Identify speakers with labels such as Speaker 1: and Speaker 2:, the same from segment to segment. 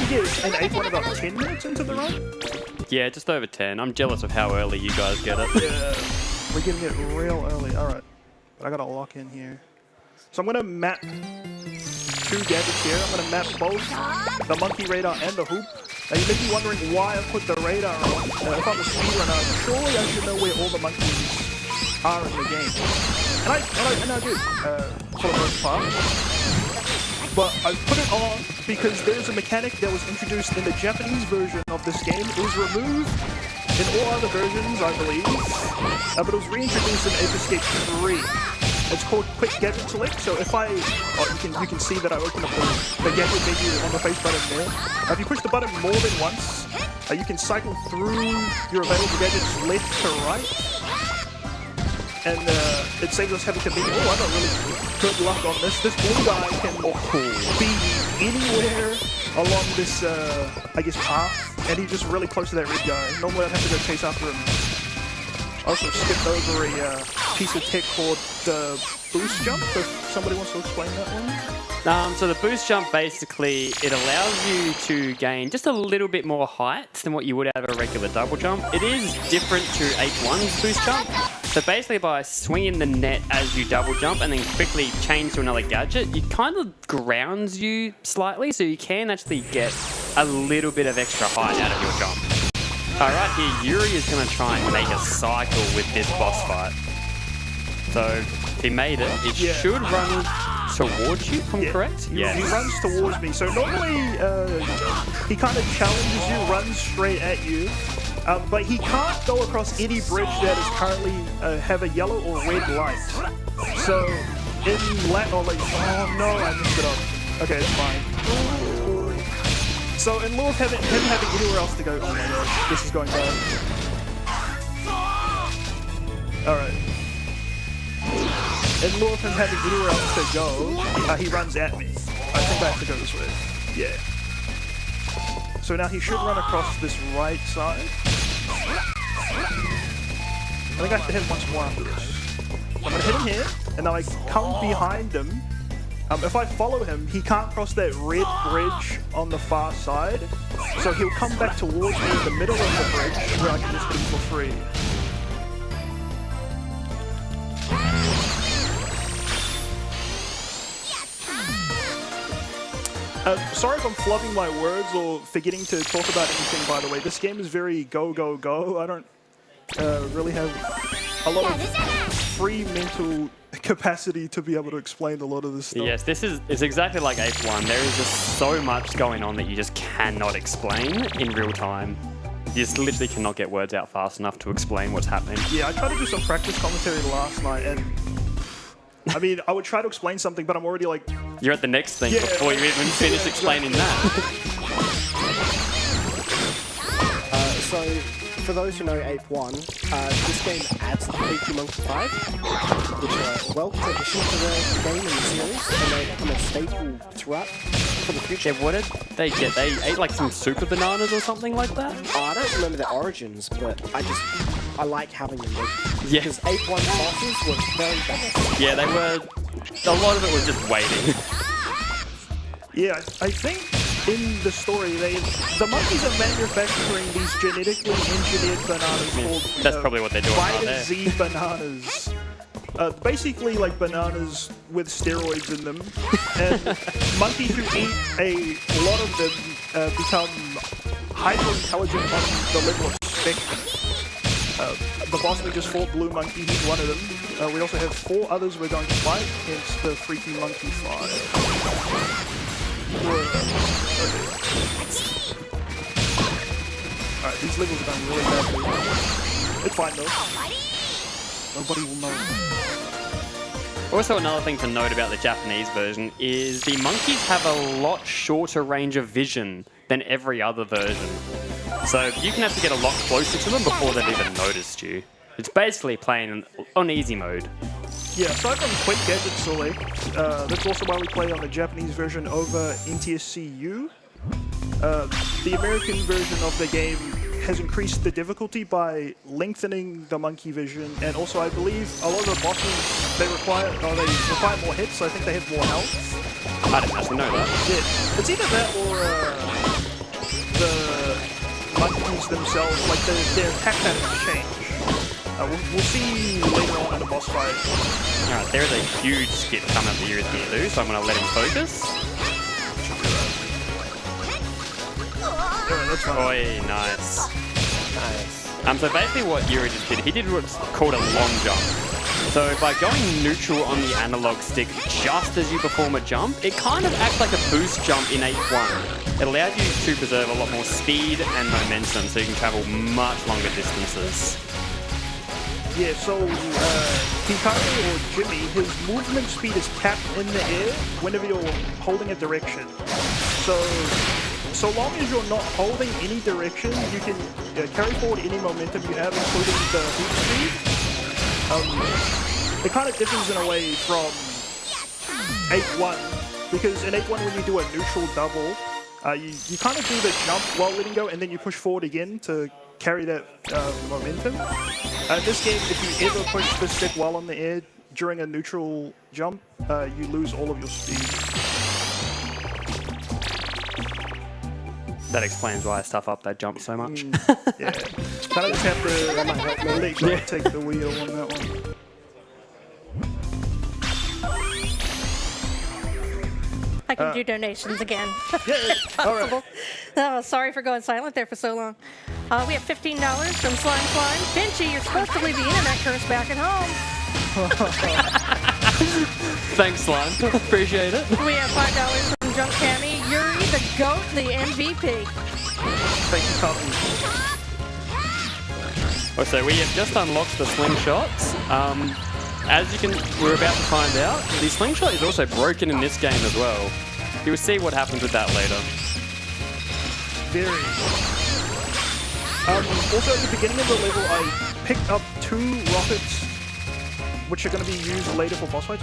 Speaker 1: get an 8-1 about 10 minutes into the run.
Speaker 2: Yeah, just over 10. I'm jealous of how early you guys get it.
Speaker 1: Yeah, we're getting it real early. All right, but I gotta lock in here. So I'm gonna map 2 gadgets here. I'm gonna map both the monkey radar and the hoop. Now you may be wondering why I put the radar on. If I'm a speedrunner, surely I should know where all the monkeys are in the game. And I do, for the most part. But I put it on because there's a mechanic that was introduced in the Japanese version of this game. It was removed in all other versions, I believe, but it was reintroduced in Ape Escape 3. It's called Quick Gadget Select. So if you can see that I open up the gadget menu on the face button there. If you push the button more than once, you can cycle through your available gadgets left to right. And it saves us having to be, I got really good luck on this. This blue guy can be anywhere along this, I guess, path. And he's just really close to that red guy. Normally I'd have to go chase after him. I also skipped over a piece of tech called the boost jump, if somebody wants to explain that one.
Speaker 2: So the boost jump, basically, it allows you to gain just a little bit more height than what you would out of a regular double jump. It is different to 8-1's boost jump. So basically by swinging the net as you double jump and then quickly change to another gadget, it kind of grounds you slightly, so you can actually get a little bit of extra height out of your jump. Right here, Yuri is going to try and make a cycle with this boss fight. So if he made it, it should run towards you, if I'm correct?
Speaker 1: Yeah, he runs towards me. So normally he kind of challenges you, runs straight at you. But he can't go across any bridge that is currently have a yellow or red light. So in oh no, I messed it up. Okay, it's fine. So in lieu of him having anywhere else to go, oh my god, this is going bad. Alright. In lieu of him having anywhere else to go, he runs at me. I think I have to go this way. Yeah. So now he should run across this right side. I think I have to hit him once more after this. I'm going to hit him here, and now I come behind him. If I follow him, he can't cross that red bridge on the far side, so he'll come back towards me in the middle of the bridge where I can just hit him for free. Sorry if I'm flubbing my words or forgetting to talk about anything, by the way. This game is very go, go, go. I don't really have a lot of free mental capacity to be able to explain a lot of this stuff.
Speaker 2: Yes, it's exactly like Ape 1. There is just so much going on that you just cannot explain in real time. You just literally cannot get words out fast enough to explain what's happening.
Speaker 1: Yeah, I tried to do some practice commentary last night, and I mean, I would try to explain something, but I'm already like...
Speaker 2: You're at the next thing before you even finish explaining that.
Speaker 3: So, for those who know Ape 1, this game adds the Freaky Monkey 5, which are a welcome addition to the game and the series, and they become a staple throughout for the future.
Speaker 2: Yeah, what did they get? They ate like some super bananas or something like that?
Speaker 3: I don't remember their origins, but I like having them.
Speaker 2: Yeah.
Speaker 3: Because Ape 1 bosses were very bad.
Speaker 2: Yeah, they were... A lot of it was just waiting.
Speaker 1: Yeah, I think in the story, the monkeys are manufacturing these genetically engineered bananas called...
Speaker 2: That's probably what they're doing out there.
Speaker 1: Z bananas. Basically like bananas with steroids in them. And monkeys who eat a lot of them become hyper-intelligent on the level of spectrum. The boss we just fought, Blue Monkey, he's one of them. We also have 4 others we're going to fight, hence the Freaky Monkey 5. Alright, these levels are going really badly. It's fine though. Nobody will know.
Speaker 2: Also, another thing to note about the Japanese version is the monkeys have a lot shorter range of vision than every other version. So you can have to get a lot closer to them before they've even noticed you. It's basically playing on easy mode.
Speaker 1: Yeah, aside from Quick Gadget Select, that's also why we play on the Japanese version over NTSC-U. The American version of the game has increased the difficulty by lengthening the monkey vision, and also I believe a lot of the bosses, they require more hits, so I think they have more health.
Speaker 2: I didn't actually know that.
Speaker 1: Yeah, it's either that or themselves, like their attack patterns change. We'll see later on in the boss fight.
Speaker 2: Alright, there is a huge skip coming up the ears here, too, so I'm going to let him focus.
Speaker 1: Alright, that's fine.
Speaker 2: Oi, nice.
Speaker 3: Nice.
Speaker 2: So basically what Yuri just did, he did what's called a long jump. So by going neutral on the analog stick just as you perform a jump, it kind of acts like a boost jump in H1. It allowed you to preserve a lot more speed and momentum so you can travel much longer distances.
Speaker 1: Yeah, so Hikaru or Jimmy, his movement speed is capped in the air whenever you're holding a direction. So long as you're not holding any direction, you can carry forward any momentum you have, including the hoop speed. It kind of differs in a way from 8-1, because in 8-1 when you do a neutral double, you kind of do the jump while letting go, and then you push forward again to carry that momentum. In this game, if you ever push the stick while on the air during a neutral jump, you lose all of your speed.
Speaker 2: That explains why I stuff up that jump so much.
Speaker 1: Yeah, kind of just have to let go take the wheel on that one.
Speaker 4: I can do donations again.
Speaker 1: Yeah, all right.
Speaker 4: Possible. Oh, sorry for going silent there for so long. We have $15 from Slime Slime. Pinchy, you're supposed to leave the internet curse back at home.
Speaker 2: Thanks, Slime. Appreciate it.
Speaker 4: We have $5 from Junk Cammy. Yuri, the GOAT, the MVP.
Speaker 1: Thank you, Tommy.
Speaker 2: Oh, so we have just unlocked the slingshots. As we're about to find out, the slingshot is also broken in this game as well. You will see what happens with that later.
Speaker 1: Very. Also, at the beginning of the level, I picked up 2 rockets, which are going to be used later for boss fights.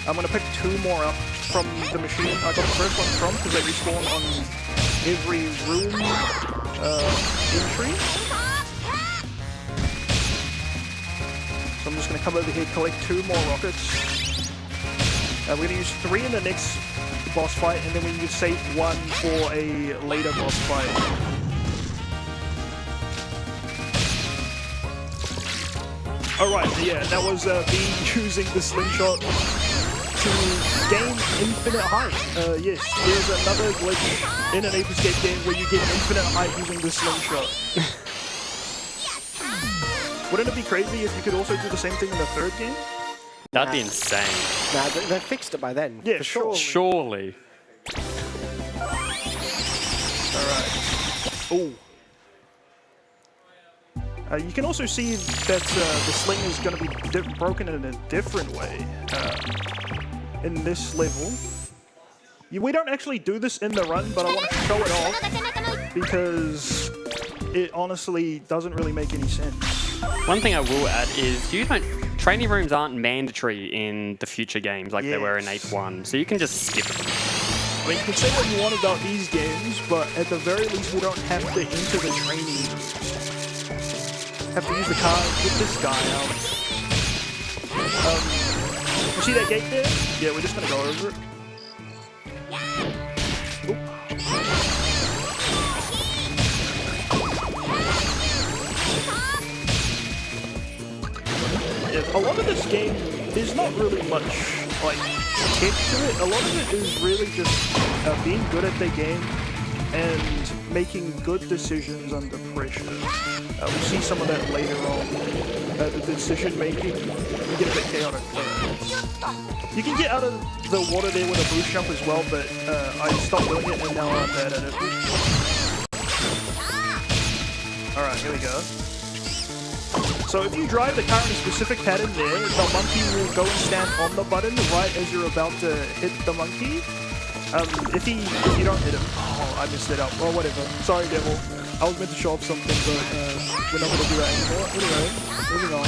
Speaker 1: I'm going to pick 2 more up from the machine. I got the first one from because they respawn on every room entry. So I'm just going to come over here, collect 2 more rockets. We're going to use 3 in the next boss fight, and then we can save 1 for a later boss fight. Alright, yeah, that was me using the slingshot to gain infinite height. Yes, there's another glitch in an Ape Escape game where you get infinite height using the slingshot. Wouldn't it be crazy if you could also do the same thing in the 3rd game?
Speaker 2: That'd be insane.
Speaker 3: Nah, they fixed it by then.
Speaker 1: Yeah,
Speaker 3: for sure.
Speaker 2: Surely.
Speaker 1: Alright. Ooh. You can also see that the sling is going to be broken in a different way in this level. We don't actually do this in the run, but I want to show it off because it honestly doesn't really make any sense.
Speaker 2: One thing I will add is training rooms aren't mandatory in the future games like they were in 8-1, so you can just skip them.
Speaker 1: I mean, you can say what you want about these games, but at the very least, we don't have to enter the training rooms. Have to use the card, get this guy out. You see that gate there? Yeah, we're just gonna go over it. Oop. Yeah, a lot of this game, there's not really much like kick to it. A lot of it is really just being good at the game and making good decisions under pressure. We'll see some of that later on. The decision making can get a bit chaotic. You can get out of the water there with a boost jump as well, but I stopped doing it and now I'm bad at it. Alright, here we go. So if you drive the car in a specific pattern there, the monkey will go and stand on the button right as you're about to hit the monkey. If you don't hit him, oh, I messed it up. Well, whatever. Sorry, Devil. I was meant to show off something, but we're not going to do that anymore. Anyway, moving on.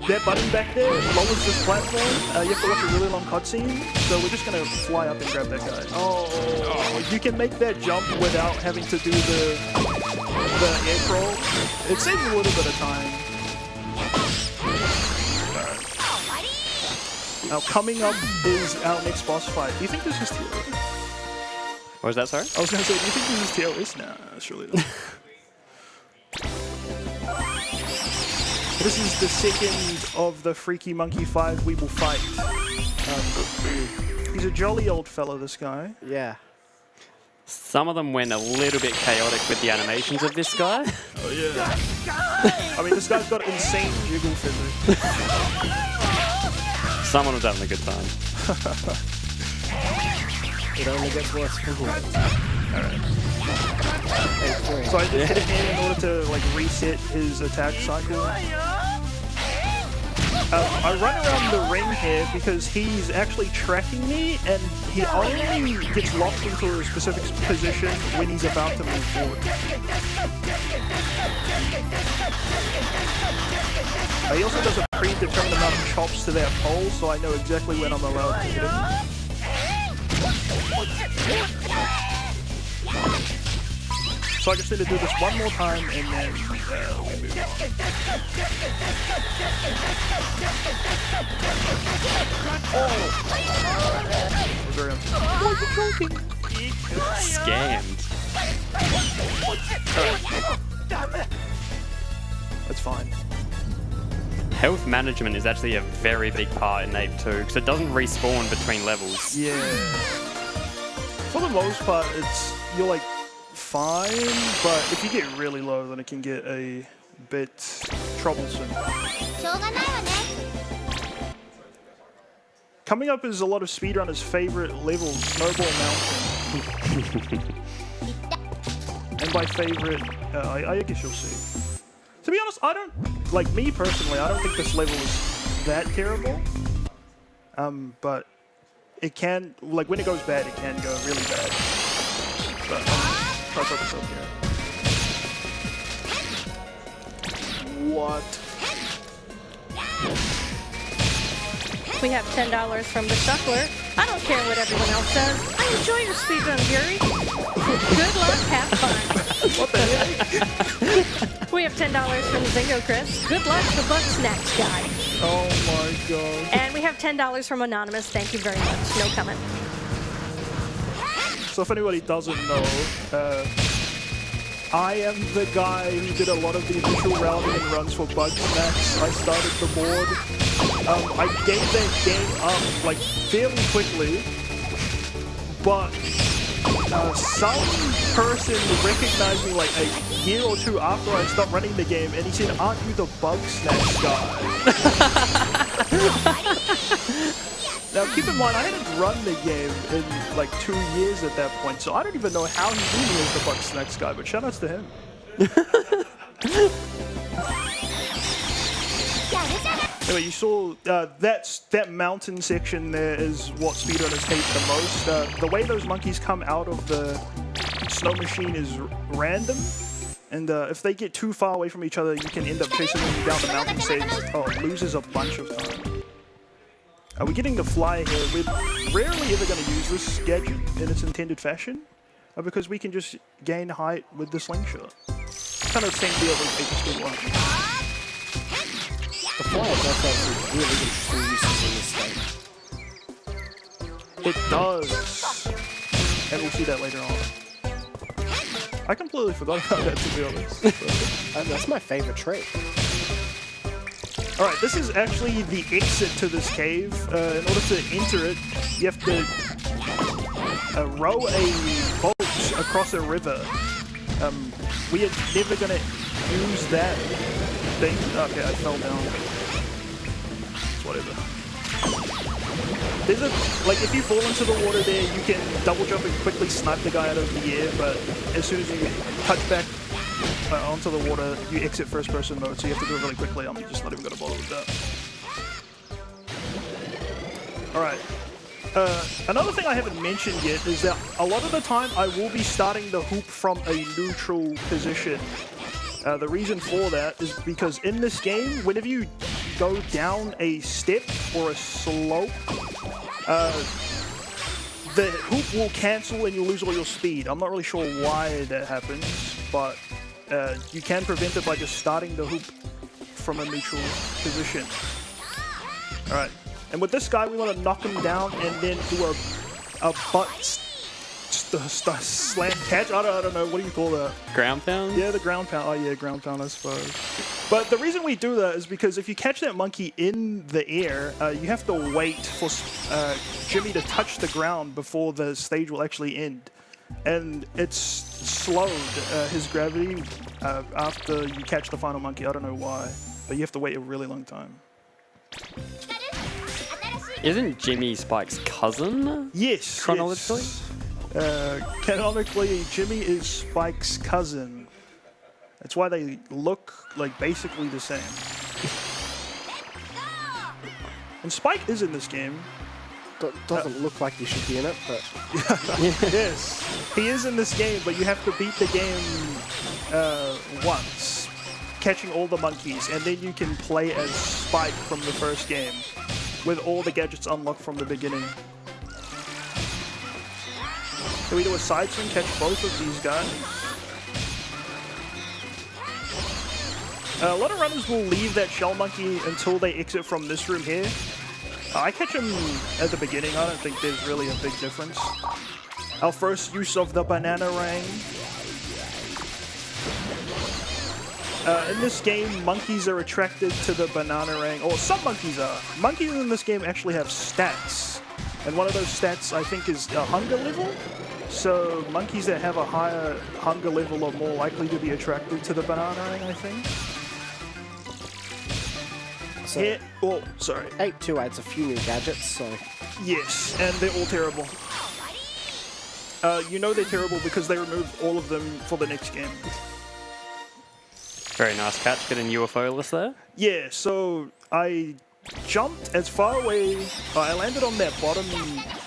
Speaker 1: That button back there lowers this platform. You have to watch a really long cutscene, so we're just gonna fly up and grab that guy. Oh, you can make that jump without having to do the the air crawl. It saves a little bit of time. Now, coming up is our next boss fight. Do you think this is tier list?
Speaker 2: What was that, sorry?
Speaker 1: I was going to say, do you think this is tier list? Nah, surely not. This is the second of the Freaky Monkey 5 we will fight. He's a jolly old fella, this guy.
Speaker 3: Yeah.
Speaker 2: Some of them went a little bit chaotic with the animations of this guy.
Speaker 1: Oh, yeah. I mean, this guy's got insane jiggle physics.
Speaker 2: Someone was having a good time.
Speaker 3: It only gets worse from here. Alright.
Speaker 1: So I just hit him in order to like reset his attack cycle. I run around the ring here because he's actually tracking me, and he only gets locked into a specific position when he's about to move forward. He also does a predetermined amount of chops to that pole, so I know exactly when I'm allowed to hit him. So I just need to do this one more time, and then we move on. Very
Speaker 2: Scammed.
Speaker 1: That's fine.
Speaker 2: Health management is actually a very big part in Ape 2 because it doesn't respawn between levels.
Speaker 1: Yeah. For the most part, you're like fine, but if you get really low, then it can get a bit troublesome. Coming up is a lot of speedrunners' favorite level, Snowball Mountain. And by favorite, I guess you'll see. To be honest, I don't, like me personally, I don't think this level is that terrible. But it can, like when it goes bad, it can go really bad. But try to focus up here. What?
Speaker 4: We have $10 from the Shuckler. I don't care what everyone else says. I enjoy your speedrun, Yuri. Good luck, have fun.
Speaker 1: What the heck?
Speaker 4: We have $10 from Zingo Chris. Good luck, the Bug Snacks guy.
Speaker 1: Oh my god.
Speaker 4: And we have $10 from Anonymous. Thank you very much. No comment.
Speaker 1: So if anybody doesn't know, I am the guy who did a lot of the initial routing and runs for Bug Snacks. I started the board. I gave that game up like fairly quickly, but some person recognized me like a year or two after I stopped running the game, and he said, "Aren't you the Bug Snacks guy?" Now keep in mind, I hadn't run the game in like 2 years at that point, so I don't even know how he knew me as the Bug Snacks guy, but shout outs to him. Anyway, you saw that mountain section there is what speedrunners hate the most. The way those monkeys come out of the snow machine is random, and if they get too far away from each other, you can end up chasing them down the mountain stage. Oh, it loses a bunch of time. We're getting the fly here. We're rarely ever going to use this gadget in its intended fashion, because we can just gain height with the slingshot. Kind of the same deal with Ape Speed 1.
Speaker 3: The fly does have some really interesting uses in this game.
Speaker 1: It does. And we'll see that later on. I completely forgot about that, to be honest.
Speaker 3: That's my favorite trick.
Speaker 1: Alright, this is actually the exit to this cave. In order to enter it, you have to row a boat across a river. We are never going to use that thing. Okay, I fell down. Whatever. There's a, like, if you fall into the water there, you can double jump and quickly snipe the guy out of the air, but as soon as you touch back onto the water, you exit first person mode, so you have to do it really quickly. I'm just not even going to bother with that. Alright. Another thing I haven't mentioned yet is that a lot of the time I will be starting the hoop from a neutral position. The reason for that is because in this game, whenever you go down a step or a slope, the hoop will cancel and you'll lose all your speed. I'm not really sure why that happens, but you can prevent it by just starting the hoop from a neutral position. All right, and with this guy, we want to knock him down and then do a butt slam catch. I don't know, what do you call that?
Speaker 2: Ground pound?
Speaker 1: Yeah, the ground pound. Oh yeah, ground pound, I suppose. But the reason we do that is because if you catch that monkey in the air, you have to wait for Jimmy to touch the ground before the stage will actually end. And it's slowed his gravity after you catch the final monkey. I don't know why, but you have to wait a really long time.
Speaker 2: Isn't Jimmy Spike's cousin?
Speaker 1: Yes.
Speaker 2: Chronologically?
Speaker 1: Yes. Canonically, Jimmy is Spike's cousin. That's why they look like basically the same. And Spike is in this game.
Speaker 3: Doesn't look like he should be in it, but
Speaker 1: Yes, he is in this game, but you have to beat the game once, catching all the monkeys, and then you can play as Spike from the first game, with all the gadgets unlocked from the beginning. Can we do a side swing, catch both of these guys? A lot of runners will leave that shell monkey until they exit from this room here. I catch him at the beginning. I don't think there's really a big difference. Our first use of the banana ring. In this game, monkeys are attracted to the banana ring, or some monkeys are. Monkeys in this game actually have stats, and one of those stats I think is a hunger level. So monkeys that have a higher hunger level are more likely to be attracted to the banana ring, I think.
Speaker 3: so
Speaker 1: Yeah. Oh, sorry.
Speaker 3: 8-2 adds a few new gadgets, so
Speaker 1: Yes, and they're all terrible. You know they're terrible because they removed all of them for the next game.
Speaker 2: Very nice catch. Getting UFO list there.
Speaker 1: Yeah, so I jumped as far away. I landed on that bottom,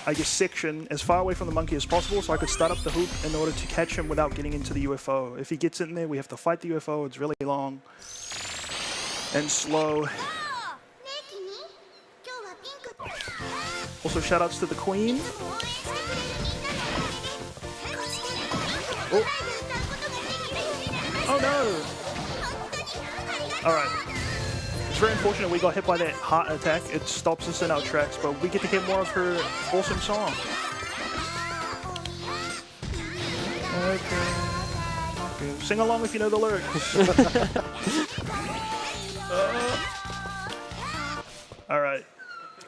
Speaker 1: I guess, section as far away from the monkey as possible, so I could start up the hoop in order to catch him without getting into the UFO. If he gets in there, we have to fight the UFO. It's really long and slow. Also, shoutouts to the Queen. Oh, oh no! Alright. It's very unfortunate we got hit by that heart attack. It stops us in our tracks, but we get to hear more of her awesome song. Okay. Sing along if you know the lyrics. Alright.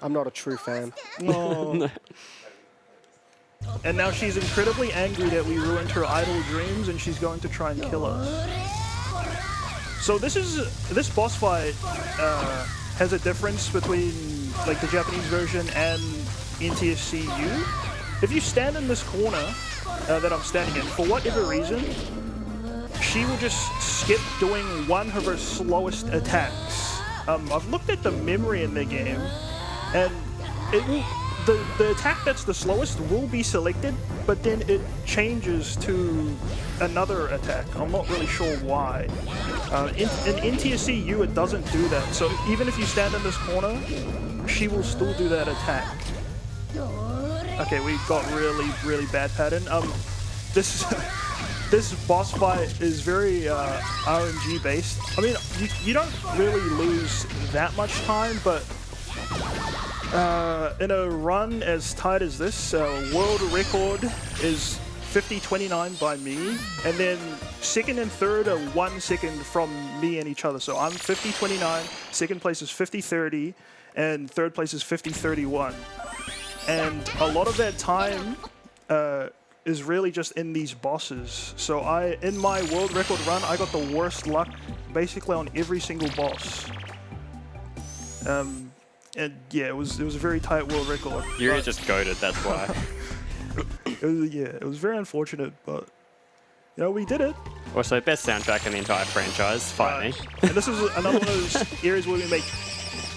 Speaker 3: I'm not a true fan.
Speaker 1: No. And now she's incredibly angry that we ruined her idle dreams, and she's going to try and kill us. So this boss fight has a difference between like the Japanese version and NTSC-U. If you stand in this corner that I'm standing in, for whatever reason, she will just skip doing one of her slowest attacks. I've looked at the memory in the game, and it will, the attack that's the slowest will be selected, but then it changes to another attack. I'm not really sure why. In NTSC-U, it doesn't do that. So even if you stand in this corner, she will still do that attack. Okay, we got really, really bad pattern. This boss fight is very RNG based. I mean, you don't really lose that much time, but in a run as tight as this, world record is 50:29 by me, and then second and third are 1 second from me and each other. So I'm 50:29, second place is 50:30, and third place is 50:31. And a lot of that time is really just in these bosses. So in my world record run, I got the worst luck basically on every single boss. And yeah, it was a very tight world record.
Speaker 2: You're just goated, that's why.
Speaker 1: It was very unfortunate, but you know, we did it.
Speaker 2: Also, best soundtrack in the entire franchise, Fight Me.
Speaker 1: And this is another one of those areas where we make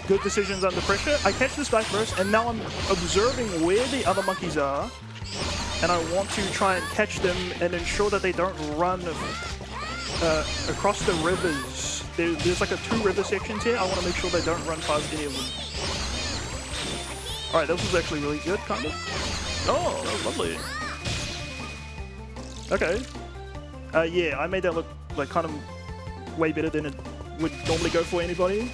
Speaker 1: good decisions under pressure. I catch this guy first, and now I'm observing where the other monkeys are, and I want to try and catch them and ensure that they don't run across the rivers. There's like 2 river sections here. I want to make sure they don't run past any of them. Alright, this was actually really good, kind of. Oh, that was lovely. Okay. Yeah, I made that look like kind of way better than it would normally go for anybody.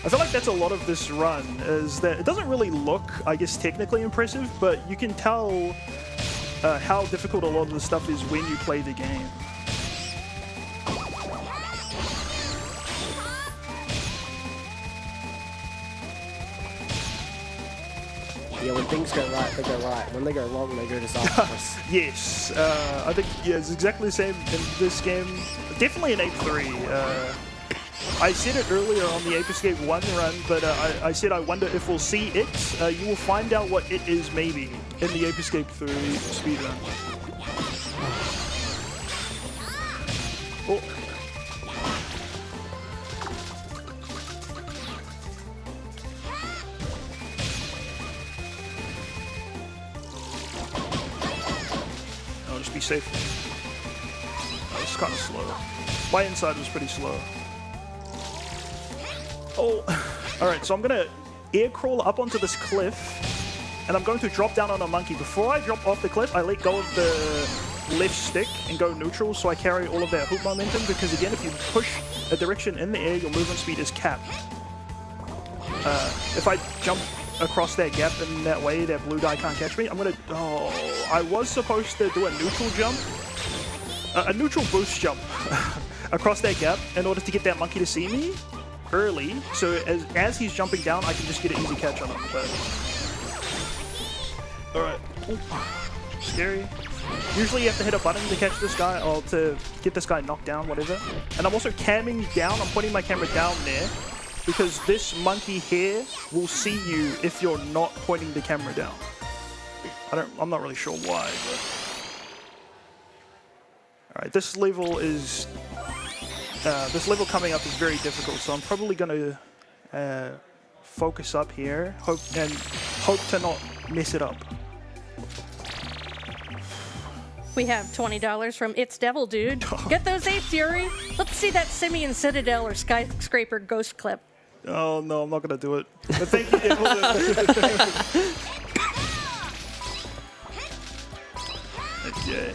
Speaker 1: I feel like that's a lot of this run, is that it doesn't really look, I guess, technically impressive, but you can tell how difficult a lot of the stuff is when you play the game.
Speaker 3: Yeah, when things go right, they go right. When they go wrong, they go disastrous.
Speaker 1: Yes, I think it's exactly the same in this game. Definitely an Ape 3. I said it earlier on the Ape Escape 1 run, but I said I wonder if we'll see it. You will find out what it is maybe in the Ape Escape 3 speedrun. Oh. I'll just be safe. That was kind of slow. My inside was pretty slow. Oh, alright, so I'm gonna air crawl up onto this cliff, and I'm going to drop down on a monkey. Before I drop off the cliff, I let go of the left stick and go neutral, so I carry all of that hoop momentum, because again, if you push a direction in the air, your movement speed is capped. If I jump across that gap in that way, that blue guy can't catch me, I'm gonna... Oh, I was supposed to do a neutral jump, a neutral boost jump across that gap in order to get that monkey to see me early, so as he's jumping down, I can just get an easy catch on him. But alright, scary. Usually you have to hit a button to catch this guy, or to get this guy knocked down, whatever. And I'm also camming down. I'm pointing my camera down there because this monkey here will see you if you're not pointing the camera down. I'm not really sure why, but alright, this level is. This level coming up is very difficult, so I'm probably going to focus up here, hope to not mess it up.
Speaker 4: We have $20 from It's Devil Dude. Get those Ape Fury. Let's see that Simeon Citadel or Skyscraper ghost clip.
Speaker 1: Oh no, I'm not going to do it. But thank you, Devil. Okay.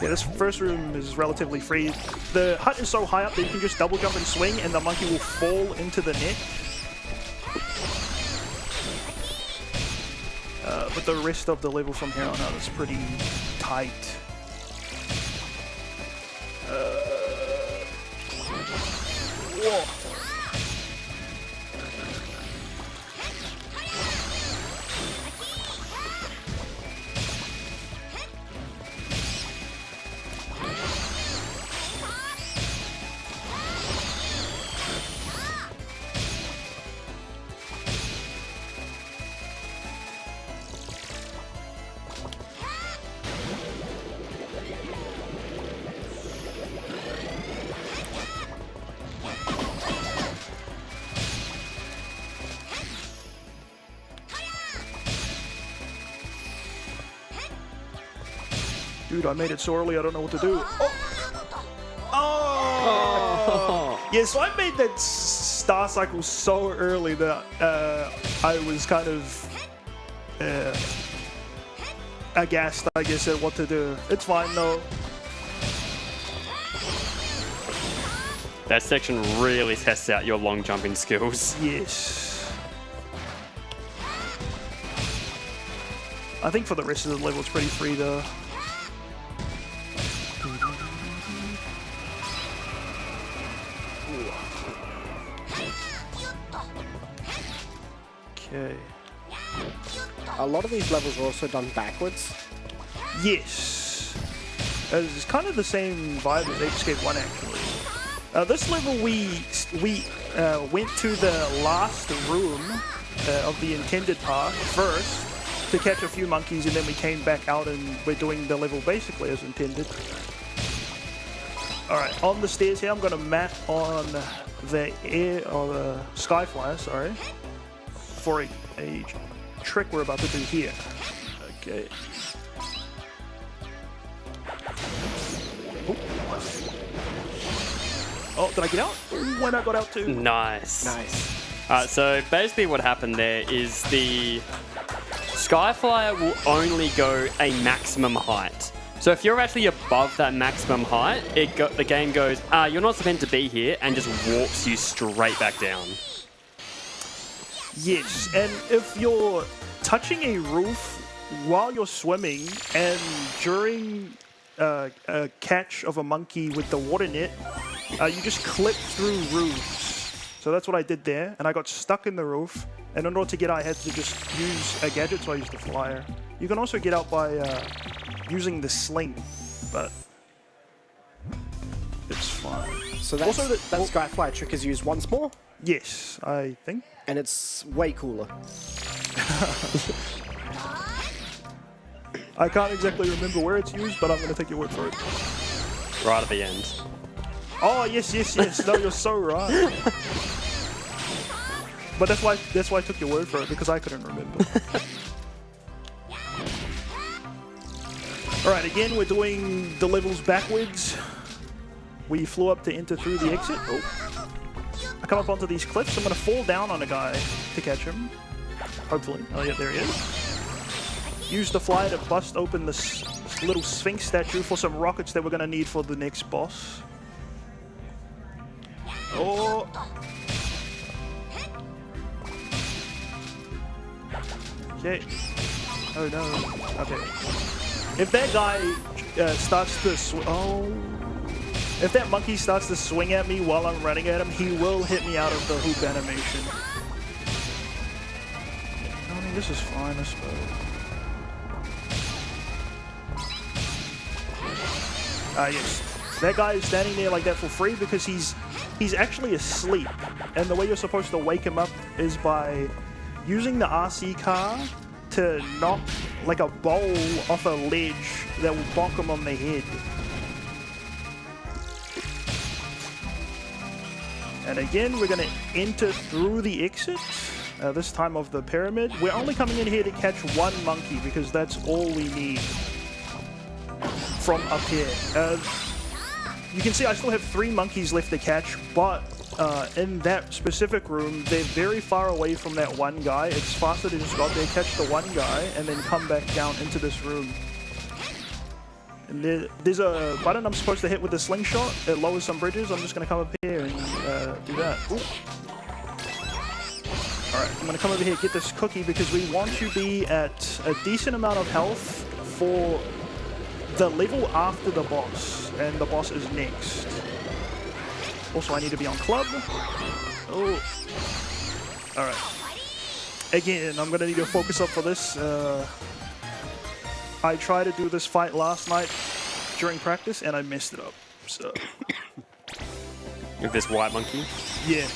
Speaker 1: Yeah, this first room is relatively free. The hut is so high up that you can just double jump and swing, and the monkey will fall into the net. But the rest of the level from here on out is pretty tight. Whoa. Dude, I made it so early, I don't know what to do. Oh! Yeah, so I made that star cycle so early that I was kind of aghast, I guess, at what to do. It's fine, though.
Speaker 2: That section really tests out your long jumping skills.
Speaker 1: Yes. I think for the rest of the level, it's pretty free, though. Okay.
Speaker 3: A lot of these levels are also done backwards.
Speaker 1: Yes. It's kind of the same vibe as Ape Escape 1, actually. This level, we went to the last room of the intended path first to catch a few monkeys, and then we came back out and we're doing the level basically as intended. Alright, on the stairs here, I'm going to map on the air, or the Skyflyer, sorry, for a trick we're about to do here. Okay. Oh, did I get out? When I got out too.
Speaker 2: Nice.
Speaker 3: Nice.
Speaker 2: So basically what happened there is the Skyflyer will only go a maximum height. So if you're actually above that maximum height, the game goes, you're not meant to be here, and just warps you straight back down.
Speaker 1: Yes, and if you're touching a roof while you're swimming and during a catch of a monkey with the water net, you just clip through roofs. So that's what I did there, and I got stuck in the roof. And in order to get out, I had to just use a gadget, so I used the flyer. You can also get out by using the sling, but it's fine.
Speaker 3: So that's,
Speaker 1: Also,
Speaker 3: that Skyfly trick is used once more,
Speaker 1: Yes, I think.
Speaker 3: and it's way cooler.
Speaker 1: I can't exactly remember where it's used, but I'm going to take your word for it.
Speaker 2: Right at the end.
Speaker 1: Oh, yes. No, you're so right. But that's why I took your word for it, because I couldn't remember. Alright, again, we're doing the levels backwards. We flew up to enter through the exit. Oh. I come up onto these cliffs. I'm going to fall down on a guy to catch him. Hopefully. Oh, yeah, there he is. Use the flyer to bust open this little Sphinx statue for some rockets that we're going to need for the next boss. Oh. Okay. Oh no. Okay. If that guy starts to if that monkey starts to swing at me while I'm running at him, he will hit me out of the hoop animation. I mean, this is fine, I suppose. Yes. That guy is standing there like that for free because he's actually asleep. And the way you're supposed to wake him up is by using the RC car to knock like a bowl off a ledge that will bonk him on the head. And again, we're going to enter through the exit, this time of the pyramid. We're only coming in here to catch one monkey because that's all we need from up here. You can see I still have 3 monkeys left to catch, but in that specific room, they're very far away from that one guy. It's faster to just go up there, catch the one guy, and then come back down into this room. And there's a button I'm supposed to hit with the slingshot. It lowers some bridges. I'm just going to come up here and do that. Ooh. Alright, I'm going to come over here and get this cookie because we want to be at a decent amount of health for the level after the boss. And the boss is next. Also, I need to be on club. Oh. Alright. Again, I'm going to need to focus up for this. I tried to do this fight last night during practice, and I messed it up. So.
Speaker 2: With this white monkey?
Speaker 1: Yeah.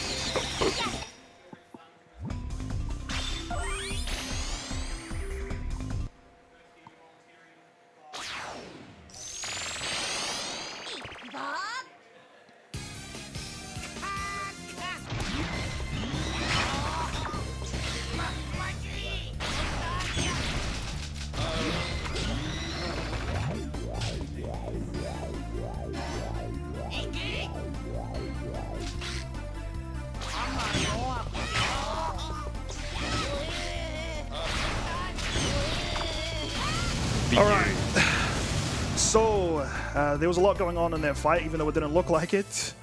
Speaker 1: Alright, so there was a lot going on in that fight, even though it didn't look like it.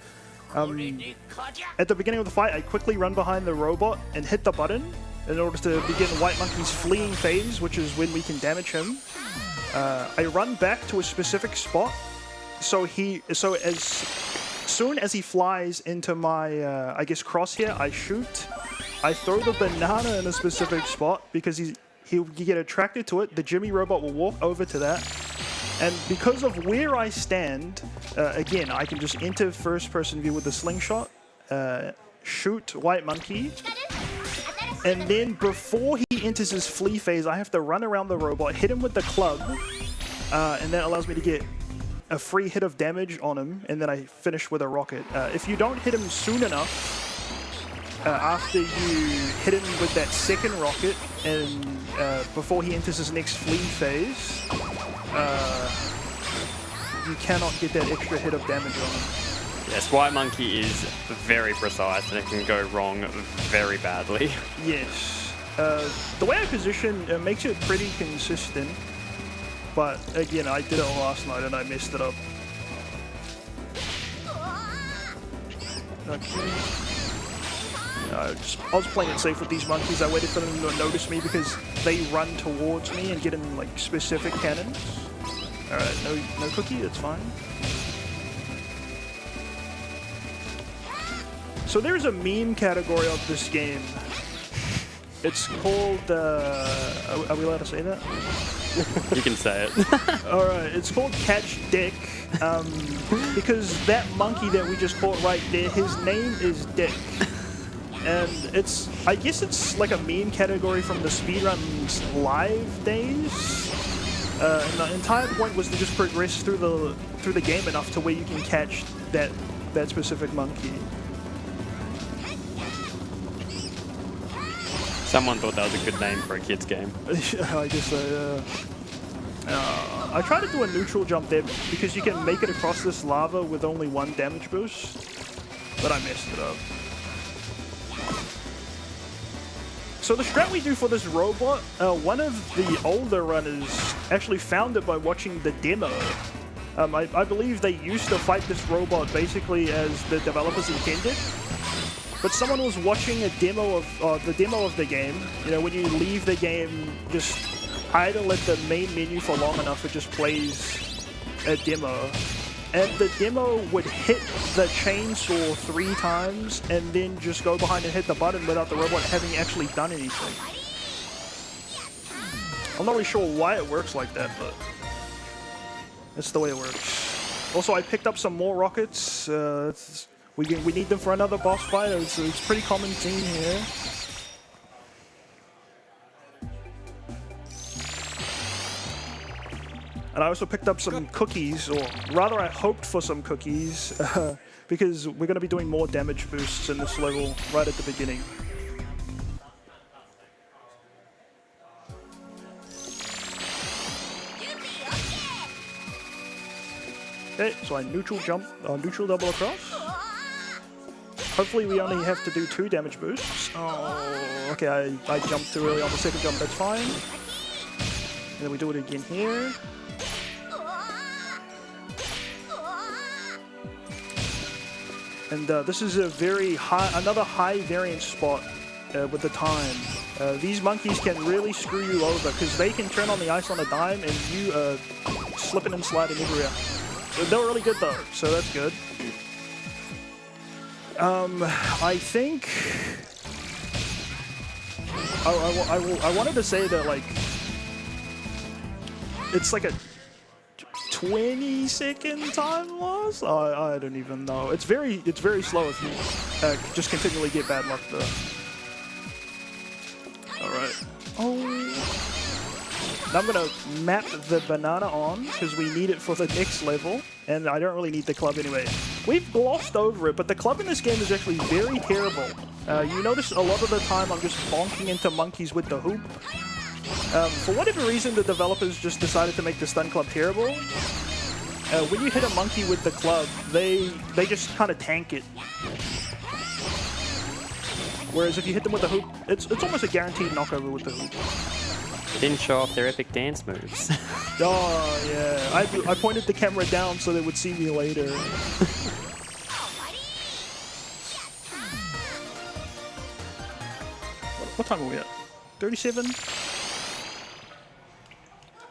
Speaker 1: At the beginning of the fight, I quickly run behind the robot and hit the button in order to begin White Monkey's fleeing phase, which is when we can damage him. I run back to a specific spot, so as soon as he flies into my, I guess, crosshair, I shoot. I throw the banana in a specific spot because he'll get attracted to it. The Jimmy robot will walk over to that. And because of where I stand, again, I can just enter first-person view with the slingshot, shoot White Monkey, and then before he enters his flee phase, I have to run around the robot, hit him with the club, and that allows me to get a free hit of damage on him, and then I finish with a rocket. If you don't hit him soon enough, after you hit him with that second rocket, and before he enters his next flee phase, you cannot get that extra hit of damage on him.
Speaker 2: Yes, White Monkey is very precise and it can go wrong very badly.
Speaker 1: Yes. The way I position makes it pretty consistent. But again, I did it last night and I messed it up. Okay. I was playing it safe with these monkeys. I waited for them to notice me because they run towards me and get in like specific cannons. Alright, no cookie, that's fine. So there's a meme category of this game. It's called, are we allowed to say that?
Speaker 2: You can say it.
Speaker 1: Alright, it's called Catch Dick, because that monkey that we just caught right there, his name is Dick. And I guess it's like a meme category from the speedruns live days. And the entire point was to just progress through the game enough to where you can catch that specific monkey.
Speaker 2: Someone thought that was a good name for a kid's game.
Speaker 1: I guess so, I tried to do a neutral jump there because you can make it across this lava with only 1 damage boost, but I messed it up. So the strat we do for this robot, one of the older runners actually found it by watching the demo. I believe they used to fight this robot basically as the developers intended. But someone was watching a demo of the game. You know, when you leave the game, just idle at the main menu for long enough, it just plays a demo. And the demo would hit the chainsaw 3 times and then just go behind and hit the button without the robot having actually done anything. I'm not really sure why it works like that, but that's the way it works. Also, I picked up some more rockets. We need them for another boss fight. It's a pretty common theme here. And I also picked up some cookies, or rather I hoped for some cookies, because we're going to be doing more damage boosts in this level right at the beginning. Okay, so I neutral jump, neutral double across. Hopefully we only have to do 2 damage boosts. Oh, okay, I jumped too early on the second jump, that's fine. And then we do it again here. And this is a very high, another high variance spot with the time. These monkeys can really screw you over because they can turn on the ice on a dime and you slipping and sliding everywhere. They're really good though, so that's good. I think I wanted to say that like it's like a 20-second time loss. I don't even know. It's very slow if you just continually get bad luck though. All right. Oh. Now I'm gonna map the banana on because we need it for the next level, and I don't really need the club anyway. We've glossed over it, but the club in this game is actually very terrible. You notice a lot of the time I'm just bonking into monkeys with the hoop. For whatever reason, the developers just decided to make the stun club terrible. When you hit a monkey with the club, they just kind of tank it. Whereas if you hit them with the hoop, it's almost a guaranteed knockover with the hoop.
Speaker 2: Didn't show off their epic dance moves.
Speaker 1: Oh, yeah. I pointed the camera down so they would see me later. What time are we at? 37?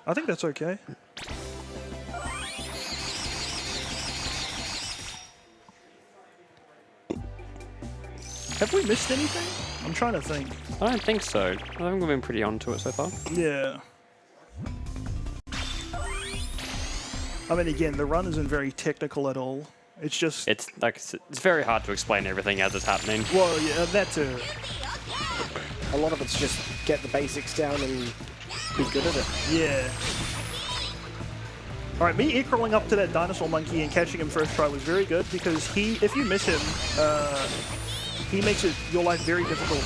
Speaker 1: I think that's okay. Have we missed anything? I'm trying to think.
Speaker 2: I don't think so. I think we've been pretty on to it so far.
Speaker 1: Yeah. I mean, again, the run isn't very technical at all. It's just...
Speaker 2: It's very hard to explain everything as it's happening.
Speaker 1: Well, yeah, that too.
Speaker 3: A lot of it's just get the basics down and be good at it.
Speaker 1: Yeah. Alright, me air-crawling up to that dinosaur monkey and catching him first try was very good because if you miss him, he makes your life very difficult.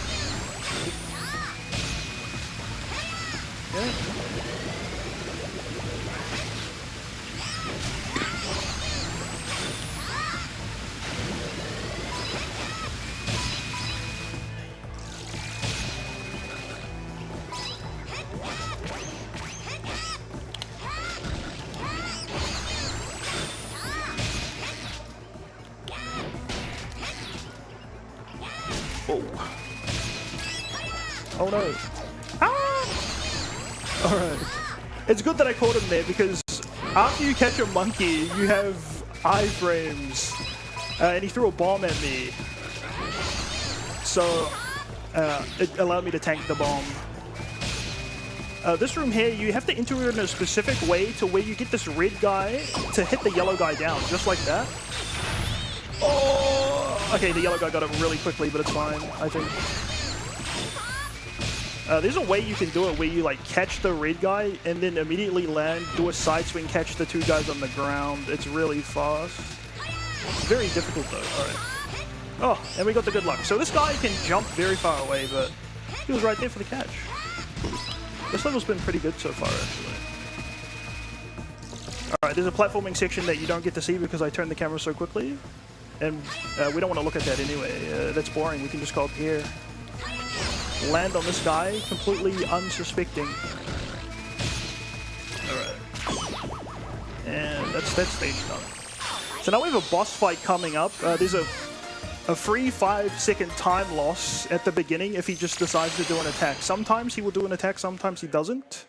Speaker 1: Yeah. Oh no. Ah! Alright. It's good that I caught him there because after you catch a monkey, you have iframes. And he threw a bomb at me. So it allowed me to tank the bomb. This room here, you have to enter it in a specific way to where you get this red guy to hit the yellow guy down, just like that. Oh! Okay, the yellow guy got it really quickly, but it's fine, I think. There's a way you can do it where you like catch the red guy and then immediately land, do a side swing, catch the two guys on the ground. It's really fast. Very difficult though. Alright. Oh, and we got the good luck. So this guy can jump very far away, but he was right there for the catch. This level's been pretty good so far, actually. Alright, there's a platforming section that you don't get to see because I turned the camera so quickly. And we don't want to look at that anyway. That's boring. We can just go up here. Land on this guy, completely unsuspecting. Alright. And that's that stage done. So now we have a boss fight coming up. There's a free 5-second time loss at the beginning if he just decides to do an attack. Sometimes he will do an attack, sometimes he doesn't.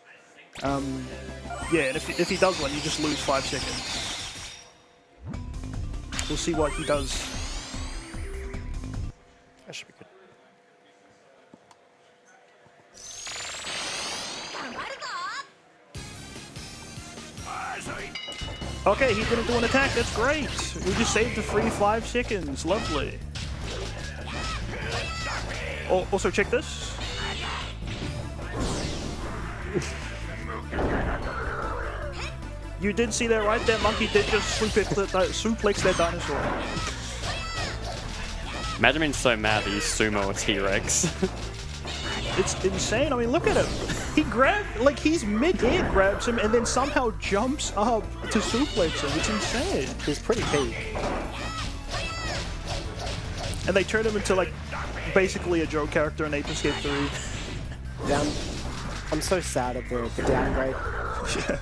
Speaker 1: Yeah, and if he does one, you just lose 5 seconds. We'll see what he does. That should be good. Okay, he didn't do an attack. That's great. We just saved the free 5 seconds. Lovely. Oh, also, check this. You did see that, right? That monkey did just suplex that dinosaur.
Speaker 2: Imagine being so mad that you sumo a T-Rex.
Speaker 1: It's insane. I mean, look at him. He grabbed, like, he's mid-air, grabs him, and then somehow jumps up to suplex him. It's insane.
Speaker 3: He's pretty big.
Speaker 1: And they turned him into, like, basically a joke character in Ape Escape 3.
Speaker 3: I'm so sad at the downgrade.
Speaker 1: Yeah.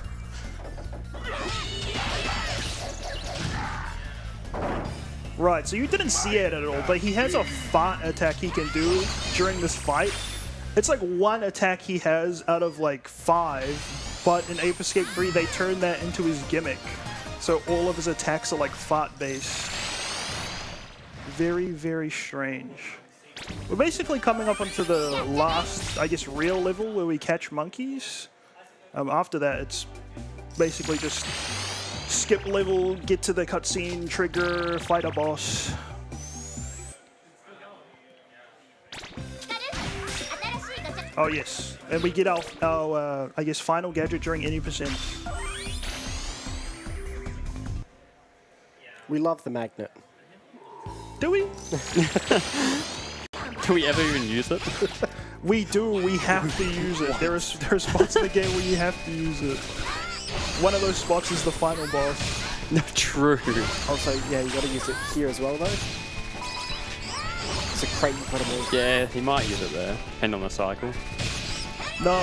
Speaker 1: Right, so you didn't see it at all, but he has a fart attack he can do during this fight. It's like one attack he has out of like 5, but in Ape Escape 3 they turned that into his gimmick. So all of his attacks are like fart based. Very, very strange. We're basically coming up onto the last, I guess, real level where we catch monkeys. After that, it's basically just skip level, get to the cutscene, trigger, fight a boss. Oh yes, and we get our I guess, final gadget during any percent.
Speaker 3: We love the magnet.
Speaker 1: Do we?
Speaker 2: Do we ever even use it?
Speaker 1: We do, we have to use it. There are spots in the game where you have to use it. One of those spots is the final boss.
Speaker 2: No, true.
Speaker 3: Also, yeah, you gotta use it here as well, though. It's a crate you gotta move.
Speaker 2: Yeah, he might use it there, depending on the cycle.
Speaker 1: No,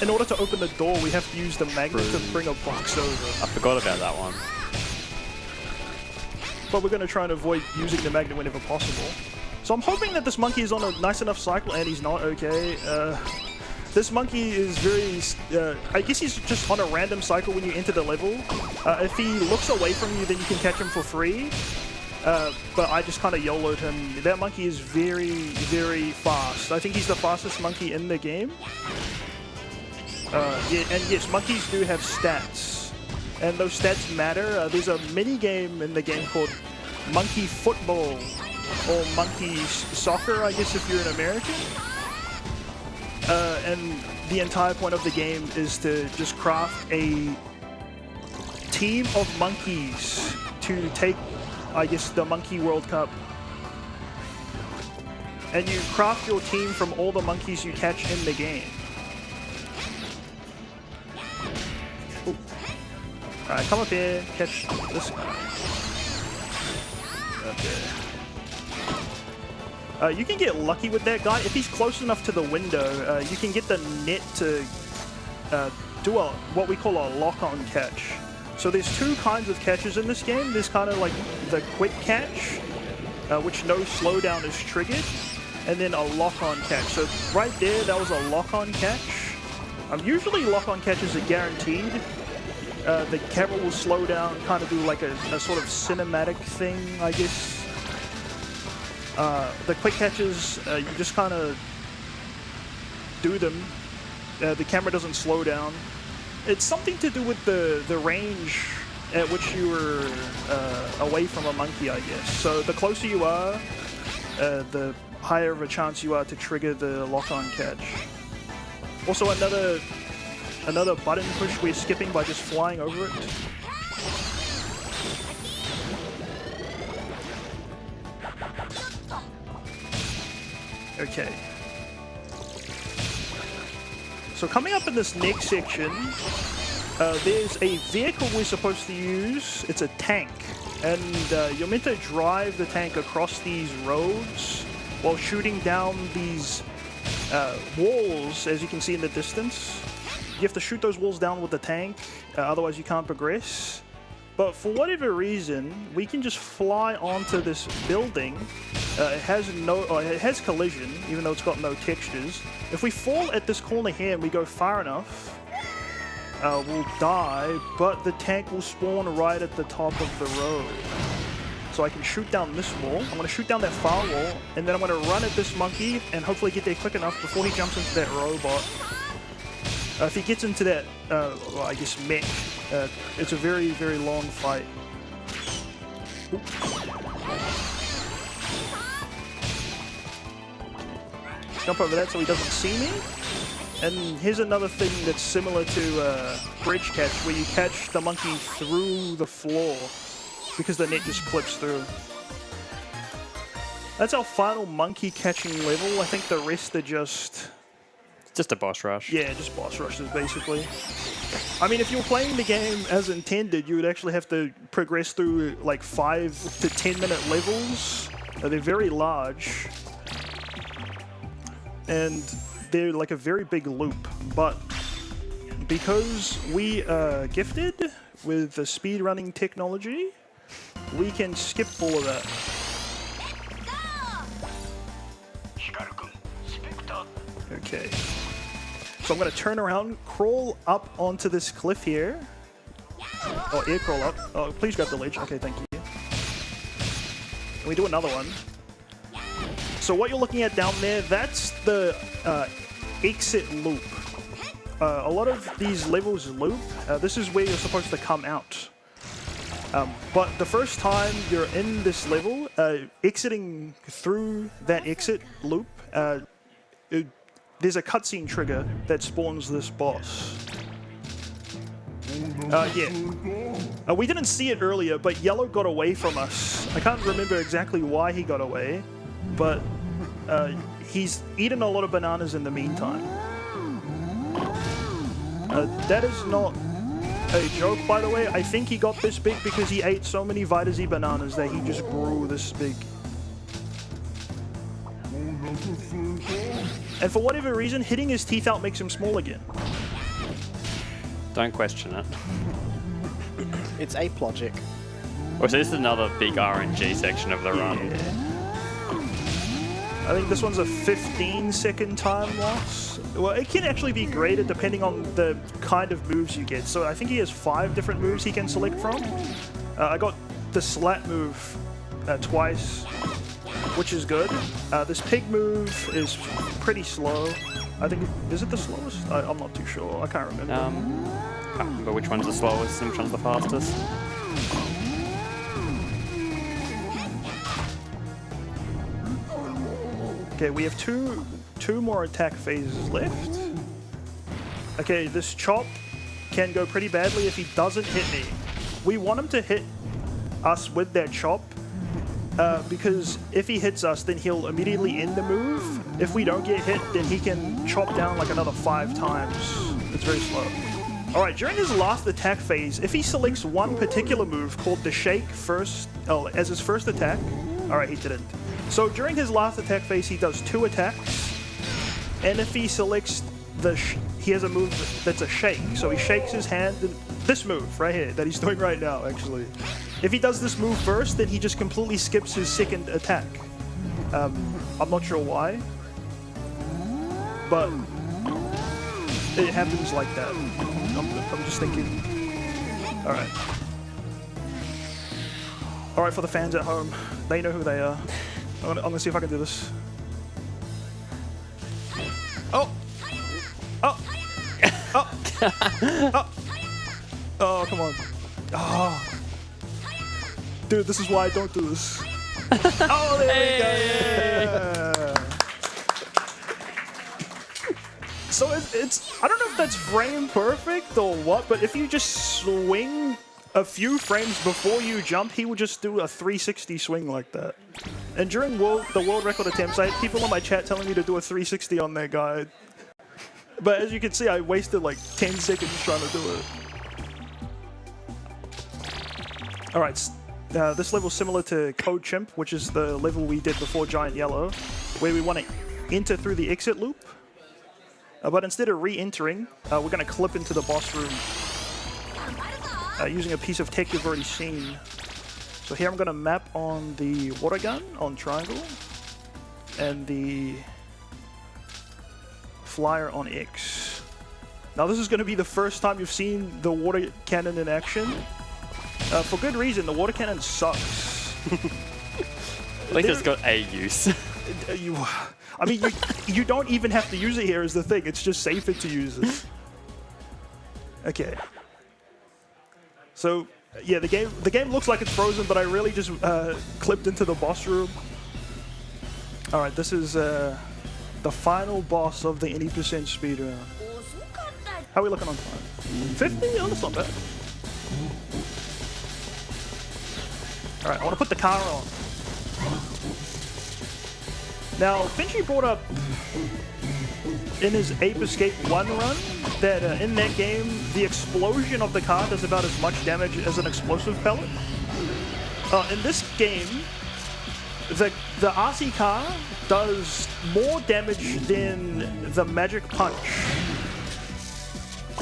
Speaker 1: in order to open the door, we have to use the magnet to bring a box over.
Speaker 2: I forgot about that one.
Speaker 1: But we're going to try and avoid using the magnet whenever possible. So I'm hoping that this monkey is on a nice enough cycle, and he's not, okay. This monkey is very... I guess he's just on a random cycle when you enter the level. If he looks away from you, then you can catch him for free. But I just kind of YOLO'd him. That monkey is very, very fast. I think he's the fastest monkey in the game. Yeah, and yes, monkeys do have stats. And those stats matter. There's a mini game in the game called Monkey Football, or Monkey Soccer, I guess if you're an American. And the entire point of the game is to just craft a team of monkeys to take, I guess, the Monkey World Cup. And you craft your team from all the monkeys you catch in the game. Alright, come up here, catch this guy. Okay. You can get lucky with that guy. If he's close enough to the window, you can get the net to do what we call a lock-on catch. So there's two kinds of catches in this game. There's kind of like the quick catch, which no slowdown is triggered, and then a lock-on catch. So right there, that was a lock-on catch. Usually lock-on catches are guaranteed. The camera will slow down, kind of do like a sort of cinematic thing, I guess. The quick catches, you just kind of do them. The camera doesn't slow down. It's something to do with the range at which you were away from a monkey, I guess. So the closer you are, the higher of a chance you are to trigger the lock-on catch. Also, another button push we're skipping by just flying over it. Okay. So coming up in this next section, there's a vehicle we're supposed to use. It's a tank. And you're meant to drive the tank across these roads while shooting down these walls, as you can see in the distance. You have to shoot those walls down with the tank, otherwise you can't progress. But for whatever reason, we can just fly onto this building. It has collision, even though it's got no textures. If we fall at this corner here and we go far enough, we'll die, but the tank will spawn right at the top of the road. So I can shoot down this wall. I'm going to shoot down that far wall, and then I'm going to run at this monkey and hopefully get there quick enough before he jumps into that robot. If he gets into that, well, I guess mech, it's a very, very long fight. Oop. Jump over that so he doesn't see me. And here's another thing that's similar to bridge catch, where you catch the monkey through the floor because the net just clips through. That's our final monkey catching level. I think the rest are just
Speaker 2: a boss rush.
Speaker 1: Yeah, just boss rushes, basically. I mean, if you were playing the game as intended, you would actually have to progress through like 5 to 10 minute levels. They're very large. And they're like a very big loop. But because we are gifted with the speedrunning technology, we can skip all of that. Okay. So I'm going to turn around, crawl up onto this cliff here. Oh, air crawl up. Oh, please grab the ledge. Okay, thank you. And we do another one. So what you're looking at down there, that's the exit loop. A lot of these levels loop. This is where you're supposed to come out. But the first time you're in this level, exiting through that exit loop, there's a cutscene trigger that spawns this boss. Yeah. We didn't see it earlier, but Yellow got away from us. I can't remember exactly why he got away, but he's eaten a lot of bananas in the meantime. That is not a joke, by the way. I think he got this big because he ate so many Vita Z bananas that he just grew this big. And for whatever reason, hitting his teeth out makes him small again.
Speaker 2: Don't question it.
Speaker 3: It's ape logic.
Speaker 2: Well, so this is another big RNG section of the run.
Speaker 1: I think this one's a 15-second time loss. Well, it can actually be graded depending on the kind of moves you get. So I think he has 5 different moves he can select from. I got the slat move twice, which is good. This pig move is pretty slow. I think, is it the slowest? I'm not too sure. I can't remember.
Speaker 2: Can't remember which one's the slowest and which one's the fastest.
Speaker 1: Okay, we have two more attack phases left. Okay, this chop can go pretty badly if he doesn't hit me. We want him to hit us with that chop, because if he hits us, then he'll immediately end the move. If we don't get hit, then he can chop down like another 5 times. It's very slow. Alright, during his last attack phase, if he selects one particular move called the Shake first, as his first attack, alright, he didn't. So during his last attack phase, he does 2 attacks, and if he selects he has a move that's a shake, so he shakes his hand, and this move right here that he's doing right now, actually. If he does this move first, then he just completely skips his second attack. I'm not sure why, but it happens like that. I'm just thinking. Alright. Alright, for the fans at home, they know who they are. I'm gonna see if I can do this. Oh! Oh! Oh! Oh! Oh, come on. Oh. Dude, this is why I don't do this. Oh, there we go. Yeah. So it's I don't know if that's frame perfect or what, but if you just swing a few frames before you jump, he would just do a 360 swing like that. And during the world record attempts, I had people in my chat telling me to do a 360 on their guy. But as you can see, I wasted like 10 seconds trying to do it. Alright, this level's similar to Code Chimp, which is the level we did before Giant Yellow, where we want to enter through the exit loop. But instead of re-entering, we're going to clip into the boss room using a piece of tech you've already seen. So here I'm going to map on the water gun on triangle and the flyer on X. Now this is going to be the first time you've seen the water cannon in action. For good reason, the water cannon sucks.
Speaker 2: At least it's got a use.
Speaker 1: I mean, you don't even have to use it here is the thing. It's just safer to use it. Okay. So, yeah, the game looks like it's frozen, but I really just clipped into the boss room. Alright, this is the final boss of the any % speedrun. How are we looking on time? 50? Oh, that's not bad. Alright, I want to put the car on. Now, Finchy brought up in his Ape Escape 1 run that in that game, the explosion of the car does about as much damage as an explosive pellet. In this game, the RC car does more damage than the Magic Punch.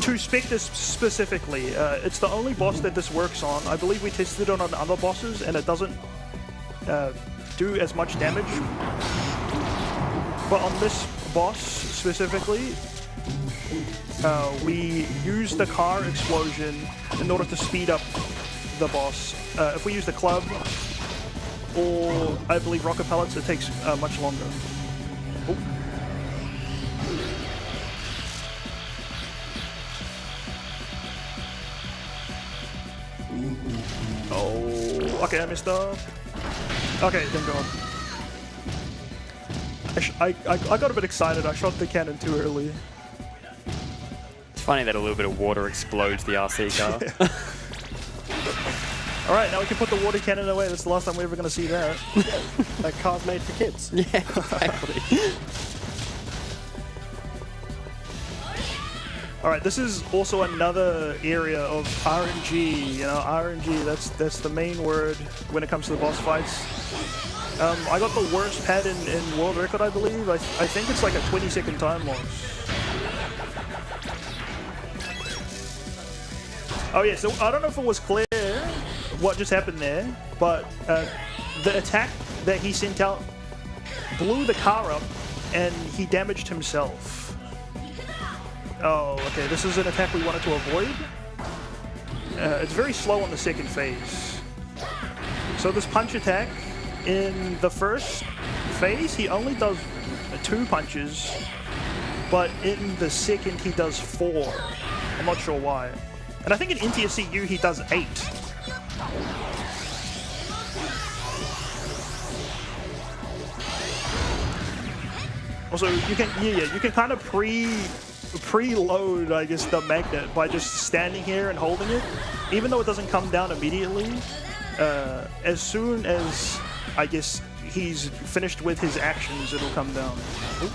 Speaker 1: To Spectre specifically, it's the only boss that this works on. I believe we tested it on other bosses and it doesn't do as much damage. But on this boss specifically, we use the car explosion in order to speed up the boss. If we use the club or I believe rocket pellets, it takes much longer. Oh. Oh, okay, I missed up. Okay, then go on. I got a bit excited. I shot the cannon too early.
Speaker 2: It's funny that a little bit of water explodes the RC car.
Speaker 1: Alright, now we can put the water cannon away. That's the last time we're ever going to see that.
Speaker 3: That car's made for kids.
Speaker 2: Yeah, exactly.
Speaker 1: Alright, this is also another area of RNG. You know, RNG, that's the main word when it comes to the boss fights. I got the worst pad in world record, I believe. I think it's like a 20-second time loss. Oh yeah, so I don't know if it was clear what just happened there, but the attack that he sent out blew the car up and he damaged himself. Oh, okay, this is an attack we wanted to avoid. It's very slow on the second phase. So this punch attack, in the first phase, he only does 2 punches, but in the second he does 4. I'm not sure why. And I think in NTSCU he does 8. Also, you can kind of preload, I guess, the magnet by just standing here and holding it. Even though it doesn't come down immediately, as soon as, I guess, he's finished with his actions, it'll come down. Oop.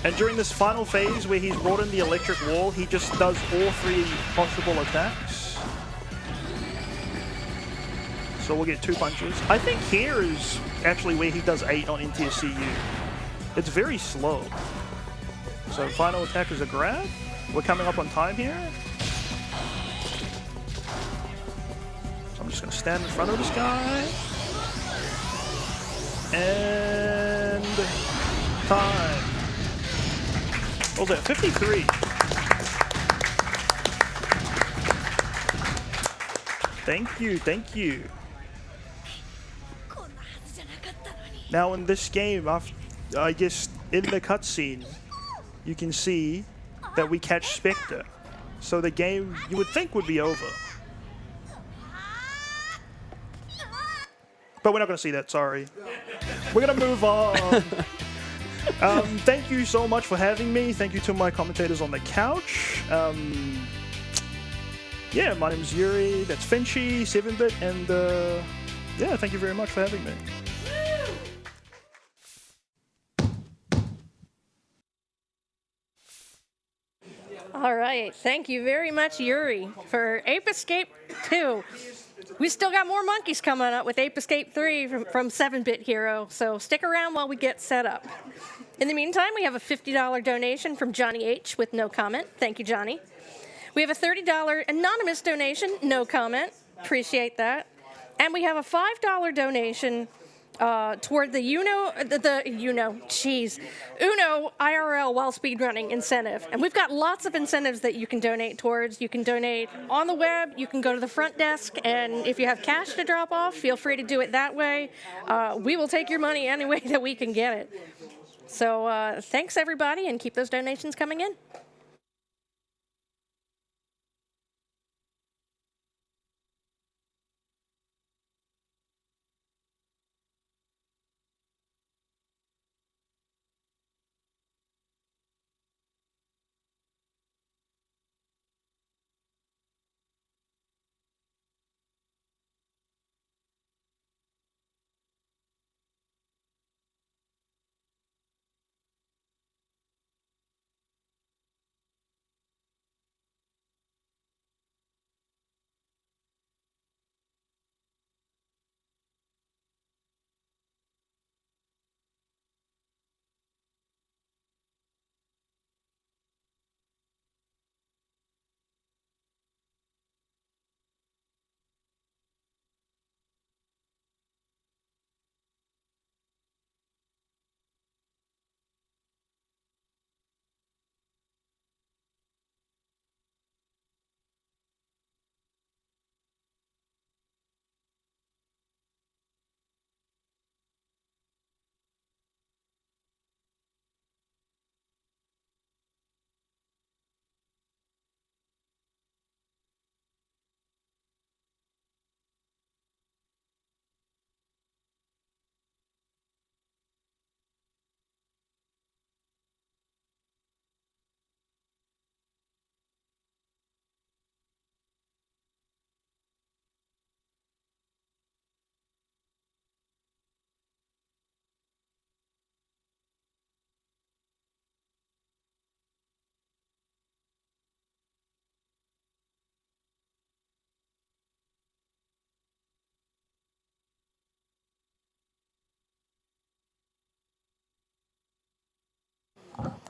Speaker 1: And during this final phase where he's brought in the electric wall, he just does all 3 possible attacks. So we'll get 2 punches. I think here is actually where he does 8 on NTSCU. It's very slow. So final attack is a grab. We're coming up on time here. I'm just gonna stand in front of this guy. And time. What was that? 53. Thank you, thank you. Now in this game, I guess in the cutscene, you can see that we catch Spectre. So the game, you would think, would be over. But we're not going to see that, sorry. We're going to move on. Thank you so much for having me. Thank you to my commentators on the couch. Yeah, my name is Yuri. That's Finchy, 7-Bit, and yeah, thank you very much for having me.
Speaker 4: All right, thank you very much, Yuri, for Ape Escape 2. We still got more monkeys coming up with Ape Escape 3 from 7-Bit Hero, so stick around while we get set up. In the meantime, we have a $50 donation from Johnny H. with no comment. Thank you, Johnny. We have a $30 anonymous donation, no comment. Appreciate that. And we have a $5 donation toward the Uno IRL while speedrunning incentive. And we've got lots of incentives that you can donate towards. You can donate on the web, you can go to the front desk, and if you have cash to drop off, feel free to do it that way. We will take your money any way that we can get it. So thanks, everybody, and keep those donations coming in.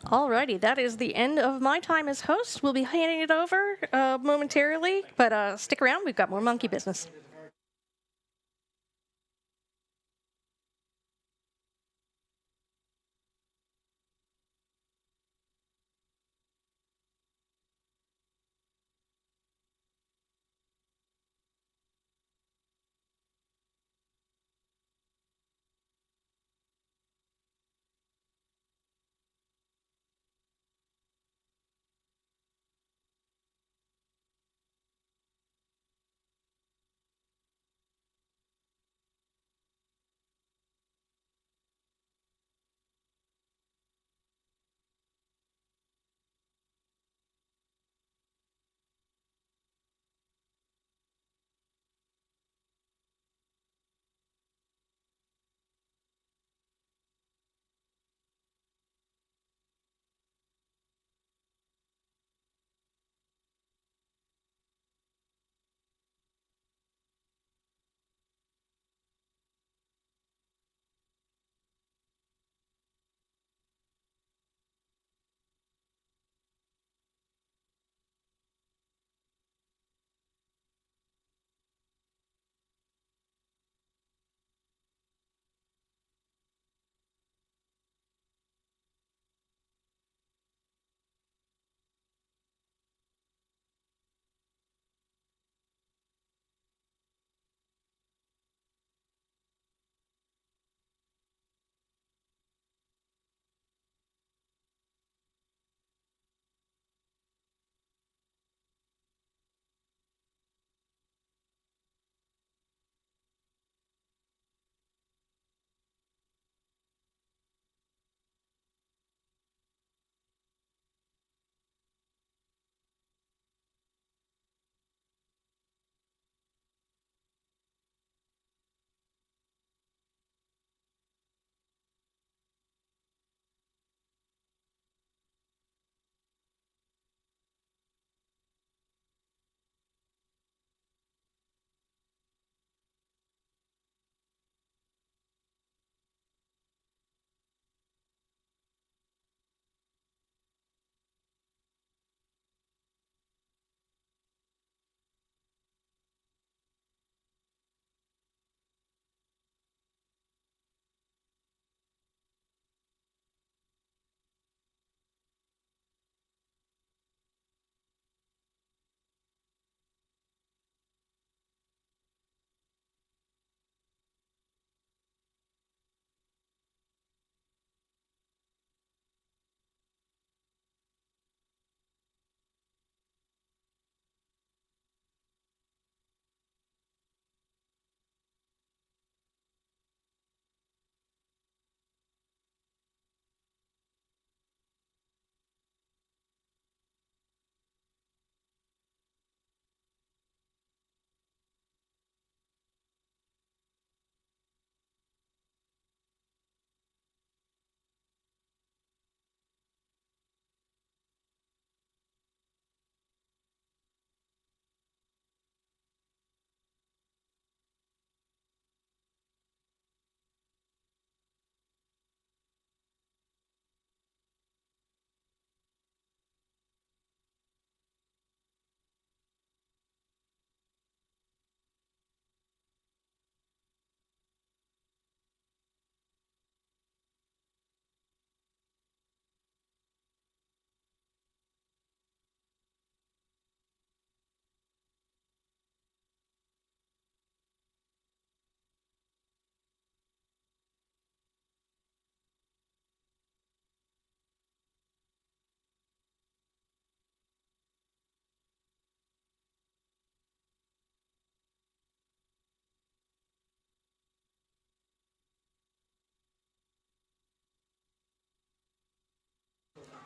Speaker 4: Alrighty, that is the end of my time as host. We'll be handing it over momentarily, but stick around, we've got more monkey business.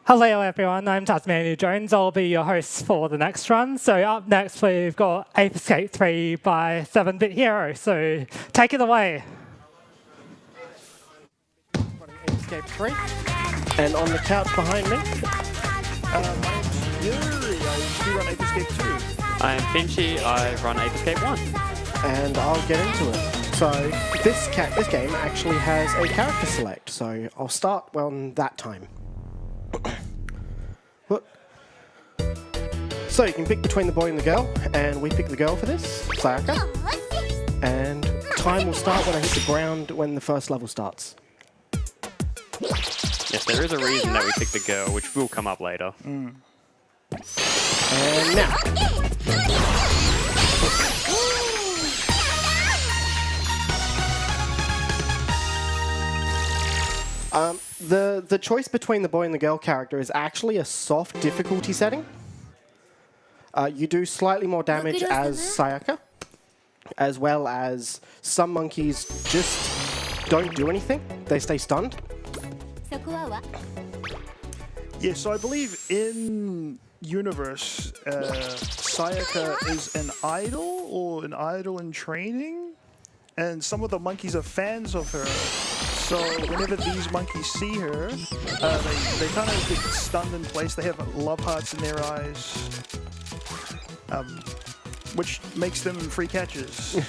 Speaker 5: Hello everyone, I'm Tasmania Jones. I'll be your host for the next run. So up next we've got Ape Escape 3 by 7-Bit Hero. So take it away.
Speaker 3: Running Ape Escape 3. And on the couch behind me,
Speaker 1: My name's Yuri. I do run Ape Escape 2.
Speaker 2: I'm Finchy. I run Ape Escape 1.
Speaker 3: and I'll get into it. So this game actually has a character select, so I'll start on that time. What? So you can pick between the boy and the girl, and we pick the girl for this, Sayaka. And time will start when I hit the ground when the first level starts.
Speaker 2: Yes, there is a reason that we picked the girl, which will come up later.
Speaker 3: And now. The choice between the boy and the girl character is actually a soft difficulty setting. You do slightly more damage as Sayaka, as well as some monkeys just don't do anything. They stay stunned.
Speaker 1: Yeah, so I believe in universe, Sayaka is an idol or an idol in training, and some of the monkeys are fans of her. So whenever these monkeys see her, they kind of get stunned in place. They have love hearts in their eyes, which makes them free catches.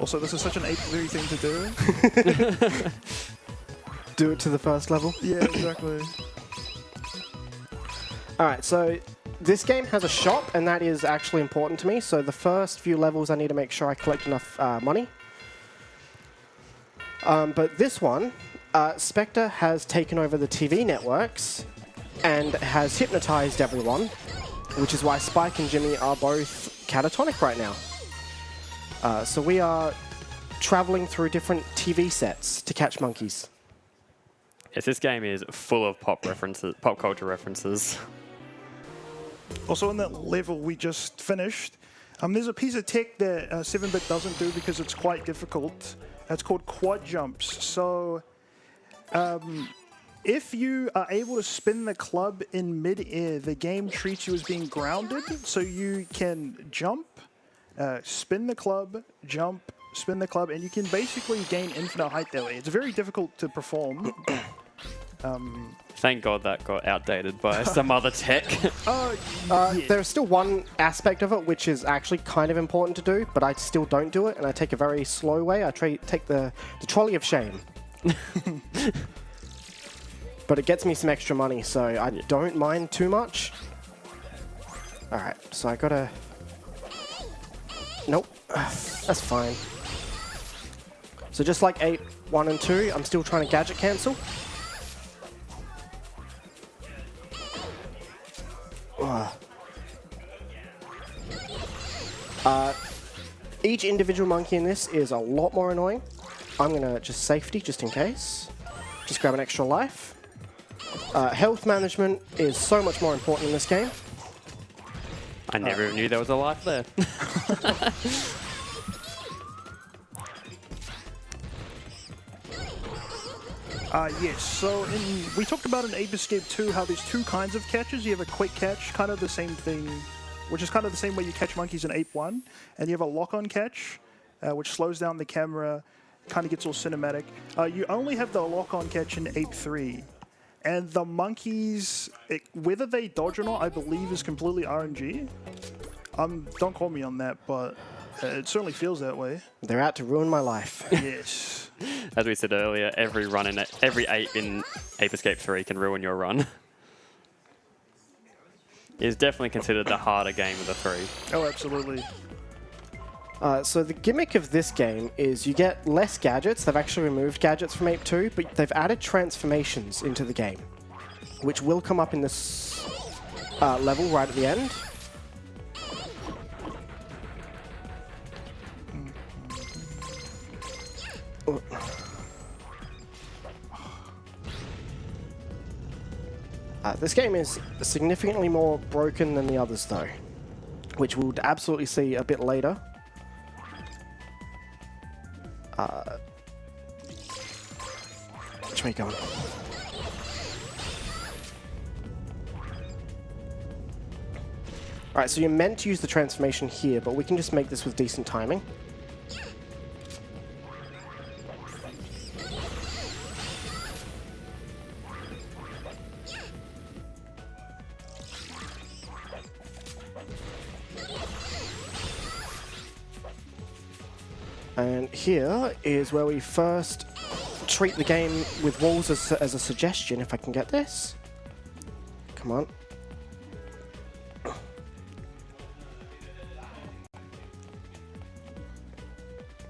Speaker 1: Also, this is such an 8-3 thing to do.
Speaker 3: Do it to the first level.
Speaker 1: Yeah, exactly.
Speaker 3: Alright, so this game has a shop, and that is actually important to me. So the first few levels, I need to make sure I collect enough money. But this one, Spectre has taken over the TV networks and has hypnotized everyone, which is why Spike and Jimmy are both catatonic right now. So we are traveling through different TV sets to catch monkeys.
Speaker 2: Yes, this game is full of pop culture references.
Speaker 1: Also, in that level we just finished, there's a piece of tech that 7-Bit doesn't do because it's quite difficult. It's called quad jumps. So, if you are able to spin the club in mid-air, the game treats you as being grounded, so you can jump, spin the club, jump, spin the club, and you can basically gain infinite height that way. It's very difficult to perform.
Speaker 2: Thank God that got outdated by some other tech.
Speaker 3: There's still one aspect of it which is actually kind of important to do, but I still don't do it, and I take a very slow way. I take the trolley of shame. But it gets me some extra money, so I don't mind too much. Alright, so I gotta... Nope, that's fine. So just like 8, 1 and 2, I'm still trying to gadget cancel. Each individual monkey in this is a lot more annoying. I'm gonna just safety just in case. Just grab an extra life. Health management is so much more important in this game.
Speaker 2: I never knew there was a life there.
Speaker 1: Yes, so we talked about in Ape Escape 2 how there's two kinds of catches. You have a quick catch, kind of the same thing, which is kind of the same way you catch monkeys in Ape 1. And you have a lock-on catch, which slows down the camera, kind of gets all cinematic. You only have the lock-on catch in Ape 3. And the monkeys, whether they dodge or not, I believe is completely RNG. Don't quote me on that, but it certainly feels that way.
Speaker 3: They're out to ruin my life.
Speaker 1: Yes.
Speaker 2: As we said earlier, every ape in Ape Escape 3 can ruin your run. It's definitely considered the harder game of the three.
Speaker 1: Oh, absolutely.
Speaker 3: So the gimmick of this game is you get less gadgets. They've actually removed gadgets from Ape 2, but they've added transformations into the game, which will come up in this level right at the end. This game is significantly more broken than the others, though, which we'll absolutely see a bit later. Which way going? Alright, so you're meant to use the transformation here, but we can just make this with decent timing. And here is where we first treat the game with walls as a suggestion, if I can get this. Come on.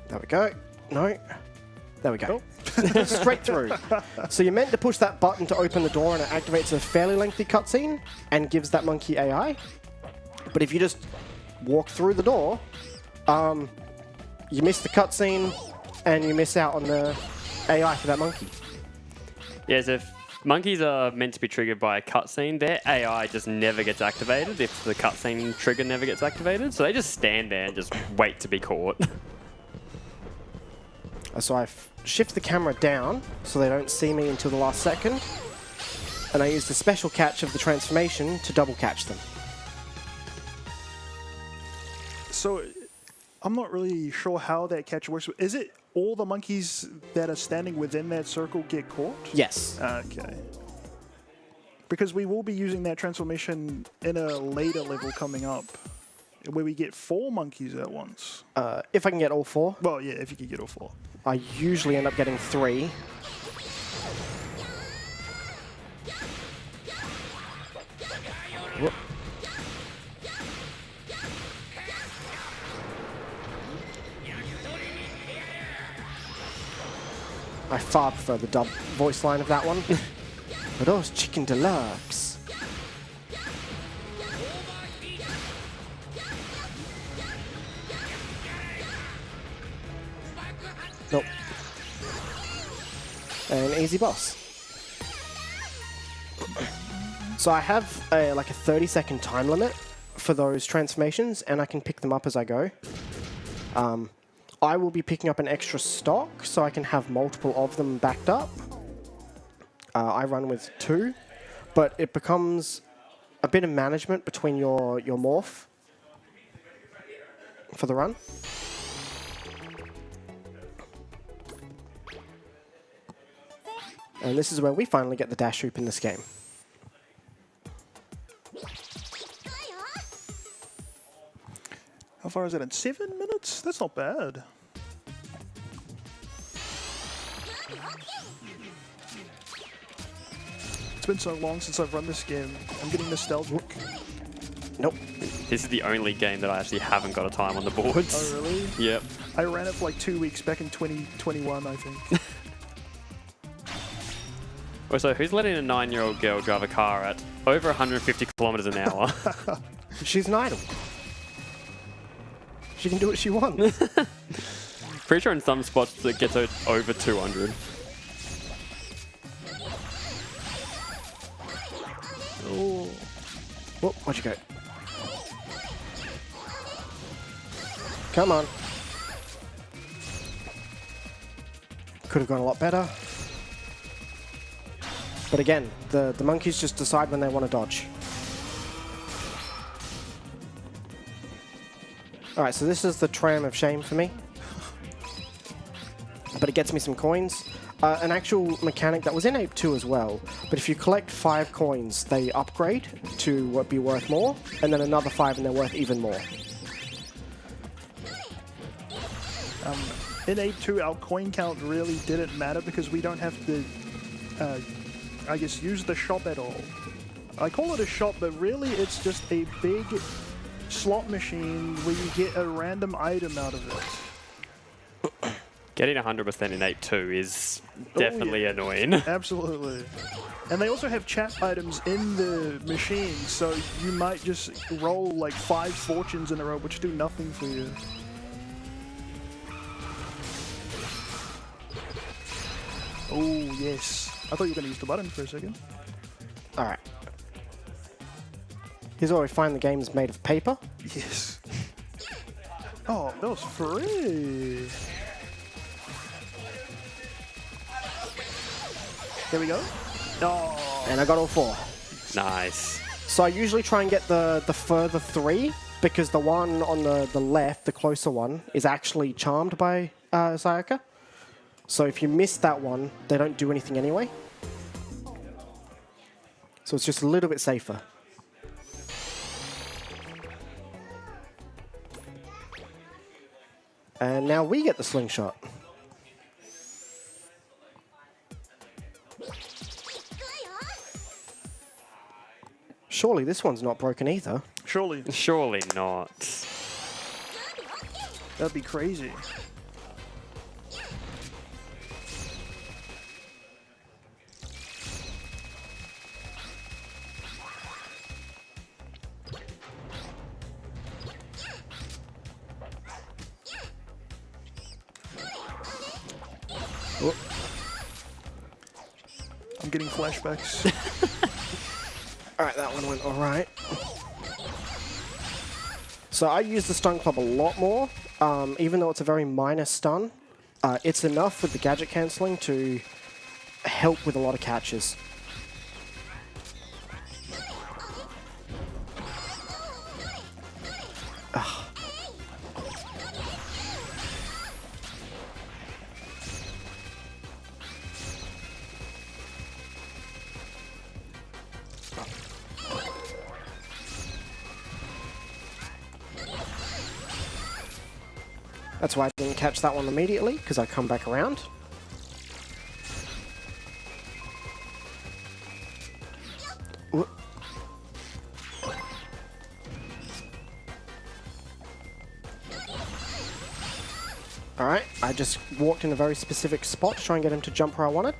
Speaker 3: There we go. No. There we go. Straight through. So you're meant to push that button to open the door and it activates a fairly lengthy cutscene and gives that monkey AI. But if you just walk through the door, you miss the cutscene and you miss out on the AI for that monkey.
Speaker 2: Yes, if monkeys are meant to be triggered by a cutscene, their AI just never gets activated if the cutscene trigger never gets activated. So they just stand there and just wait to be caught.
Speaker 3: So I shift the camera down so they don't see me until the last second. And I use the special catch of the transformation to double catch them.
Speaker 1: So I'm not really sure how that catch works. Is it all the monkeys that are standing within that circle get caught?
Speaker 3: Yes.
Speaker 1: Okay. Because we will be using that transformation in a later level coming up, where we get 4 monkeys at once.
Speaker 3: If I can get all 4.
Speaker 1: Well, yeah, if you can get all 4.
Speaker 3: I usually end up getting 3. Whoop. I far prefer the dub voice line of that one. But those chicken deluxe. Nope. An easy boss. So I have like a 30-second time limit for those transformations, and I can pick them up as I go. I will be picking up an extra stock, so I can have multiple of them backed up. I run with 2, but it becomes a bit of management between your morph for the run. And this is where we finally get the dash hoop in this game.
Speaker 1: How far is it in 7 minutes? That's not bad. It's been so long since I've run this game. I'm getting nostalgic.
Speaker 3: Nope.
Speaker 2: This is the only game that I actually haven't got a time on the boards.
Speaker 1: Oh, really?
Speaker 2: Yep.
Speaker 1: I ran it for like 2 weeks back in 2021, I think.
Speaker 2: Also, who's letting a 9-year-old girl drive a car at over 150 kilometers an hour?
Speaker 3: She's an idol. She can do what she wants.
Speaker 2: Pretty sure in some spots it gets over 200.
Speaker 1: Oh.
Speaker 3: Whoop, where'd you go? Come on. Could have gone a lot better. But again, the monkeys just decide when they want to dodge. Alright, so this is the tram of shame for me. But it gets me some coins. An actual mechanic that was in Ape 2 as well. But if you collect 5 coins, they upgrade to be worth more. And then another 5 and they're worth even more.
Speaker 1: In Ape 2, our coin count really didn't matter because we don't have to, I guess, use the shop at all. I call it a shop, but really it's just a big slot machine where you get a random item out of it.
Speaker 2: Getting 100% in Ape 2 is definitely annoying.
Speaker 1: Absolutely. And they also have chat items in the machine, so you might just roll like 5 fortunes in a row, which do nothing for you. Oh, yes. I thought you were going to use the button for a second.
Speaker 3: Alright. Here's where we find the game's made of paper.
Speaker 1: Yes. Oh, that was free. Here we go. Oh,
Speaker 3: And I got all 4.
Speaker 2: Nice.
Speaker 3: So I usually try and get the further 3 because the one on the left, the closer one, is actually charmed by Sayaka. So if you miss that one, they don't do anything anyway. So it's just a little bit safer. And now we get the slingshot. Surely this one's not broken either.
Speaker 1: surely.
Speaker 2: Surely not.
Speaker 1: That'd be crazy. I'm getting flashbacks.
Speaker 3: All right, that one went all right. So I use the stun club a lot more, even though it's a very minor stun. It's enough with the gadget cancelling to help with a lot of catches. That's why I didn't catch that one immediately, because I come back around. Whoop. Alright, I just walked in a very specific spot to try and get him to jump where I wanted.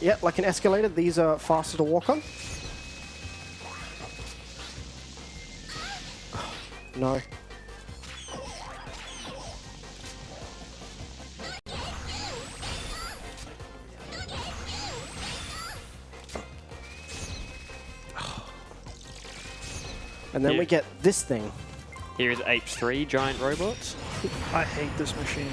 Speaker 3: Yeah, like an escalator, these are faster to walk on. No. And then we get this thing.
Speaker 2: Here is H3 giant robots.
Speaker 1: I hate this machine.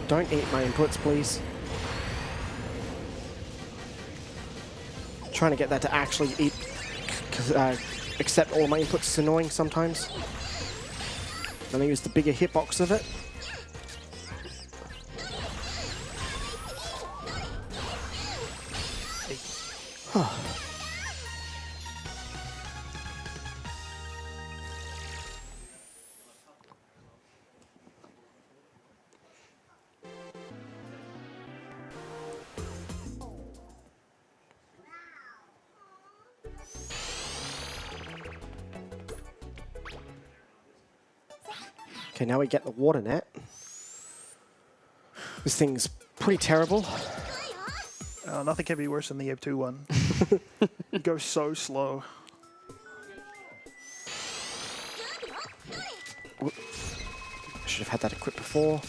Speaker 3: Don't eat my inputs, please. Trying to get that to actually eat, accept all my inputs is annoying sometimes. Then I use the bigger hitbox of it. Okay, now we get the water net. This thing's pretty terrible.
Speaker 1: Nothing can be worse than the Ape 2 one. It goes so slow.
Speaker 3: Whoop. Should have had that equipped before.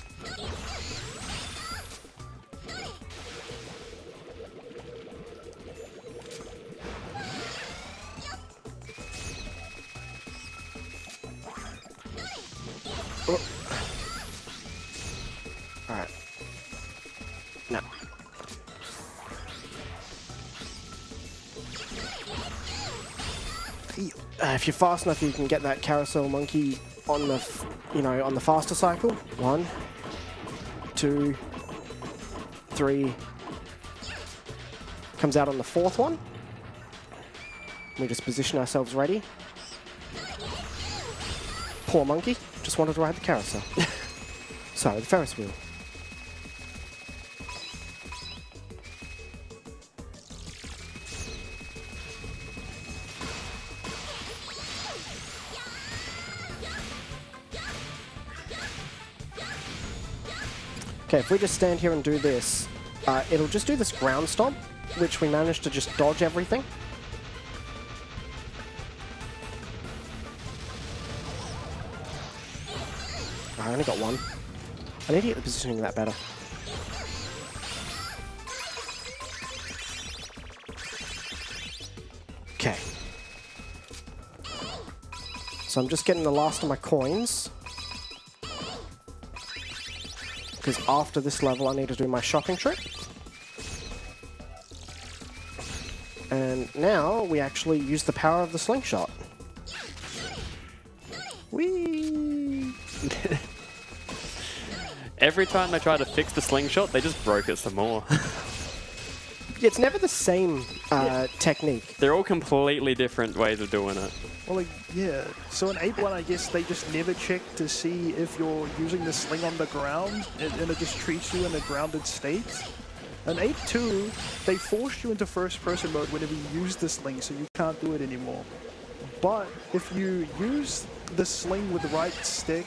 Speaker 3: Alright. No. If you're fast enough, you can get that carousel monkey on the, on the faster cycle. 1, 2, 3. Comes out on the 4th one. We just position ourselves ready. Poor monkey, just wanted to ride the carousel. Sorry, the Ferris wheel. Okay, if we just stand here and do this, it'll just do this ground stomp, which we managed to just dodge everything. I only got one. I need to get the positioning of that better. Okay. So I'm just getting the last of my coins. Because after this level, I need to do my shopping trip. And now we actually use the power of the slingshot. Whee!
Speaker 2: Every time they try to fix the slingshot, they just broke it some more.
Speaker 3: It's never the same technique.
Speaker 2: They're all completely different ways of doing it.
Speaker 1: Well, like, yeah. So in Ape 1, I guess they just never check to see if you're using the sling on the ground, and it just treats you in a grounded state. In Ape 2, they forced you into first-person mode whenever you use the sling, so you can't do it anymore. But if you use the sling with the right stick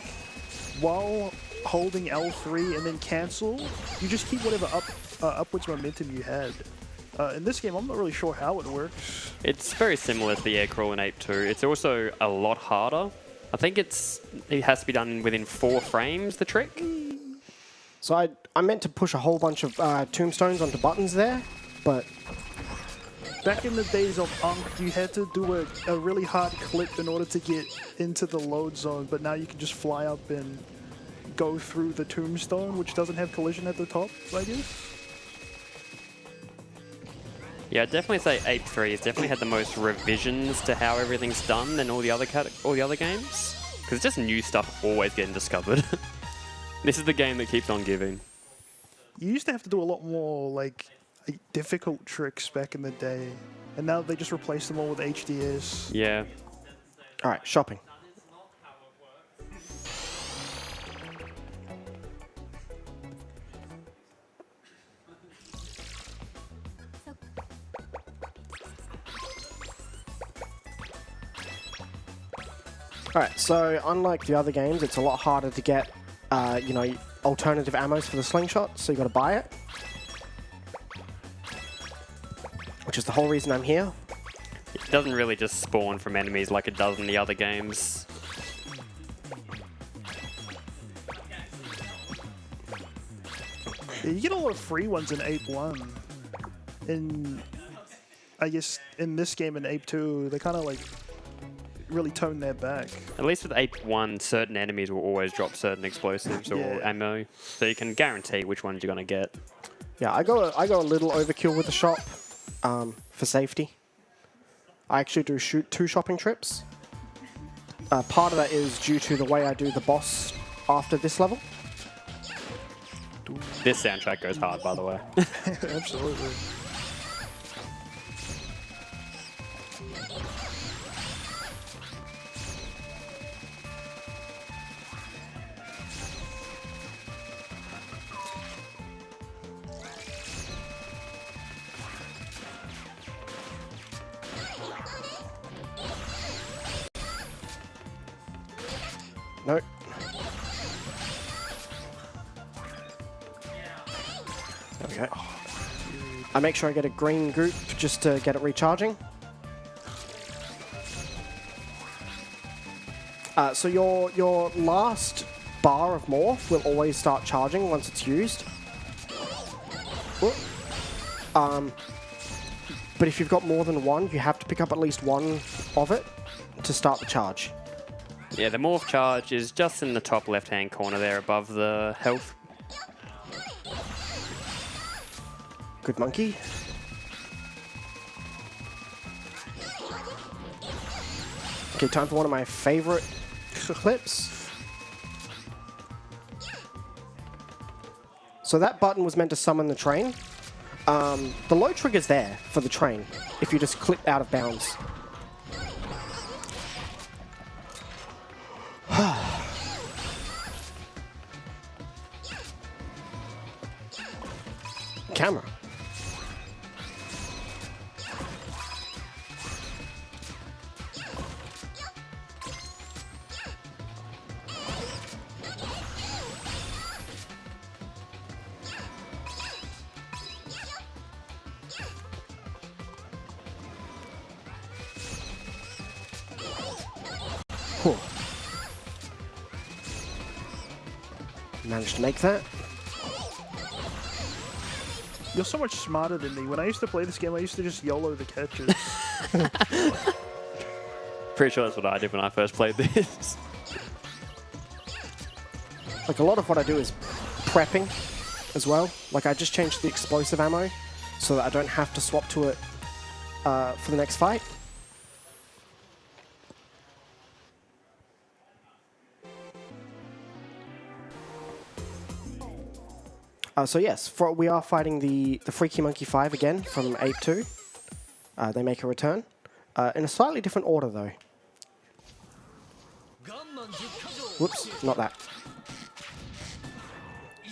Speaker 1: while holding L3 and then cancel, you just keep whatever upwards momentum you had. In this game, I'm not really sure how it works.
Speaker 2: It's very similar to the air crawl in Ape 2. It's also a lot harder. I think it has to be done within 4 frames, the trick.
Speaker 3: So I meant to push a whole bunch of tombstones onto buttons there, but...
Speaker 1: Back in the days of Ankh, you had to do a really hard clip in order to get into the load zone, but now you can just fly up and go through the tombstone, which doesn't have collision at the top, I guess.
Speaker 2: Yeah, I'd definitely say Ape 3 has definitely had the most revisions to how everything's done than all the other games. Because it's just new stuff always getting discovered. This is the game that keeps on giving.
Speaker 1: You used to have to do a lot more, like difficult tricks back in the day. And now they just replace them all with HDS.
Speaker 2: Yeah.
Speaker 3: Alright, shopping. Alright, so unlike the other games, it's a lot harder to get, you know, alternative ammos for the slingshot, so you gotta buy it. Which is the whole reason I'm here.
Speaker 2: It doesn't really just spawn from enemies like it does in the other games.
Speaker 1: Yeah, you get a lot of free ones in Ape 1. I guess in this game in Ape 2, they kind of like really tone that back.
Speaker 2: At least with Ape 1, certain enemies will always drop certain explosives or ammo, so you can guarantee which ones you're going to get.
Speaker 3: Yeah, I go a little overkill with the shop for safety. I actually do shoot 2 shopping trips. Part of that is due to the way I do the boss after this level.
Speaker 2: This soundtrack goes hard, by the way.
Speaker 1: Absolutely.
Speaker 3: Nope. There we go. I make sure I get a green goop just to get it recharging. So your last bar of morph will always start charging once it's used. Whoop. But if you've got more than one, you have to pick up at least one of it to start the charge.
Speaker 2: Yeah, the morph charge is just in the top left-hand corner there above the health.
Speaker 3: Good monkey. Okay, time for one of my favorite clips. So that button was meant to summon the train. The low trigger's there for the train if you just clip out of bounds. Camera. Whew. Managed to make that.
Speaker 1: You're so much smarter than me. When I used to play this game, I used to just YOLO the catches.
Speaker 2: Pretty sure that's what I did when I first played this.
Speaker 3: Like, a lot of what I do is prepping as well. Like, I just changed the explosive ammo so that I don't have to swap to it for the next fight. So yes, we are fighting the Freaky Monkey 5 again from Ape 2. They make a return. In a slightly different order, though. Whoops, not that.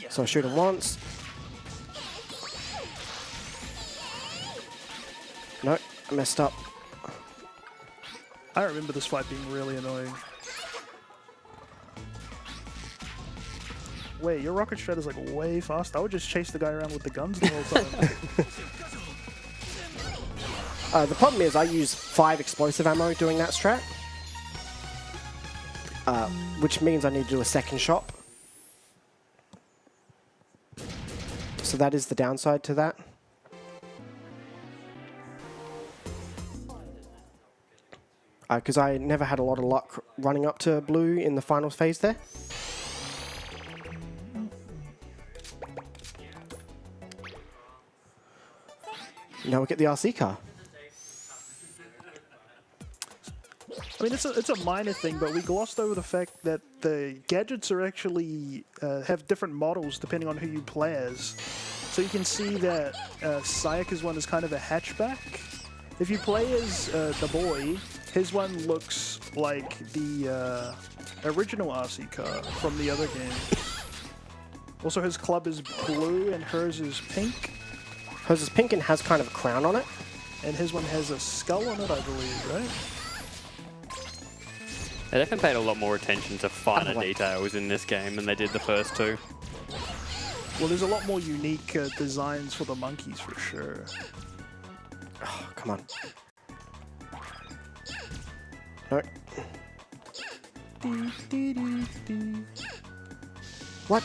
Speaker 3: So I shoot him once. No, I messed up.
Speaker 1: I remember this fight being really annoying. Wait, your rocket shred is like way fast. I would just chase the guy around with the guns the whole time.
Speaker 3: The problem is I use 5 explosive ammo doing that strat. Which means I need to do a second shot. So that is the downside to that. Because I never had a lot of luck running up to blue in the final phase there. Now we get the RC car.
Speaker 1: I mean, it's a minor thing, but we glossed over the fact that the gadgets are actually have different models depending on who you play as. So you can see that Sayaka's one is kind of a hatchback. If you play as the boy, his one looks like the original RC car from the other game. Also, his club is blue and hers is pink.
Speaker 3: Hers is pink and has kind of a crown on it.
Speaker 1: And his one has a skull on it, I believe, right?
Speaker 2: They definitely paid a lot more attention to finer details in this game than they did the first two.
Speaker 1: Well, there's a lot more unique designs for the monkeys, for sure.
Speaker 3: Oh, come on. No. What?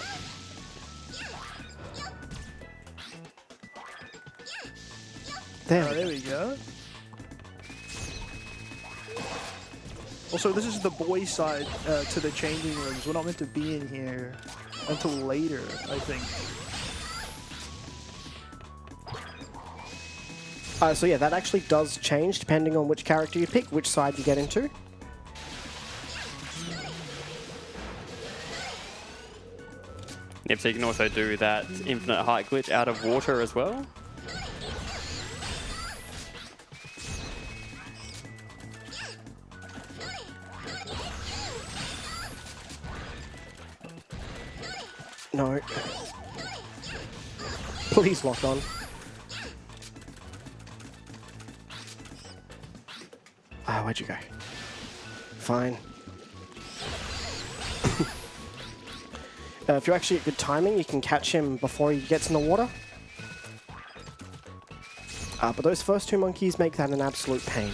Speaker 1: There we go. Also, this is the boy side to the changing rooms. We're not meant to be in here until later, I think.
Speaker 3: So yeah, that actually does change depending on which character you pick, which side you get into.
Speaker 2: Yep, so you can also do that infinite height glitch out of water as well.
Speaker 3: No. Please lock on. Ah, where'd you go? Fine. If you're actually at good timing, you can catch him before he gets in the water. But those first 2 monkeys make that an absolute pain.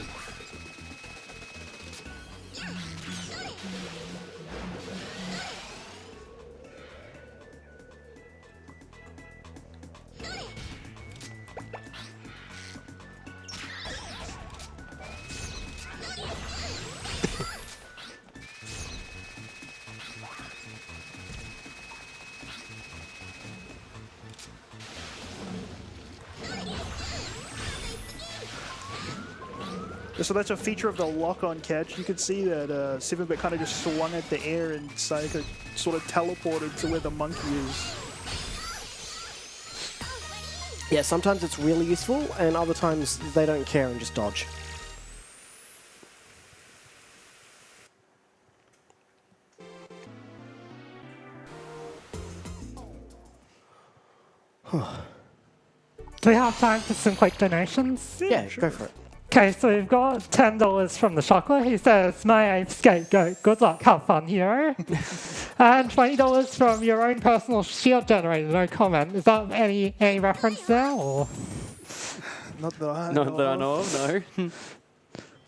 Speaker 1: So that's a feature of the lock-on catch. You could see that 7-Bit kind of just swung at the air and Sayaka sort of teleported to where the monkey is.
Speaker 3: Yeah, sometimes it's really useful, and other times they don't care and just dodge.
Speaker 5: Do we have time for some quick donations?
Speaker 3: Yeah,
Speaker 1: sure.
Speaker 3: go for it.
Speaker 5: Okay, so we've got $10 from the Shockler. He says, "My ape scapegoat. Good luck. Have fun, hero." And $20 from your own personal shield generator. No comment. Is that any reference there, or?
Speaker 1: Not that I
Speaker 2: Not that I know of, no.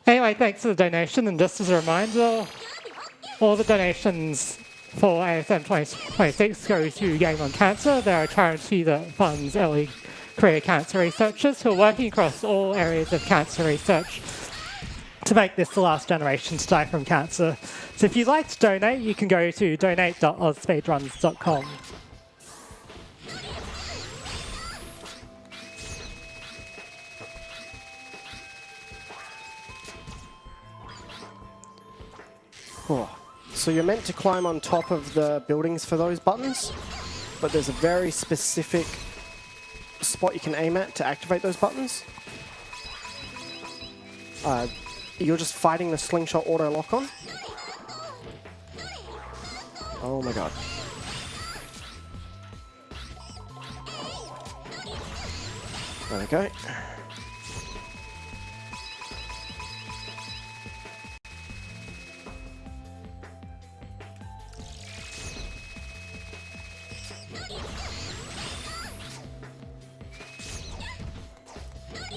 Speaker 5: Anyway, thanks for the donation. And just as a reminder, all the donations for ASM 2026 go to Game on Cancer. They're a charity that funds early career cancer researchers who are working across all areas of cancer research to make this the last generation to die from cancer. So if you'd like to donate, you can go to donate.ozspeedruns.com.
Speaker 3: Oh. So you're meant to climb on top of the buildings for those buttons, but there's a very specific spot you can aim at to activate those buttons. You're just fighting the slingshot auto lock-on. Oh my god. There we go.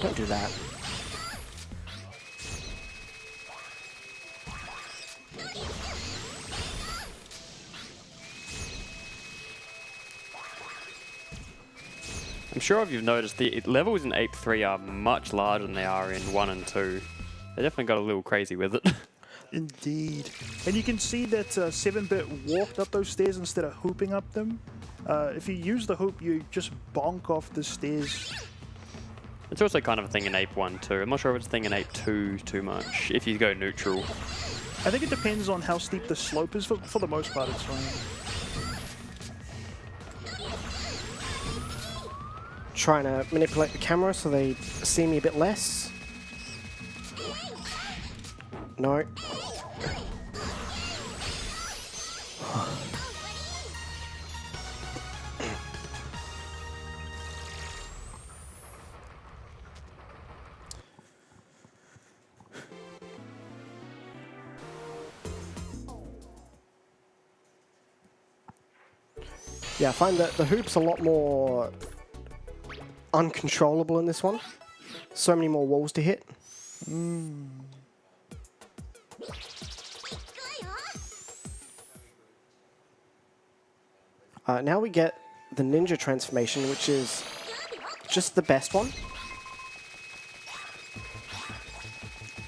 Speaker 3: Don't do that.
Speaker 2: I'm sure if you've noticed, the levels in Ape 3 are much larger than they are in 1 and 2. They definitely got a little crazy with it.
Speaker 1: Indeed. And you can see that 7-bit walked up those stairs instead of hooping up them. If you use the hoop, you just bonk off the stairs.
Speaker 2: It's also kind of a thing in Ape 1 too. I'm not sure if it's a thing in Ape 2 too much, if you go neutral.
Speaker 1: I think it depends on how steep the slope is. For the most part, it's fine.
Speaker 3: Trying to manipulate the camera so they see me a bit less. No. Yeah, I find that the hoop's a lot more uncontrollable in this one. So many more walls to hit. Now we get the ninja transformation, which is just the best one.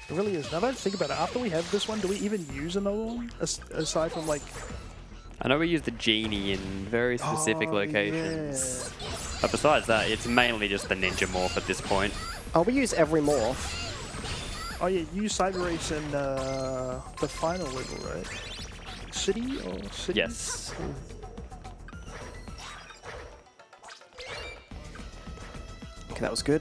Speaker 1: It really is. Now that I think about it, after we have this one, do we even use another one? Aside from like...
Speaker 2: I know we use the genie in very specific locations. But besides that, it's mainly just the ninja morph at this point.
Speaker 3: Oh, we use every morph.
Speaker 1: Oh yeah, you use Cyber Race in the final level, right? City or city?
Speaker 2: Yes.
Speaker 3: Okay, that was good.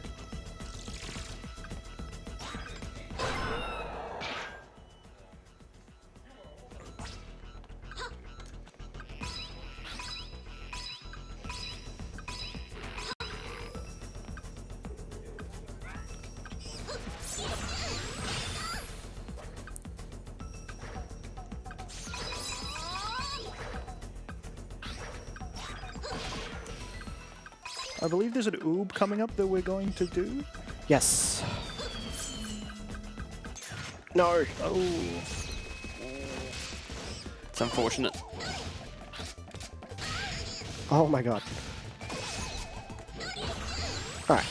Speaker 1: I believe there's an oob coming up that we're going to do.
Speaker 3: Yes. No.
Speaker 1: Oh.
Speaker 2: It's unfortunate.
Speaker 3: Oh my god. Alright.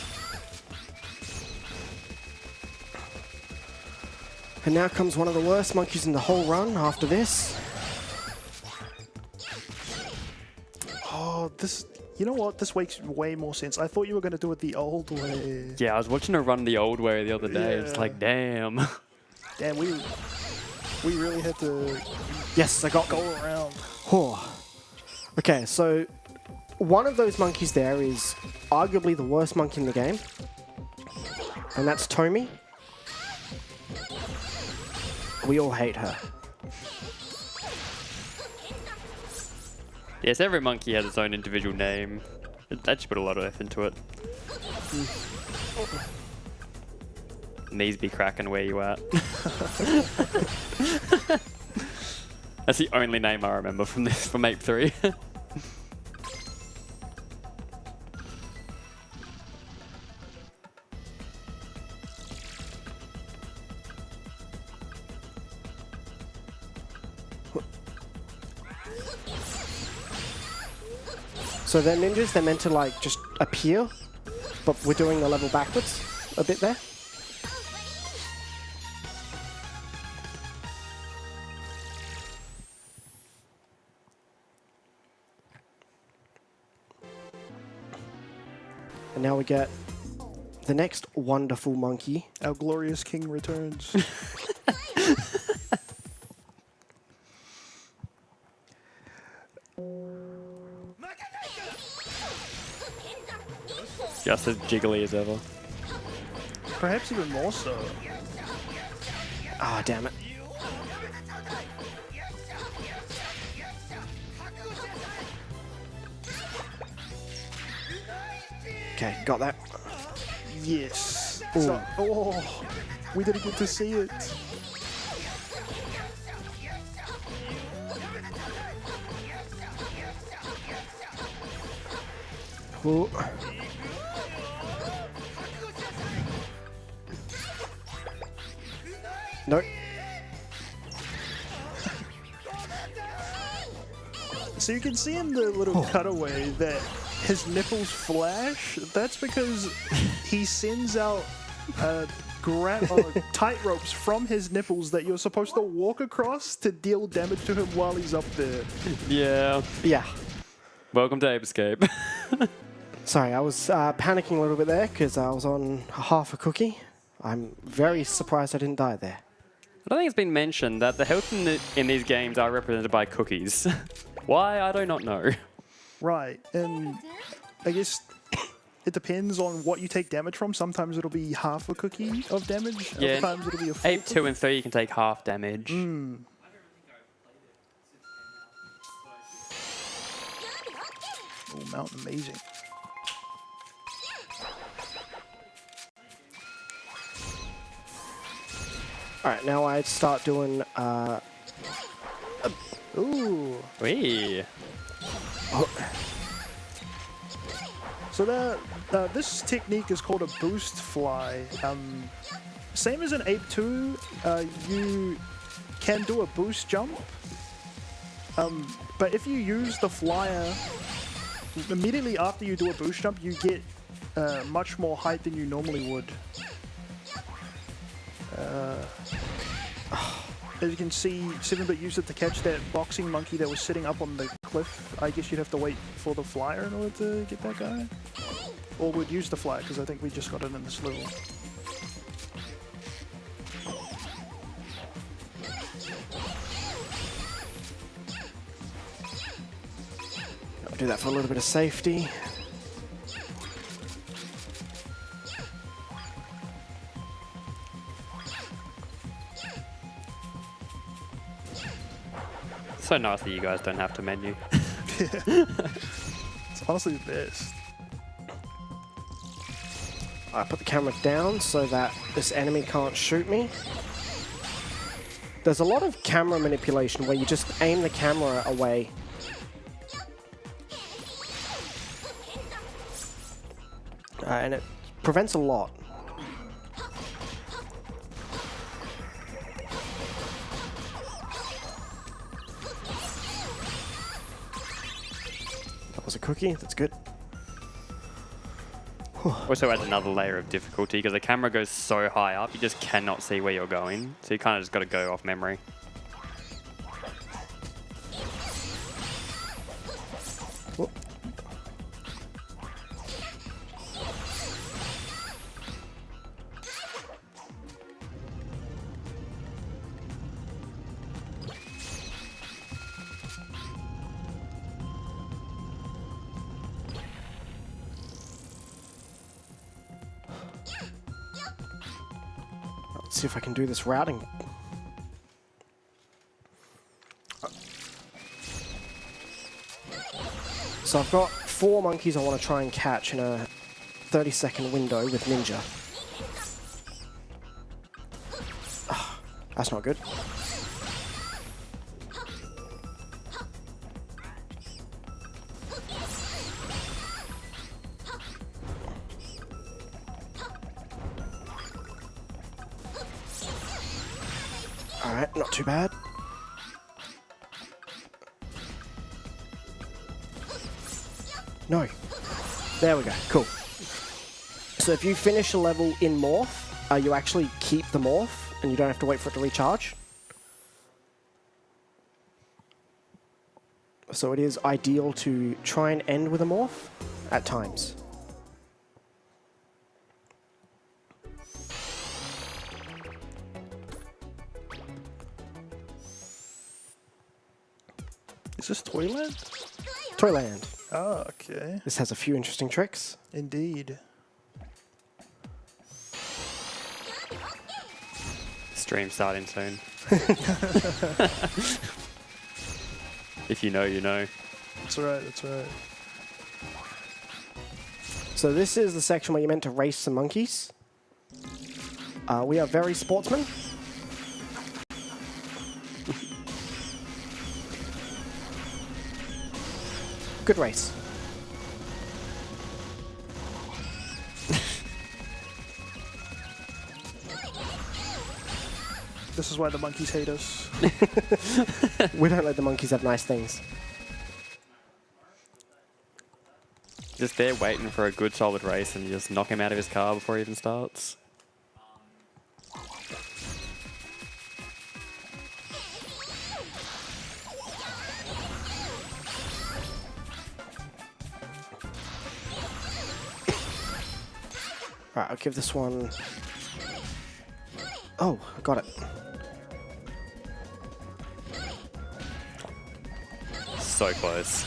Speaker 3: And now comes one of the worst monkeys in the whole run after this.
Speaker 1: Oh, this... You know what? This makes way more sense. I thought you were going to do it the old way.
Speaker 2: Yeah, I was watching her run the old way the other day. It's like, damn.
Speaker 1: Damn, we really had to...
Speaker 3: Yes, I got
Speaker 1: go around.
Speaker 3: Oh. Okay, so one of those monkeys there is arguably the worst monkey in the game. And that's Tommy. We all hate her.
Speaker 2: Yes, every monkey has its own individual name. They just put a lot of effort into it. Knees be cracking where you at. That's the only name I remember from this, from Ape 3.
Speaker 3: So they're ninjas, they're meant to like just appear, but we're doing the level backwards a bit there. And now we get the next wonderful monkey.
Speaker 1: Our glorious king returns.
Speaker 2: Just as jiggly as ever.
Speaker 1: Perhaps even more so.
Speaker 3: Ah, damn it. Okay, got that.
Speaker 1: Yes.
Speaker 3: Ooh.
Speaker 1: So, oh, we didn't get to see it.
Speaker 3: Ooh. Nope.
Speaker 1: So you can see in the little cutaway that his nipples flash. That's because he sends out tight ropes from his nipples that you're supposed to walk across to deal damage to him while he's up there.
Speaker 2: Yeah.
Speaker 3: Yeah.
Speaker 2: Welcome to Ape Escape.
Speaker 3: Sorry, I was panicking a little bit there because I was on half a cookie. I'm very surprised I didn't die there.
Speaker 2: I don't think it's been mentioned that the health in these games are represented by cookies. Why, I do not know.
Speaker 1: Right, and I guess it depends on what you take damage from. Sometimes it'll be half a cookie of damage.
Speaker 2: Yeah.
Speaker 1: Other times it'll be a full.
Speaker 2: Ape 2 and 3, you can take half damage.
Speaker 1: Oh, Mountain Amazing.
Speaker 3: Alright, now I start doing...
Speaker 1: Ooh.
Speaker 2: Wee.
Speaker 1: So this technique is called a boost fly. Same as in Ape 2, you can do a boost jump. But if you use the flyer, immediately after you do a boost jump, you get much more height than you normally would. As you can see, 7-Bit used it to catch that boxing monkey that was sitting up on the cliff. I guess you'd have to wait for the flyer in order to get that guy. Or we'd use the flyer, because I think we just got it in this level.
Speaker 3: I'll do that for a little bit of safety.
Speaker 2: So nice that you guys don't have to menu.
Speaker 1: It's honestly the best.
Speaker 3: I put the camera down so that this enemy can't shoot me. There's a lot of camera manipulation where you just aim the camera away. And it prevents a lot. That was a cookie, that's good.
Speaker 2: Also adds another layer of difficulty because the camera goes so high up, you just cannot see where you're going. So you kind of just got to go off memory.
Speaker 3: Whoop. Let's see if I can do this routing. So I've got 4 monkeys I want to try and catch in a 30-second window with Ninja. Ah, that's not good. Alright, not too bad. No. There we go. Cool. So if you finish a level in Morph, you actually keep the Morph, and you don't have to wait for it to recharge. So it is ideal to try and end with a Morph at times.
Speaker 1: Is this Toyland?
Speaker 3: Toyland.
Speaker 1: Oh, okay.
Speaker 3: This has a few interesting tricks.
Speaker 1: Indeed.
Speaker 2: Stream starting soon. If you know, you know.
Speaker 1: That's right, that's right.
Speaker 3: So this is the section where you're meant to race some monkeys. We are very sportsmen. Good race.
Speaker 1: This is why the monkeys hate us.
Speaker 3: We don't let the monkeys have nice things.
Speaker 2: Just there waiting for a good solid race and you just knock him out of his car before he even starts.
Speaker 3: Alright, I'll give this one... Oh, I got it.
Speaker 2: So close.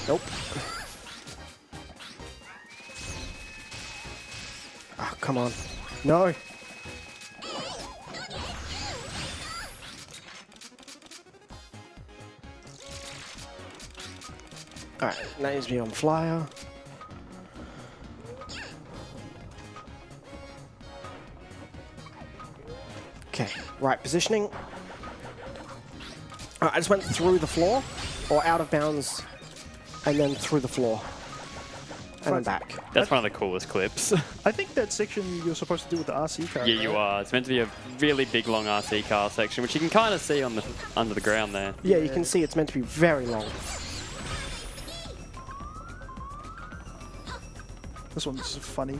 Speaker 3: Nope. Oh, come on. No. Alright, that needs to be on flyer. Okay, right positioning. Alright, I just went through the floor, or out of bounds, and then through the floor. And then back.
Speaker 2: That's one of the coolest clips.
Speaker 1: I think that section you're supposed to do with the RC car.
Speaker 2: Yeah, you
Speaker 1: right?
Speaker 2: are. It's meant to be a really big, long RC car section, which you can kind of see on the under the ground there.
Speaker 3: Yeah, you can see it's meant to be very long.
Speaker 1: This one's funny.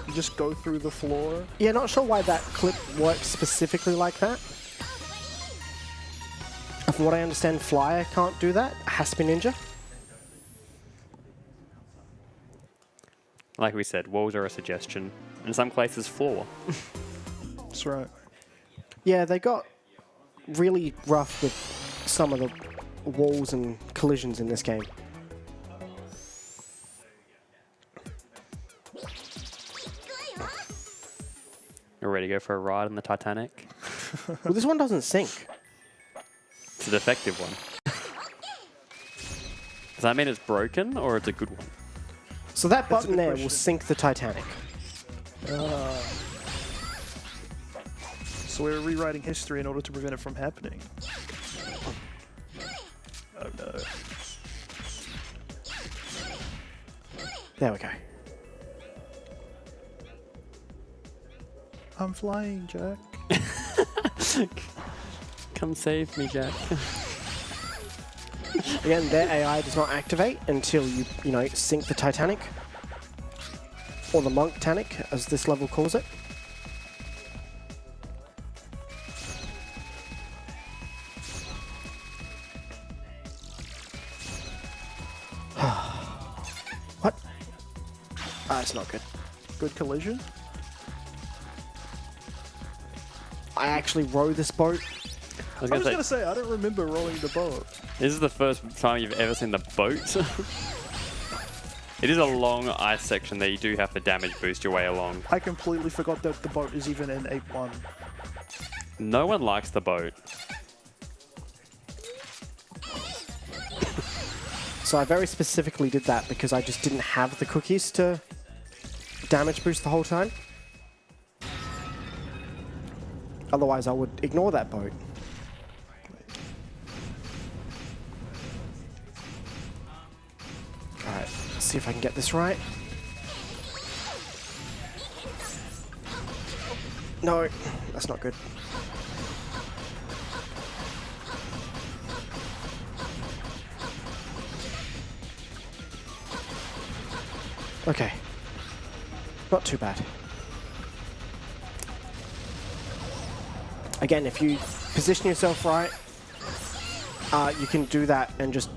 Speaker 1: You just go through the floor.
Speaker 3: Yeah, not sure why that clip works specifically like that. From what I understand, Flyer can't do that. It has to be Ninja.
Speaker 2: Like we said, walls are a suggestion. In some places, floor.
Speaker 1: That's right.
Speaker 3: Yeah, they got really rough with some of the walls and collisions in this game.
Speaker 2: You're ready to go for a ride on the Titanic?
Speaker 3: Well, this one doesn't sink.
Speaker 2: It's a defective one. Does that mean it's broken or it's a good one?
Speaker 3: So that
Speaker 1: That's a
Speaker 3: button
Speaker 1: good
Speaker 3: there
Speaker 1: question.
Speaker 3: will sink the Titanic.
Speaker 1: So we're rewriting history in order to prevent it from happening. Oh no.
Speaker 3: There we go.
Speaker 1: I'm flying, Jack.
Speaker 2: Come save me, Jack.
Speaker 3: Again, their AI does not activate until you know, sink the Titanic. Or the Monk-tanic, as this level calls it. What? Ah, that's not good.
Speaker 1: Good collision.
Speaker 3: I actually row this boat.
Speaker 2: I was
Speaker 1: I was
Speaker 2: say,
Speaker 1: gonna say, I don't remember rolling the boat.
Speaker 2: this is the first time you've ever seen the boat. It is a long ice section that you do have to damage boost your way along.
Speaker 1: I completely forgot that the boat is even in Ape 1.
Speaker 2: No one likes the boat.
Speaker 3: So I very specifically did that because I just didn't have the cookies to damage boost the whole time. Otherwise, I would ignore that boat. Alright, let's see if I can get this right. No, that's not good. Okay. Not too bad. Again, if you position yourself right, you can do that and just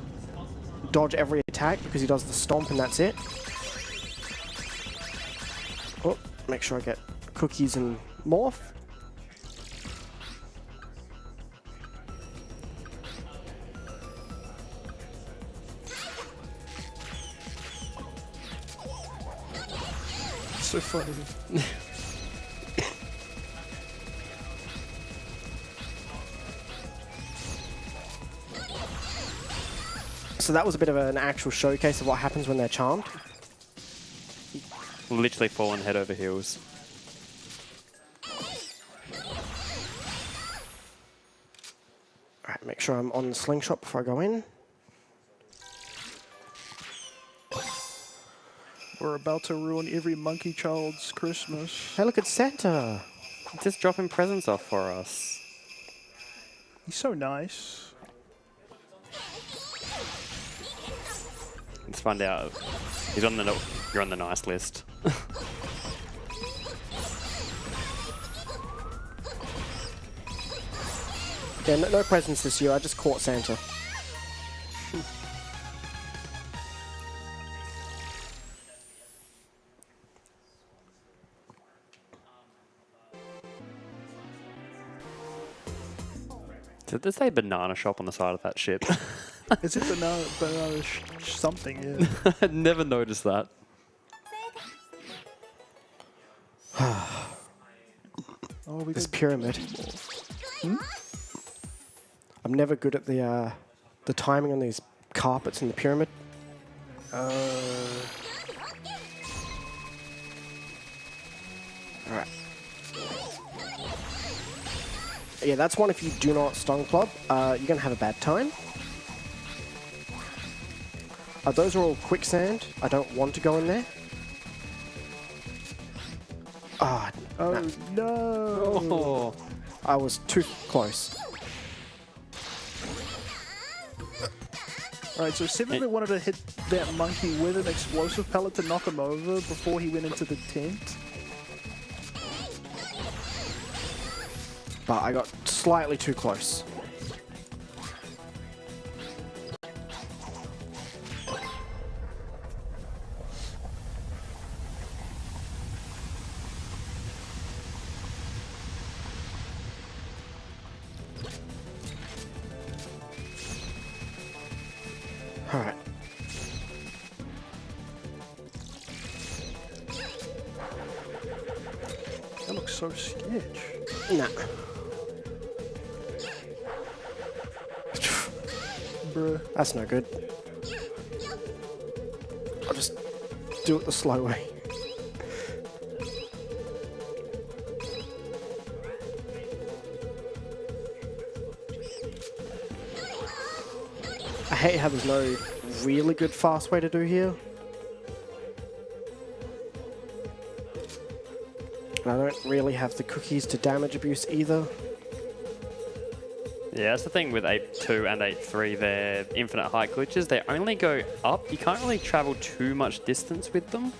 Speaker 3: dodge every attack because he does the stomp and that's it. Oh, make sure I get cookies and morph.
Speaker 1: So funny.
Speaker 3: So that was a bit of an actual showcase of what happens when they're charmed.
Speaker 2: Literally fallen head over heels.
Speaker 3: Alright, make sure I'm on the slingshot before I go in.
Speaker 1: We're about to ruin every monkey child's Christmas.
Speaker 3: Hey, look, it's Santa.
Speaker 2: Just dropping presents off for us.
Speaker 1: He's so nice.
Speaker 2: Let's find out. He's on the you're on the nice list.
Speaker 3: Yeah, no presents this year. I just caught Santa.
Speaker 2: Did they say banana shop on the side of that ship?
Speaker 1: Is it banana something? Yeah.
Speaker 2: I never noticed that.
Speaker 1: Oh, we
Speaker 3: This
Speaker 1: got
Speaker 3: pyramid. I'm never good at the timing on these carpets in the pyramid. Alright. Yeah, that's one if you do not stun club, you're going to have a bad time. Those are all quicksand. I don't want to go in there. Ah,
Speaker 1: Oh
Speaker 3: no.
Speaker 1: no!
Speaker 2: Oh.
Speaker 3: I was too close.
Speaker 1: Alright, so Seven wanted to hit that monkey with an explosive pellet to knock him over before he went into the tent.
Speaker 3: But I got slightly too close. Alright.
Speaker 1: That looks so sketch.
Speaker 3: Nah.
Speaker 1: Bruh.
Speaker 3: That's no good. I'll just do it the slow way. I hate how there's no really good fast way to do here. And I don't really have the cookies to damage abuse either.
Speaker 2: Yeah, that's the thing with Ape 2 and Ape 3, they're infinite height glitches. They only go up. You can't really travel too much distance with them,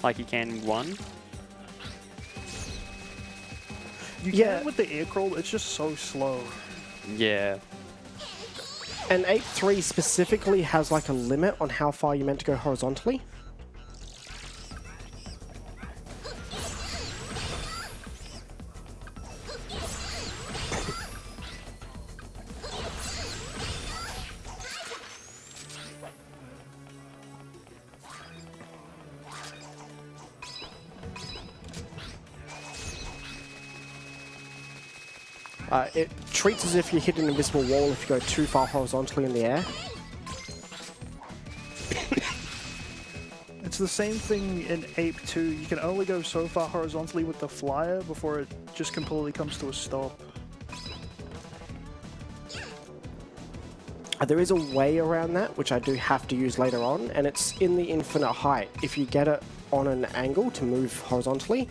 Speaker 2: like you can in 1.
Speaker 1: You
Speaker 3: Yeah.
Speaker 1: can with the air crawl, it's just so slow.
Speaker 2: Yeah.
Speaker 3: And Ape 3 specifically has like a limit on how far you're meant to go horizontally. It treats as if you hit an invisible wall if you go too far horizontally in the air.
Speaker 1: It's the same thing in Ape 2. You can only go so far horizontally with the flyer before it just completely comes to a stop.
Speaker 3: There is a way around that, which I do have to use later on, and it's in the infinite height. If you get it on an angle to move horizontally,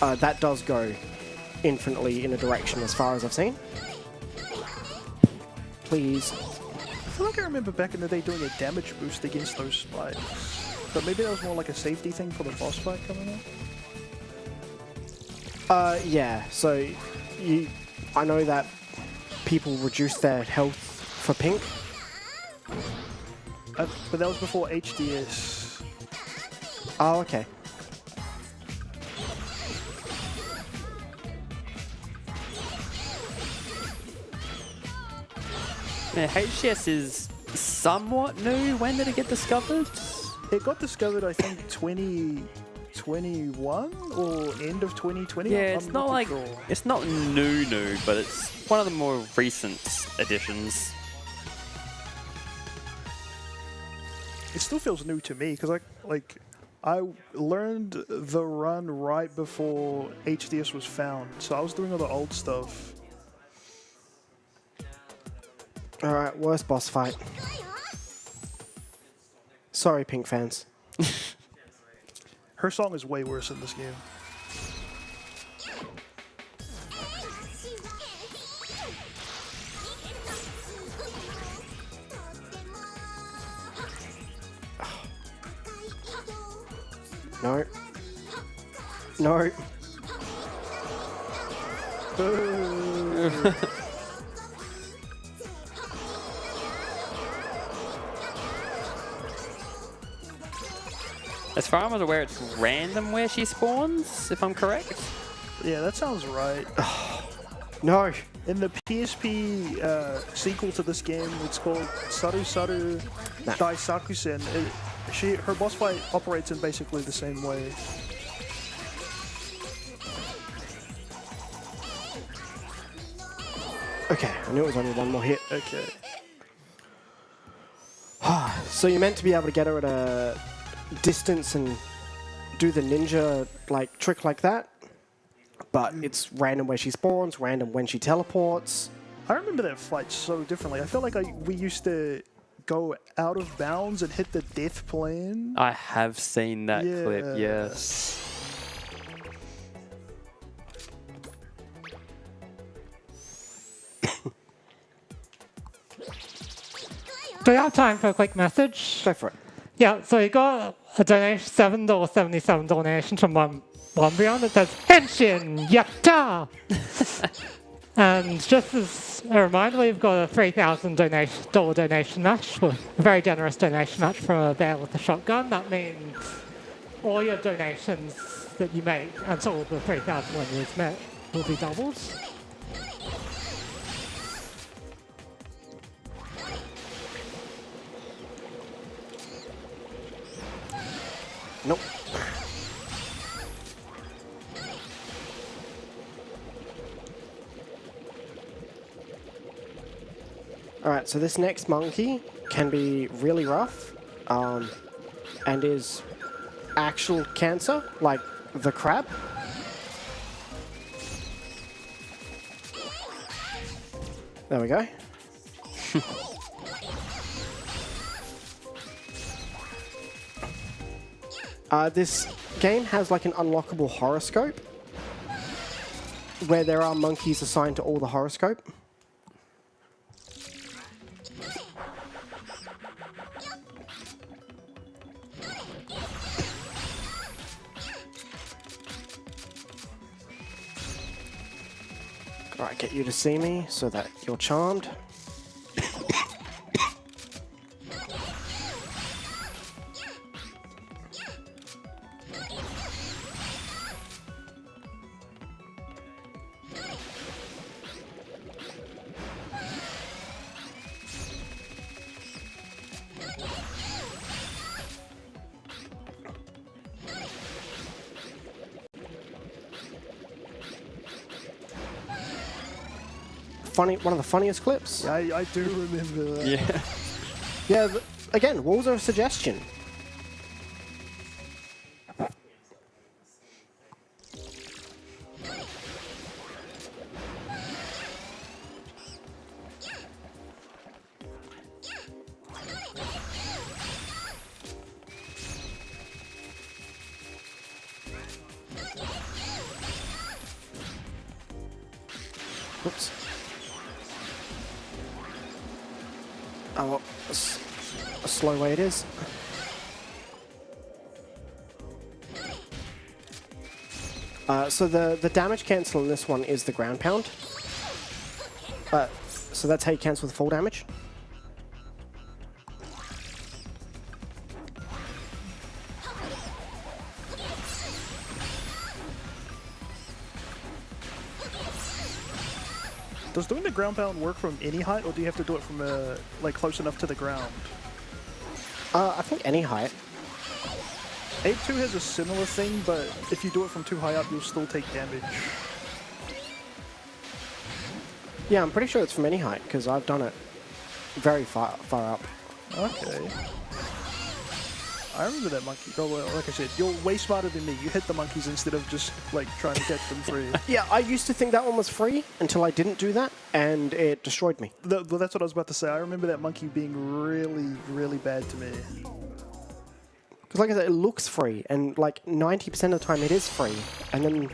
Speaker 3: that does go infinitely in a direction as far as I've seen. Please.
Speaker 1: I feel like I remember back in the day doing a damage boost against those spikes. But maybe that was more like a safety thing for the boss fight coming up?
Speaker 3: Yeah, so I know that people reduce their health for pink.
Speaker 1: But that was before HDS.
Speaker 3: Oh, okay.
Speaker 2: Yeah, HCS is somewhat new. When did it get discovered?
Speaker 1: It got discovered, I think, 2021 or end of 2020.
Speaker 2: Yeah,
Speaker 1: I'm
Speaker 2: it's not
Speaker 1: too
Speaker 2: like
Speaker 1: sure.
Speaker 2: it's not new, but it's one of the more recent additions.
Speaker 1: It still feels new to me because I learned the run right before HDS was found, so I was doing all the old stuff.
Speaker 3: All right, worst boss fight. Sorry, pink fans.
Speaker 1: Her song is way worse in this game.
Speaker 3: No. No.
Speaker 2: As far as I'm aware, it's random where she spawns, if I'm correct.
Speaker 1: Yeah, that sounds right.
Speaker 3: No.
Speaker 1: In the PSP sequel to this game, it's called Saru Saru Daisakusen. Her boss fight operates in basically the same way.
Speaker 3: Okay, I knew it was only one more hit.
Speaker 1: Okay.
Speaker 3: So you're meant to be able to get her at a distance and do the ninja like trick like that, but it's random where she spawns, random when she teleports.
Speaker 1: I remember that fight so differently. I feel like we used to go out of bounds and hit the death plane.
Speaker 2: I have seen that clip,
Speaker 1: Yeah.
Speaker 2: yes.
Speaker 5: Do you have time for a quick message?
Speaker 3: Go for it.
Speaker 5: Yeah, so you got a donation, $7.77 donation from Wombrion that says, Henshin Yatta! And just as a reminder, we've got a $3,000 donation match, a very generous donation match from a bear with a shotgun. That means all your donations that you make until the 3,000 limit is met will be doubled.
Speaker 3: Nope. Alright, so this next monkey can be really rough, and is actual cancer, like the crab. There we go. This game has like an unlockable horoscope where there are monkeys assigned to all the horoscope. Alright, get you to see me so that you're charmed. Funny, one of the funniest clips.
Speaker 1: Yeah, I do remember that.
Speaker 2: Yeah.
Speaker 3: Yeah, again, what was our suggestion? Oops. Oh, well, a slow way it is. So the damage cancel in this one is the ground pound. So that's how you cancel the full damage.
Speaker 1: Does doing the ground pound work from any height, or do you have to do it from like close enough to the ground?
Speaker 3: I think any height.
Speaker 1: Ape 2 has a similar thing, but if you do it from too high up, you'll still take damage.
Speaker 3: Yeah, I'm pretty sure it's from any height, because I've done it very far up.
Speaker 1: Okay. I remember that monkey. Oh, well, like I said, you're way smarter than me. You hit the monkeys instead of just like trying to catch them free.
Speaker 3: Yeah, I used to think that one was free until I didn't do that, and it destroyed me.
Speaker 1: Well, that's what I was about to say. I remember that monkey being really, really bad to me.
Speaker 3: Because like I said, it looks free, and like 90% of the time it is free, and then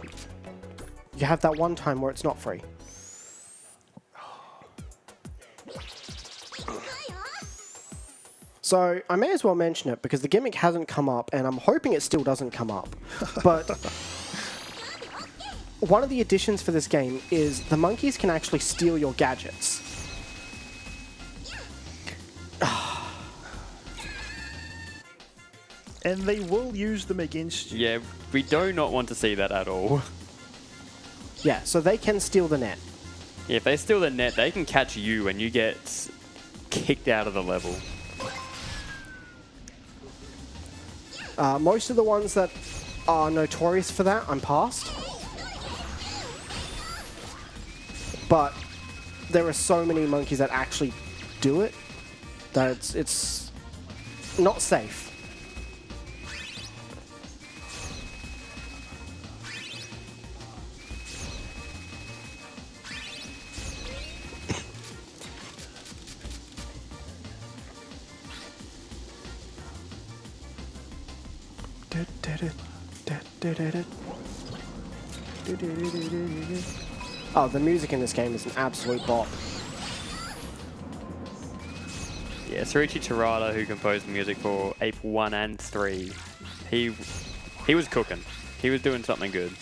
Speaker 3: you have that one time where it's not free. So I may as well mention it because the gimmick hasn't come up, and I'm hoping it still doesn't come up. But one of the additions for this game is the monkeys can actually steal your gadgets.
Speaker 1: And they will use them against you.
Speaker 2: Yeah, we do not want to see that at all.
Speaker 3: Yeah, so they can steal the net.
Speaker 2: Yeah, if they steal the net, they can catch you and you get kicked out of the level.
Speaker 3: Most of the ones that are notorious for that, I'm past. But there are so many monkeys that actually do it that it's not safe. Oh, the music in this game is an absolute bop.
Speaker 2: Yeah, Sorichi Terada, who composed the music for Ape 1 and 3, he was cooking. He was doing something good.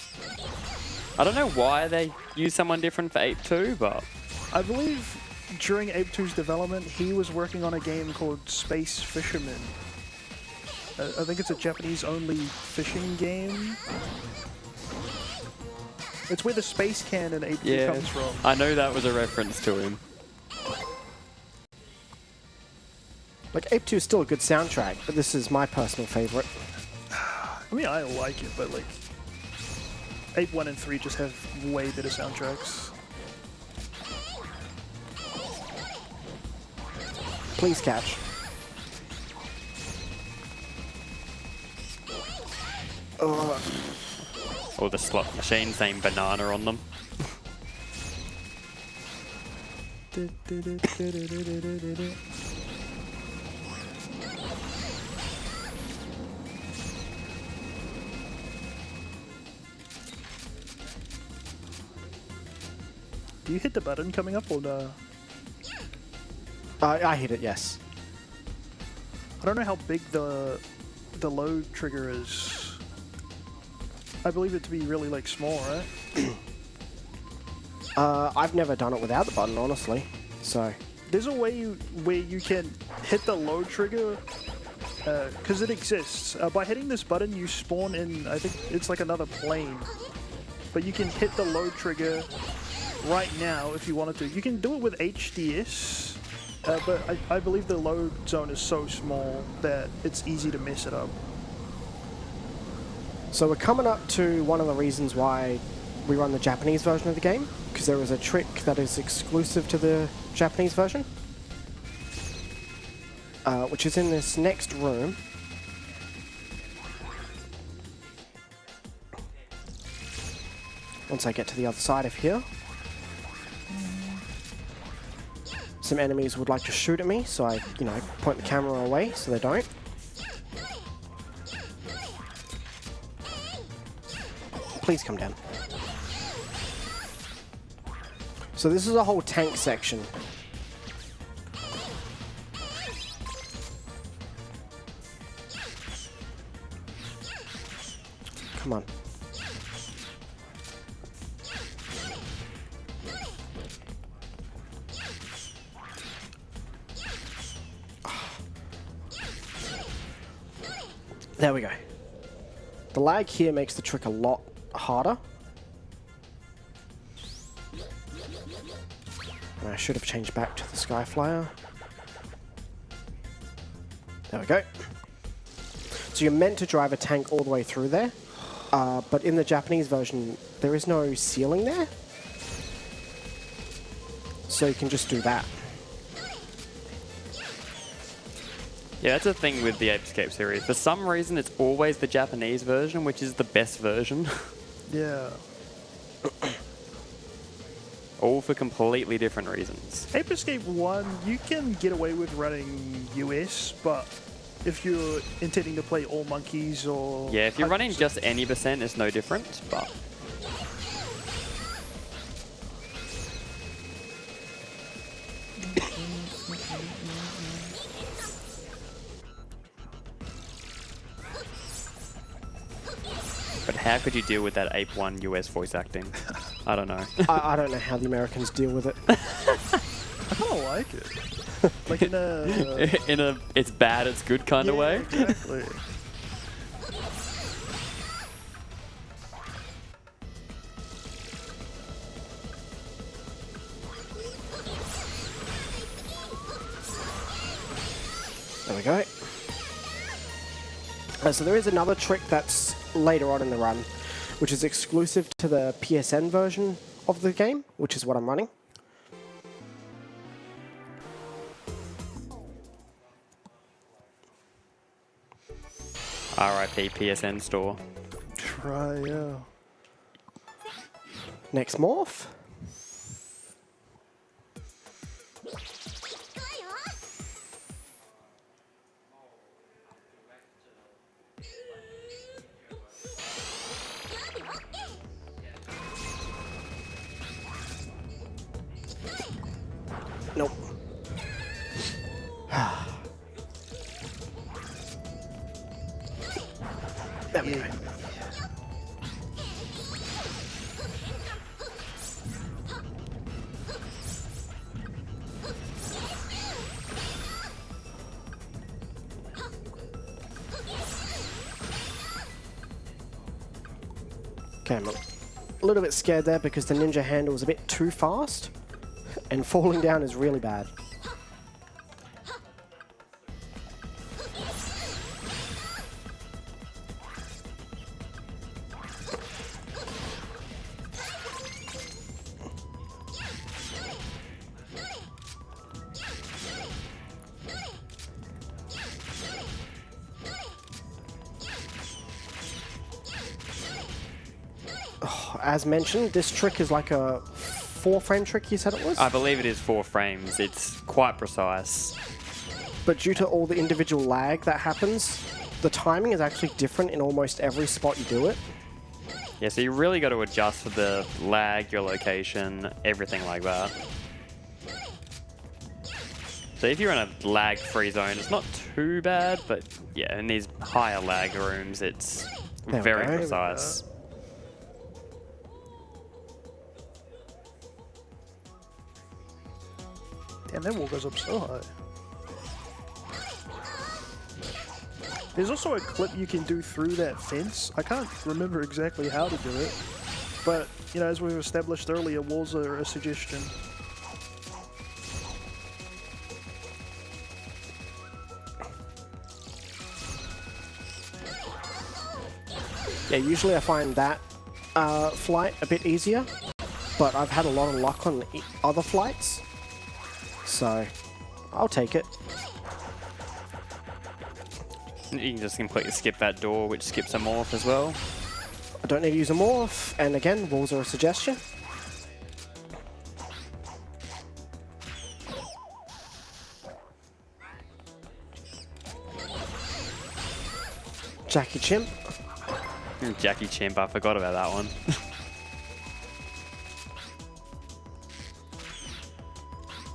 Speaker 2: I don't know why they used someone different for Ape 2, but...
Speaker 1: I believe during Ape 2's development, he was working on a game called Space Fisherman. I think it's a Japanese-only fishing game. It's where the space can in Ape 2 comes from.
Speaker 2: I know that was a reference to him.
Speaker 3: Like, Ape 2 is still a good soundtrack, but this is my personal favorite.
Speaker 1: I mean, I like it, but like, Ape 1 and 3 just have way better soundtracks.
Speaker 3: Please catch.
Speaker 2: Or the slot machine saying banana on them.
Speaker 1: Do you hit the button coming up or no?
Speaker 3: I hit it, yes.
Speaker 1: I don't know how big the load trigger is. I believe it to be really like small, right?
Speaker 3: I've never done it without the button, honestly. So
Speaker 1: there's a way where you can hit the load trigger because it exists. By hitting this button, you spawn in. I think it's like another plane, but you can hit the load trigger right now if you wanted to. You can do it with HDS, but I believe the load zone is so small that it's easy to mess it up.
Speaker 3: So we're coming up to one of the reasons why we run the Japanese version of the game, because there is a trick that is exclusive to the Japanese version, which is in this next room. Once I get to the other side of here. Some enemies would like to shoot at me, so I, point the camera away so they don't. Please come down. So this is a whole tank section. Come on. There we go. The lag here makes the trick a lot harder. And I should have changed back to the Sky Flyer. There we go. So you're meant to drive a tank all the way through there, but in the Japanese version, there is no ceiling there. So you can just do that.
Speaker 2: Yeah, that's the thing with the Ape Escape series. For some reason, it's always the Japanese version, which is the best version.
Speaker 1: Yeah.
Speaker 2: All for completely different reasons.
Speaker 1: Ape Escape 1, you can get away with running US, but if you're intending to play all monkeys or...
Speaker 2: Yeah, if you're running just any percent, it's no different, but... But how could you deal with that Ape 1 US voice acting? I don't know.
Speaker 3: I don't know how the Americans deal with it.
Speaker 1: I kind of like it. Like in a...
Speaker 2: In a it's bad, it's good kind of way.
Speaker 1: Exactly.
Speaker 3: There we go. So there is another trick that's later on in the run, which is exclusive to the PSN version of the game, which is what I'm running.
Speaker 2: RIP PSN store.
Speaker 1: Try, yeah.
Speaker 3: Next morph. Nope. There we go. Okay, I'm a little bit scared there because the ninja handle is a bit too fast, and falling down is really bad. As mentioned, this trick is like a 4-frame trick, you said it was?
Speaker 2: I believe it is 4 frames. It's quite precise.
Speaker 3: But due to all the individual lag that happens, the timing is actually different in almost every spot you do it.
Speaker 2: Yeah, so you really got to adjust for the lag, your location, everything like that. So if you're in a lag-free zone, it's not too bad, but yeah, in these higher lag rooms, it's
Speaker 3: There we
Speaker 2: very
Speaker 3: go.
Speaker 2: precise.
Speaker 1: Damn, that wall goes up so high. There's also a clip you can do through that fence. I can't remember exactly how to do it, but you know, as we've established earlier, walls are a suggestion.
Speaker 3: Yeah, usually I find that flight a bit easier, but I've had a lot of luck on the other flights, so I'll take it.
Speaker 2: You can just completely skip that door, which skips a morph as well.
Speaker 3: I don't need to use a morph, and again, walls are a suggestion. Jackie Chimp.
Speaker 2: Jackie Chimp, I forgot about that one.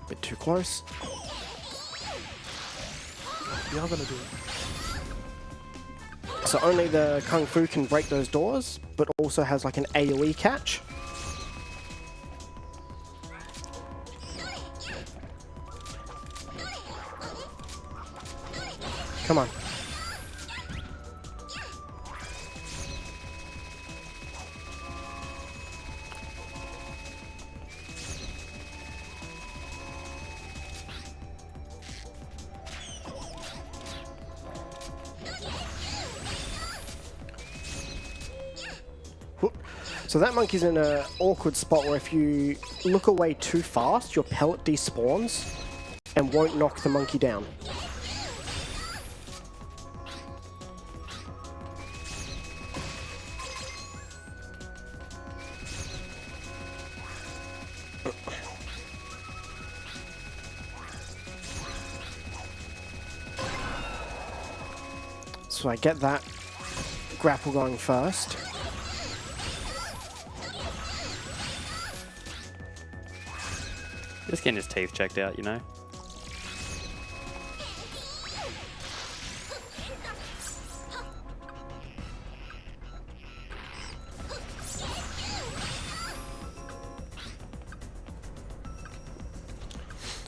Speaker 3: Bit too close.
Speaker 1: Yeah, I'm gonna do it.
Speaker 3: So only the Kung Fu can break those doors, but also has like an AoE catch. Come on. So that monkey's in an awkward spot where if you look away too fast, your pellet despawns and won't knock the monkey down. So I get that grapple going first.
Speaker 2: Just getting his teeth checked out, you know.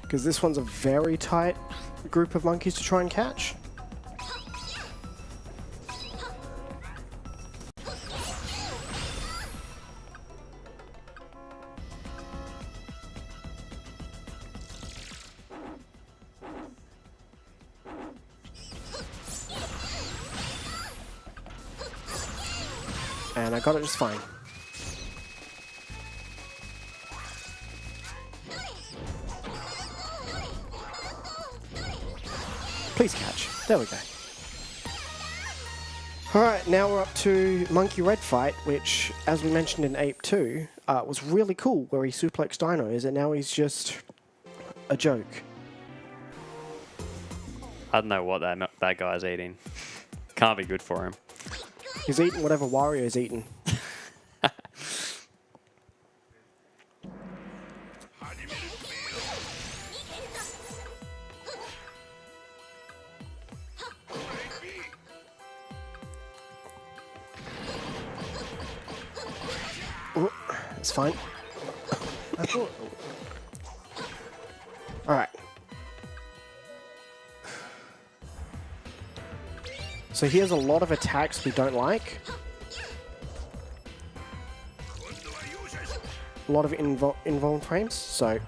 Speaker 3: Because this one's a very tight group of monkeys to try and catch. And I got it just fine. Please catch. There we go. Alright, now we're up to Monkey Red fight, which, as we mentioned in Ape 2, was really cool, where he suplexed dinos, and now he's just a joke.
Speaker 2: I don't know what that guy's eating. Can't be good for him.
Speaker 3: He's eating whatever Wario's eating. Ooh, that's fine.
Speaker 1: I thought.
Speaker 3: Alright. So he has a lot of attacks we don't like. A lot of invuln frames, so...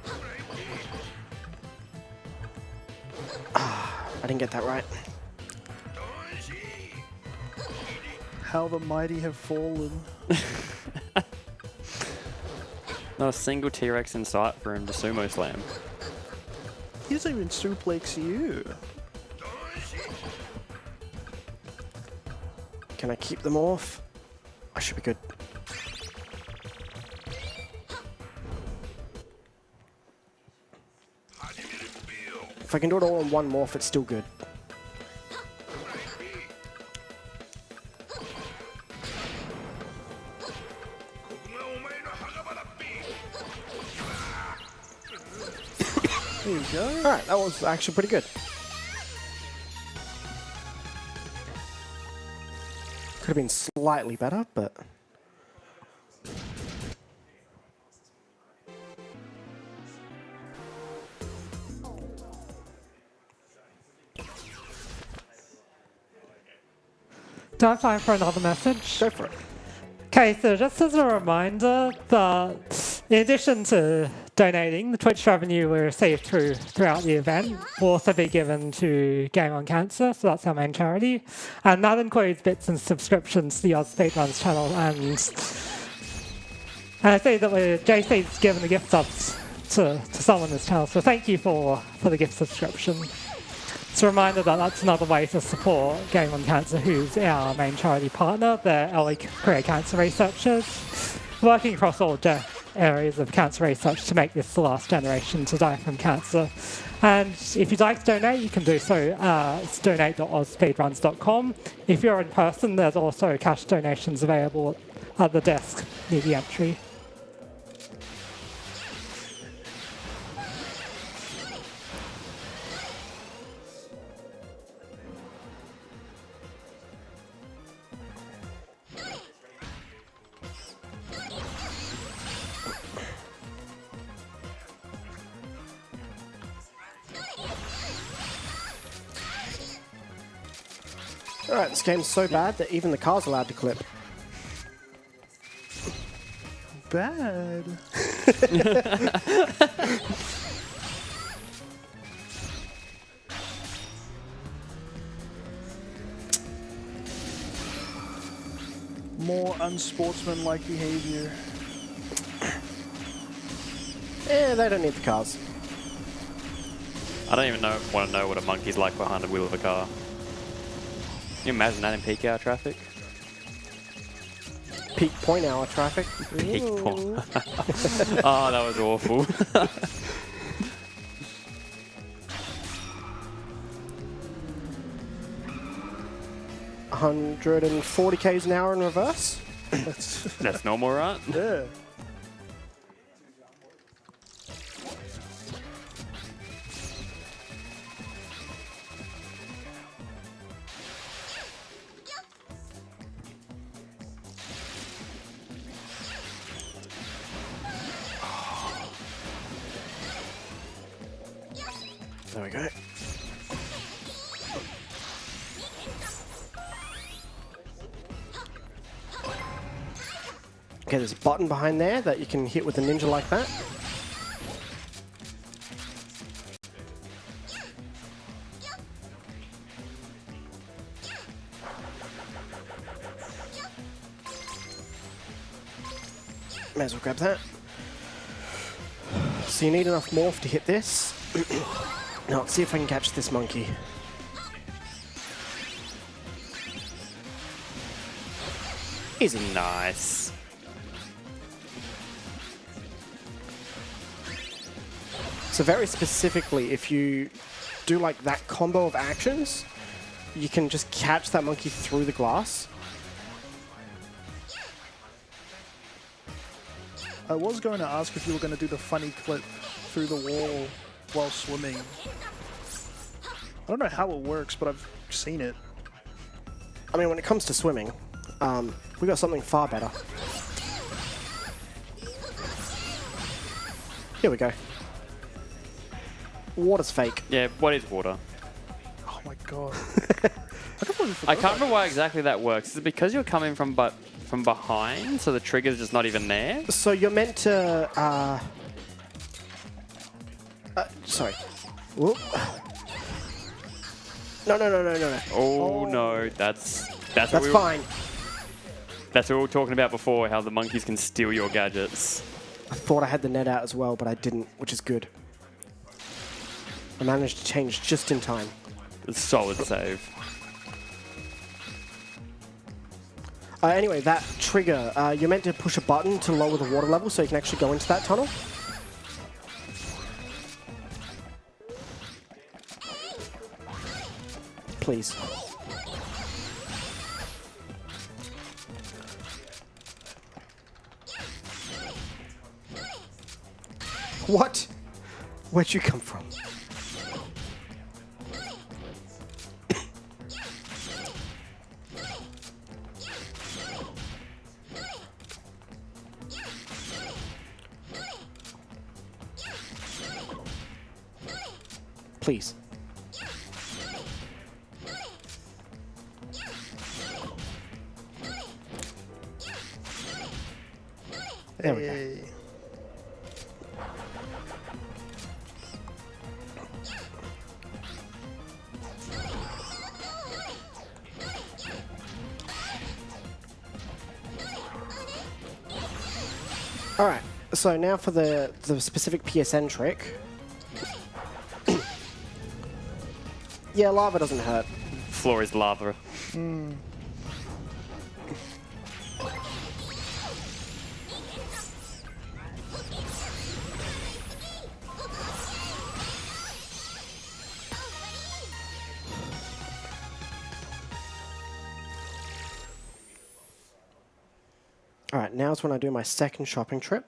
Speaker 3: I didn't get that right.
Speaker 1: How the mighty have fallen.
Speaker 2: Not a single T-Rex in sight for him to sumo slam.
Speaker 1: He doesn't even suplex you.
Speaker 3: Can I keep them off? I should be good. If I can do it all in one morph, it's still good.
Speaker 1: There you go.
Speaker 3: Alright, that was actually pretty good. Could have been slightly better, but...
Speaker 5: Do I have time for another message?
Speaker 3: Go for it.
Speaker 5: Okay, so just as a reminder that in addition to donating, the Twitch revenue we receive throughout the event will also be given to Game on Cancer, so that's our main charity. And that includes bits and subscriptions to the Oz Speedruns channel. And I see that JC's given the gift subs to someone in this channel, so thank you for the gift subscription. It's a reminder that that's another way to support Game on Cancer, who's our main charity partner. They're early career cancer researchers working across all areas of cancer research to make this the last generation to die from cancer. And if you'd like to donate, you can do so. It's donate.ozspeedruns.com. If you're in person, there's also cash donations available at the desk near the entry.
Speaker 3: Alright, this game's so bad that even the car's allowed to clip.
Speaker 1: Bad. more unsportsmanlike behavior.
Speaker 3: Yeah, they don't need the cars.
Speaker 2: I don't even want to know what a monkey's like behind the wheel of a car. Can you imagine that in peak hour traffic?
Speaker 3: Peak point hour traffic.
Speaker 2: Peak point. Oh, that was awful.
Speaker 3: 140 k's an hour in reverse.
Speaker 2: That's normal, right?
Speaker 1: Yeah.
Speaker 3: There we go. Okay, there's a button behind there that you can hit with a ninja like that. May as well grab that. So you need enough morph to hit this. Now let's see if I can catch this monkey.
Speaker 2: Easy. Nice.
Speaker 3: So very specifically, if you do like that combo of actions, you can just catch that monkey through the glass.
Speaker 1: I was going to ask if you were going to do the funny clip through the wall while swimming. I don't know how it works, but I've seen it.
Speaker 3: I mean, when it comes to swimming, we got something far better. Here we go. Water's fake.
Speaker 2: Yeah, what is water?
Speaker 1: Oh my god.
Speaker 2: I can't remember why exactly that works. Is it because you're coming from behind, so the trigger's just not even there?
Speaker 3: So you're meant to, sorry. Whoop. No.
Speaker 2: Oh, no, that's
Speaker 3: That's
Speaker 2: what we were,
Speaker 3: fine.
Speaker 2: That's what we were talking about before, how the monkeys can steal your gadgets.
Speaker 3: I thought I had the net out as well, but I didn't, which is good. I managed to change just in time.
Speaker 2: It's a solid save.
Speaker 3: Anyway, that trigger, you're meant to push a button to lower the water level so you can actually go into that tunnel. Please. What? Where'd you come from? Please. There we go.
Speaker 1: Hey.
Speaker 3: All right. So now for the specific PSN trick. Yeah, lava doesn't hurt.
Speaker 2: Floor is lava.
Speaker 3: All right, now's when I do my second shopping trip.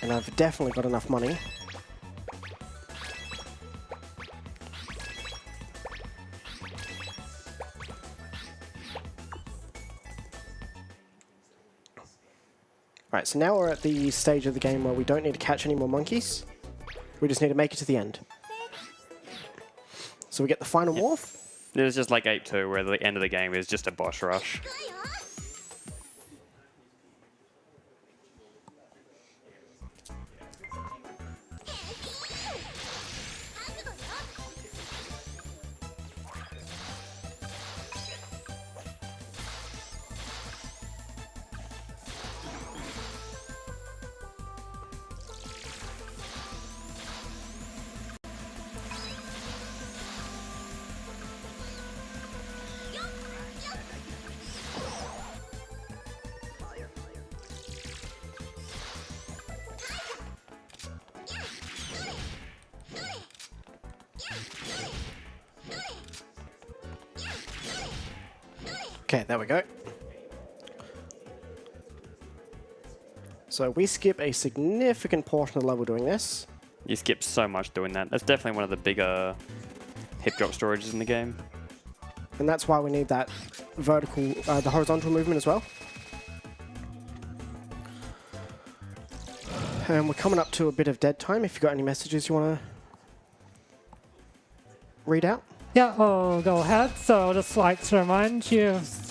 Speaker 3: And I've definitely got enough money. Alright, so now we're at the stage of the game where we don't need to catch any more monkeys. We just need to make it to the end. So we get the final morph.
Speaker 2: It was just like 8-2, where the end of the game is just a boss rush.
Speaker 3: Okay, there we go. So we skip a significant portion of the level doing this.
Speaker 2: You skip so much doing that. That's definitely one of the bigger hip drop storages in the game.
Speaker 3: And that's why we need that vertical, the horizontal movement as well. And we're coming up to a bit of dead time. If you've got any messages you want to read out.
Speaker 5: Yeah, I'll go ahead. So I'd just like to remind you of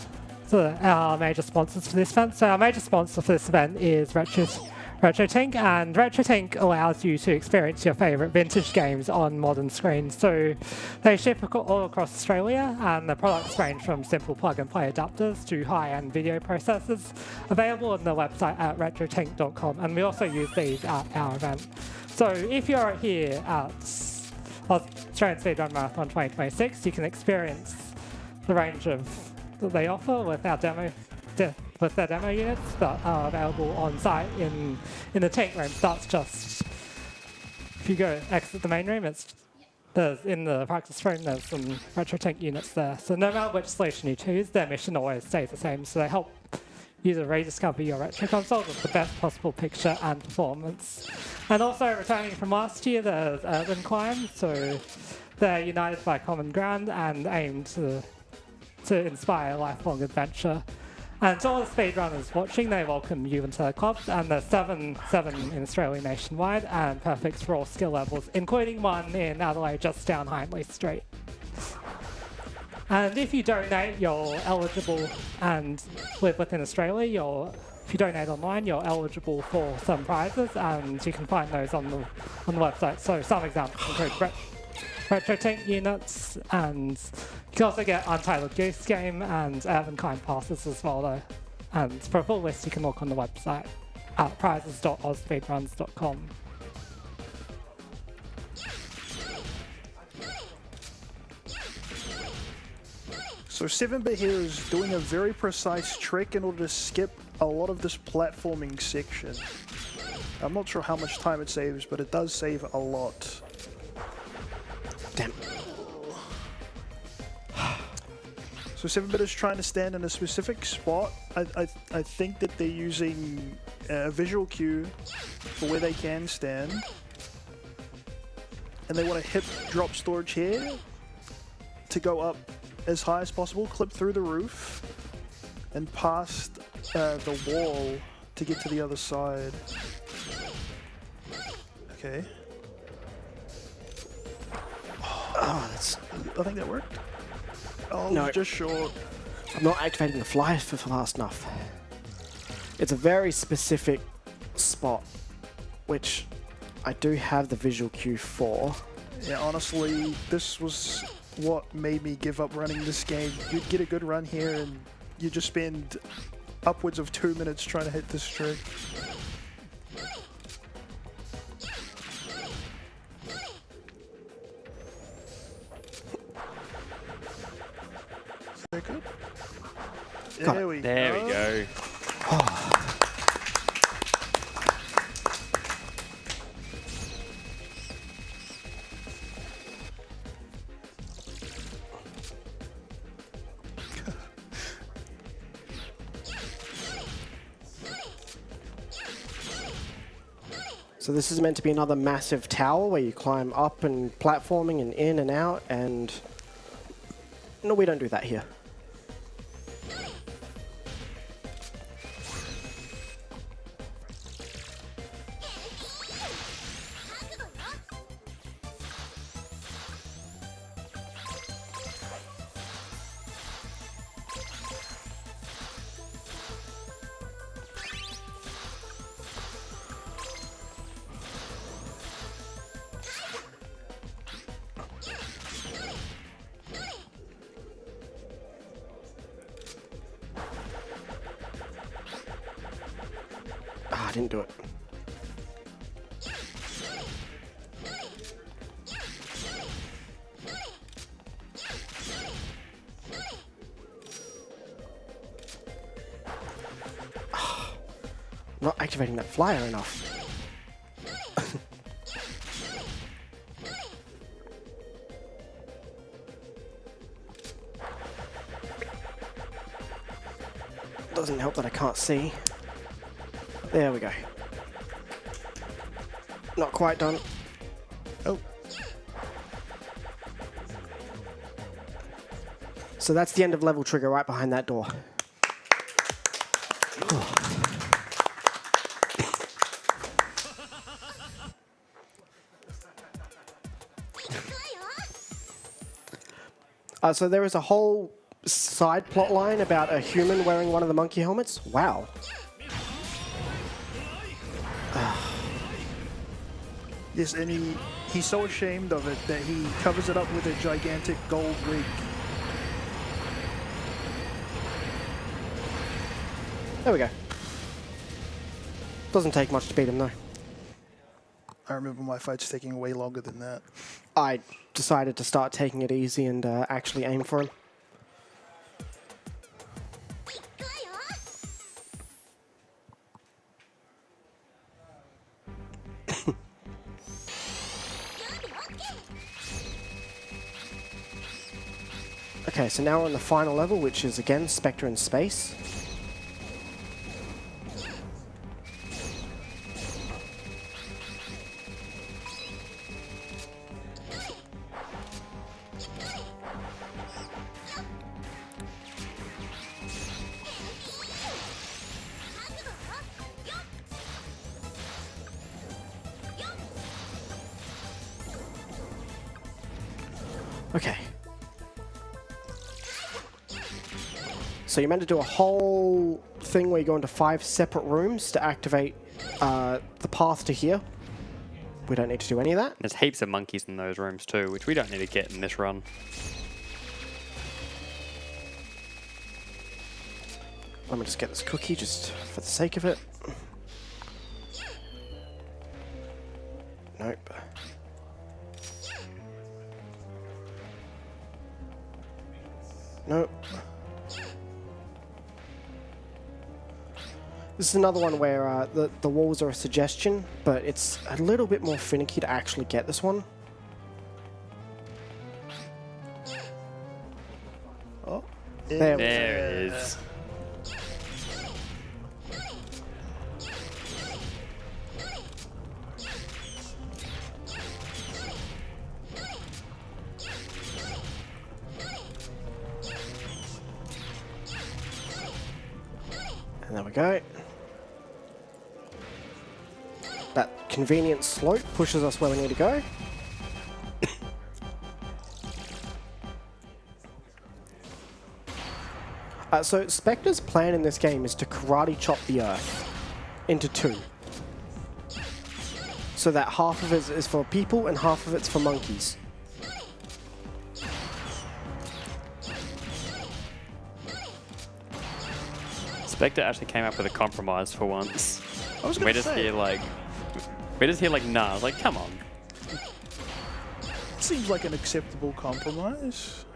Speaker 5: our major sponsors for this event. So our major sponsor for this event is RetroTink, and RetroTink allows you to experience your favourite vintage games on modern screens. So they ship all across Australia, and the products range from simple plug-and-play adapters to high-end video processors, available on the website at retrotink.com, and we also use these at our event. So if you're here at Australian Speedrun Marathon 2026, you can experience the range of that they offer with our demo units that are available on site in the tank room. That's just, if you go exit the main room, there's in the practice room, there's some retro tank units there. So no matter which solution you choose, their mission always stays the same. So they help you to rediscover your retro console with the best possible picture and performance. And also returning from last year, there's Urban Climb. So they're united by common ground and aim to inspire a lifelong adventure. And to all the speedrunners watching, they welcome you into their clubs, and there's seven in Australia nationwide, and perfect for all skill levels, including one in Adelaide just down Hindley Street. And if you donate, you're eligible, and live within Australia, if you donate online, you're eligible for some prizes, and you can find those on the website. So some examples include retro tank units, and you can also get Untitled Goose Game and Urban Climb passes as well though. And for a full list you can look on the website at prizes.ozspeedruns.com.
Speaker 1: So 7-bit here is doing a very precise trick in order to skip a lot of this platforming section. I'm not sure how much time it saves, but it does save a lot.
Speaker 3: Damn.
Speaker 1: So 7-bit is trying to stand in a specific spot. I think that they're using a visual cue for where they can stand. And they want to hip drop storage here to go up as high as possible, clip through the roof, and past the wall to get to the other side. Okay.
Speaker 3: Oh, that's...
Speaker 1: I think that worked. Oh,
Speaker 3: No.
Speaker 1: just short.
Speaker 3: I'm not activating the fly for fast enough. It's a very specific spot, which I do have the visual cue for.
Speaker 1: Yeah, honestly, this was what made me give up running this game. You'd get a good run here and you just spend upwards of 2 minutes trying to hit this trick. Is that good? There we go.
Speaker 3: So this is meant to be another massive tower where you climb up and platforming and in and out, and no, we don't do that here. didn't do it. Not activating that flyer enough. Doesn't help that I can't see. There we go. Not quite done.
Speaker 1: Oh.
Speaker 3: So that's the end of level trigger right behind that door. So there is a whole side plot line about a human wearing one of the monkey helmets. Wow.
Speaker 1: Yes, and he's so ashamed of it that he covers it up with a gigantic gold wig.
Speaker 3: There we go. Doesn't take much to beat him though.
Speaker 1: I remember my fights taking way longer than that.
Speaker 3: I decided to start taking it easy and actually aim for him. Okay, so now we're on the final level, which is again Spectre in space. Okay. So you're meant to do a whole thing where you go into 5 separate rooms to activate the path to here. We don't need to do any of that.
Speaker 2: There's heaps of monkeys in those rooms too, which we don't need to get in this run.
Speaker 3: Let me just get this cookie just for the sake of it. Nope. Nope. This is another one where the walls are a suggestion, but it's a little bit more finicky to actually get this one.
Speaker 1: Oh,
Speaker 3: There we go.
Speaker 2: There it is.
Speaker 3: And there we go. That convenient slope pushes us where we need to go. So Spectre's plan in this game is to karate chop the Earth into 2. So that half of it is for people and half of it's for monkeys.
Speaker 2: Spectre actually came up with a compromise for once.
Speaker 1: I was
Speaker 2: We're
Speaker 1: gonna
Speaker 2: just
Speaker 1: say,
Speaker 2: here like, nah. I was like, come on.
Speaker 1: seems like an acceptable compromise.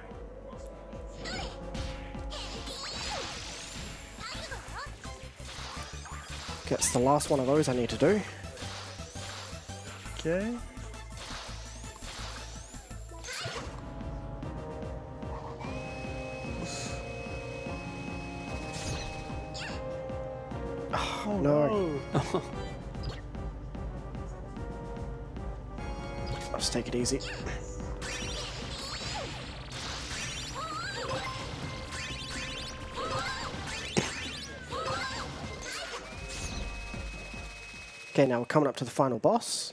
Speaker 3: That's the last one of those I need to do.
Speaker 1: Okay. Oh
Speaker 3: No.
Speaker 1: no.
Speaker 3: I'll just take it easy. Okay, now we're coming up to the final boss.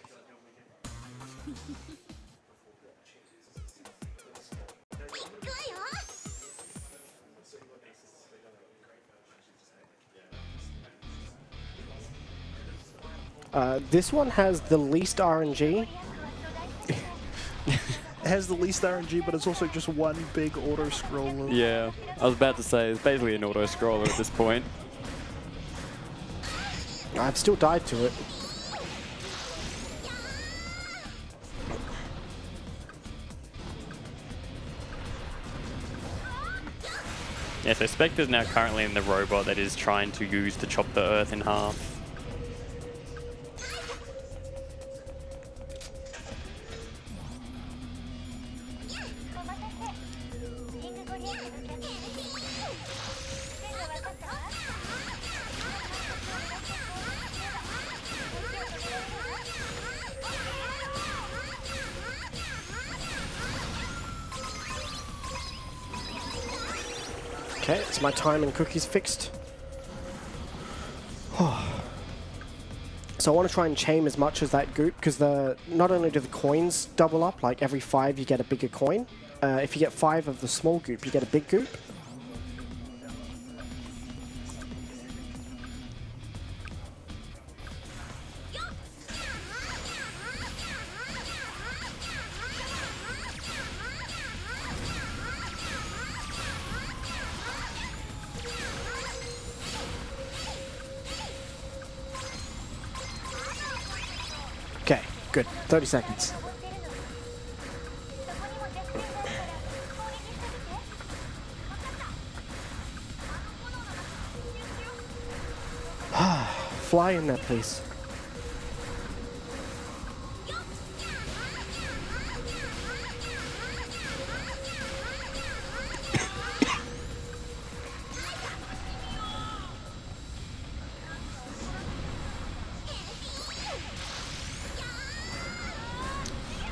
Speaker 3: This one has the least RNG.
Speaker 1: It has the least RNG, but it's also just one big auto scroller.
Speaker 2: Yeah, I was about to say it's basically an auto scroller at this point.
Speaker 3: I've still died to it.
Speaker 2: Yeah, so Spectre's now currently in the robot that is trying to use to chop the Earth in half.
Speaker 3: Okay, it's my time and cookies fixed. So I want to try and chain as much as that goop, because not only do the coins double up, like every 5 you get a bigger coin. If you get 5 of the small goop, you get a big goop. Okay, good. 30 seconds. Fly in there, please.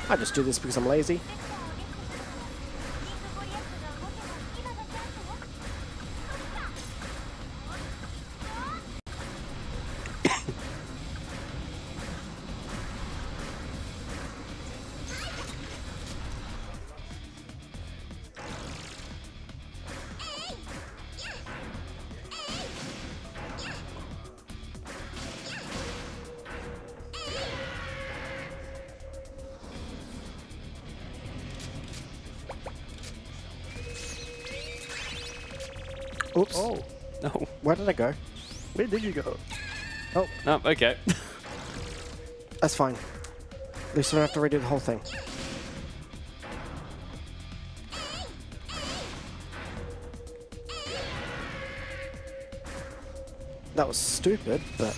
Speaker 3: I just do this because I'm lazy. Oops.
Speaker 1: Oh,
Speaker 2: No.
Speaker 3: Where did I go?
Speaker 1: where did you go?
Speaker 2: Oh, okay.
Speaker 3: That's fine. At least I don't have to redo the whole thing. That was stupid, but...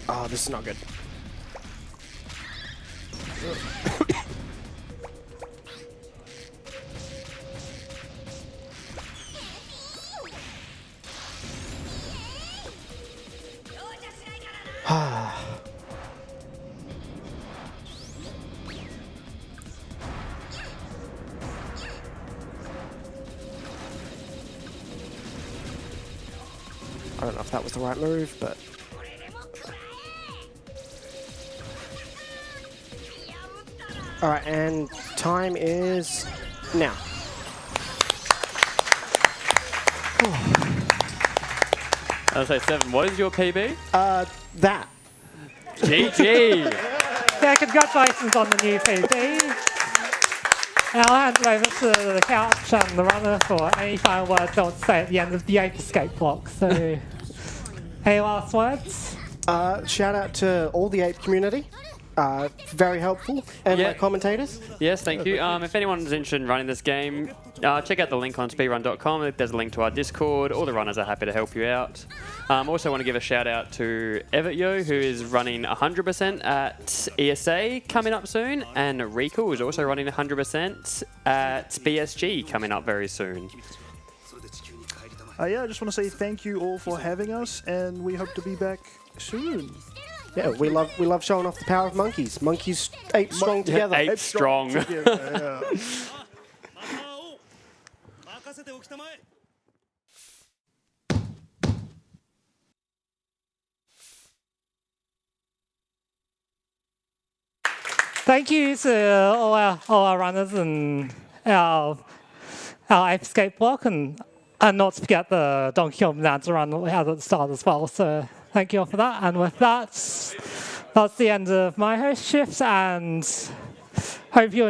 Speaker 3: Oh, this is not good. I don't know if that was the right move, but... Alright, and time is now.
Speaker 2: I'll say 7. What is your PB?
Speaker 3: That.
Speaker 2: GG!
Speaker 5: Yeah, congratulations on the new PB. And I'll hand it over to the couch and the runner for any final words they'll say at the end of the Ape Escape block. So, any last words?
Speaker 3: Shout out to all the ape community. Very helpful. And
Speaker 2: Yeah.
Speaker 3: my commentators.
Speaker 2: Yes, thank you. If anyone's interested in running this game, check out the link on speedrun.com. There's a link to our Discord. All the runners are happy to help you out. Also want to give a shout out to Evertyo, who is running 100% at ESA coming up soon, and Riku is also running 100% at BSG coming up very soon.
Speaker 1: Yeah, I just want to say thank you all for having us, and we hope to be back soon.
Speaker 3: Yeah, we love showing off the power of monkeys. Monkeys, ape strong together.
Speaker 2: Ape strong.
Speaker 1: Yeah.
Speaker 5: Thank you to all our runners and our our Ape Escape block, and not to forget the Donkey Kong Bonanza run that we had at the start as well. So thank you all for that. And with that, that's the end of my host shift, and hope you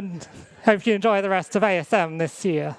Speaker 5: enjoy the rest of ASM this year.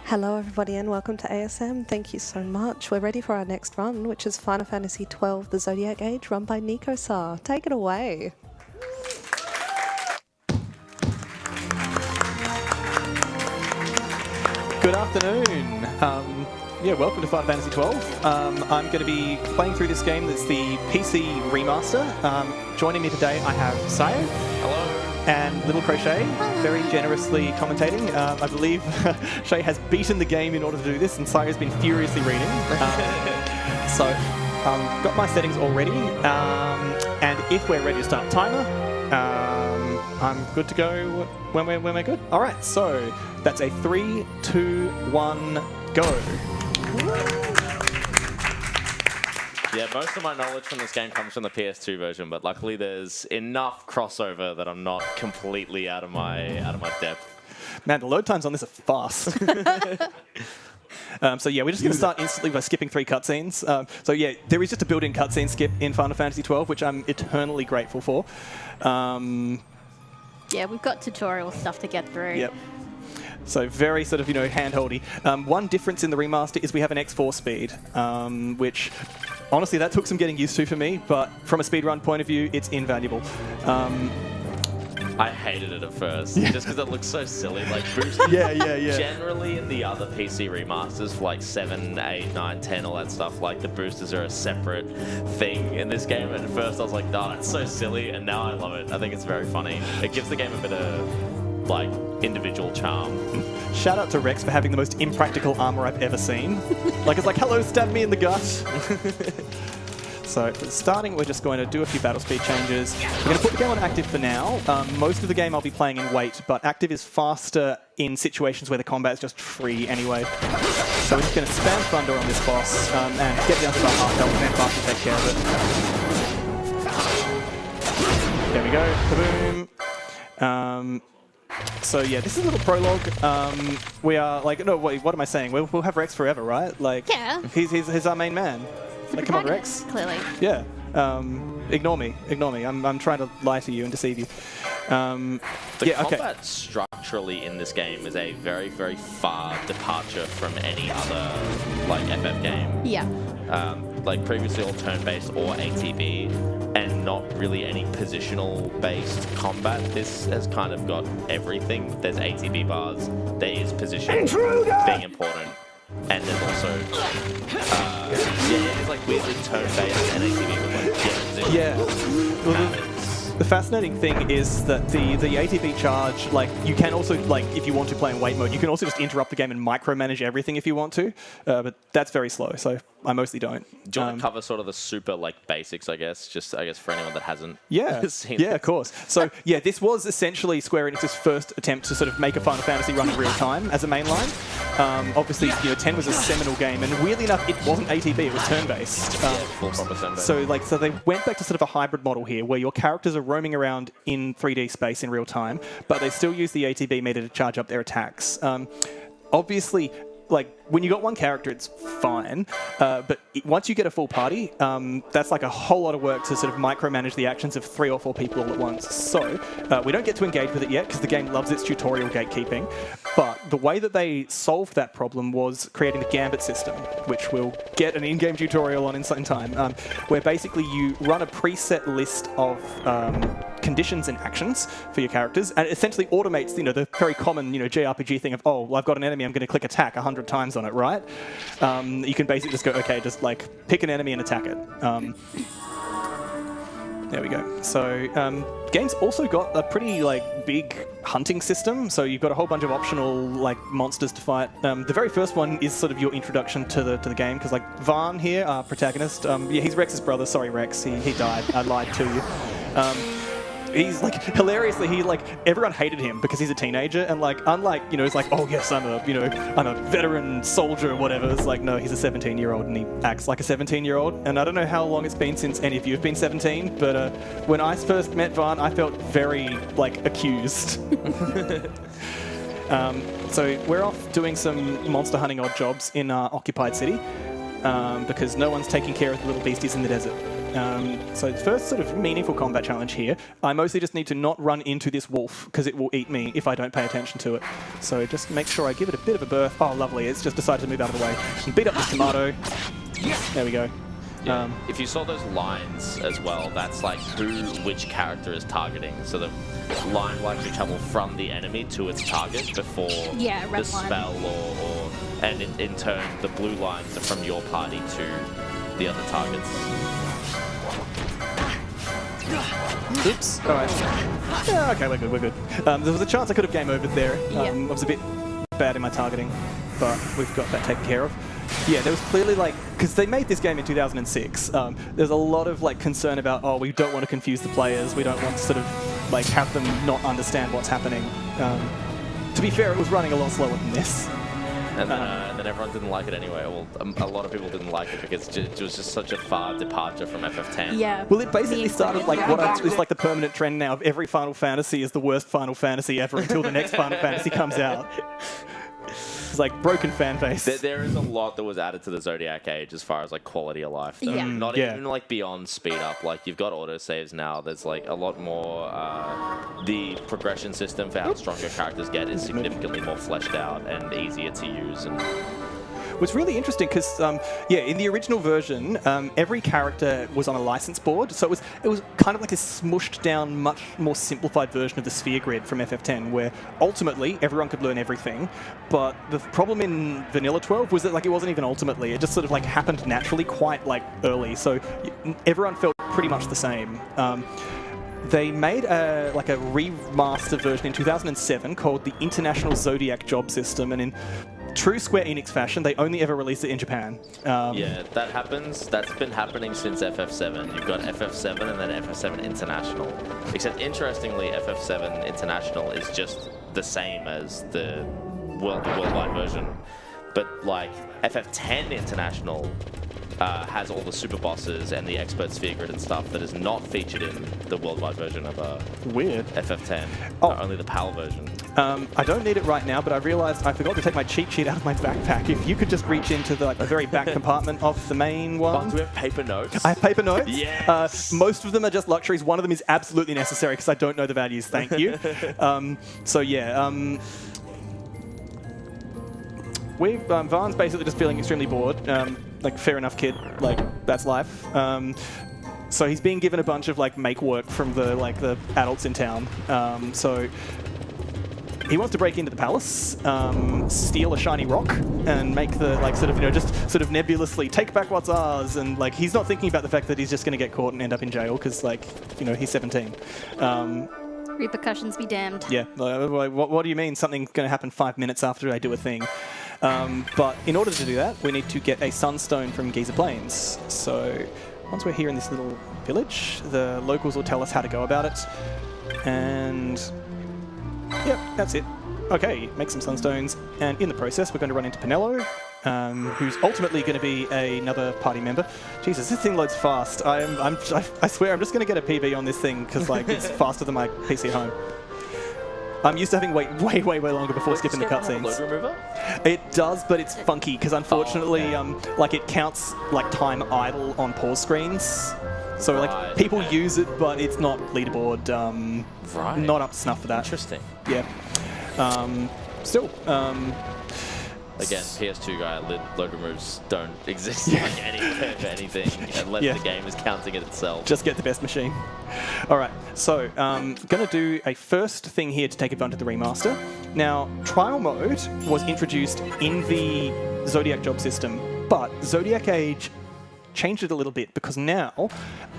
Speaker 6: Hello everybody and welcome to ASM. Thank you so much. We're ready for our next run, which is Final Fantasy XII The Zodiac Age, run by Nico-Sar. Take it away.
Speaker 7: Good afternoon. Welcome to Final Fantasy XII. I'm going to be playing through this game that's the PC remaster. Joining me today, I have Sayo. Hello. And Little Crochet, very generously commentating. I believe Shay has beaten the game in order to do this, and Sayo's been furiously reading. Got my settings all ready. And if we're ready to start timer, I'm good to go when we're good. All right, so that's a 3, 2, 1, go.
Speaker 8: Yeah, most of my knowledge from this game comes from the PS2 version, but luckily there's enough crossover that I'm not completely out of my depth.
Speaker 7: Man, the load times on this are fast. We're just going to start instantly by skipping 3 cutscenes. There is just a built-in cutscene skip in Final Fantasy XII, which I'm eternally grateful for.
Speaker 9: Yeah, we've got tutorial stuff to get through.
Speaker 7: Yep. So very sort of, hand-holdy. One difference in the remaster is we have an X4 speed, which, honestly, that took some getting used to for me, but from a speedrun point of view, it's invaluable.
Speaker 8: I hated it at first, just because it looks so silly. Like, boosting.
Speaker 7: Yeah.
Speaker 8: Generally, in the other PC remasters, for like 7, 8, 9, 10, all that stuff, like the boosters are a separate thing in this game. And at first, I was like, "Oh, that's so silly," and now I love it. I think it's very funny. It gives the game a bit of like individual charm.
Speaker 7: Shout out to Rex for having the most impractical armor I've ever seen. It's like, hello, stab me in the gut. So starting, we're just going to do a few battle speed changes. We're going to put the game on active for now. Most of the game I'll be playing in wait, but active is faster in situations where the combat is just free anyway. So we're just going to spam Thunder on this boss and get down to about half health and then fast take care of it. There we go, kaboom. This is a little prologue. We are what am I saying? We'll have Rex forever, right?
Speaker 9: Yeah.
Speaker 7: He's our main man. Come on, Rex.
Speaker 9: Clearly.
Speaker 7: Yeah. Ignore me. I'm trying to lie to you and deceive you.
Speaker 8: The combat structurally in this game is a very, very far departure from any other FF game.
Speaker 9: Yeah.
Speaker 8: Previously all turn-based or ATB, and not really any positional-based combat. This has kind of got everything. There's ATB bars, there is position being important, and there's also it's weirdly turn-based and ATB with position.
Speaker 7: Yeah. The fascinating thing is that the ATB charge, you can also, if you want to play in wait mode, you can also just interrupt the game and micromanage everything if you want to, but that's very slow, so I mostly don't.
Speaker 8: Do you want to cover sort of the super, basics, I guess, for anyone that hasn't seen
Speaker 7: Yeah, of course. So, this was essentially Square Enix's first attempt to sort of make a Final Fantasy run in real time as a mainline. Obviously, 10 was a seminal game, and weirdly enough, it wasn't ATB, it was turn-based.
Speaker 8: Full proper turn-based.
Speaker 7: So they went back to sort of a hybrid model here, where your characters are roaming around in 3D space in real time, but they still use the ATB meter to charge up their attacks. Obviously, when you got one character, it's fine, but once you get a full party, that's a whole lot of work to sort of micromanage the actions of 3 or 4 people all at once. So we don't get to engage with it yet because the game loves its tutorial gatekeeping, but the way that they solved that problem was creating the Gambit system, which we'll get an in-game tutorial on in some time, where basically you run a preset list of conditions and actions for your characters, and it essentially automates, the very common, JRPG thing of, oh, well, I've got an enemy, I'm going to click attack 100 times on it, right? You can basically just go, okay, just pick an enemy and attack it. There we go. So, game's also got a pretty big hunting system. So you've got a whole bunch of optional monsters to fight. The very first one is sort of your introduction to the game, because Varn here, our protagonist, he's Rex's brother. Sorry, Rex, he died. I lied to you. He's hilariously, everyone hated him because he's a teenager, and unlike, it's oh yes, I'm a veteran soldier or whatever. It's no, he's a 17-year-old and he acts like a 17-year-old. And I don't know how long it's been since any of you have been 17, but when I first met Varn, I felt very accused. So we're off doing some monster hunting odd jobs in our occupied city, because no one's taking care of the little beasties in the desert. So first sort of meaningful combat challenge here. I mostly just need to not run into this wolf because it will eat me if I don't pay attention to it. So just make sure I give it a bit of a berth. Oh, lovely. It's just decided to move out of the way. And beat up this tomato. There we go.
Speaker 8: Yeah. If you saw those lines as well, that's like which character is targeting. So the line will actually travel from the enemy to its target before
Speaker 9: Yeah,
Speaker 8: the
Speaker 9: red line.
Speaker 8: spell and in turn the blue lines are from your party to the other targets.
Speaker 7: Oops. All right. Yeah, okay, we're good. There was a chance I could have game over there. I was a bit bad in my targeting, but we've got that taken care of. Yeah, there was clearly like, because they made this game in 2006, there's a lot of like concern about, oh, we don't want to confuse the players, we don't want to sort of like have them not understand what's happening. To be fair, it was running a lot slower than this.
Speaker 8: And then everyone didn't like it anyway. Well, a lot of people didn't like it because it was just such a far departure from FF10.
Speaker 9: Yeah.
Speaker 7: Well, it basically started like it's like the permanent trend now of every Final Fantasy is the worst Final Fantasy ever until the next Final Fantasy comes out. It's like broken fan base.
Speaker 8: There is a lot that was added to the Zodiac Age as far as like quality of life. Though.
Speaker 9: Yeah.
Speaker 8: Not even like beyond speed up. Like you've got autosaves now. There's like a lot more. The progression system for how stronger characters get is significantly more fleshed out and easier to use. And
Speaker 7: was really interesting because, in the original version, every character was on a license board, so it was kind of like a smushed down, much more simplified version of the sphere grid from FF10, where ultimately everyone could learn everything. But the problem in Vanilla 12 was that like it wasn't even ultimately; it just sort of like happened naturally, quite like early. So everyone felt pretty much the same. They made a remastered version in 2007 called the International Zodiac Job System, and in true Square Enix fashion, they only ever released it in Japan.
Speaker 8: yeah, that happens. That's been happening since FF7. You've got FF7 and then FF7 International. Except, interestingly, FF7 International is just the same as the worldwide version. But, like, FF10 International has all the super bosses and the expert sphere grid and stuff that is not featured in the worldwide version of
Speaker 7: Weird.
Speaker 8: FF10.
Speaker 7: Oh.
Speaker 8: Only the PAL version.
Speaker 7: I don't need it right now, but I realized I forgot to take my cheat sheet out of my backpack. If you could just reach into the very back compartment of the main one.
Speaker 8: Oh, do we have paper notes?
Speaker 7: I have paper notes.
Speaker 8: Yes.
Speaker 7: Most of them are just luxuries. One of them is absolutely necessary because I don't know the values. Thank you. Varn's basically just feeling extremely bored. Like, fair enough, kid. Like, that's life. So he's being given a bunch of like make work from the adults in town. So he wants to break into the palace, steal a shiny rock, and make the just sort of nebulously take back what's ours. And like he's not thinking about the fact that he's just going to get caught and end up in jail because he's 17.
Speaker 9: Repercussions be damned.
Speaker 7: Yeah. What do you mean? Something's going to happen 5 minutes after I do a thing? But in order to do that, we need to get a sunstone from Giza Plains. So once we're here in this little village, the locals will tell us how to go about it. And yep, that's it. Okay, make some sunstones. And in the process, we're going to run into Pinello, who's ultimately going to be another party member. Jesus, this thing loads fast. I swear, I'm just going to get a PB on this thing because it's faster than my PC at home. I'm used to having way longer before skipping the cutscenes.
Speaker 8: Load remover?
Speaker 7: It does, but it's funky because unfortunately, it counts like time idle on pause screens. So people use it, but it's not leaderboard. Not up to snuff for that.
Speaker 8: Interesting.
Speaker 7: Yeah. Still.
Speaker 8: Again, PS2 guy, load removers don't exist anywhere for anything unless the game is counting it itself.
Speaker 7: Just get the best machine. All right, so going to do a first thing here to take advantage of the remaster. Now, trial mode was introduced in the Zodiac job system, but Zodiac Age changed it a little bit because now,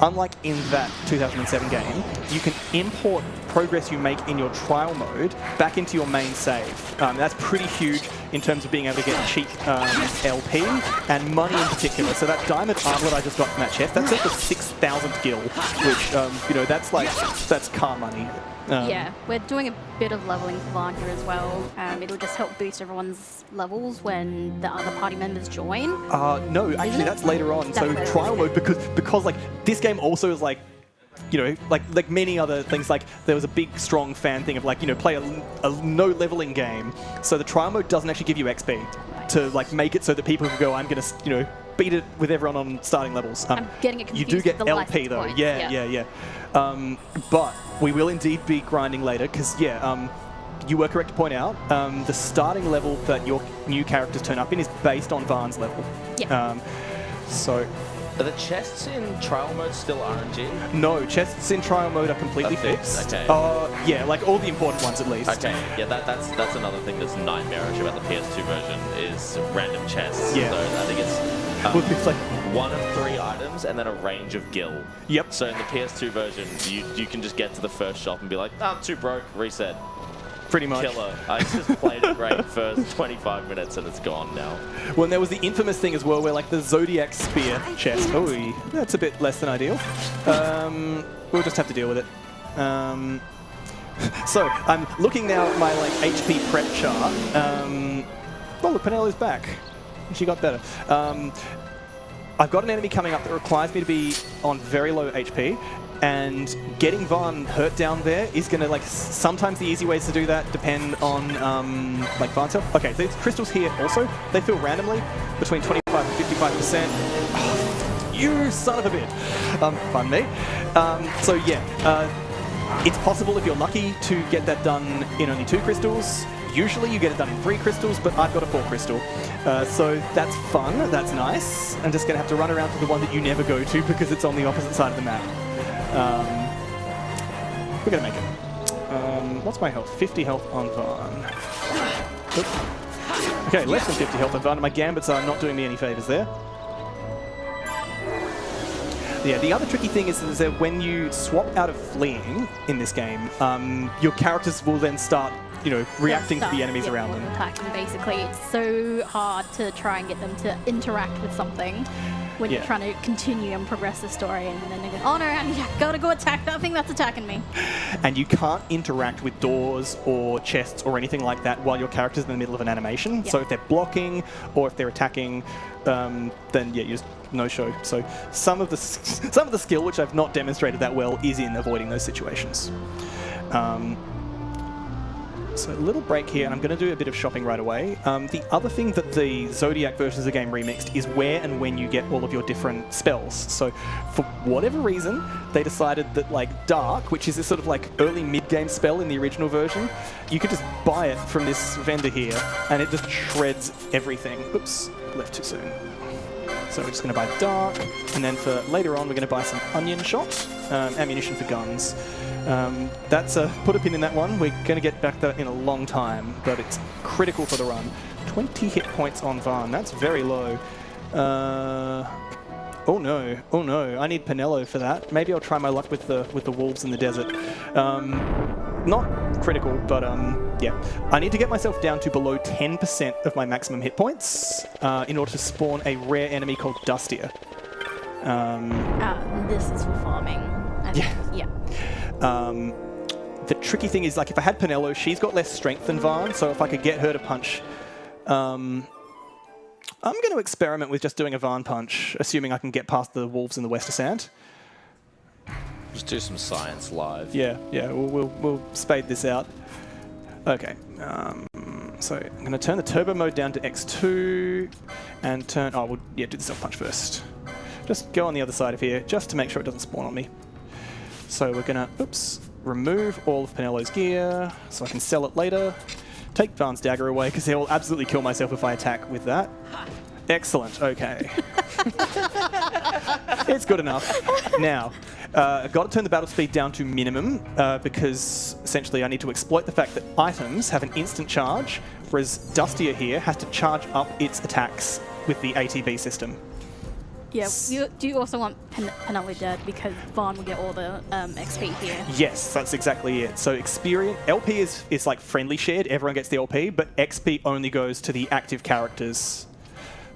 Speaker 7: unlike in that 2007 game, you can import progress you make in your trial mode back into your main save. That's pretty huge in terms of being able to get cheap LP and money in particular. So that diamond armlet I just got from that chest, that's at the 6,000th gil, which, that's car money.
Speaker 9: Yeah, we're doing a bit of leveling for Varn here as well. It'll just help boost everyone's levels when the other party members join.
Speaker 7: No, actually that's later on. So trial mode, because like this game also is like many other things, like there was a big strong fan thing of play a no leveling game. So the trial mode doesn't actually give you XP to make it so that people can go, I'm gonna beat it with everyone on starting levels.
Speaker 9: I'm getting it
Speaker 7: You
Speaker 9: confused
Speaker 7: do
Speaker 9: with
Speaker 7: get
Speaker 9: the
Speaker 7: LP
Speaker 9: license
Speaker 7: though.
Speaker 9: points,
Speaker 7: Yeah. But we will indeed be grinding later because you were correct to point out the starting level that your new characters turn up in is based on Varn's level.
Speaker 9: Yeah.
Speaker 7: So
Speaker 8: Are the chests in trial mode still RNG?
Speaker 7: no, chests in trial mode are completely
Speaker 8: Are fixed,
Speaker 7: fixed.
Speaker 8: okay.
Speaker 7: Yeah, like all the important ones at least.
Speaker 8: Okay, yeah, that's another thing that's nightmarish about the PS2 version is random chests.
Speaker 7: Yeah.
Speaker 8: So I think it's
Speaker 7: Well, it's like
Speaker 8: 1 of 3 items and then a range of gil.
Speaker 7: Yep.
Speaker 8: So in the PS2 version, you can just get to the first shop and be like, I'm too broke, reset.
Speaker 7: pretty much.
Speaker 8: Killer. I just played it great for 25 minutes and it's gone now.
Speaker 7: Well, and there was the infamous thing as well where like the Zodiac Spear chest. Oh, that's a bit less than ideal. We'll just have to deal with it. So I'm looking now at my like HP prep chart. Oh, look, Penelope's back. She got better. I've got an enemy coming up that requires me to be on very low HP, and getting Varn hurt down there is going to, like, sometimes the easy ways to do that depend on, like, Varn's health. Okay, these crystals here also, they fill randomly between 25 and 55%. Oh, you son of a bitch. Pardon me. So, yeah, it's possible if you're lucky to get that done in only 2 crystals. Usually you get it done in 3 crystals, but I've got a 4 crystal. So that's fun, that's nice. I'm just going to have to run around to the one that you never go to because it's on the opposite side of the map. We're going to make it. What's my health? 50 health on Varn. Oops. Okay, less than 50 health on Varn. My gambits are not doing me any favours there. Yeah, the other tricky thing is that when you swap out of fleeing in this game, your characters will then start, you know, reacting to the enemies around them.
Speaker 9: Attacking, basically. It's so hard to try and get them to interact with something when you're trying to continue and progress the story, and then they go, oh no, I gotta go attack that thing that's attacking me.
Speaker 7: And you can't interact with doors or chests or anything like that while your character's in the middle of an animation.
Speaker 9: Yeah.
Speaker 7: So if they're blocking or if they're attacking, then yeah, you just no show. So some of the skill which I've not demonstrated that well is in avoiding those situations. So a little break here, and I'm going to do a bit of shopping right away. The other thing that the Zodiac version of the game remixed is where and when you get all of your different spells. So for whatever reason, they decided that like Dark, which is this sort of like early mid-game spell in the original version, you could just buy it from this vendor here, and it just shreds everything. Oops, left too soon. So we're just going to buy Dark, and then for later on we're going to buy some Onion Shot, ammunition for guns. That's put a pin in that one. We're going to get back that in a long time, but it's critical for the run. 20 hit points on Varn. That's very low. Oh no! I need Penelo for that. Maybe I'll try my luck with the wolves in the desert. Not critical, but yeah. I need to get myself down to below 10% of my maximum hit points in order to spawn a rare enemy called Dustier.
Speaker 9: This is for farming. Yeah.
Speaker 7: The tricky thing is, like, if I had Penelo, she's got less strength than Varn, so if I could get her to punch, I'm going to experiment with just doing a Varn punch, assuming I can get past the wolves in the West Ascent.
Speaker 8: Just do some science live.
Speaker 7: Yeah, we'll spade this out. Okay, so I'm going to turn the turbo mode down to X2 and turn. Oh, we'll do the self punch first. Just go on the other side of here, just to make sure it doesn't spawn on me. So we're gonna, remove all of Penelo's gear so I can sell it later. Take Varn's dagger away because he will absolutely kill myself if I attack with that. Excellent, okay. It's good enough. Now, I've got to turn the battle speed down to minimum because essentially I need to exploit the fact that items have an instant charge, whereas Dustier here has to charge up its attacks with the ATB system.
Speaker 9: Yeah, do you also want Penelope dead because Varn will get all the XP here?
Speaker 7: Yes, that's exactly it. So experience, LP is like friendly shared, everyone gets the LP, but XP only goes to the active characters.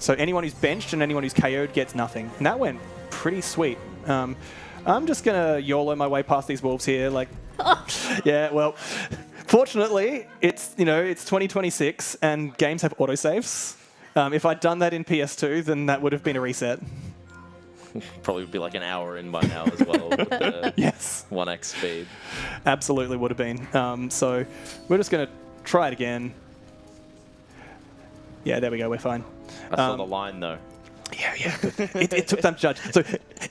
Speaker 7: So anyone who's benched and anyone who's KO'd gets nothing. And that went pretty sweet. I'm just going to YOLO my way past these wolves here. Like, yeah, well, fortunately, it's 2026 and games have autosaves. If I'd done that in PS2, then that would have been a reset.
Speaker 8: Probably would be like an hour in by now as well. With the
Speaker 7: yes.
Speaker 8: 1x speed.
Speaker 7: Absolutely would have been. So we're just going to try it again. Yeah, there we go. We're fine.
Speaker 8: I saw the line though.
Speaker 7: Yeah. It took time to judge. So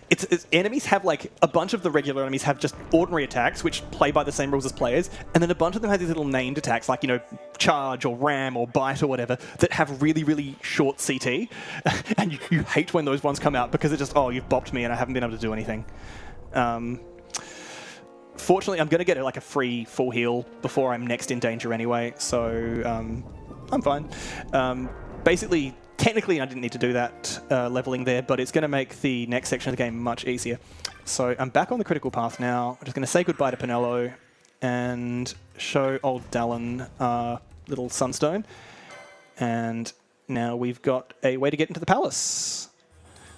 Speaker 7: it's enemies have like a bunch of the regular enemies have just ordinary attacks, which play by the same rules as players, and then a bunch of them have these little named attacks, like charge or ram or bite or whatever, that have really, really short CT, and you hate when those ones come out because it's just you've bopped me and I haven't been able to do anything. Fortunately, I'm going to get a free full heal before I'm next in danger anyway, so I'm fine. Basically, technically, I didn't need to do that leveling there, but it's going to make the next section of the game much easier. So I'm back on the critical path now. I'm just going to say goodbye to Pinello and show old Dallin little sunstone. And now we've got a way to get into the palace.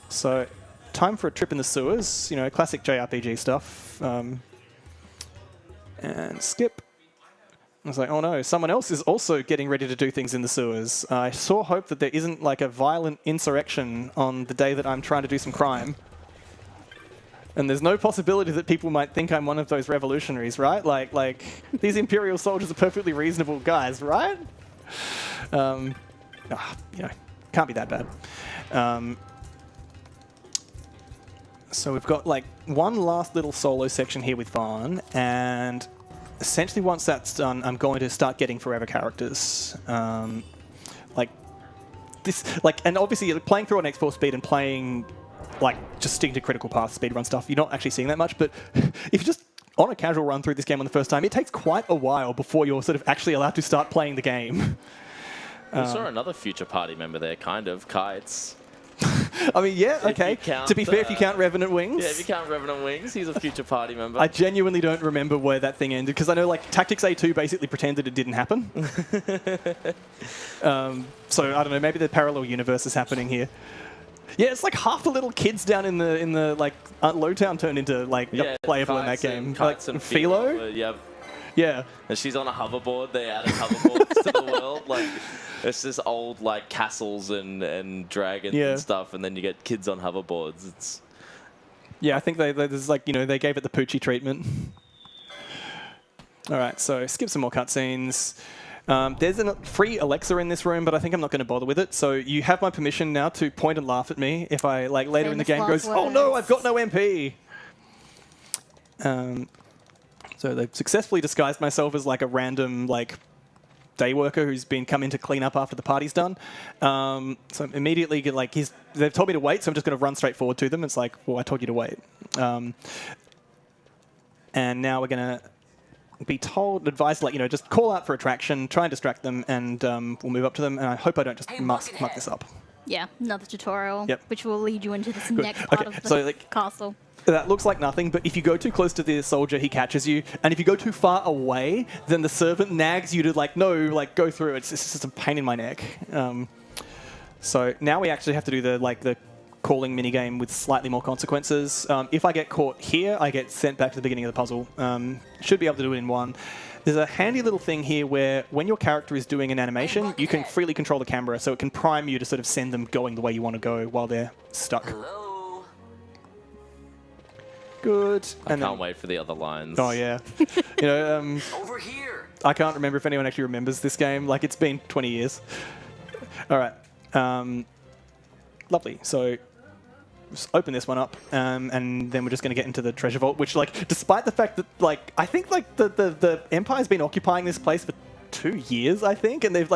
Speaker 7: So time for a trip in the sewers, classic JRPG stuff. And skip. I was like, oh no, someone else is also getting ready to do things in the sewers. I sure hope that there isn't a violent insurrection on the day that I'm trying to do some crime. And there's no possibility that people might think I'm one of those revolutionaries, right? Like these Imperial soldiers are perfectly reasonable guys, right? Can't be that bad. So we've got one last little solo section here with Vaughn, and essentially once that's done, I'm going to start getting forever characters. And obviously playing through on X4 speed and playing just sticking to critical path speedrun stuff, you're not actually seeing that much, but if you're just on a casual run through this game on the first time, it takes quite a while before you're sort of actually allowed to start playing the game.
Speaker 8: We saw another future party member there, kind of, Kites.
Speaker 7: I mean, yeah, okay. To be fair, if you count Revenant Wings.
Speaker 8: Yeah, if you count Revenant Wings, he's a future party member.
Speaker 7: I genuinely don't remember where that thing ended, because I know, Tactics A2 basically pretended it didn't happen. So, I don't know, maybe the parallel universe is happening here. Yeah, it's half the little kids down in the Lowtown turned into, playable in that game.
Speaker 8: Kites and
Speaker 7: Philo? Yeah.
Speaker 8: And she's on a hoverboard. They added hoverboards to the world. It's just old castles and dragons and stuff, and then you get kids on hoverboards. It's
Speaker 7: I think there's they gave it the Poochie treatment. All right, so skip some more cutscenes. There's a free Alexa in this room, but I think I'm not going to bother with it. So you have my permission now to point and laugh at me if I later in the game goes, oh no, I've got no MP. So they've successfully disguised myself as a random day worker who's been come in to clean up after the party's done. So immediately they've told me to wait, so I'm just going to run straight forward to them. It's well, I told you to wait. And now we're going to be advised just call out for attraction, try and distract them, and we'll move up to them. And I hope I don't just muck this up.
Speaker 9: Yeah, another tutorial,
Speaker 7: Yep.
Speaker 9: which will lead you into this next part of the castle.
Speaker 7: That looks like nothing, but if you go too close to the soldier, he catches you. And if you go too far away, then the servant nags you to no, go through. It's just a pain in my neck. So now we actually have to do the calling minigame with slightly more consequences. If I get caught here, I get sent back to the beginning of the puzzle. Should be able to do it in one. There's a handy little thing here where when your character is doing an animation, you can freely control the camera, so it can prime you to sort of send them going the way you want to go while they're stuck. Good.
Speaker 8: I can't wait for the other lines.
Speaker 7: Oh, yeah. Over here. I can't remember if anyone actually remembers this game. It's been 20 years. All right. Lovely. So just open this one up, and then we're just going to get into the treasure vault, which, despite the fact that, I think, the Empire's been occupying this place for 2 years, I think, and they've,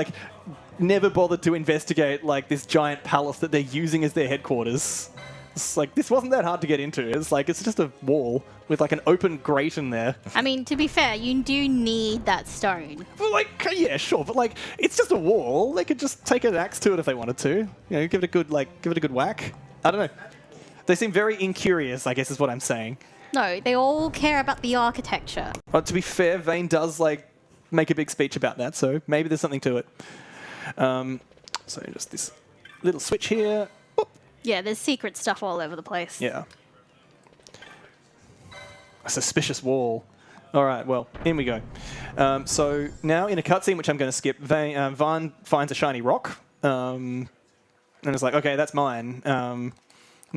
Speaker 7: never bothered to investigate, this giant palace that they're using as their headquarters. It's this wasn't that hard to get into. It's just a wall with an open grate in there.
Speaker 9: I mean, to be fair, you do need that stone.
Speaker 7: Well, yeah, sure, but it's just a wall. They could just take an axe to it if they wanted to. Give it a good whack. I don't know. They seem very incurious, I guess is what I'm saying.
Speaker 9: No, they all care about the architecture.
Speaker 7: But to be fair, Vane does make a big speech about that, so maybe there's something to it. So just this little switch here.
Speaker 9: Yeah, there's secret stuff all over the place.
Speaker 7: Yeah. A suspicious wall. All right, well, in we go. So now in a cutscene, which I'm going to skip, Vaughn finds a shiny rock. And it's okay, that's mine. And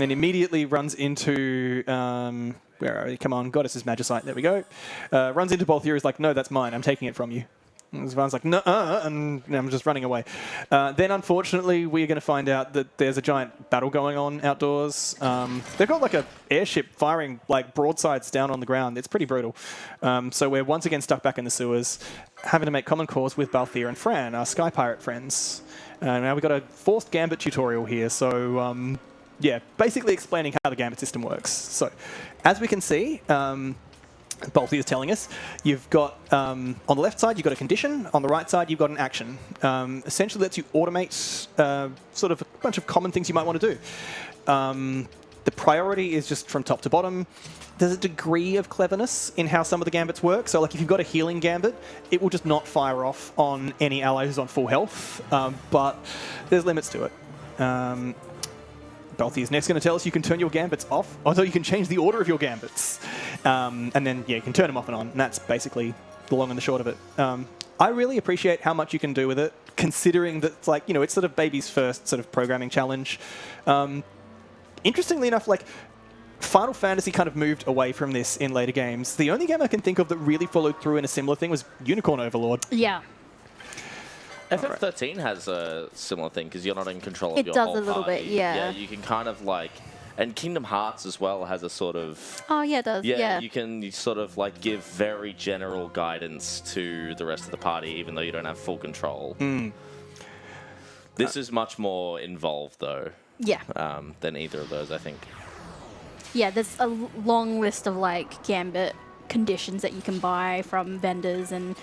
Speaker 7: then immediately runs into... where are we? Come on, Goddess's Magicite. There we go. Runs into Balthier. Is no, that's mine. I'm taking it from you. And Zvan's like, nuh-uh, and I'm just running away. Then, unfortunately, we're going to find out that there's a giant battle going on outdoors. They've got like a airship firing like broadsides down on the ground. It's pretty brutal. So we're once again stuck back in the sewers, having to make common cause with Balthier and Fran, our Sky Pirate friends. Now we've got a forced Gambit tutorial here, so yeah, basically explaining how the Gambit system works. So, as we can see, Balthier is telling us, you've got, on the left side, you've got a condition. On the right side, you've got an action. Essentially lets you automate sort of a bunch of common things you might want to do. The priority is just from top to bottom. There's a degree of cleverness in how some of the gambits work. So like if you've got a healing gambit, it will just not fire off on any ally who's on full health. But there's limits to it. Balthier is next going to tell us you can turn your gambits off, although you can change the order of your gambits. And then, yeah, you can turn them off and on. And that's basically the long and the short of it. I really appreciate how much you can do with it, considering that it's like, you know, it's sort of baby's first sort of programming challenge. Interestingly enough, like, Final Fantasy kind of moved away from this in later games. The only game I can think of that really followed through in a similar thing was Unicorn Overlord.
Speaker 9: Yeah.
Speaker 8: FF13 has a similar thing because you're not in control of
Speaker 9: It
Speaker 8: your
Speaker 9: does
Speaker 8: whole
Speaker 9: a little
Speaker 8: party.
Speaker 9: bit, yeah.
Speaker 8: Yeah, you can kind of like, and Kingdom Hearts as well has a sort of.
Speaker 9: Oh, yeah, it does. Yeah.
Speaker 8: You sort of like give very general guidance to the rest of the party, even though you don't have full control. This is much more involved, though.
Speaker 9: Yeah.
Speaker 8: Than either of those, I think.
Speaker 9: Yeah, there's a long list of like Gambit conditions that you can buy from vendors and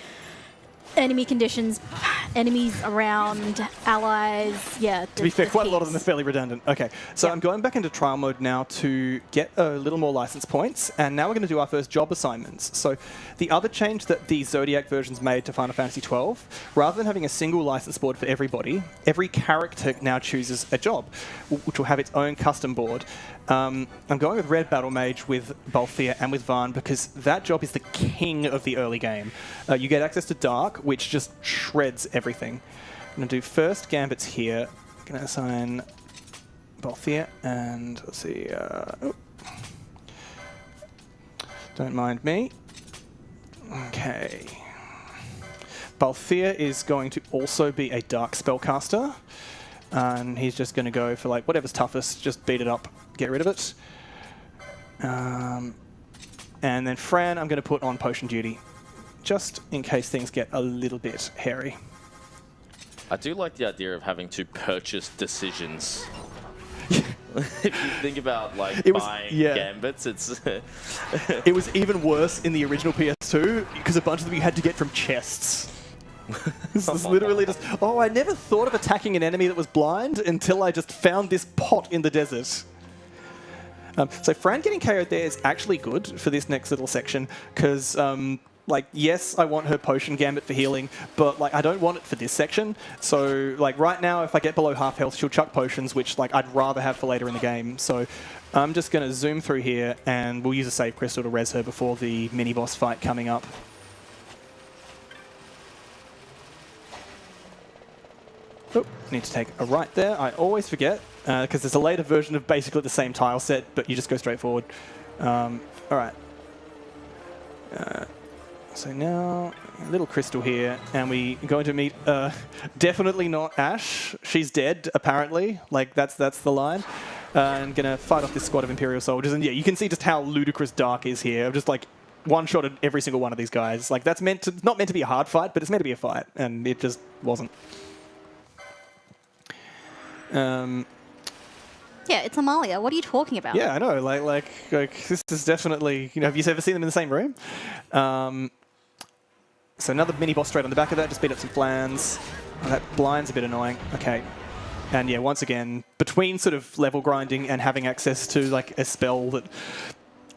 Speaker 9: enemy conditions, enemies around, allies. Yeah.
Speaker 7: To be fair, quite a lot of them are fairly redundant. Okay, so I'm going back into trial mode now to get a little more license points, and now we're going to do our first job assignments. So the other change that the Zodiac versions made to Final Fantasy XII, rather than having a single license board for everybody, every character now chooses a job, which will have its own custom board. I'm going with Red Battle Mage with Balthier and with Vaan because that job is the king of the early game. You get access to Dark, which just shreds everything. I'm going to do first Gambits here. I'm going to assign Balthier and let's see. Don't mind me. Okay. Balthier is going to also be a Dark spellcaster. And he's just going to go for like whatever's toughest, just beat it up, get rid of it. And then Fran, I'm going to put on potion duty, just in case things get a little bit hairy.
Speaker 8: I do like the idea of having to purchase decisions. If you think about like buying gambits, it's
Speaker 7: it was even worse in the original PS2 because a bunch of them you had to get from chests. This is literally just, I never thought of attacking an enemy that was blind until I just found this pot in the desert. So Fran getting KO'd there is actually good for this next little section because, like, yes, I want her potion gambit for healing, but like I don't want it for this section. So like right now, if I get below half health, she'll chuck potions, which like I'd rather have for later in the game. So I'm just going to zoom through here and we'll use a save crystal to res her before the mini boss fight coming up. Oh, need to take a right there. I always forget, because there's a later version of basically the same tile set, but you just go straight forward. All right. So now, a little crystal here, and we're going to meet, definitely not Ash. She's dead, apparently. Like, that's the line. And going to fight off this squad of Imperial soldiers. And yeah, you can see just how ludicrous Dark is here. I've just, like, one-shotted every single one of these guys. Like, that's not meant to be a hard fight, but it's meant to be a fight, and it just wasn't.
Speaker 9: Yeah, it's Amalia. What are you talking about?
Speaker 7: Yeah, I know. Like this is definitely, you know, have you ever seen them in the same room? So another mini boss straight on the back of that, just beat up some flans. Oh, that blind's a bit annoying. Okay. And yeah, once again, between sort of level grinding and having access to like a spell that...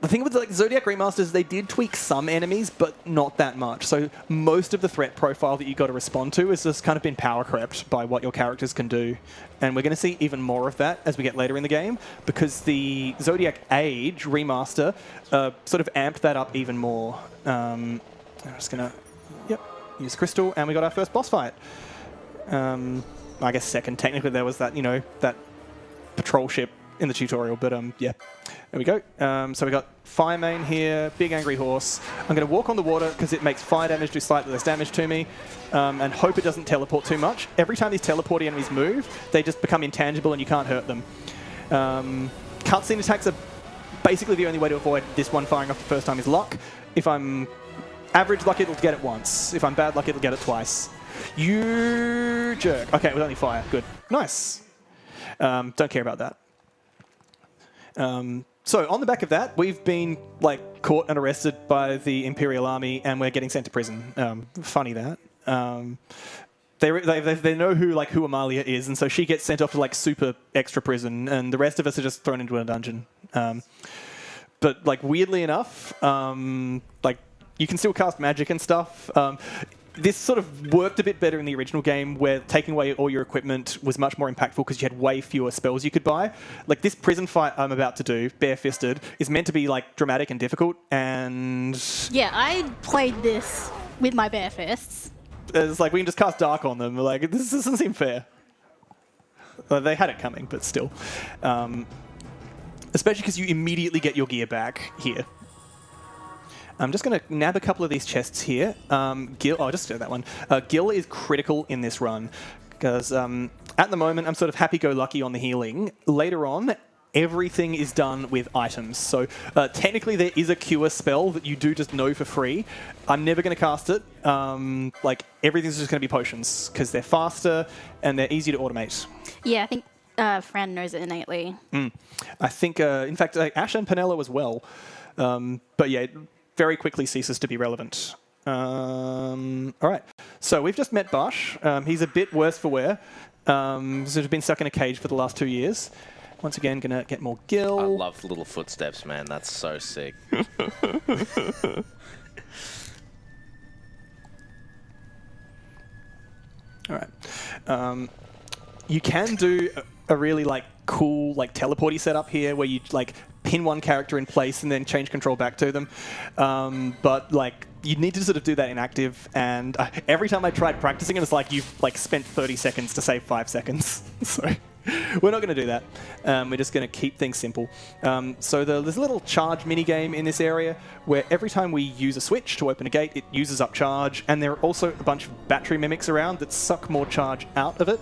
Speaker 7: The thing with like Zodiac remasters, they did tweak some enemies, but not that much. So most of the threat profile that you got to respond to has just kind of been power crept by what your characters can do. And we're going to see even more of that as we get later in the game, because the Zodiac Age remaster sort of amped that up even more. I'm just going to, use Crystal, and we got our first boss fight. I guess second. Technically, there was that, you know, that patrol ship in the tutorial, but yeah. There we go. So we got Fire Main here, Big Angry Horse. I'm going to walk on the water because it makes fire damage do slightly less damage to me, and hope it doesn't teleport too much. Every time these teleporty enemies move, they just become intangible and you can't hurt them. Cutscene attacks are basically the only way to avoid this one firing off the first time is luck. If I'm average luck, it'll get it once. If I'm bad luck, it'll get it twice. You jerk. Okay, it was only fire. Good. Nice. Don't care about that. So on the back of that, we've been like caught and arrested by the Imperial Army, and we're getting sent to prison. Funny that. They know who Amalia is, and so she gets sent off to like super extra prison, and the rest of us are just thrown into a dungeon. But like weirdly enough, like you can still cast magic and stuff. This sort of worked a bit better in the original game, where taking away all your equipment was much more impactful because you had way fewer spells you could buy. Like this prison fight I'm about to do, barefisted, is meant to be like dramatic and difficult, and
Speaker 9: Yeah, I played this with my bare fists.
Speaker 7: it's like we can just cast dark on them. Like this doesn't seem fair. Well, they had it coming, but still. Especially because you immediately get your gear back here. I'm just going to nab a couple of these chests here. Gil, oh, just do that one. Gil is critical in this run because at the moment I'm sort of happy-go-lucky on the healing. Later on, everything is done with items. So technically there is a cure spell that you do just know for free. I'm never going to cast it. Like everything's just going to be potions because they're faster and they're easy to automate.
Speaker 9: Yeah, I think Fran knows it innately.
Speaker 7: I think, in fact, Ash and Penella as well. But yeah, it very quickly ceases to be relevant. All right. So we've just met Bosch. He's a bit worse for wear. Sort of been stuck in a cage for the last 2 years. Once again, going to get more Gil.
Speaker 8: I love the little footsteps, man. That's so sick.
Speaker 7: All right. You can do a really like cool like teleporty setup here where you like pin one character in place and then change control back to them. But like you need to sort of do that in active, and every time I tried practicing it, it's like you've like spent 30 seconds to save 5 seconds. So we're not going to do that. We're just going to keep things simple. So there's a little charge mini game in this area where every time we use a switch to open a gate, it uses up charge, and there are also a bunch of battery mimics around that suck more charge out of it.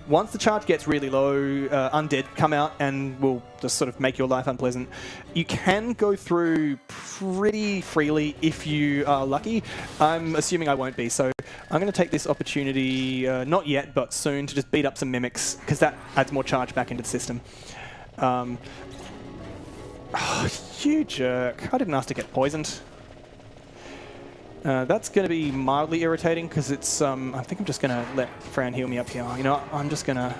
Speaker 7: Once the charge gets really low, undead come out and will just sort of make your life unpleasant. You can go through pretty freely if you are lucky. I'm assuming I won't be, so I'm going to take this opportunity, not yet, but soon, to just beat up some mimics, because that adds more charge back into the system. Oh, you jerk. I didn't ask to get poisoned. That's going to be mildly irritating, because it's, I think I'm just going to let Fran heal me up here. You know what? I'm just going to...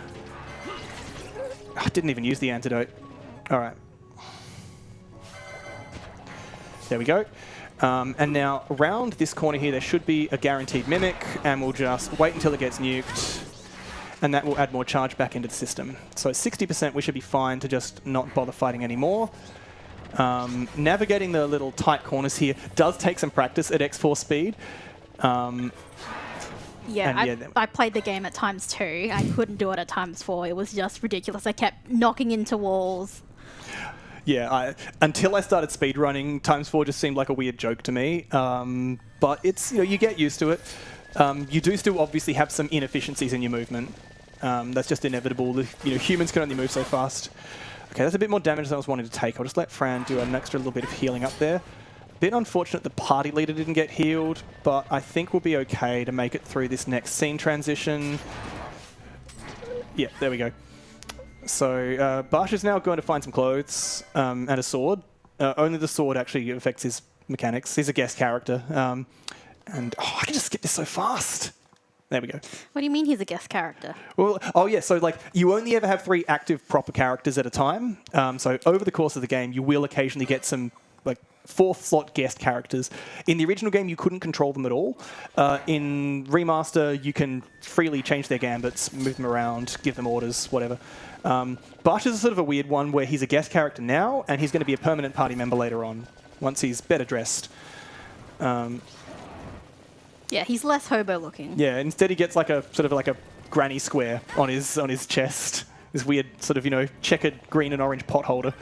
Speaker 7: I didn't even use the antidote. All right. There we go. And now, around this corner here, there should be a guaranteed mimic, and we'll just wait until it gets nuked, and that will add more charge back into the system. So 60%, we should be fine to just not bother fighting anymore. Navigating the little tight corners here does take some practice at X4 speed.
Speaker 9: I played the game at ×2. I couldn't do it at ×4. It was just ridiculous. I kept knocking into walls.
Speaker 7: Yeah, until I started speedrunning, ×4 just seemed like a weird joke to me. But it's, you know, you get used to it. You do still obviously have some inefficiencies in your movement. That's just inevitable. You know, humans can only move so fast. Okay, that's a bit more damage than I was wanting to take. I'll just let Fran do an extra little bit of healing up there. Bit unfortunate the party leader didn't get healed, but I think we'll be okay to make it through this next scene transition. Yeah, there we go. So Barsh is now going to find some clothes and a sword. Only the sword actually affects his mechanics. He's a guest character. And I can just skip this so fast. There we go.
Speaker 9: What do you mean he's a guest character?
Speaker 7: Well, oh yeah, so like you only ever have 3 active proper characters at a time. So over the course of the game, you will occasionally get some like 4th slot guest characters. In the original game, you couldn't control them at all. In Remaster, you can freely change their gambits, move them around, give them orders, whatever. Barsh is sort of a weird one where he's a guest character now, and he's going to be a permanent party member later on, once he's better dressed.
Speaker 9: Yeah, he's less hobo looking.
Speaker 7: Yeah, instead he gets like a sort of like a granny square on his chest. this weird sort of, checkered green and orange pot holder.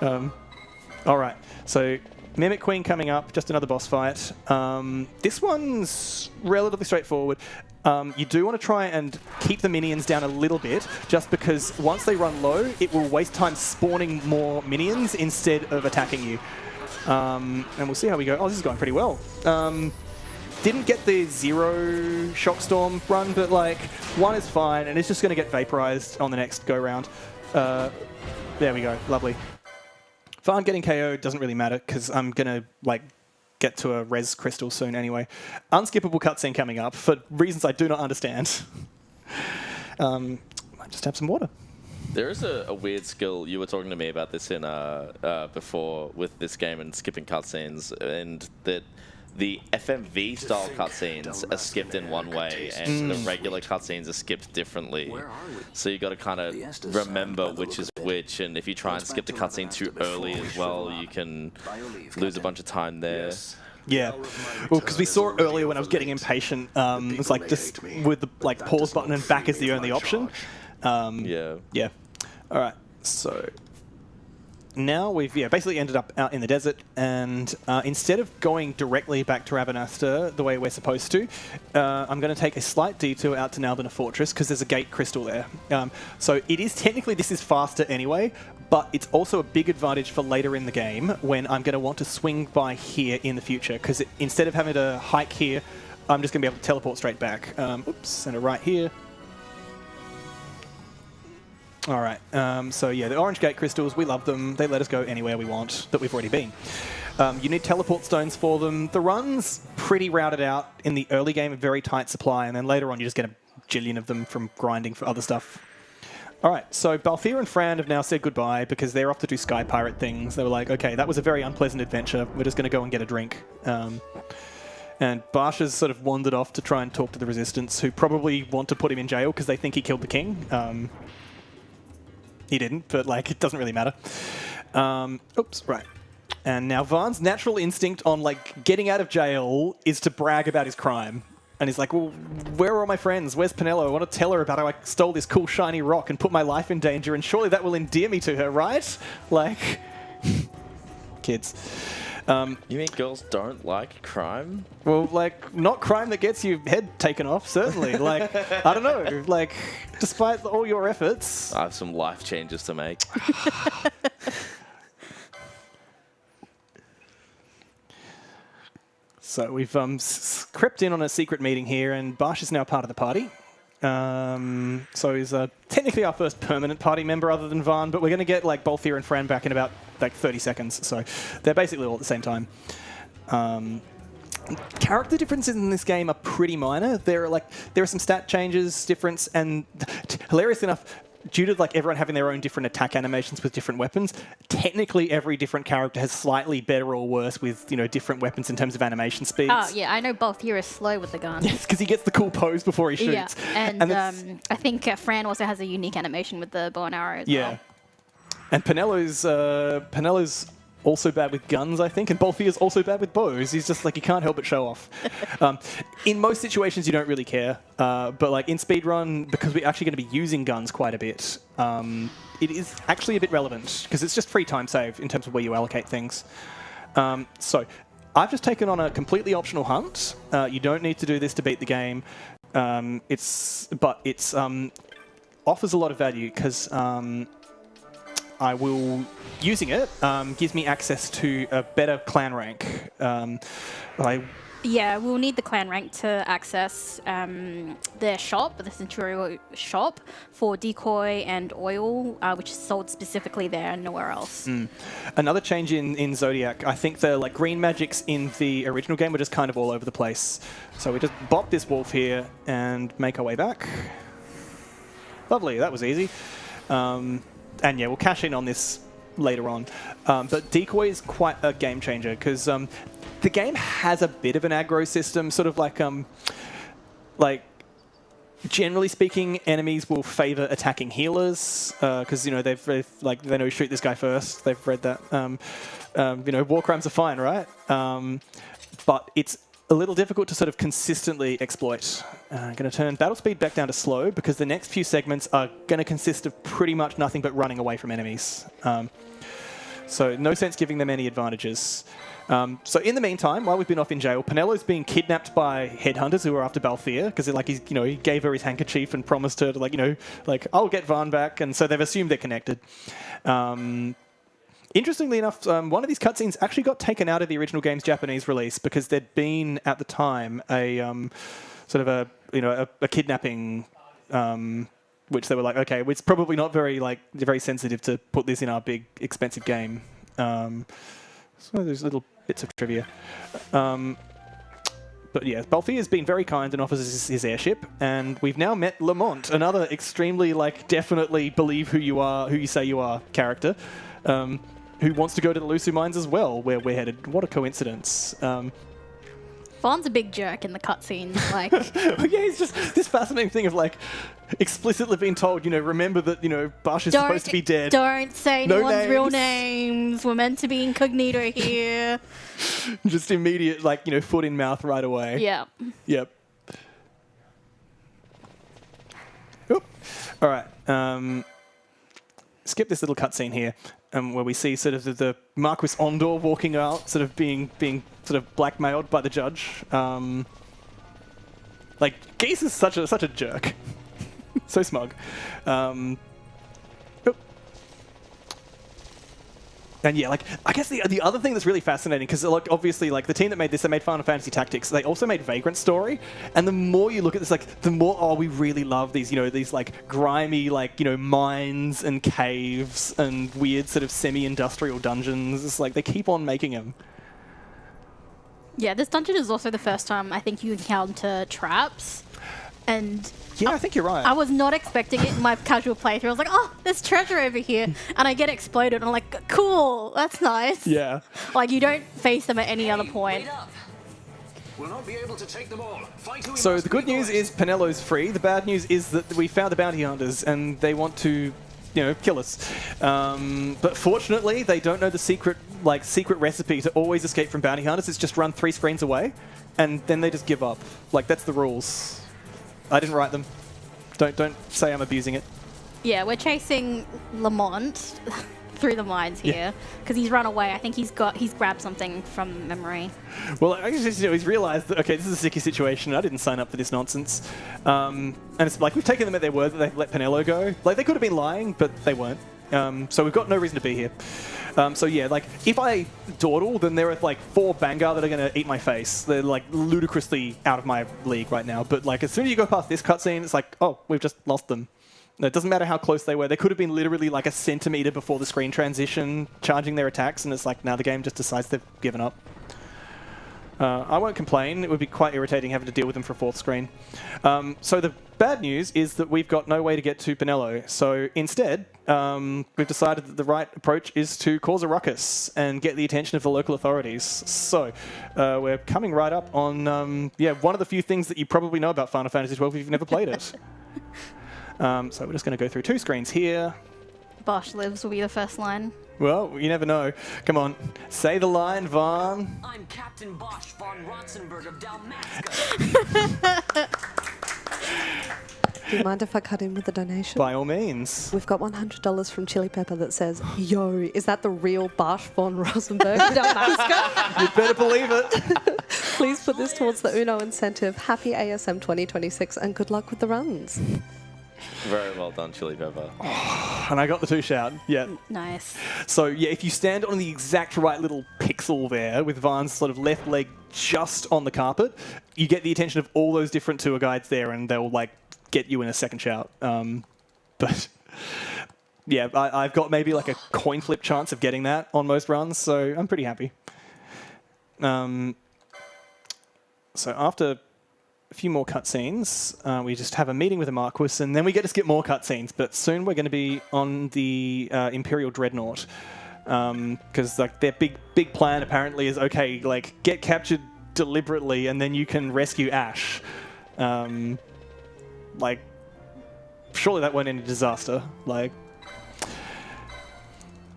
Speaker 7: All right, so Mimic Queen coming up, just another boss fight. This one's relatively straightforward. You do want to try and keep the minions down a little bit, just because once they run low, it will waste time spawning more minions instead of attacking you. And we'll see how we go. Oh, this is going pretty well. Didn't get the 0 Shock Storm run, but like 1 is fine, and it's just going to get vaporized on the next go round. There we go, lovely. Varn getting KO doesn't really matter because I'm going to like get to a res crystal soon anyway. Unskippable cutscene coming up for reasons I do not understand. I just have some water.
Speaker 8: There is a weird skill. You were talking to me about this in before with this game and skipping cutscenes, and that the FMV style cutscenes are skipped in one way, and the regular cutscenes are skipped differently. So you got to kind of remember which is which, and if you try and skip the cutscene too early as well, you can lose a bunch of time there.
Speaker 7: Yeah, well, because we saw it earlier when I was getting impatient. It's like just with the pause button and back is the only option.
Speaker 8: Yeah.
Speaker 7: Yeah. All right. So now we've basically ended up out in the desert, and instead of going directly back to Rabanastre the way we're supposed to, I'm going to take a slight detour out to Naldina Fortress because there's a gate crystal there. So it is technically, this is faster anyway, but it's also a big advantage for later in the game when I'm going to want to swing by here in the future, because instead of having to hike here, I'm just going to be able to teleport straight back. Oops, and a right here. All right, so yeah, the orange gate crystals, we love them. They let us go anywhere we want that we've already been. You need teleport stones for them. The run's pretty routed out in the early game, a very tight supply, and then later on you just get a jillion of them from grinding for other stuff. All right, so Balthier and Fran have now said goodbye because they're off to do Sky Pirate things. They were like, okay, that was a very unpleasant adventure. We're just going to go and get a drink. And Barsha's sort of wandered off to try and talk to the Resistance, who probably want to put him in jail because they think he killed the king. He didn't, but like it doesn't really matter. Oops, right. And now Varn's natural instinct on like getting out of jail is to brag about his crime. And he's like, well, where are all my friends? Where's Penelo? I want to tell her about how I stole this cool shiny rock and put my life in danger, and surely that will endear me to her, right? Like, kids.
Speaker 8: You mean girls don't like crime?
Speaker 7: Well, like, not crime that gets your head taken off, certainly. Like, I don't know. Like, despite all your efforts...
Speaker 8: I have some life changes to make.
Speaker 7: So we've crept in on a secret meeting here, and Barsh is now part of the party. So he's technically our first permanent party member other than Varn, but we're going to get like Balthier and Fran back in about like 30 seconds. So they're basically all at the same time. Character differences in this game are pretty minor. There are some stat changes, difference, and hilarious enough, due to like everyone having their own different attack animations with different weapons, technically every different character has slightly better or worse with different weapons in terms of animation speeds.
Speaker 9: Oh, yeah, I know Balthier is slow with the gun.
Speaker 7: Yes, because he gets the cool pose before he shoots.
Speaker 9: Yeah, and I think Fran also has a unique animation with the bow and arrow as well.
Speaker 7: And Penelo's also bad with guns, I think, and Balthier's also bad with bows. He's just like, you can't help but show off. In most situations, you don't really care, but like in speedrun, because we're actually going to be using guns quite a bit, it is actually a bit relevant because it's just free time save in terms of where you allocate things. So I've just taken on a completely optional hunt. You don't need to do this to beat the game. It offers a lot of value because using it gives me access to a better clan rank.
Speaker 9: Yeah, we'll need the clan rank to access their shop, the Centurio shop, for decoy and oil, which is sold specifically there and nowhere else.
Speaker 7: Another change in Zodiac, I think the like green magics in the original game were just kind of all over the place. So we just bop this wolf here and make our way back. Lovely, that was easy. And yeah, we'll cash in on this later on. But decoy is quite a game changer because the game has a bit of an aggro system, sort of like generally speaking, enemies will favor attacking healers because they know shoot this guy first. They've read that. War crimes are fine, right? But it's a little difficult to sort of consistently exploit. I'm going to turn battle speed back down to slow because the next few segments are going to consist of pretty much nothing but running away from enemies. So no sense giving them any advantages. So in the meantime, while we've been off in jail, Penello's being kidnapped by headhunters who are after Balthier because like he gave her his handkerchief and promised her to I'll get Vaan back, and so they've assumed they're connected. Interestingly enough, one of these cutscenes actually got taken out of the original game's Japanese release because there'd been at the time a sort of a kidnapping, which they were like, okay, it's probably not very sensitive to put this in our big expensive game. So there's little bits of trivia. But yeah, Balthier has been very kind and offers his airship, and we've now met Lamont, another extremely definitely believe who you say you are character, who wants to go to the Lusu mines as well, where we're headed. What a coincidence.
Speaker 9: Vaughn's a big jerk in the cutscenes.
Speaker 7: Yeah, he's just this fascinating thing of explicitly being told, remember that, Bash is supposed to be dead.
Speaker 9: Don't say
Speaker 7: No
Speaker 9: anyone's real
Speaker 7: names.
Speaker 9: names. We're meant to be incognito here.
Speaker 7: Just immediate, foot in mouth right away.
Speaker 9: Yeah.
Speaker 7: Yep. Oop. All right. Skip this little cutscene here, where we see sort of the Marquis Ondor walking out, sort of being sort of blackmailed by the judge. Geese is such a jerk, so smug. And yeah, I guess the other thing that's really fascinating, because obviously the team that made this, they made Final Fantasy Tactics. They also made Vagrant Story, and the more you look at this, the more we really love these these grimy mines and caves and weird sort of semi-industrial dungeons. It's they keep on making them.
Speaker 9: Yeah, this dungeon is also the first time I think you encounter traps, and
Speaker 7: yeah, I think you're right.
Speaker 9: I was not expecting it in my casual playthrough. I was like, oh, there's treasure over here. And I get exploded. And I'm like, cool, that's nice.
Speaker 7: Yeah.
Speaker 9: You don't face them at any other point.
Speaker 10: We'll not be able to take them all.
Speaker 7: So the good news is Penello's free. The bad news is that we found the bounty hunters and they want to, kill us. But fortunately, they don't know the secret recipe to always escape from bounty hunters. It's just run 3 screens away, and then they just give up. That's the rules. I didn't write them. Don't say I'm abusing it.
Speaker 9: Yeah, we're chasing Lamont through the mines here because he's run away. I think he's grabbed something from memory. Well,
Speaker 7: I guess he's realised that okay, this is a sticky situation. I didn't sign up for this nonsense, and it's we've taken them at their word that they let Penello go. They could have been lying, but they weren't. So we've got no reason to be here. So yeah, if I dawdle, then there are 4 Bangar that are going to eat my face. They're ludicrously out of my league right now. But as soon as you go past this cutscene, it's oh, we've just lost them. It doesn't matter how close they were. They could have been literally a centimetre before the screen transition, charging their attacks, and it's now the game just decides they've given up. I won't complain. It would be quite irritating having to deal with them for a 4th screen. So the bad news is that we've got no way to get to Penello. So instead, we've decided that the right approach is to cause a ruckus and get the attention of the local authorities. So we're coming right up on one of the few things that you probably know about Final Fantasy XII if you've never played it. So we're just going to go through 2 screens here.
Speaker 9: Bosch lives will be the first line.
Speaker 7: Well, you never know. Come on, say the line, Vaan.
Speaker 11: I'm Captain Bosch von Rotzenberg of Dalmasca.
Speaker 6: Do you mind if I cut in with a donation?
Speaker 7: By all means.
Speaker 6: We've got $100 from Chili Pepper that says, yo, is that the real Bosch von Rosenberg Dalmasca?
Speaker 7: You better believe it.
Speaker 6: Please put this towards the Uno incentive. Happy ASM 2026 and good luck with the runs.
Speaker 8: Very well done, Chili Pepper.
Speaker 7: And I got the 2 shout. Yeah.
Speaker 9: Nice.
Speaker 7: So yeah, if you stand on the exact right little pixel there with Vaan's sort of left leg just on the carpet, you get the attention of all those different tour guides there, and they'll get you in a second shout. But yeah, I've got maybe a coin flip chance of getting that on most runs, so I'm pretty happy. So after a few more cutscenes, we just have a meeting with the Marquis, and then we get to skip more cutscenes. But soon we're going to be on the Imperial Dreadnought, because their big plan apparently is okay, get captured deliberately, and then you can rescue Ash. Surely that won't end in disaster.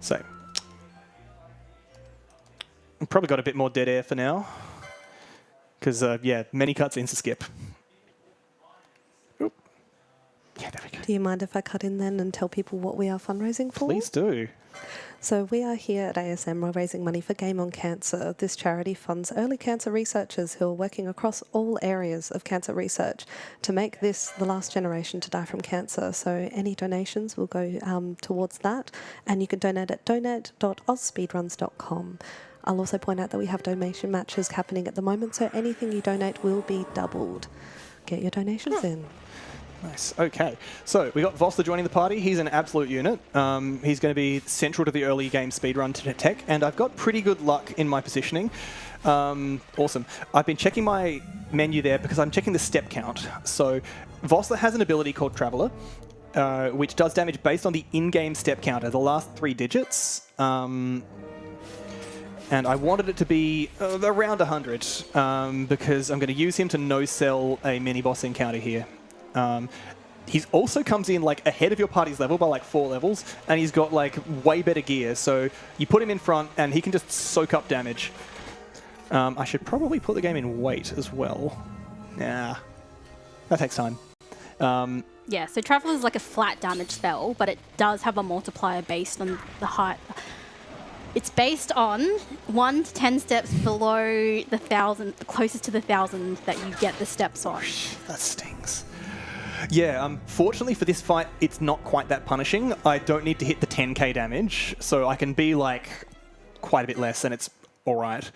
Speaker 7: So I've probably got a bit more dead air for now. Because, yeah, many cutscenes to skip. Oop. Yeah, there we go.
Speaker 6: Do you mind if I cut in then and tell people what we are fundraising for?
Speaker 7: Please do.
Speaker 6: So we are here at ASM. We're raising money for Game on Cancer. This charity funds early cancer researchers who are working across all areas of cancer research to make this the last generation to die from cancer. So any donations will go towards that, and you can donate at donate.ozspeedruns.com. I'll also point out that we have donation matches happening at the moment, so anything you donate will be doubled. Get your donations in.
Speaker 7: Nice. Okay. So we got Vossler joining the party. He's an absolute unit. He's going to be central to the early game speedrun tech, and I've got pretty good luck in my positioning. Awesome. I've been checking my menu there because I'm checking the step count. So Vossler has an ability called Traveler, which does damage based on the in-game step counter, the last 3 digits. And I wanted it to be around 100 because I'm going to use him to no-sell a mini-boss encounter here. He also comes in like ahead of your party's level by like 4 levels, and he's got like way better gear. So you put him in front, and he can just soak up damage. I should probably put the game in wait as well. Nah, that takes time.
Speaker 9: Yeah, so Traveler is like a flat damage spell, but it does have a multiplier based on the height. It's based on 1 to 10 steps below the 1,000, closest to the 1,000 that you get the steps on.
Speaker 7: That stings. Yeah, fortunately for this fight, it's not quite that punishing. I don't need to hit the 10k damage, so I can be like quite a bit less, and it's all right.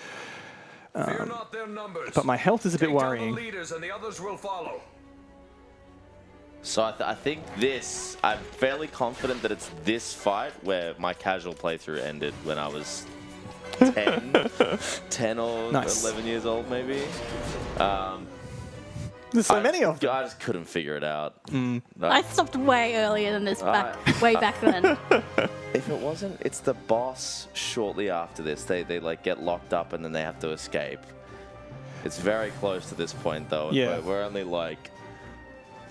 Speaker 10: Fear not their numbers.
Speaker 7: But my health is a bit
Speaker 10: Take down
Speaker 7: worrying.
Speaker 10: the leaders and the others will follow.
Speaker 8: So I think this, I'm fairly confident that it's this fight where my casual playthrough ended when I was 10, 10 or
Speaker 7: Nice.
Speaker 8: 11 years old maybe.
Speaker 7: There's so many of them.
Speaker 8: I just couldn't figure it out.
Speaker 9: I stopped way earlier than this, way back then.
Speaker 8: If it wasn't, it's the boss shortly after this. They like get locked up and then they have to escape. It's very close to this point though. And
Speaker 7: Yeah.
Speaker 8: we're only like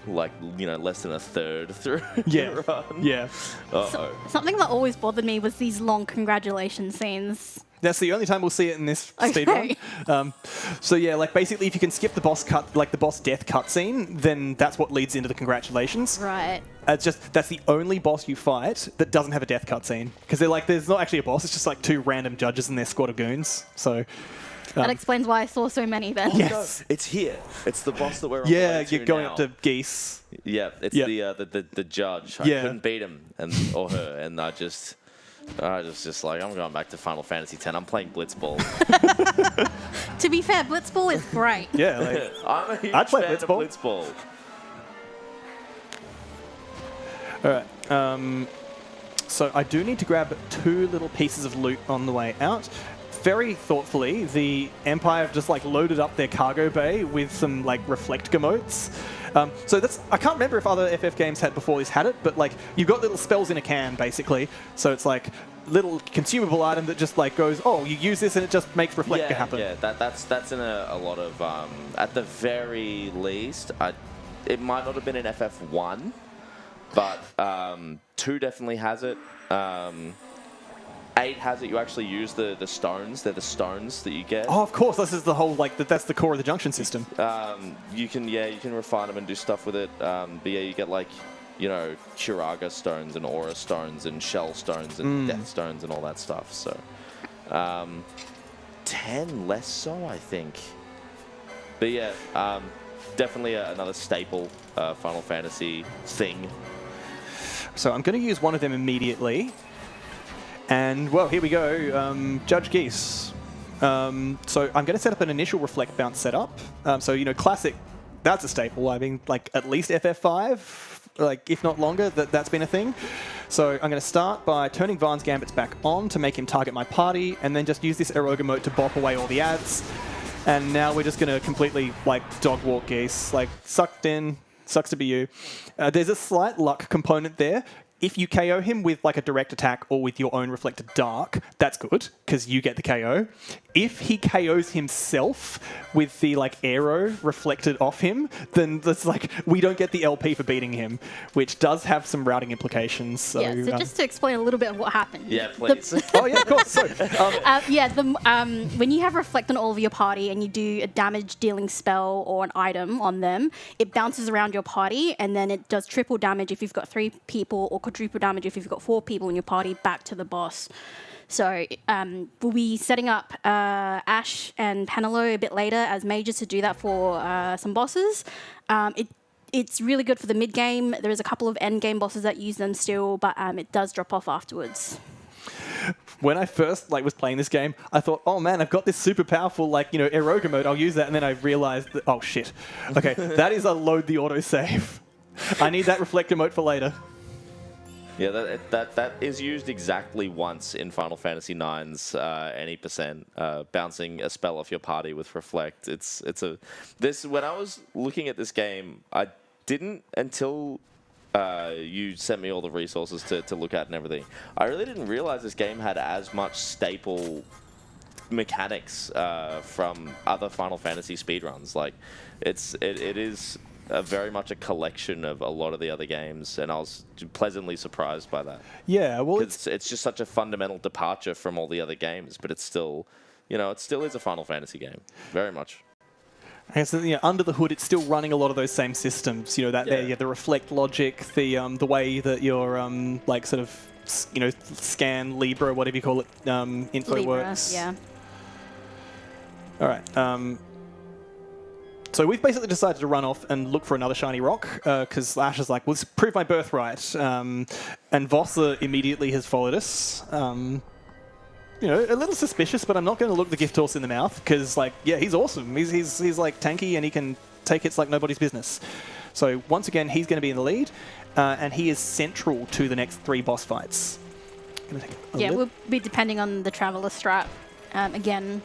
Speaker 8: you know, less than a third through
Speaker 7: Yeah.
Speaker 8: the run.
Speaker 7: Yeah.
Speaker 8: Uh-oh.
Speaker 9: Something that always bothered me was these long congratulations scenes.
Speaker 7: That's the only time we'll see it in this
Speaker 9: Okay.
Speaker 7: speedrun. So yeah, like basically if you can skip the boss cut, like the boss death cutscene, then that's what leads into the congratulations.
Speaker 9: Right.
Speaker 7: It's just, that's the only boss you fight that doesn't have a death cutscene. Because they're like, there's not actually a boss, it's just like 2 random judges and their squad of goons. So...
Speaker 9: That explains why I saw so many then.
Speaker 7: Yes.
Speaker 8: It's here. It's the boss that we're on
Speaker 7: Yeah,
Speaker 8: the way to
Speaker 7: you're going
Speaker 8: now.
Speaker 7: up to Geese.
Speaker 8: Yeah, it's
Speaker 7: Yeah.
Speaker 8: the judge. I
Speaker 7: Yeah.
Speaker 8: couldn't beat him or her, and I just like, I'm going back to Final Fantasy X. I'm playing Blitzball.
Speaker 9: To be fair, Blitzball is great.
Speaker 7: Yeah, like,
Speaker 8: I'm a huge
Speaker 7: I'd play
Speaker 8: fan
Speaker 7: Blitzball.
Speaker 8: of Blitzball.
Speaker 7: All right. So I do need to grab 2 little pieces of loot on the way out. Very thoughtfully, the Empire have just like loaded up their cargo bay with some like reflect gamotes. So that's, I can't remember if other FF games had before this had it, but like you've got little spells in a can basically. So it's like little consumable item that just like goes, oh, you use this and it just makes reflector happen.
Speaker 8: Yeah, that's in a lot of at the very least, it might not have been in FF1, but 2 definitely has it. 8 has it. You actually use the stones. They're the stones that you get.
Speaker 7: Oh, of course. This is the whole like that's the core of the junction system.
Speaker 8: You can refine them and do stuff with it. But yeah, you get like, you know, Kiraga stones and aura stones and shell stones and death stones and all that stuff. So 10 less so, I think. But yeah, definitely another staple Final Fantasy thing.
Speaker 7: So I'm going to use one of them immediately. And, well, here we go. Judge Geese. So I'm going to set up an initial reflect bounce setup. So, you know, classic, that's a staple. I mean, like, at least FF5, like, if not longer, that's been a thing. So I'm going to start by turning Varn's Gambits back on to make him target my party, and then just use this Eroga mode to bop away all the ads. And now we're just going to completely, like, dog walk Geese. Like, sucked in, sucks to be you. There's a slight luck component there. if you KO him with like a direct attack or with your own reflected dark, that's good because you get the KO. If he KOs himself with the like arrow reflected off him, then that's like we don't get the LP for beating him, which does have some routing implications. So,
Speaker 9: So just to explain a little bit of what happened.
Speaker 8: Yeah, please.
Speaker 7: oh yeah, of course. So,
Speaker 9: when you have reflect on all of your party and you do a damage dealing spell or an item on them, it bounces around your party and then it does triple damage if you've got 3 people or quadruple damage if you've got 4 people in your party back to the boss. So we'll be setting up Ash and Penelo a bit later as mages to do that for some bosses. It's really good for the mid game. There is a couple of end game bosses that use them still, but it does drop off afterwards.
Speaker 7: When I first was playing this game, I thought, oh man, I've got this super powerful Eroga mode. I'll use that, and then I realized that, oh shit, okay, that is a load the autosave. I need that reflector mode for later.
Speaker 8: Yeah, that is used exactly once in Final Fantasy IX's any percent, bouncing a spell off your party with reflect. When I was looking at this game, I didn't until you sent me all the resources to look at and everything. I really didn't realize this game had as much staple mechanics from other Final Fantasy speedruns. Like, it is very much a collection of a lot of the other games, and I was pleasantly surprised by that.
Speaker 7: Yeah, well,
Speaker 8: it's just such a fundamental departure from all the other games, but it's still, it still is a Final Fantasy game, very much.
Speaker 7: And so, under the hood, it's still running a lot of those same systems. The reflect logic, the way that your scan Libra, whatever you call it, info
Speaker 9: Libra,
Speaker 7: works.
Speaker 9: yeah.
Speaker 7: All right. So we've basically decided to run off and look for another shiny rock because Ash is like, let's prove my birthright. And Vossa immediately has followed us. A little suspicious, but I'm not going to look the gift horse in the mouth because, he's awesome. He's tanky and he can take hits like nobody's business. So once again, he's going to be in the lead, and he is central to the next 3 boss fights.
Speaker 9: We'll be depending on the Traveler strat again.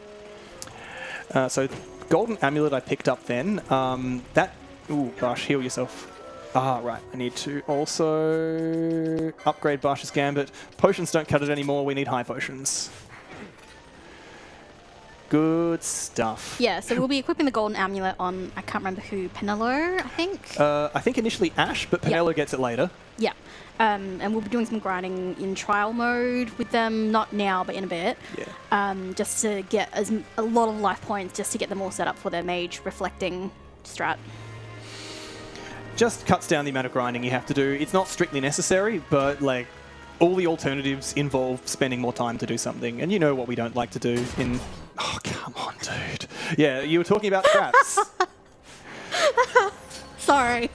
Speaker 7: So Golden Amulet I picked up then. Ooh, Bash, heal yourself. Ah, right. I need to also upgrade Bash's Gambit. Potions don't cut it anymore. We need high potions. Good stuff.
Speaker 9: Yeah, so we'll be equipping the Golden Amulet on, I can't remember who, Penelo, I think?
Speaker 7: I think initially Ash, but Penelo gets it later.
Speaker 9: Yeah. And we'll be doing some grinding in trial mode with them, not now, but in a bit.
Speaker 7: Yeah.
Speaker 9: Just to get a lot of life points, just to get them all set up for their mage reflecting strat.
Speaker 7: Just cuts down the amount of grinding you have to do. It's not strictly necessary, but all the alternatives involve spending more time to do something. And you know what we don't like to do in... Oh, come on, dude. Yeah, you were talking about traps.
Speaker 9: Sorry.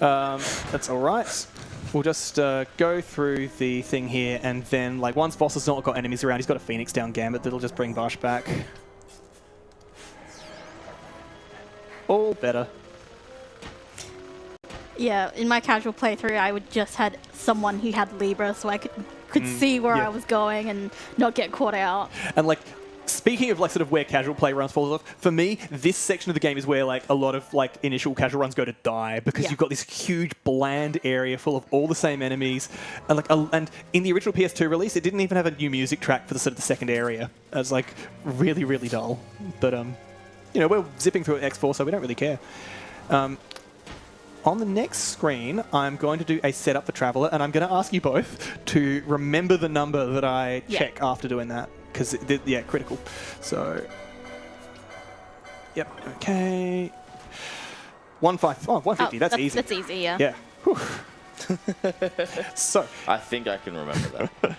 Speaker 7: That's all right. We'll just go through the thing here, and then, once Voss has not got enemies around, he's got a Phoenix down Gambit that'll just bring Bash back. All better.
Speaker 9: Yeah, in my casual playthrough, I would just had someone who had Libra, so I could see where I was going and not get caught out.
Speaker 7: And speaking of where casual play runs falls off, for me, this section of the game is where a lot of initial casual runs go to die because you've got this huge bland area full of all the same enemies, and and in the original PS2 release, it didn't even have a new music track for the the second area. It was really, really dull. But we're zipping through at X4, so we don't really care. On the next screen, I'm going to do a setup for Traveler, and I'm going to ask you both to remember the number that I check after doing that. Because, critical. So, yep, okay. 150, that's easy.
Speaker 9: That's easy, yeah.
Speaker 7: Yeah. So,
Speaker 8: I think I can remember that.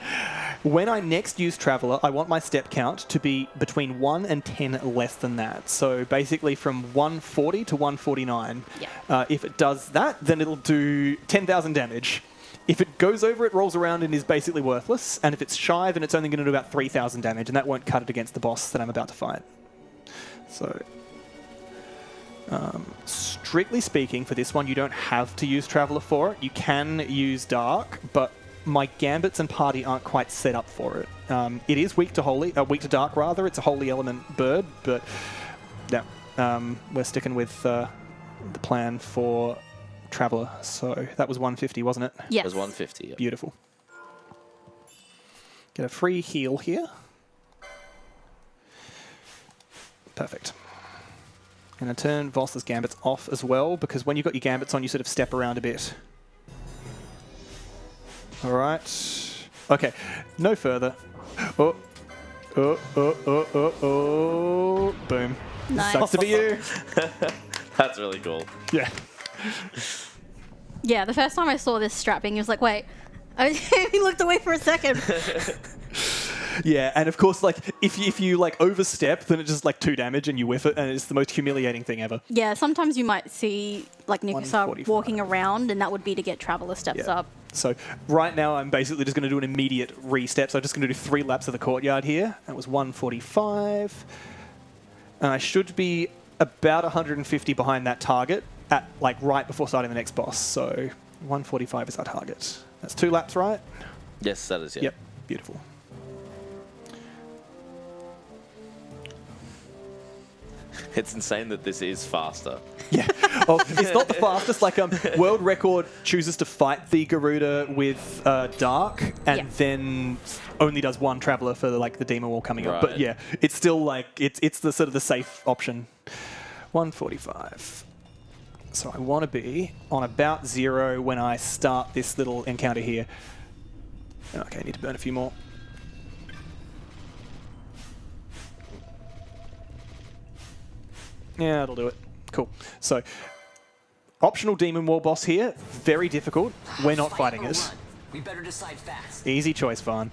Speaker 7: when I next use Traveler, I want my step count to be between 1 and 10 less than that. So basically from 140 to 149.
Speaker 9: Yeah.
Speaker 7: If it does that, then it'll do 10,000 damage. If it goes over, it rolls around and is basically worthless. And if it's shy, then it's only going to do about 3,000 damage, and that won't cut it against the boss that I'm about to fight. So, strictly speaking, for this one, you don't have to use Traveler for it. You can use Dark, but my Gambits and party aren't quite set up for it. It is weak to Dark rather. It's a holy element bird, but yeah, we're sticking with the plan for Traveller. So that was 150, wasn't it?
Speaker 9: Yes.
Speaker 8: It was 150. Yep.
Speaker 7: Beautiful. Get a free heal here. Perfect. And I turn Voss's gambits off as well, because when you've got your gambits on, you sort of step around a bit. All right. Okay. No further. Oh. Oh. Boom.
Speaker 9: Nice.
Speaker 7: Sucks to be you.
Speaker 8: That's really cool.
Speaker 7: Yeah.
Speaker 9: Yeah, the first time I saw this strapping, he was like, wait. He looked away for a second.
Speaker 7: Yeah, and of course, like, if you like overstep, then it's just like 2 damage and you whiff it, and it's the most humiliating thing ever.
Speaker 9: Yeah, sometimes you might see like Nikusar
Speaker 7: 145.
Speaker 9: walking around, and that would be to get Traveller steps
Speaker 7: Yeah.
Speaker 9: up.
Speaker 7: So right now I'm basically just going to do an immediate re-step. So I'm just going to do 3 laps of the courtyard here. That was 145. And I should be about 150 behind that target at like right before starting the next boss. So 145 is our target. That's 2 laps, right?
Speaker 8: Yes, that is. Yeah.
Speaker 7: Yep. Beautiful.
Speaker 8: It's insane that this is faster.
Speaker 7: Yeah. Well, it's not the fastest. Like, world record chooses to fight the Garuda with Dark, and
Speaker 9: Yeah.
Speaker 7: then only does 1 Traveller for like the Demon Wall coming up. But
Speaker 8: Right.
Speaker 7: yeah, it's still like it's the sort of the safe option. 145. So I want to be on about 0 when I start this little encounter here. Okay, I need to burn a few more. Yeah, that'll do it. Cool. So, optional Demon Wall boss here. Very difficult. We're not fighting
Speaker 11: Fight or
Speaker 7: it.
Speaker 11: run. We better decide fast.
Speaker 7: Easy choice, Vaughn.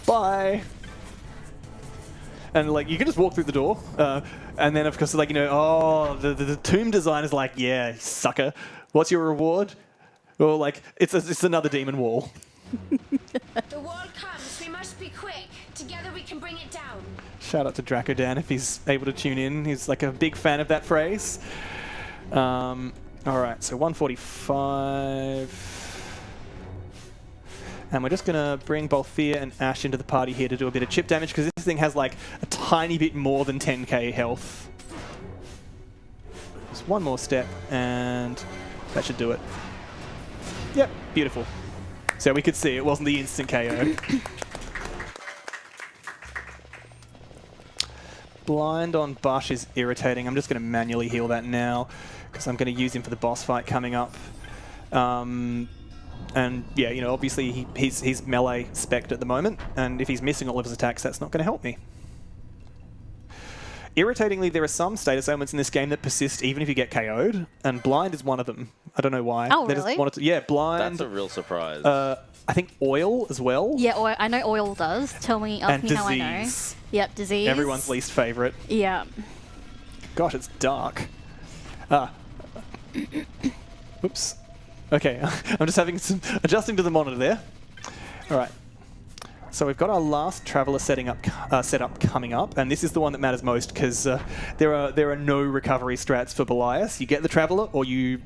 Speaker 7: Bye. And like you can just walk through the door, and then of course like the tomb design is like, yeah, sucker. What's your reward? Well, like it's another demon wall.
Speaker 12: The wall comes. We must be quick. Together we can bring it down.
Speaker 7: Shout out to Dracodan if he's able to tune in. He's like a big fan of that phrase. All right, so 145. And we're just going to bring Balthier and Ash into the party here to do a bit of chip damage, because this thing has like a tiny bit more than 10k health. Just one more step, and that should do it. Yep, beautiful. So we could see it wasn't the instant KO. Blind on Bush is irritating. I'm just going to manually heal that now, because I'm going to use him for the boss fight coming up. And yeah, you know, obviously he's melee spec'd at the moment, and if he's missing all of his attacks, that's not going to help me. Irritatingly, there are some status ailments in this game that persist even if you get KO'd, and blind is one of them. I don't know why.
Speaker 9: Oh,
Speaker 7: They just
Speaker 9: really?
Speaker 7: wanted to, yeah, blind.
Speaker 8: That's a real surprise.
Speaker 7: I think oil as well.
Speaker 9: Yeah, I know oil does. Ask me how I know.
Speaker 7: Disease.
Speaker 9: Yep, disease.
Speaker 7: Everyone's least favorite.
Speaker 9: Yeah.
Speaker 7: Gosh, it's dark. Oops. Okay, I'm just having some adjusting to the monitor there. All right. So we've got our last Traveller setup coming up, and this is the one that matters most because there are no recovery strats for Belias. You get the Traveller, or you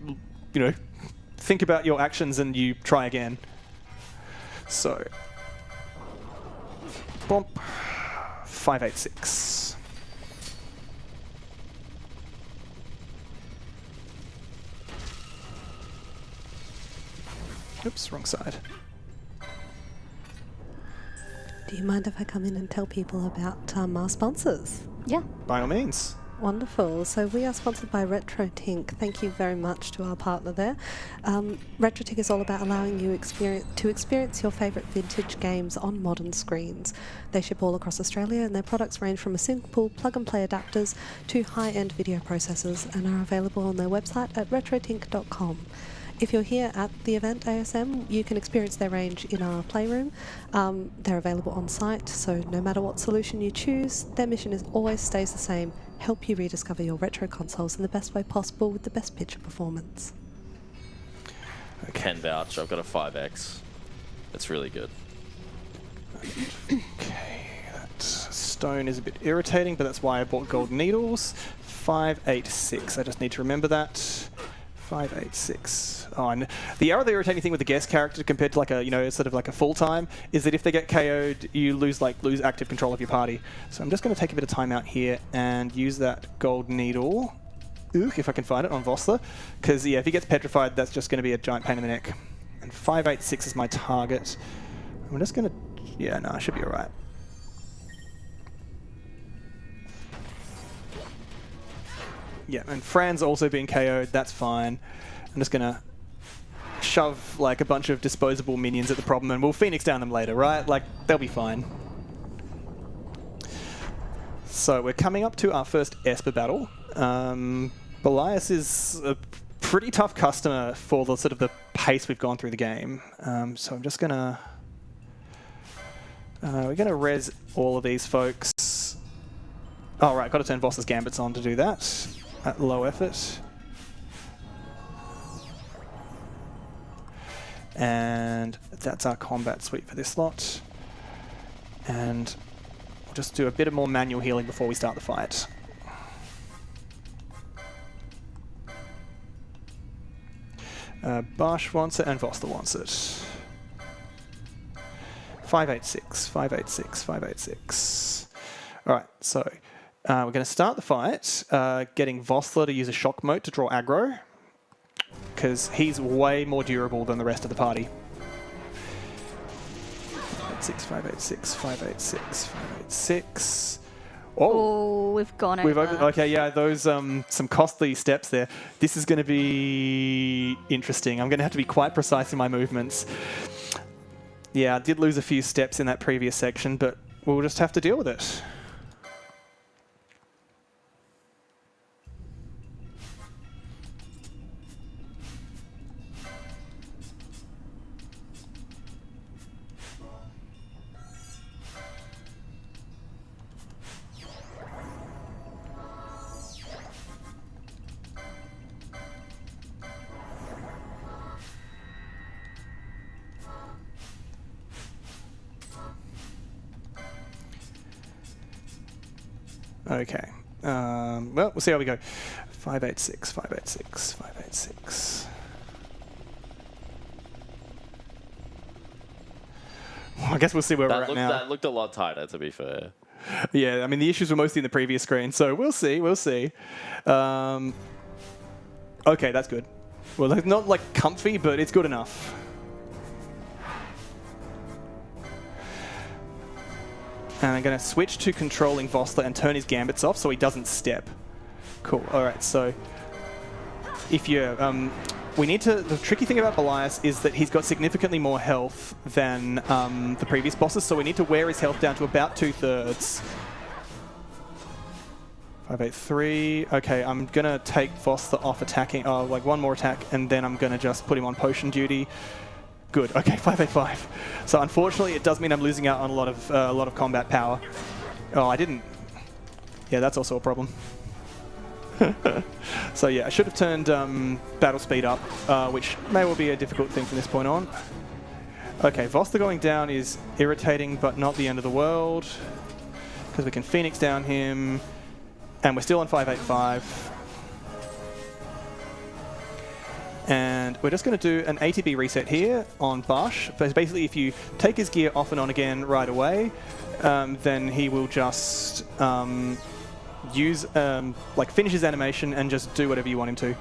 Speaker 7: think about your actions and you try again. So, bump 586. Oops, wrong side.
Speaker 6: Do you mind if I come in and tell people about our sponsors?
Speaker 9: Yeah.
Speaker 7: By all means.
Speaker 6: Wonderful. So we are sponsored by RetroTink. Thank you very much to our partner there. RetroTink is all about allowing you to experience your favourite vintage games on modern screens. They ship all across Australia, and their products range from a simple plug-and-play adapters to high-end video processors, and are available on their website at retrotink.com. If you're here at the event ASM, you can experience their range in our playroom. They're available on site, so no matter what solution you choose, their mission always stays the same: help you rediscover your retro consoles in the best way possible with the best picture performance.
Speaker 8: Can vouch. I've got a 5X. It's really good.
Speaker 7: Okay, that stone is a bit irritating, but that's why I bought gold needles. 586. I just need to remember that. 586. Oh, and the other irritating thing with the guest character compared to like a sort of like a full time is that if they get KO'd, you lose active control of your party. So I'm just going to take a bit of time out here and use that gold needle if I can find it, on Vossler. Because, yeah, if he gets petrified, that's just going to be a giant pain in the neck. And 586 is my target. I'm just going to... Yeah, no, I should be all right. Yeah, and Fran's also being KO'd. That's fine. I'm just going to shove like a bunch of disposable minions at the problem and we'll Phoenix down them later, right? Like, they'll be fine. So we're coming up to our first Esper battle. Belias is a pretty tough customer for the sort of the pace we've gone through the game. So I'm just gonna... we're gonna res all of these folks. Oh, right, got to turn Voss's Gambits on to do that at low effort. And that's our combat suite for this lot. And we'll just do a bit of more manual healing before we start the fight. Bosch wants it and Voster wants it. 586, 586, 586. Alright, so we're going to start the fight getting Vossler to use a shock mote to draw aggro, because he's way more durable than the rest of the party. 586, 586, 586, 586.
Speaker 9: Oh, we've gone over.
Speaker 7: Okay, yeah, those some costly steps there. This is going to be interesting. I'm going to have to be quite precise in my movements. Yeah, I did lose a few steps in that previous section, but we'll just have to deal with it. Okay. Well, we'll see how we go. 586, 586, 586. Well, I guess we'll see where we're at now.
Speaker 8: That looked a lot tighter, to be fair.
Speaker 7: Yeah, I mean, the issues were mostly in the previous screen, so we'll see, we'll see. Okay, that's good. Well, not like comfy, but it's good enough. And I'm going to switch to controlling Vossler and turn his Gambits off so he doesn't step. Cool. All right, so if you... we need to... The tricky thing about Belias is that he's got significantly more health than the previous bosses, so we need to wear his health down to about 2/3. 583. Okay, I'm going to take Vossler off attacking... like one more attack, and then I'm going to just put him on potion duty. Good. Okay, 585. So unfortunately, it does mean I'm losing out on a lot of combat power. Oh, I didn't. Yeah, that's also a problem. So yeah, I should have turned battle speed up, which may well be a difficult thing from this point on. Okay, Vossler going down is irritating, but not the end of the world, because we can Phoenix down him, and we're still on 585. And we're just going to do an ATB reset here on Bosch. Basically, if you take his gear off and on again right away, then he will just use, finish his animation and just do whatever you want him to.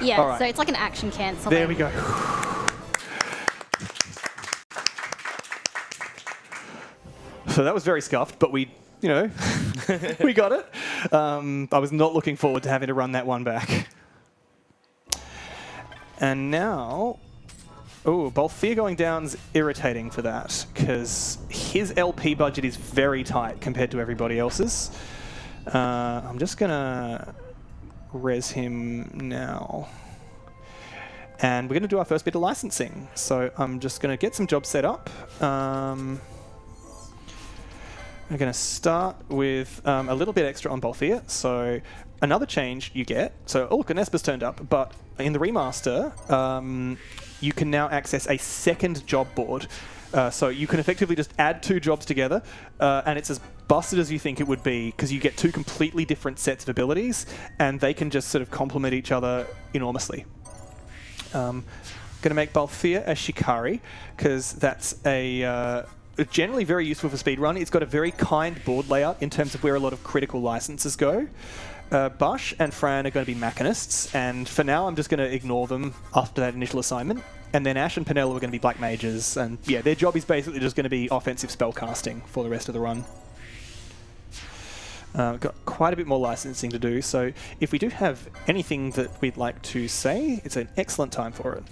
Speaker 9: Yeah,
Speaker 7: right.
Speaker 9: So it's like an action cancel.
Speaker 7: There we go. So that was very scuffed, but we, you know, we got it. I was not looking forward to having to run that one back. And now, Balthier going down's irritating for that, because his LP budget is very tight compared to everybody else's. I'm just going to res him now. And we're going to do our first bit of licensing. So I'm just going to get some jobs set up. I'm going to start with a little bit extra on Balthier. So another change you get, so look, an Esper's turned up, but in the remaster, you can now access a second job board. So you can effectively just add 2 jobs together, and it's as busted as you think it would be, because you get 2 completely different sets of abilities, and they can just sort of complement each other enormously. Going to make Balthier a Shikari, because that's a... generally very useful for speedrun. It's got a very kind board layout in terms of where a lot of critical licenses go. Bush and Fran are going to be mechanists, and for now I'm just going to ignore them after that initial assignment. And then Ash and Penelo are going to be black mages, and yeah, their job is basically just going to be offensive spell casting for the rest of the run. We've got quite a bit more licensing to do, so if we do have anything that we'd like to say, it's an excellent time for it.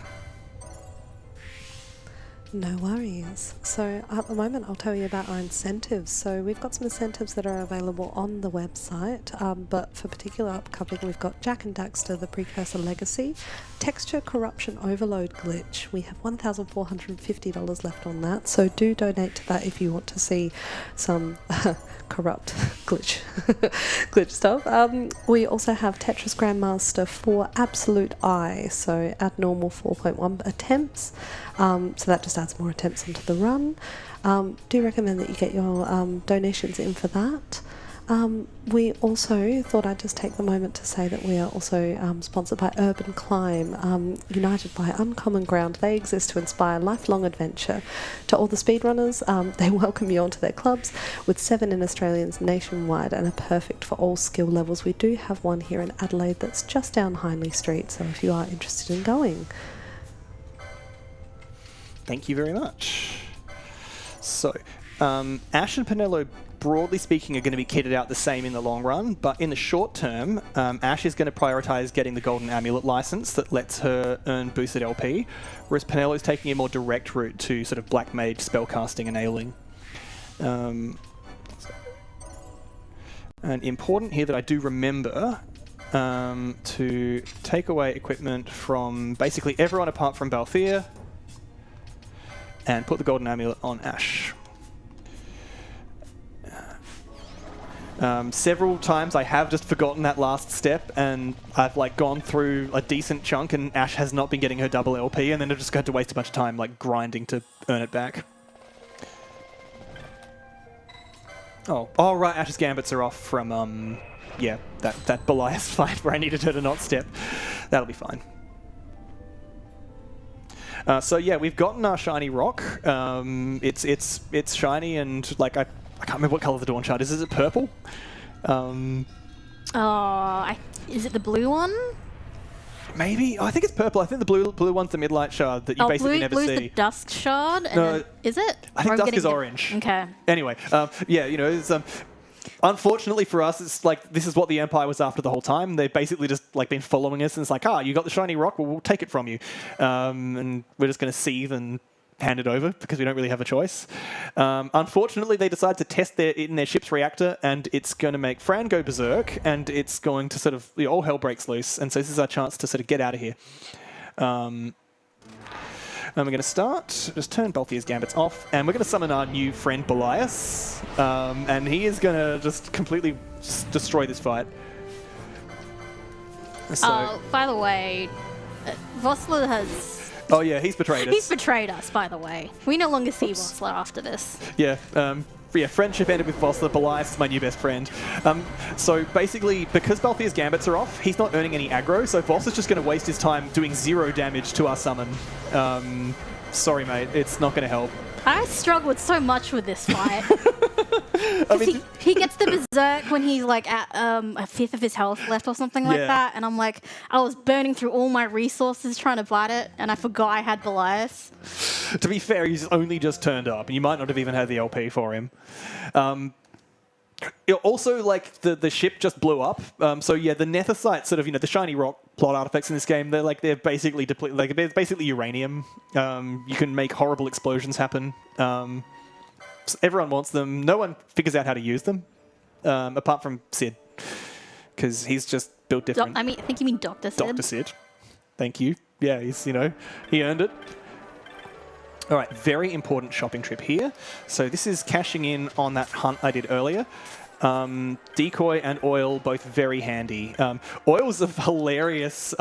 Speaker 6: No worries. So at the moment, I'll tell you about our incentives. So we've got some incentives that are available on the website, but for particular upcoming, we've got Jack and Daxter, the Precursor Legacy, Texture Corruption Overload Glitch. We have $1,450 left on that, so do donate to that if you want to see some corrupt glitch stuff. We also have Tetris Grandmaster for Absolute Eye, so at normal 4.1 attempts. So that just adds more attempts onto the run. Do recommend that you get your donations in for that. We also thought I'd just take the moment to say that we are also sponsored by Urban Climb, united by Uncommon Ground. They exist to inspire lifelong adventure. To all the speedrunners, they welcome you onto their clubs with 7 in Australians nationwide and are perfect for all skill levels. We do have one here in Adelaide that's just down Hindley Street, so if you are interested in going.
Speaker 7: Thank you very much. So, Ash and Penelo, broadly speaking, are going to be kitted out the same in the long run, but in the short term, Ash is going to prioritise getting the Golden Amulet license that lets her earn boosted LP, whereas Penelo is taking a more direct route to sort of Black Mage spellcasting and ailing. And important here that I do remember to take away equipment from basically everyone apart from Balthier, and put the Golden Amulet on Ash. Several times I have just forgotten that last step, and I've like gone through a decent chunk, and Ash has not been getting her double LP, and then I've just had to waste a bunch of time like grinding to earn it back. Oh, right, Ash's Gambits are off from yeah, that Belias fight where I needed her to not step. That'll be fine. So yeah, we've gotten our shiny rock. It's shiny, and like I can't remember what color the Dawn Shard is. Is it purple?
Speaker 9: Is it the blue one?
Speaker 7: Maybe. I think it's purple. I think the blue one's the Midlight Shard that you basically never
Speaker 9: blue's
Speaker 7: see.
Speaker 9: the Dusk Shard. And
Speaker 7: No,
Speaker 9: then, is it?
Speaker 7: I think Dusk is orange.
Speaker 9: Okay.
Speaker 7: Anyway, yeah, you know, it's unfortunately for us, it's like this is what the Empire was after the whole time. They've basically just like been following us, and it's like, you got the shiny rock, well, we'll take it from you, and we're just going to seethe and hand it over because we don't really have a choice. Unfortunately, they decide to test it in their ship's reactor, and it's going to make Fran go berserk, and it's going to sort of all hell breaks loose. And so this is our chance to sort of get out of here. And we're going to start, just turn Balthier's Gambits off, and we're going to summon our new friend Belias, and he is going to just completely destroy this fight. So,
Speaker 9: by the way, Vossler has...
Speaker 7: Oh yeah, he's betrayed us.
Speaker 9: He's betrayed us, by the way. We no longer see Vossler after this.
Speaker 7: Yeah, yeah, friendship ended with Vossler. Belias is my new best friend. So basically, because Balthier's Gambits are off, he's not earning any aggro, so Voss is just going to waste his time doing 0 damage to our summon. Sorry, mate, it's not going to help.
Speaker 9: I struggled so much with this fight. He gets the berserk when he's like at a fifth of his health left or something like that, and I'm like, I was burning through all my resources trying to fight it, and I forgot I had Belias.
Speaker 7: To be fair, he's only just turned up, and you might not have even had the LP for him. Also, like, the ship just blew up. So yeah, the Nethicite sort of, you know, the shiny rock plot artifacts in this game, they're basically depleted. Like, they're basically uranium. You can make horrible explosions happen. So everyone wants them. No one figures out how to use them, apart from Sid, because he's just built different.
Speaker 9: I think you mean Dr. Sid.
Speaker 7: Dr. Sid. Thank you. Yeah, he's, you know, he earned it. All right, very important shopping trip here. So this is cashing in on that hunt I did earlier. Decoy and oil, both very handy. Oil's a hilarious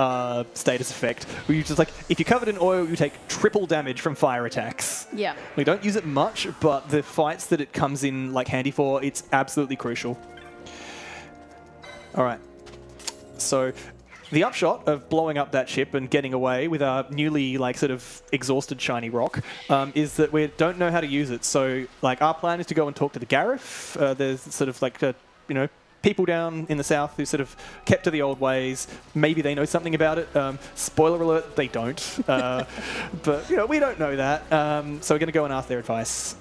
Speaker 7: status effect. Where you just like, if you're covered in oil, you take triple damage from fire attacks.
Speaker 9: Yeah.
Speaker 7: We don't use it much, but the fights that it comes in like handy for, it's absolutely crucial. All right. So the upshot of blowing up that ship and getting away with our newly, like, sort of exhausted shiny rock is that we don't know how to use it. So, like, our plan is to go and talk to the Garif. There's sort of, like, you know, people down in the south who sort of kept to the old ways. Maybe they know something about it. Spoiler alert, they don't. But, you know, we don't know that. So we're going to go and ask their advice.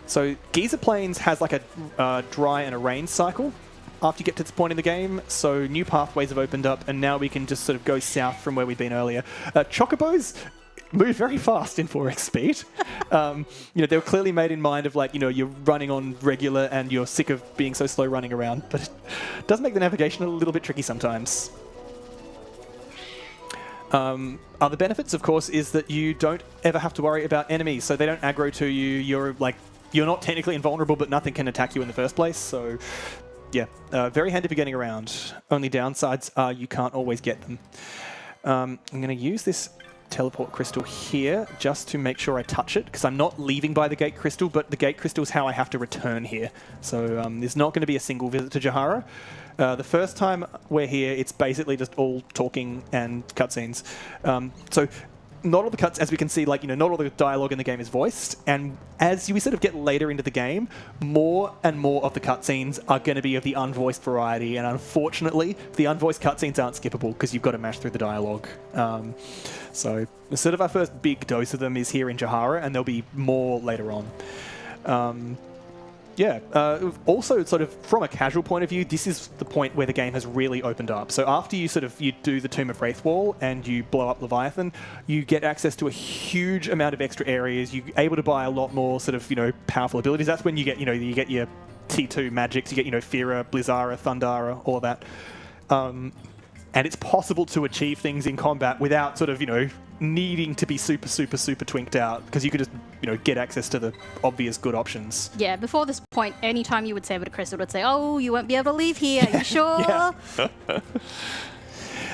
Speaker 7: So Giza Plains has like a dry and a rain cycle after you get to this point in the game. So new pathways have opened up, and now we can just sort of go south from where we've been earlier. Chocobos move very fast in 4x speed. You know, they were clearly made in mind of, like, you know, you're running on regular and you're sick of being so slow running around, but it does make the navigation a little bit tricky sometimes. Other benefits, of course, is that you don't ever have to worry about enemies, so they don't aggro to you. You're not technically invulnerable, but nothing can attack you in the first place, so yeah, very handy for getting around. Only downsides are you can't always get them. I'm going to use this teleport crystal here just to make sure I touch it, because I'm not leaving by the gate crystal, but the gate crystal is how I have to return here. So there's not going to be a single visit to Jahara. The first time we're here, it's basically just all talking and cutscenes. So not all the cuts, as we can see, like, you know, not all the dialogue in the game is voiced, and as we sort of get later into the game, more and more of the cutscenes are going to be of the unvoiced variety, and unfortunately, the unvoiced cutscenes aren't skippable because you've got to mash through the dialogue. So sort of our first big dose of them is here in Jahara, and there'll be more later on. Also, sort of from a casual point of view, this is the point where the game has really opened up. So after you do the Tomb of Wraithwall and you blow up Leviathan, you get access to a huge amount of extra areas. You're able to buy a lot more sort of, you know, powerful abilities. That's when you get, you know, you get your T2 magics, you get, you know, Fira, Blizzara, Thundara, all of that. And it's possible to achieve things in combat without sort of, you know, needing to be super, super, super twinked out, because you could just, you know, get access to the obvious good options.
Speaker 9: Yeah, before this point, anytime you would save it, Crystal would say, oh, you won't be able to leave here, are you sure?
Speaker 7: Yeah.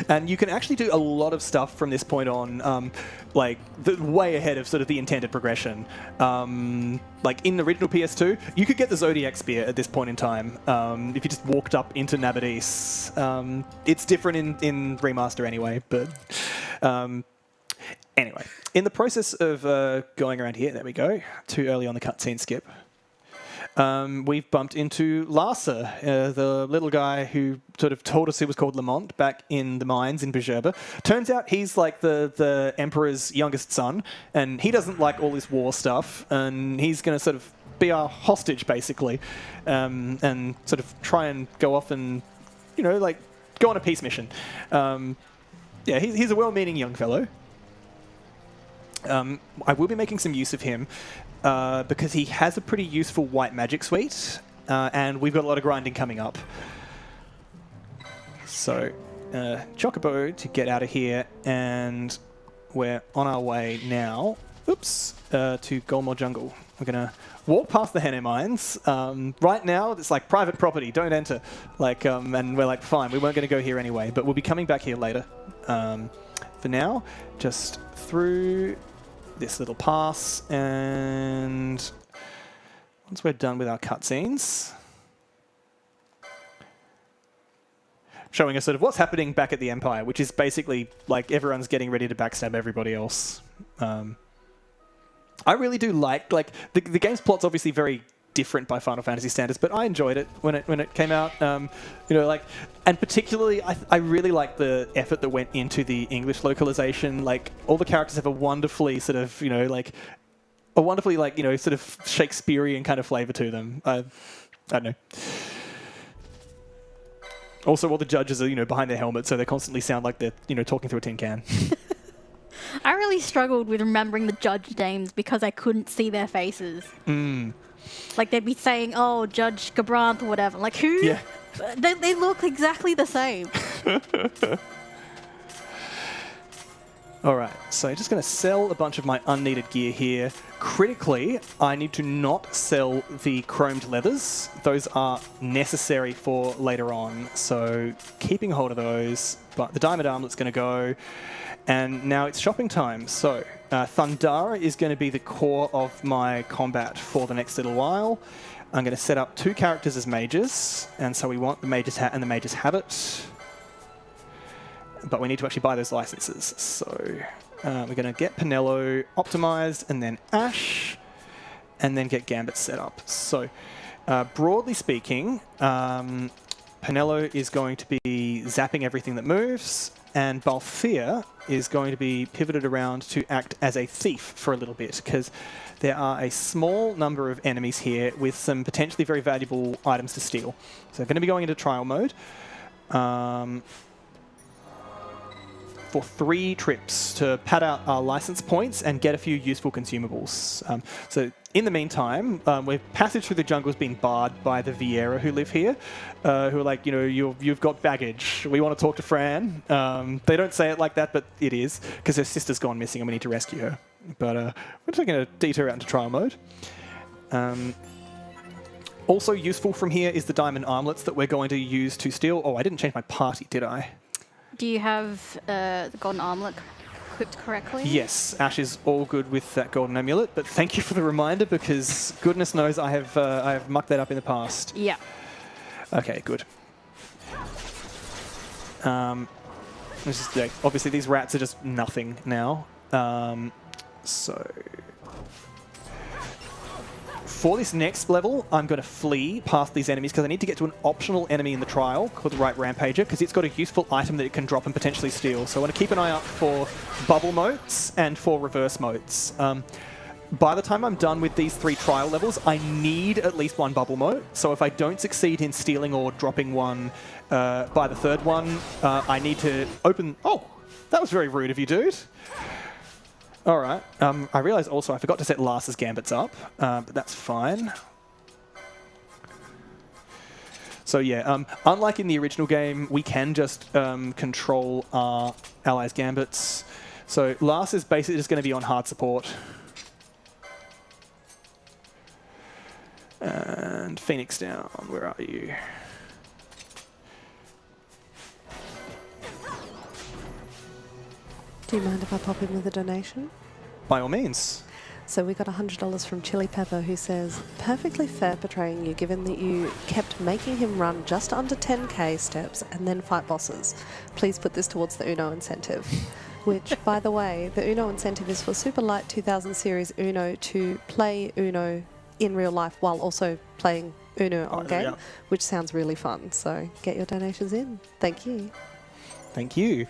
Speaker 7: And you can actually do a lot of stuff from this point on, like, way ahead of sort of the intended progression. Like, in the original PS2, you could get the Zodiac Spear at this point in time if you just walked up into Nabadis. It's different in Remaster anyway, but... Anyway, in the process of going around here, there we go, too early on the cutscene skip, we've bumped into Larsa, the little guy who sort of told us he was called Lamont back in the mines in Bejerba. Turns out he's like the Emperor's youngest son, and he doesn't like all this war stuff, and he's going to sort of be our hostage, basically, and sort of try and go off and, you know, like, go on a peace mission. Yeah, he's a well-meaning young fellow. I will be making some use of him because he has a pretty useful white magic suite, and we've got a lot of grinding coming up. So, Chocobo to get out of here, and we're on our way now, to Golmore Jungle. We're going to walk past the Hene Mines. Right now, it's like private property, don't enter. Like, and we're like, fine, we weren't going to go here anyway, but we'll be coming back here later. For now, just through this little pass, and once we're done with our cutscenes, showing us sort of what's happening back at the Empire, which is basically like everyone's getting ready to backstab everybody else. I really do like the game's plot's obviously very different by Final Fantasy standards, but I enjoyed it when it came out. You know, like, and particularly I really like the effort that went into the English localization. Like, all the characters have a wonderfully sort of, you know, like a wonderfully, like, you know, sort of Shakespearean kind of flavor to them. I don't know. Also, all the judges are, you know, behind their helmets, so they constantly sound like they're, you know, talking through a tin can.
Speaker 9: I really struggled with remembering the judge names because I couldn't see their faces. Like, they'd be saying, oh, Judge Gabranth or whatever. Like, who? Yeah. They look exactly the same.
Speaker 7: All right, so I'm just going to sell a bunch of my unneeded gear here. Critically, I need to not sell the chromed leathers. Those are necessary for later on, so keeping hold of those. But the diamond armlet's going to go, and now it's shopping time. So Thundara is going to be the core of my combat for the next little while. I'm going to set up 2 characters as mages, and so we want the mage's hat and the mage's habit. But we need to actually buy those licenses. So we're going to get Pinello optimized, and then Ash, and then get Gambit set up. So broadly speaking, Penelo is going to be zapping everything that moves, and Balthier is going to be pivoted around to act as a thief for a little bit, because there are a small number of enemies here with some potentially very valuable items to steal. So I'm going to be going into trial mode for 3 trips to pad out our license points and get a few useful consumables. So in the meantime, passage through the jungle has been barred by the Vieira who live here, who are like, you know, you've got baggage. We want to talk to Fran. They don't say it like that, but it is, because her sister's gone missing and we need to rescue her. But we're taking a detour out into trial mode. Also useful from here is the diamond armlets that we're going to use to steal. Oh, I didn't change my party, did I?
Speaker 9: Do you have the golden armlet equipped correctly?
Speaker 7: Yes, Ash is all good with that golden amulet, but thank you for the reminder, because goodness knows I have mucked that up in the past.
Speaker 9: Yeah.
Speaker 7: Okay, good. This is like, obviously these rats are just nothing now. So for this next level, I'm going to flee past these enemies because I need to get to an optional enemy in the trial called the Right Rampager, because it's got a useful item that it can drop and potentially steal. So I want to keep an eye out for bubble motes and for reverse motes. By the time I'm done with these 3 trial levels, I need at least 1 bubble mote. So if I don't succeed in stealing or dropping one by the 3rd one, I need to open... Oh, that was very rude of you, dude. All right. I realize also I forgot to set Lars's gambits up, but that's fine. So yeah, unlike in the original game, we can just control our allies' gambits. So Lars is basically just going to be on hard support. And Phoenix down, where are you?
Speaker 6: Do you mind if I pop in with a donation?
Speaker 7: By all means.
Speaker 6: So we got $100 from Chili Pepper, who says, perfectly fair portraying you given that you kept making him run just under 10k steps and then fight bosses. Please put this towards the Uno incentive. Which, by the way, the Uno incentive is for Super Light 2000 series Uno to play Uno in real life while also playing Uno on game, which sounds really fun. So get your donations in. Thank you.
Speaker 7: Thank you.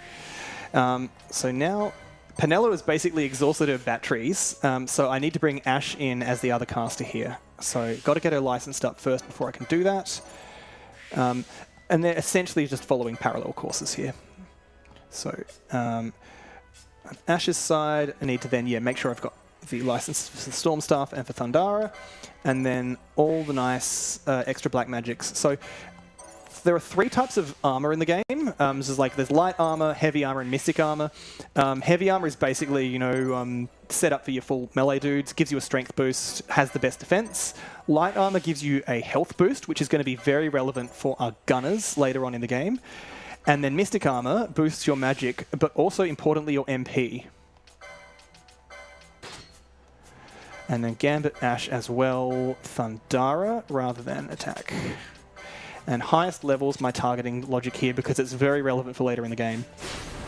Speaker 7: So now Penelo has basically exhausted her batteries, so I need to bring Ash in as the other caster here. So got to get her licensed up first before I can do that. And they're essentially just following parallel courses here. So on Ash's side, I need to then make sure I've got the license for the Storm Staff and for Thundara, and then all the nice extra black magics. So there are 3 types of armor in the game. There's light armor, heavy armor, and mystic armor. Heavy armor is basically, you know, set up for your full melee dudes, gives you a strength boost, has the best defense. Light armor gives you a health boost, which is going to be very relevant for our gunners later on in the game. And then mystic armor boosts your magic, but also importantly your MP. And then Gambit Ash as well, Thundara rather than attack. And highest levels my targeting logic here because it's very relevant for later in the game.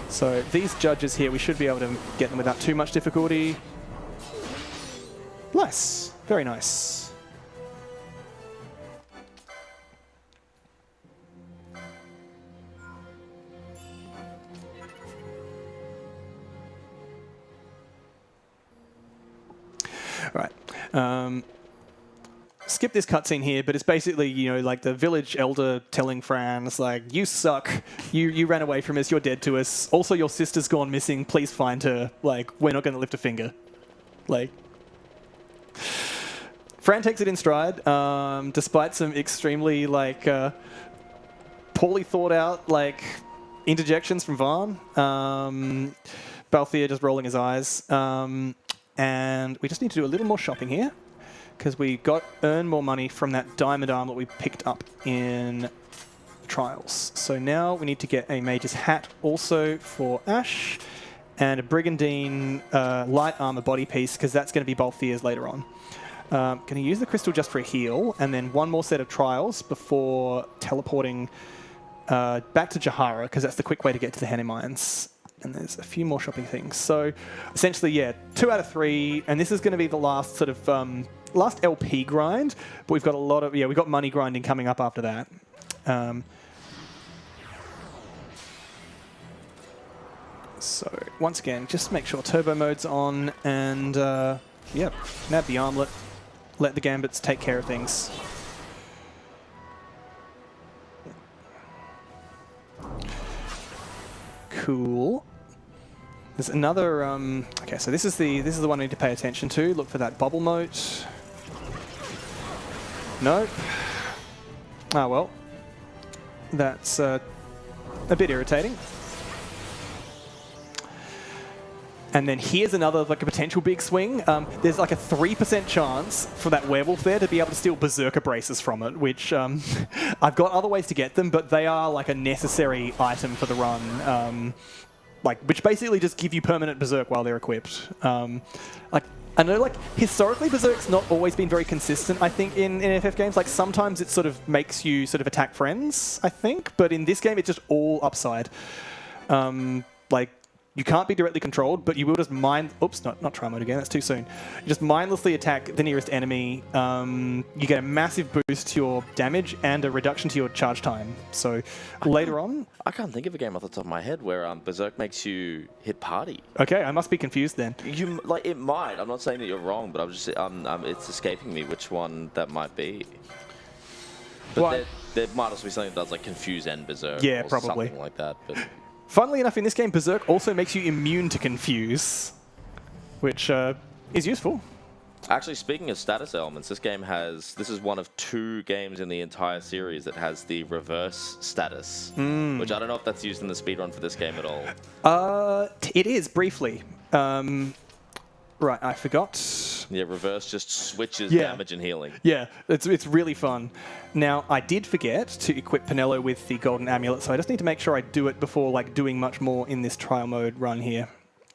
Speaker 7: So these judges here, we should be able to get them without too much difficulty. Nice. Very nice. All right. Skip this cutscene here, but it's basically, you know, like the village elder telling Fran, it's like, you suck, you ran away from us, you're dead to us, also your sister's gone missing, please find her, like, we're not going to lift a finger. Like, Fran takes it in stride, despite some extremely, like, poorly thought out, like, interjections from Vaughn. Balthier just rolling his eyes. And we just need to do a little more shopping here, because we earn more money from that diamond arm that we picked up in trials. So now we need to get a mage's hat also for Ash, and a brigandine light armor body piece, because that's going to be Balthier's later on. Going to use the crystal just for a heal, and then 1 more set of trials before teleporting back to Jahara, because that's the quick way to get to the Hene Mines. And there's a few more shopping things. So essentially, yeah, 2 out of 3, and this is going to be the last sort of last LP grind. But we've got a lot of we've got money grinding coming up after that. So once again, just make sure turbo mode's on and yep, nab the armlet, let the gambits take care of things. Cool. There's another okay, so this is the one I need to pay attention to. Look for that bubble moat. Nope. Ah well. That's a bit irritating. And then here's another, like, a potential big swing. There's like a 3% chance for that werewolf there to be able to steal berserker braces from it, which I've got other ways to get them, but they are like a necessary item for the run, which basically just give you permanent berserk while they're equipped. Like, I know, like, historically berserk's not always been very consistent, I think, in FF games. Like, sometimes it sort of makes you sort of attack friends, I think, but in this game it's just all upside. Like, you can't be directly controlled, but you will just oops, not try mode again, that's too soon. You just mindlessly attack the nearest enemy. You get a massive boost to your damage and a reduction to your charge time. So later on...
Speaker 8: I can't think of a game off the top of my head where Berserk makes you hit party.
Speaker 7: Okay, I must be confused then.
Speaker 8: It might. I'm not saying that you're wrong, but I'm just it's escaping me which one that might be. But there might also be something that does like confuse and Berserk.
Speaker 7: Yeah,
Speaker 8: or
Speaker 7: probably.
Speaker 8: Something like that. But
Speaker 7: funnily enough, in this game, Berserk also makes you immune to confuse, which is useful.
Speaker 8: Actually, speaking of status elements, this is one of 2 games in the entire series that has the reverse status, which I don't know if that's used in the speedrun for this game at all.
Speaker 7: It is, briefly. Right, I forgot.
Speaker 8: Yeah, reverse just switches damage and healing.
Speaker 7: Yeah, it's really fun. Now, I did forget to equip Penelo with the golden amulet, so I just need to make sure I do it before like doing much more in this trial mode run here.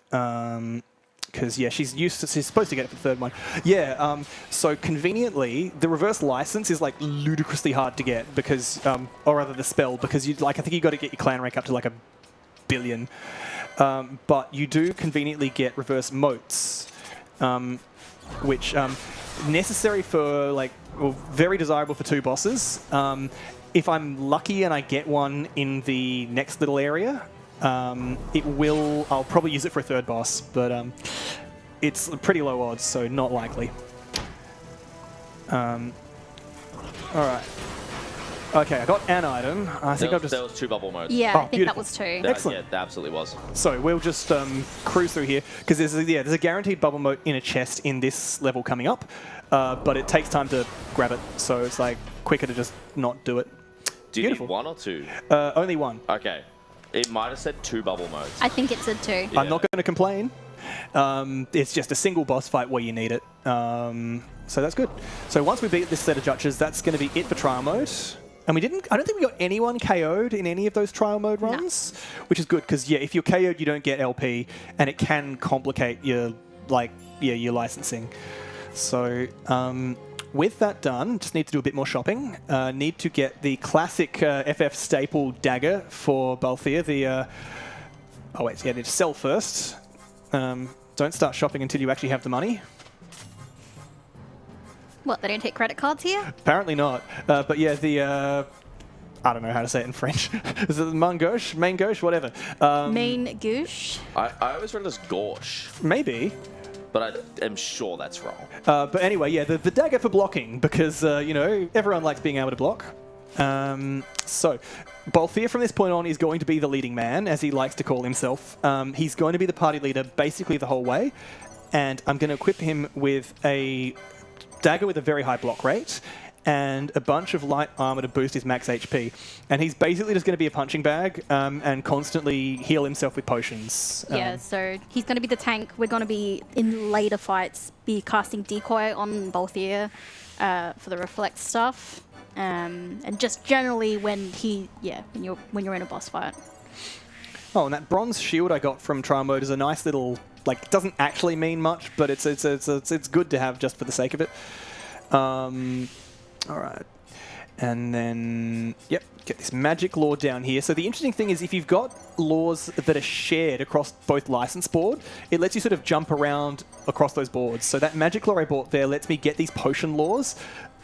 Speaker 7: Because, yeah, she's supposed to get it for the third one. Yeah, so conveniently, the reverse license is like ludicrously hard to get because, or rather the spell, because I think you got to get your clan rank up to like 1 billion. But you do conveniently get reverse moats, which necessary for very desirable for 2 bosses. If I'm lucky and I get one in the next little area, I'll probably use it for a 3rd boss, but it's pretty low odds, so not likely. All right. Okay, I got an item. I think I'll just...
Speaker 8: There was 2 bubble modes.
Speaker 9: Yeah,
Speaker 7: Oh,
Speaker 9: I think
Speaker 7: beautiful.
Speaker 9: that was 2.
Speaker 7: Excellent.
Speaker 8: Yeah, there absolutely was.
Speaker 7: So we'll just cruise through here because there's a guaranteed bubble moat in a chest in this level coming up, but it takes time to grab it, so it's like quicker to just not do it.
Speaker 8: Do you
Speaker 7: Beautiful.
Speaker 8: need 1 or 2?
Speaker 7: Only 1.
Speaker 8: Okay. It might have said 2 bubble modes.
Speaker 9: I think it said 2.
Speaker 8: Yeah.
Speaker 7: I'm not going to complain. It's just a single boss fight where you need it. So that's good. So once we beat this set of judges, that's going to be it for trial mode. And I don't think we got anyone KO'd in any of those trial mode runs, which is good because, yeah, if you're KO'd, you don't get LP, and it can complicate your licensing. So with that done, just need to do a bit more shopping. Need to get the classic FF staple dagger for Balthier. Need to sell first. Don't start shopping until you actually have the money.
Speaker 9: What, they don't take credit cards here?
Speaker 7: Apparently not. But yeah, I don't know how to say it in French. Is it main gauche, whatever?
Speaker 9: Main gauche?
Speaker 8: I always read it as gauche.
Speaker 7: Maybe.
Speaker 8: But I am sure that's wrong.
Speaker 7: But anyway, yeah, the dagger for blocking, because, everyone likes being able to block. So, Balthier from this point on is going to be the leading man, as he likes to call himself. He's going to be the party leader basically the whole way. And I'm going to equip him with a dagger with a very high block rate and a bunch of light armor to boost his max HP. And he's basically just going to be a punching bag and constantly heal himself with potions.
Speaker 9: Yeah, so he's going to be the tank. We're going to be, in later fights, be casting Decoy on Balthier for the reflect stuff. And just generally when you're in a boss fight.
Speaker 7: Oh, and that bronze shield I got from trial mode is a nice little, it doesn't actually mean much, but it's good to have just for the sake of it. All right. And then, get this magic lore down here. So the interesting thing is if you've got laws that are shared across both license board, it lets you sort of jump around across those boards. So that magic lore I bought there lets me get these potion laws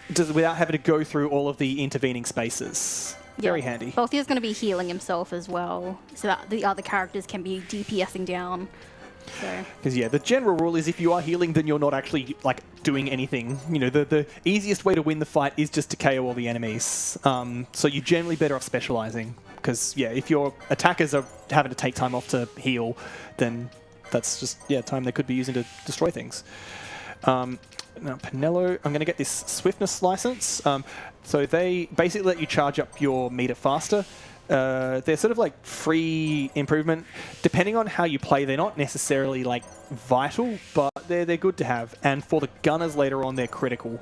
Speaker 7: without having to go through all of the intervening spaces. Very handy.
Speaker 9: Balthier's going to be healing himself as well, so that the other characters can be DPSing down.
Speaker 7: Because the general rule is if you are healing, then you're not actually like doing anything. You know, the easiest way to win the fight is just to KO all the enemies. So you're generally better off specializing. Because if your attackers are having to take time off to heal, then that's just time they could be using to destroy things. Now Pinello, I'm going to get this swiftness license. So they basically let you charge up your meter faster. They're sort of like free improvement. Depending on how you play, they're not necessarily like vital, but they're good to have. And for the gunners later on, they're critical.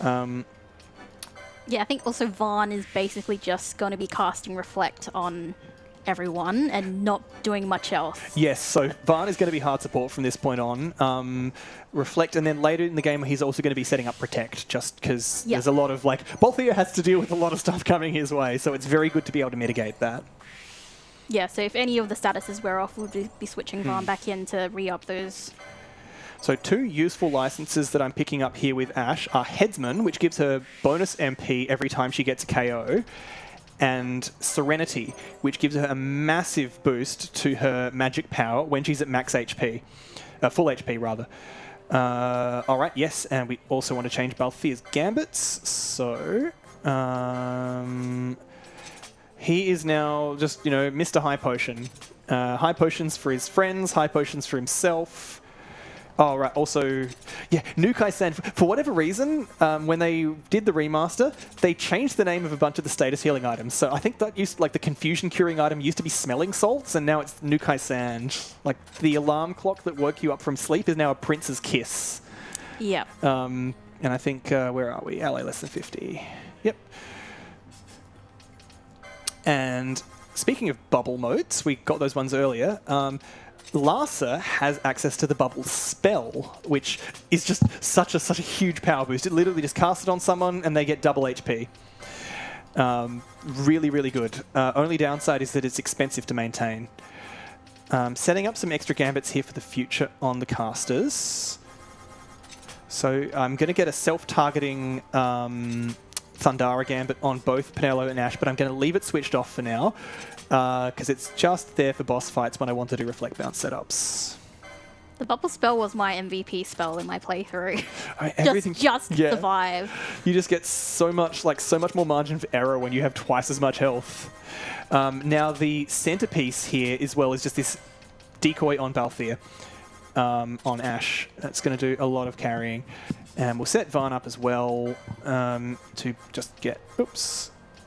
Speaker 9: Yeah, I think also Vaughn is basically just going to be casting Reflect on everyone and not doing much else.
Speaker 7: Yes, so Vaughn is going to be hard support from this point on. Reflect, and then later in the game he's also going to be setting up Protect, just because there's a lot of like... Balthier has to deal with a lot of stuff coming his way, so it's very good to be able to mitigate that.
Speaker 9: Yeah, so if any of the statuses wear off, we'll be switching Vaughn back in to re-up those.
Speaker 7: So 2 useful licenses that I'm picking up here with Ash are Headsman, which gives her bonus MP every time she gets a KO, and Serenity, which gives her a massive boost to her magic power when she's at max HP. Full HP, rather. All right, yes, and we also want to change Balthier's gambits. So he is now just, Mr. High Potion. High potions for his friends, high potions for himself. Oh, right. Also, Nukai-san, for whatever reason, when they did the remaster, they changed the name of a bunch of the status healing items. So I think that the confusion curing item used to be smelling salts, and now it's Nukai-san. Like, the alarm clock that woke you up from sleep is now a prince's kiss.
Speaker 9: Yeah.
Speaker 7: And I think, where are we? LA less than 50. Yep. And speaking of bubble motes, we got those ones earlier. Larsa has access to the bubble spell, which is just such a huge power boost. It literally just casts it on someone and they get double HP. Really, really good. Only downside is that it's expensive to maintain. Setting up some extra gambits here for the future on the casters. So I'm going to get a self-targeting Thundara gambit on both Pinello and Ash, but I'm going to leave it switched off for now. Because it's just there for boss fights when I want to do Reflect Bounce setups.
Speaker 9: The bubble spell was my MVP spell in my playthrough.
Speaker 7: Everything,
Speaker 9: just survive.
Speaker 7: You just get so much more margin for error when you have twice as much health. Now the centerpiece here as well is just this decoy on Balthier, on Ash. That's going to do a lot of carrying. And we'll set Vaughn up as well to just get,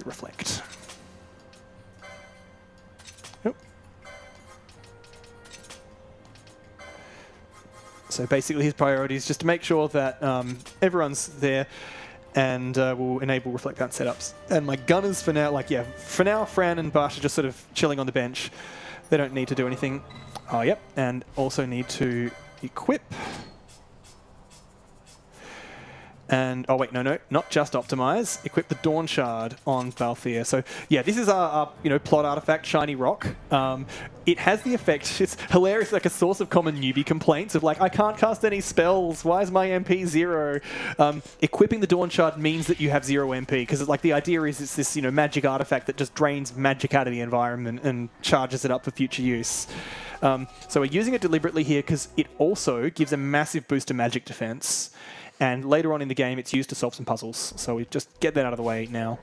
Speaker 7: Reflect. So basically his priority is just to make sure that everyone's there and will enable Reflect Bounce setups. And my gunners for now, Fran and Bash are just sort of chilling on the bench. They don't need to do anything. Oh, yep, and also need to equip. And, oh wait, no, not just optimize. Equip the Dawn Shard on Balthier. So, this is our plot artifact, Shiny Rock. It has the effect, it's hilarious, like a source of common newbie complaints of like, I can't cast any spells, why is my MP 0? Equipping the Dawn Shard means that you have 0 MP, because like the idea is it's this, magic artifact that just drains magic out of the environment and charges it up for future use. So we're using it deliberately here because it also gives a massive boost to magic defense. And later on in the game, it's used to solve some puzzles. So we just get that out of the way now.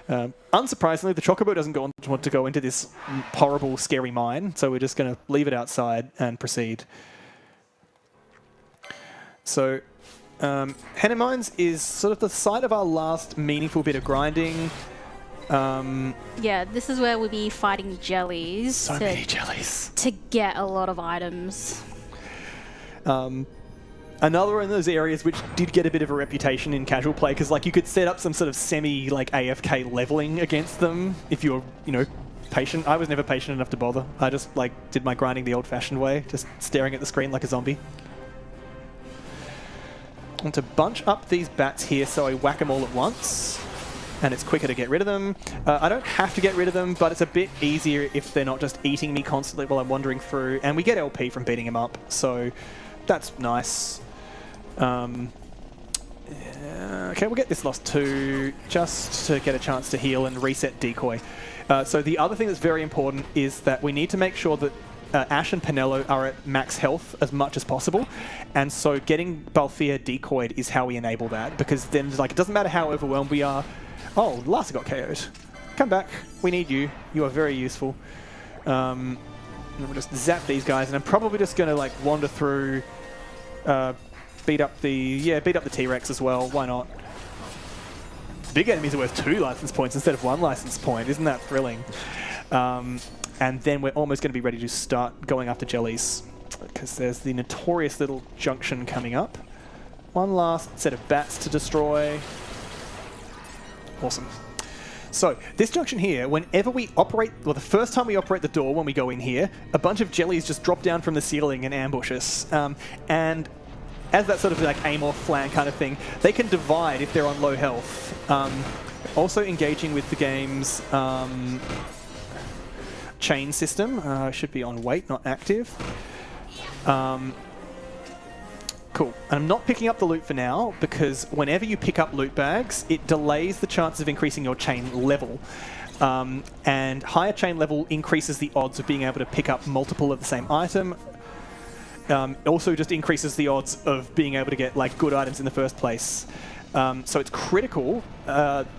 Speaker 7: Unsurprisingly, the Chocobo doesn't want to go into this horrible, scary mine. So we're just going to leave it outside and proceed. So Henna Mines is sort of the site of our last meaningful bit of grinding.
Speaker 9: This is where we'll be fighting jellies.
Speaker 7: So many jellies.
Speaker 9: To get a lot of items.
Speaker 7: Another one of those areas which did get a bit of a reputation in casual play, because like you could set up some sort of AFK leveling against them if you're, patient. I was never patient enough to bother. I just did my grinding the old-fashioned way, just staring at the screen like a zombie. I want to bunch up these bats here so I whack them all at once, and it's quicker to get rid of them. I don't have to get rid of them, but it's a bit easier if they're not just eating me constantly while I'm wandering through, and we get LP from beating them up, so that's nice. Okay, we'll get this lost too, just to get a chance to heal and reset decoy. So the other thing that's very important is that we need to make sure that Ash and Penelo are at max health as much as possible, and so getting Balthier decoyed is how we enable that, because then like it doesn't matter how overwhelmed we are. Oh, Larsa got KO'd. Come back, we need you. You are very useful. And we'll just zap these guys, and I'm probably just going to like wander through, beat up the T-Rex as well. Why not? Big enemies are worth 2 license points instead of 1 license point. Isn't that thrilling? And then we're almost going to be ready to start going after jellies, because there's the notorious little junction coming up. One last set of bats to destroy. Awesome. So this junction here, whenever we operate, well, the first time we operate the door when we go in here, a bunch of jellies just drop down from the ceiling and ambush us. And as that sort of like aim off flank kind of thing, they can divide if they're on low health. Also engaging with the game's chain system. Should be on wait, not active. Cool. And I'm not picking up the loot for now, because whenever you pick up loot bags, it delays the chances of increasing your chain level. And higher chain level increases the odds of being able to pick up multiple of the same item. Also just increases the odds of being able to get like good items in the first place. So it's critical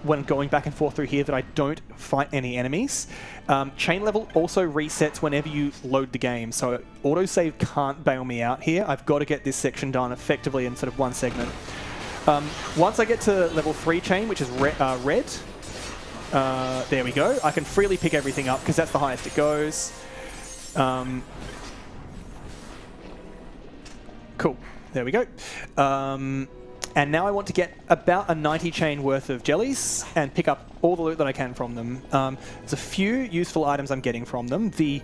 Speaker 7: when going back and forth through here that I don't fight any enemies. Chain level also resets whenever you load the game, so autosave can't bail me out here. I've got to get this section done effectively in sort of one segment. Once I get to level 3 chain, which is red, there we go. I can freely pick everything up because that's the highest it goes. Cool, there we go. And now I want to get about a 90 chain worth of jellies and pick up all the loot that I can from them. There's a few useful items I'm getting from them. The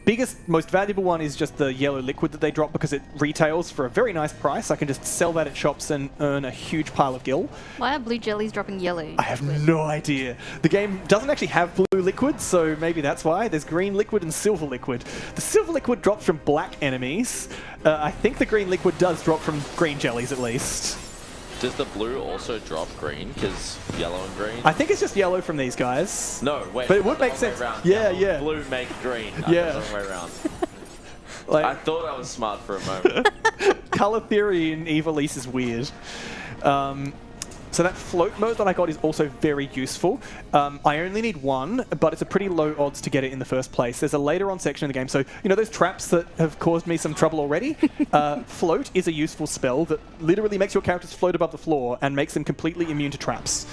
Speaker 7: biggest, most valuable one is just the yellow liquid that they drop, because it retails for a very nice price. I can just sell that at shops and earn a huge pile of gil.
Speaker 9: Why are blue jellies dropping yellow?
Speaker 7: I have no idea. The game doesn't actually have blue liquid, so maybe that's why. There's green liquid and silver liquid. The silver liquid drops from black enemies. I think the green liquid does drop from green jellies at least.
Speaker 8: Does the blue also drop green? Because yellow and green?
Speaker 7: I think it's just yellow from these guys.
Speaker 8: No, wait.
Speaker 7: But it would make sense. Yeah, yeah.
Speaker 8: Blue make green.
Speaker 7: Yeah.
Speaker 8: The wrong way around.
Speaker 7: Like,
Speaker 8: I thought I was smart for a moment.
Speaker 7: Color theory in Ivalice is weird. So that float mode that I got is also very useful. I only need 1, but it's a pretty low odds to get it in the first place. There's a later on section of the game, so you know those traps that have caused me some trouble already? Float is a useful spell that literally makes your characters float above the floor and makes them completely immune to traps.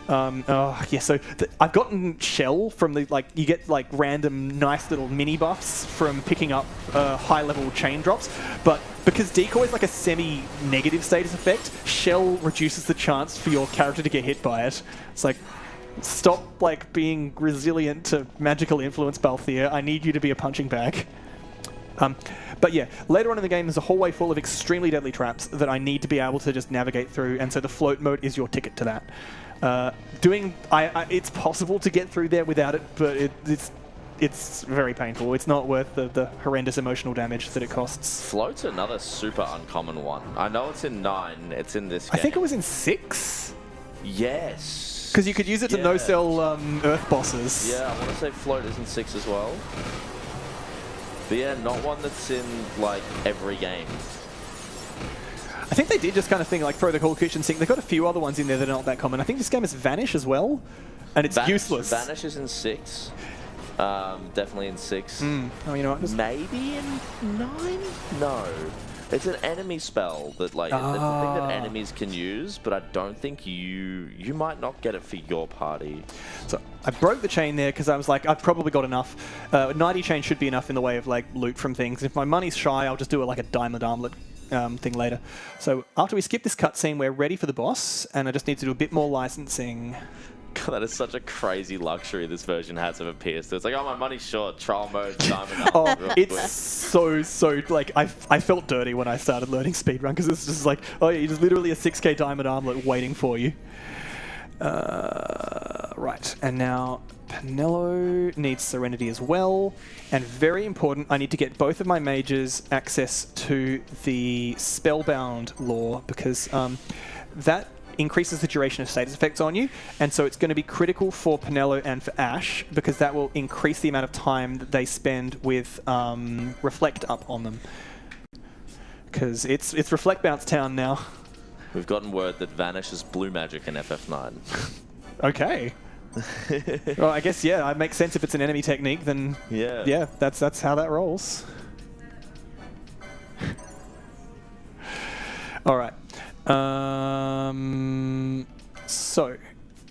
Speaker 7: So I've gotten Shell from the, like, you get like random nice little mini buffs from picking up high level chain drops, but because Decoy is like a semi-negative status effect, Shell reduces the chance for your character to get hit by it. It's like, stop like being resilient to magical influence, Balthier. I need you to be a punching bag. But yeah, later on in the game, there's a hallway full of extremely deadly traps that I need to be able to just navigate through, and so the float mode is your ticket to that. It's possible to get through there without it, but it's very painful. It's not worth the horrendous emotional damage that it costs.
Speaker 8: Float's another super uncommon one. I know it's in 9. It's in this game.
Speaker 7: I think it was in 6.
Speaker 8: Yes.
Speaker 7: Because you could use it to no-sell Earth bosses.
Speaker 8: Yeah, I want to say float is in 6 as well. But yeah, not one that's in like every game.
Speaker 7: I think they did just kind of thing like throw the whole kitchen sink. They've got a few other ones in there that are not that common. I think this game is Vanish as well, and it's useless.
Speaker 8: Vanish is in 6. Definitely in 6.
Speaker 7: Oh, you know what?
Speaker 8: Maybe in 9? No. It's an enemy spell that like it's a thing that enemies can use, but I don't think you might not get it for your party.
Speaker 7: So I broke the chain there because I was like, I've probably got enough. 90 chain should be enough in the way of like loot from things. If my money's shy, I'll just do it like a diamond armlet thing later. So after we skip this cutscene, we're ready for the boss, and I just need to do a bit more licensing.
Speaker 8: God, that is such a crazy luxury this version has of a PS2. It's like, oh, my money's short, trial mode, diamond.
Speaker 7: It's so, like, I felt dirty when I started learning speedrun, because it's just like, oh yeah, there's literally a 6k diamond armlet waiting for you. Right, and now Penelo needs Serenity as well. And very important, I need to get both of my mages access to the Spellbound lore because that increases the duration of status effects on you. And so it's going to be critical for Penelo and for Ash because that will increase the amount of time that they spend with Reflect up on them. Because it's Reflect Bounce Town now.
Speaker 8: We've gotten word that Vanish is blue magic in FF9.
Speaker 7: Okay. Well, I guess, yeah, it makes sense if it's an enemy technique, then yeah, that's how that rolls. All right. So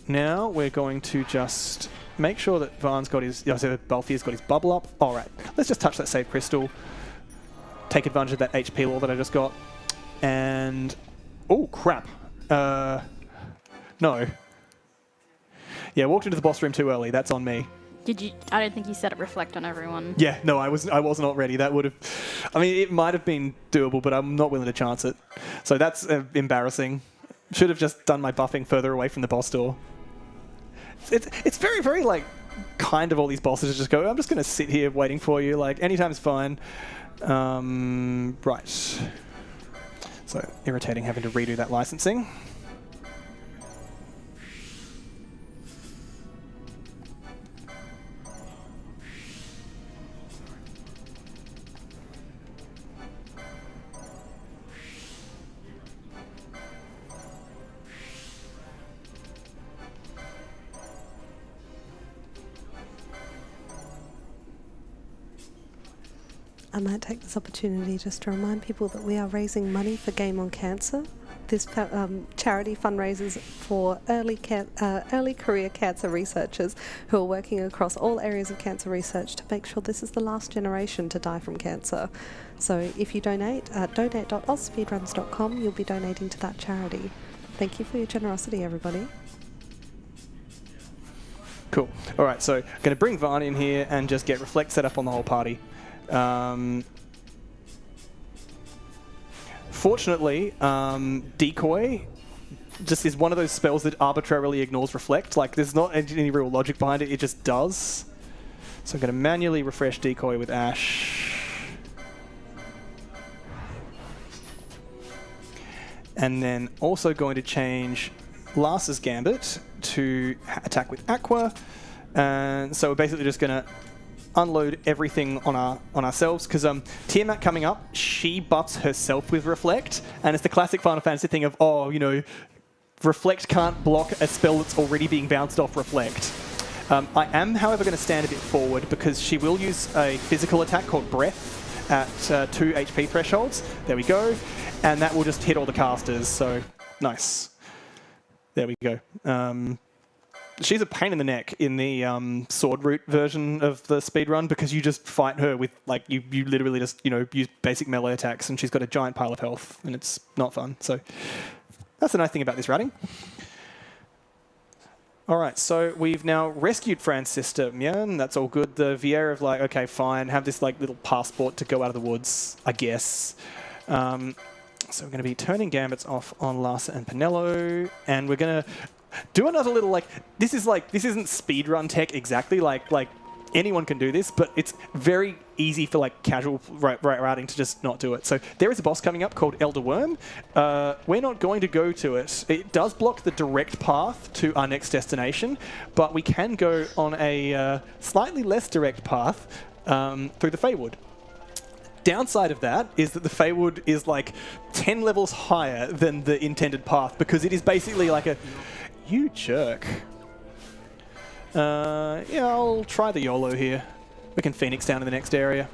Speaker 7: now we're going to just make sure that Varn's got his, Balthier's got his bubble up. All right, let's just touch that save crystal. Take advantage of that HP lore that I just got. And, oh crap. No. Yeah, walked into the boss room too early. That's on me.
Speaker 9: Did you? I don't think you set it reflect on everyone.
Speaker 7: Yeah, no, I was not ready. That would have. I mean, it might have been doable, but I'm not willing to chance it. So that's embarrassing. Should have just done my buffing further away from the boss door. It's very, very like kind of all these bosses to just go, I'm just going to sit here waiting for you. Like anytime's fine. Right. So irritating having to redo that licensing.
Speaker 6: I might take this opportunity just to remind people that we are raising money for Game on Cancer. This charity fundraises for early career cancer researchers who are working across all areas of cancer research to make sure this is the last generation to die from cancer. So if you donate at donate.ozspeedruns.com, you'll be donating to that charity. Thank you for your generosity, everybody.
Speaker 7: Cool. All right, so I'm going to bring Varn in here and just get Reflect set up on the whole party. Fortunately, Decoy just is one of those spells that arbitrarily ignores Reflect. Like, there's not any real logic behind it. It just does. So I'm going to manually refresh Decoy with Ash. And then also going to change Lars's Gambit to attack with Aqua. And so we're basically just going to unload everything on ourselves because Tiamat coming up, she buffs herself with Reflect, and it's the classic Final Fantasy thing of, oh, you know, Reflect can't block a spell that's already being bounced off Reflect. I am, however, going to stand a bit forward because she will use a physical attack called Breath at 2 HP thresholds. There we go. And that will just hit all the casters, so nice. There we go. She's a pain in the neck in the sword route version of the speedrun because you just fight her with, like, you literally just, you know, use basic melee attacks and she's got a giant pile of health and it's not fun. So that's the nice thing about this routing. All right, so we've now rescued Fran's system, yeah, and that's all good. The Vieira of like, okay, fine, have this like little passport to go out of the woods, I guess. So we're going to be turning gambits off on Larsa and Penelo, and we're going to do another little, like, this isn't speedrun tech exactly, like anyone can do this, but it's very easy for like casual routing to just not do it. So there is a boss coming up called Elder Worm. We're not going to go to it. It does block the direct path to our next destination, but we can go on a slightly less direct path through the Feywood. Downside of that is that the Feywood is like 10 levels higher than the intended path because it is basically like a... You jerk. Yeah, I'll try the YOLO here. We can Phoenix down in the next area.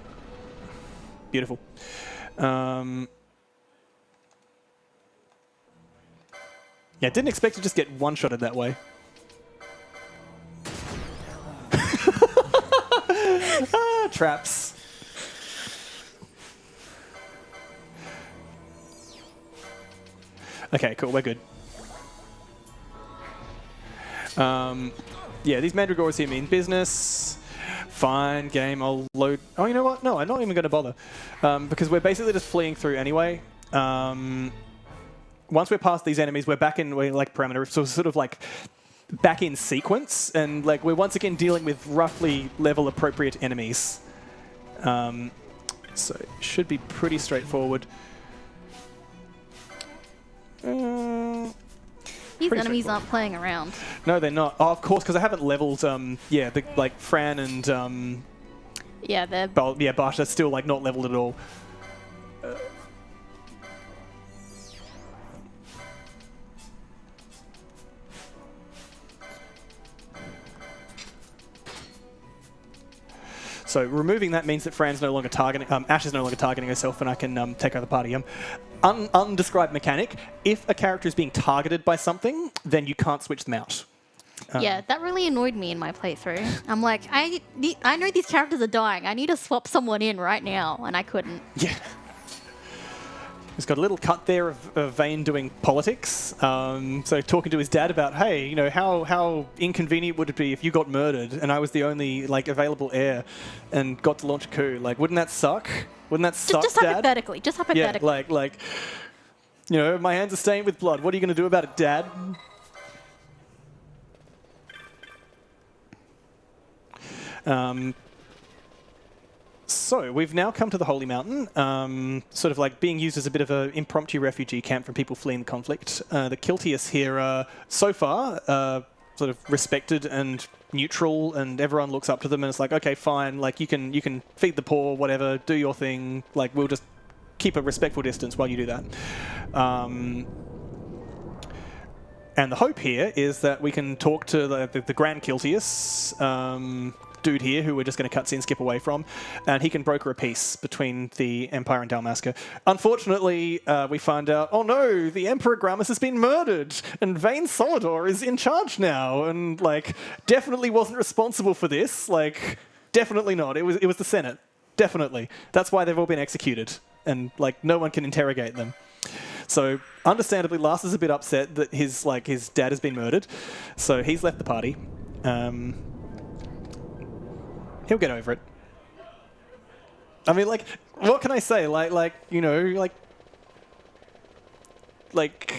Speaker 7: Beautiful. Yeah, didn't expect to just get one-shotted that way. Traps. Okay, cool, we're good. Yeah, these Mandragores here mean business. Fine, game, I'll load... Oh, you know what? No, I'm not even going to bother. Because we're basically just fleeing through anyway. Once we're past these enemies, we're back in like perimeter. So sort of like back in sequence, and like we're once again dealing with roughly level appropriate enemies. So it should be pretty straightforward.
Speaker 9: These enemies aren't playing around.
Speaker 7: No, they're not. Oh, of course, because I haven't leveled. Like Fran and
Speaker 9: Yeah, they're.
Speaker 7: Bash are still like not leveled at all. So removing that means that Fran's no longer targeting, Ash is no longer targeting herself, and I can take over the party. Undescribed mechanic. If a character is being targeted by something, then you can't switch them out.
Speaker 9: Yeah, that really annoyed me in my playthrough. I'm like, I know these characters are dying. I need to swap someone in right now, and I couldn't.
Speaker 7: Yeah. He's got a little cut there of Vane doing politics. So talking to his dad about, hey, you know, how inconvenient would it be if you got murdered and I was the only like available heir and got to launch a coup? Like, wouldn't that suck? Wouldn't that suck,
Speaker 9: just
Speaker 7: Dad?
Speaker 9: hypothetically. Just hypothetically.
Speaker 7: Yeah, like, you know, my hands are stained with blood. What are you going to do about it, Dad? So we've now come to the Holy Mountain, sort of like being used as a bit of an impromptu refugee camp from people fleeing the conflict. The Kiltius here are, so far, sort of respected and neutral, and everyone looks up to them and it's like, okay, fine, like you can feed the poor, whatever, do your thing, like we'll just keep a respectful distance while you do that. And the hope here is that we can talk to the Grand Kiltius, dude here who we're just going to cutscene skip away from, and he can broker a peace between the Empire and Dalmasca. Unfortunately, we find out, oh no, the Emperor Gramus has been murdered, and Vane Solidor is in charge now, and like definitely wasn't responsible for this. Like, definitely not. It was the Senate, definitely. That's why they've all been executed, and like no one can interrogate them. So, understandably, Lars is a bit upset that his dad has been murdered, so he's left the party. He'll get over it. I mean, like, what can I say? Like you know, like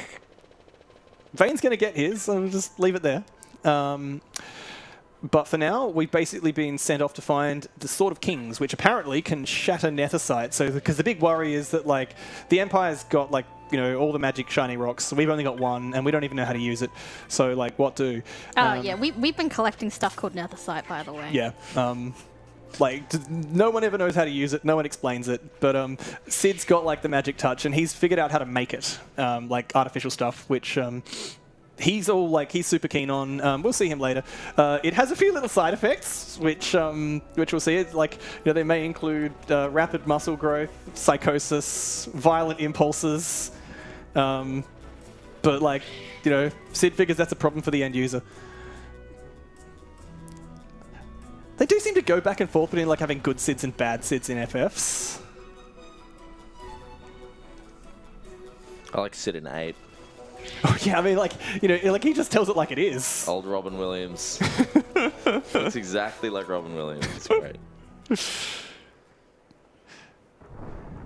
Speaker 7: Vane's gonna get his. I'll just leave it there. But for now, we've basically been sent off to find the Sword of Kings, which apparently can shatter Nethersight. So, because the big worry is that like the Empire's got like, you know, all the magic shiny rocks. So we've only got one, and we don't even know how to use it. So, like, what do?
Speaker 9: Yeah, we've been collecting stuff called Nethersight, by the way.
Speaker 7: Yeah. No one ever knows how to use it. No one explains it. But Sid's got like the magic touch, and he's figured out how to make it, like artificial stuff, which he's super keen on. We'll see him later. It has a few little side effects, which we'll see. It's like, you know, they may include rapid muscle growth, psychosis, violent impulses. But like, you know, Sid figures that's a problem for the end user. They do seem to go back and forth between like having good Sids and bad Sids in FFs.
Speaker 8: I like Sid in 8.
Speaker 7: Oh yeah, I mean, like, you know, like he just tells it like it is.
Speaker 8: Old Robin Williams. Looks exactly like Robin Williams. It's great.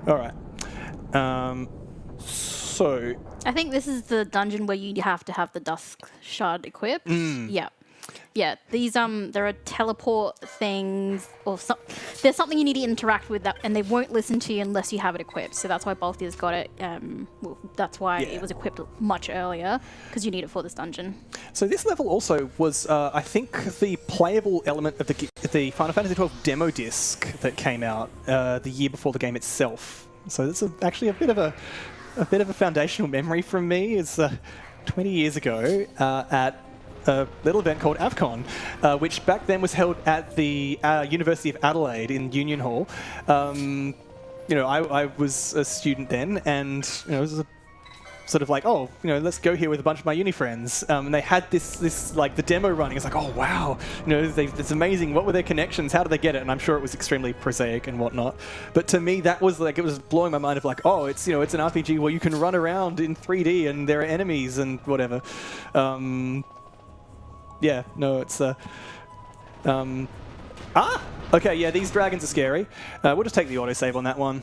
Speaker 7: All right. So
Speaker 9: I think this is the dungeon where you have to have the Dusk Shard equipped. Yeah. Yeah, these there are teleport things, or there's something you need to interact with that, and they won't listen to you unless you have it equipped. So that's why Balthier's got it. Well, that's why it was equipped much earlier, because you need it for this dungeon.
Speaker 7: So this level also was, I think, the playable element of the Final Fantasy XII demo disc that came out the year before the game itself. So this is actually a bit of a foundational memory from me. It's 20 years ago at a little event called AFCON, which back then was held at the University of Adelaide in Union Hall. You know, I was a student then, and you know, it was a sort of like, oh, you know, let's go here with a bunch of my uni friends. And they had this like the demo running. It's like, oh wow, you know, it's amazing. What were their connections? How did they get it? And I'm sure it was extremely prosaic and whatnot. But to me, that was like, it was blowing my mind of like, oh, it's, you know, it's an RPG where you can run around in 3D and there are enemies and whatever. Yeah, no, it's... Okay, yeah, these dragons are scary. We'll just take the autosave on that one.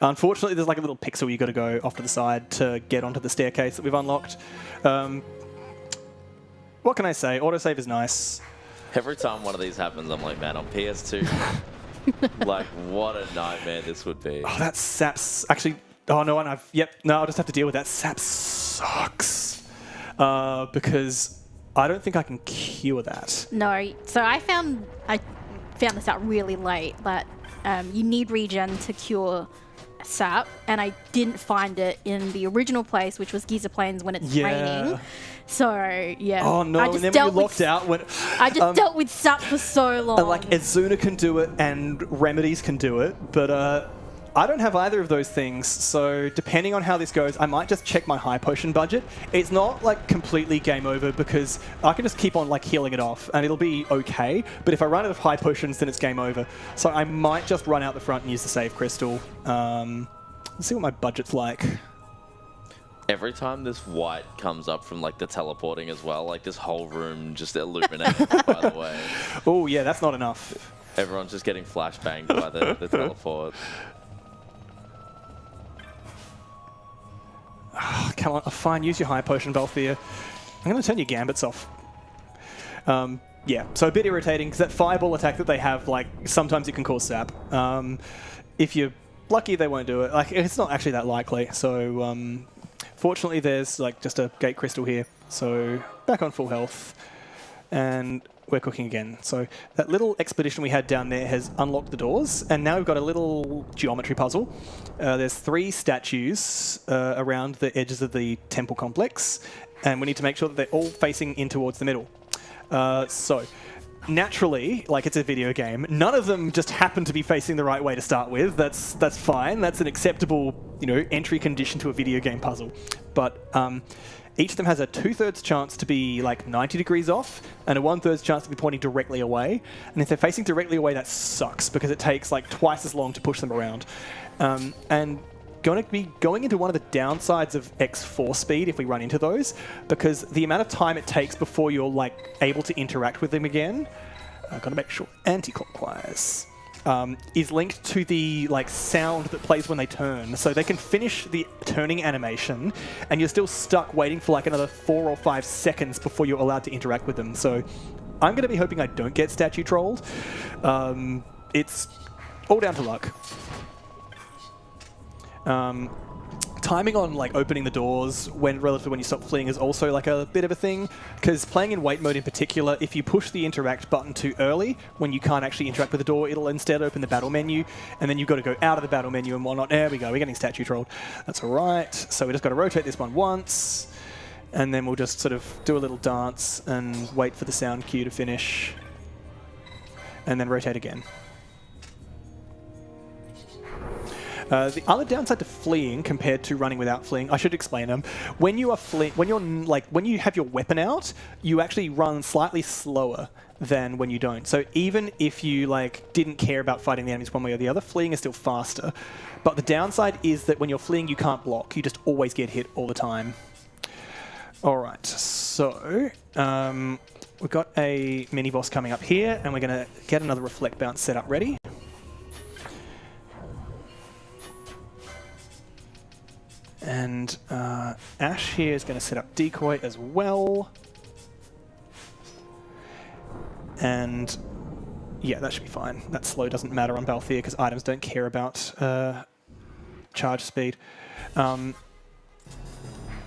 Speaker 7: Unfortunately, there's like a little pixel you got to go off to the side to get onto the staircase that we've unlocked. What can I say? Autosave is nice.
Speaker 8: Every time one of these happens, I'm like, man, on PS2, like, what a nightmare this would be.
Speaker 7: Oh, that saps. Actually, oh no, I'll just have to deal with that. Sap sucks. Because I don't think I can cure that.
Speaker 9: No, so I found this out really late, that you need regen to cure sap, and I didn't find it in the original place, which was Giza Plains when it's raining. So yeah.
Speaker 7: Oh no! And then when you locked out, when
Speaker 9: I just dealt with sap for so long.
Speaker 7: And like Azuna can do it, and Remedies can do it, but I don't have either of those things. So depending on how this goes, I might just check my high potion budget. It's not like completely game over because I can just keep on like healing it off, and it'll be okay. But if I run out of high potions, then it's game over. So I might just run out the front and use the save crystal. Let's see what my budget's like.
Speaker 8: Every time this white comes up from like the teleporting as well, like this whole room just illuminates, by the way.
Speaker 7: Oh yeah, that's not enough.
Speaker 8: Everyone's just getting flashbanged by the teleport.
Speaker 7: Oh, come on, fine, use your high potion, Balthier. I'm going to turn your gambits off. Yeah, so a bit irritating because that fireball attack that they have, like, sometimes it can cause sap. If you're lucky, they won't do it. Like, it's not actually that likely. So, fortunately, there's, like, just a gate crystal here. So, back on full health. And we're cooking again. So, that little expedition we had down there has unlocked the doors. And now we've got a little geometry puzzle. There's 3 statues around the edges of the temple complex. And we need to make sure that they're all facing in towards the middle. So, naturally, like it's a video game, none of them just happen to be facing the right way to start with. That's fine. That's an acceptable, entry condition to a video game puzzle. But each of them has a 2/3 chance to be like 90 degrees off, and a 1/3 chance to be pointing directly away. And if they're facing directly away, that sucks because it takes like twice as long to push them around. And going to be going into one of the downsides of X4 speed if we run into those, because the amount of time it takes before you're like able to interact with them again, I've got to make sure anti-clockwise, is linked to the like sound that plays when they turn. So they can finish the turning animation and you're still stuck waiting for like another 4 or 5 seconds before you're allowed to interact with them. So I'm going to be hoping I don't get statue trolled. It's all down to luck. Timing on like opening the doors relative to when you stop fleeing is also like a bit of a thing, because playing in wait mode in particular, if you push the interact button too early when you can't actually interact with the door, it'll instead open the battle menu, and then you've got to go out of the battle menu and whatnot. There we go, we're getting statue trolled. That's all right. So we just got to rotate this one once, and then we'll just sort of do a little dance and wait for the sound cue to finish, and then rotate again. The other downside to fleeing compared to running without fleeing, I should explain them. When you are when you have your weapon out, you actually run slightly slower than when you don't. So even if you like didn't care about fighting the enemies one way or the other, fleeing is still faster. But the downside is that when you're fleeing, you can't block. You just always get hit all the time. All right, so we've got a mini boss coming up here, and we're going to get another reflect bounce set up ready. And Ash here is going to set up decoy as well. And yeah, that should be fine. That slow doesn't matter on Balthier because items don't care about charge speed. I'm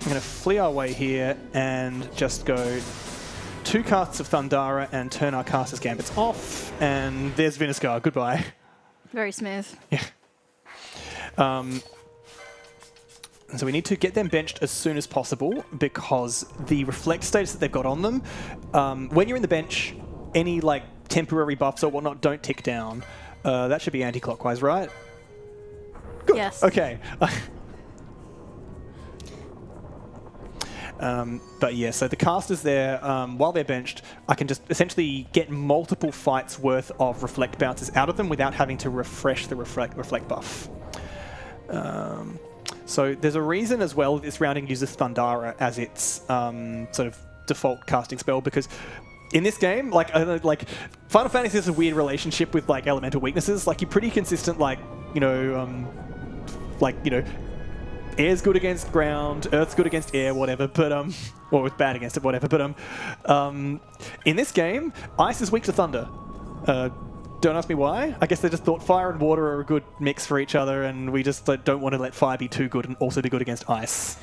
Speaker 7: going to flee our way here and just go 2 casts of Thundara and turn our caster's gambits off. And there's Viniscar. Goodbye.
Speaker 9: Very smooth.
Speaker 7: Yeah. So we need to get them benched as soon as possible because the reflect status that they've got on them, when you're in the bench, any like temporary buffs or whatnot don't tick down. That should be anti-clockwise, right? Good.
Speaker 9: Yes.
Speaker 7: Okay. But yeah, so the casters there, while they're benched, I can just essentially get multiple fights worth of reflect bounces out of them without having to refresh the reflect buff. So there's a reason as well this rounding uses Thundara as its sort of default casting spell, because in this game, like Final Fantasy has a weird relationship with like elemental weaknesses. Like you're pretty consistent, like like, you know, air's good against ground, earth's good against air, whatever, but, or it's bad against it, whatever, but, in this game, ice is weak to thunder. Don't ask me why. I guess they just thought fire and water are a good mix for each other, and we just don't want to let fire be too good and also be good against ice.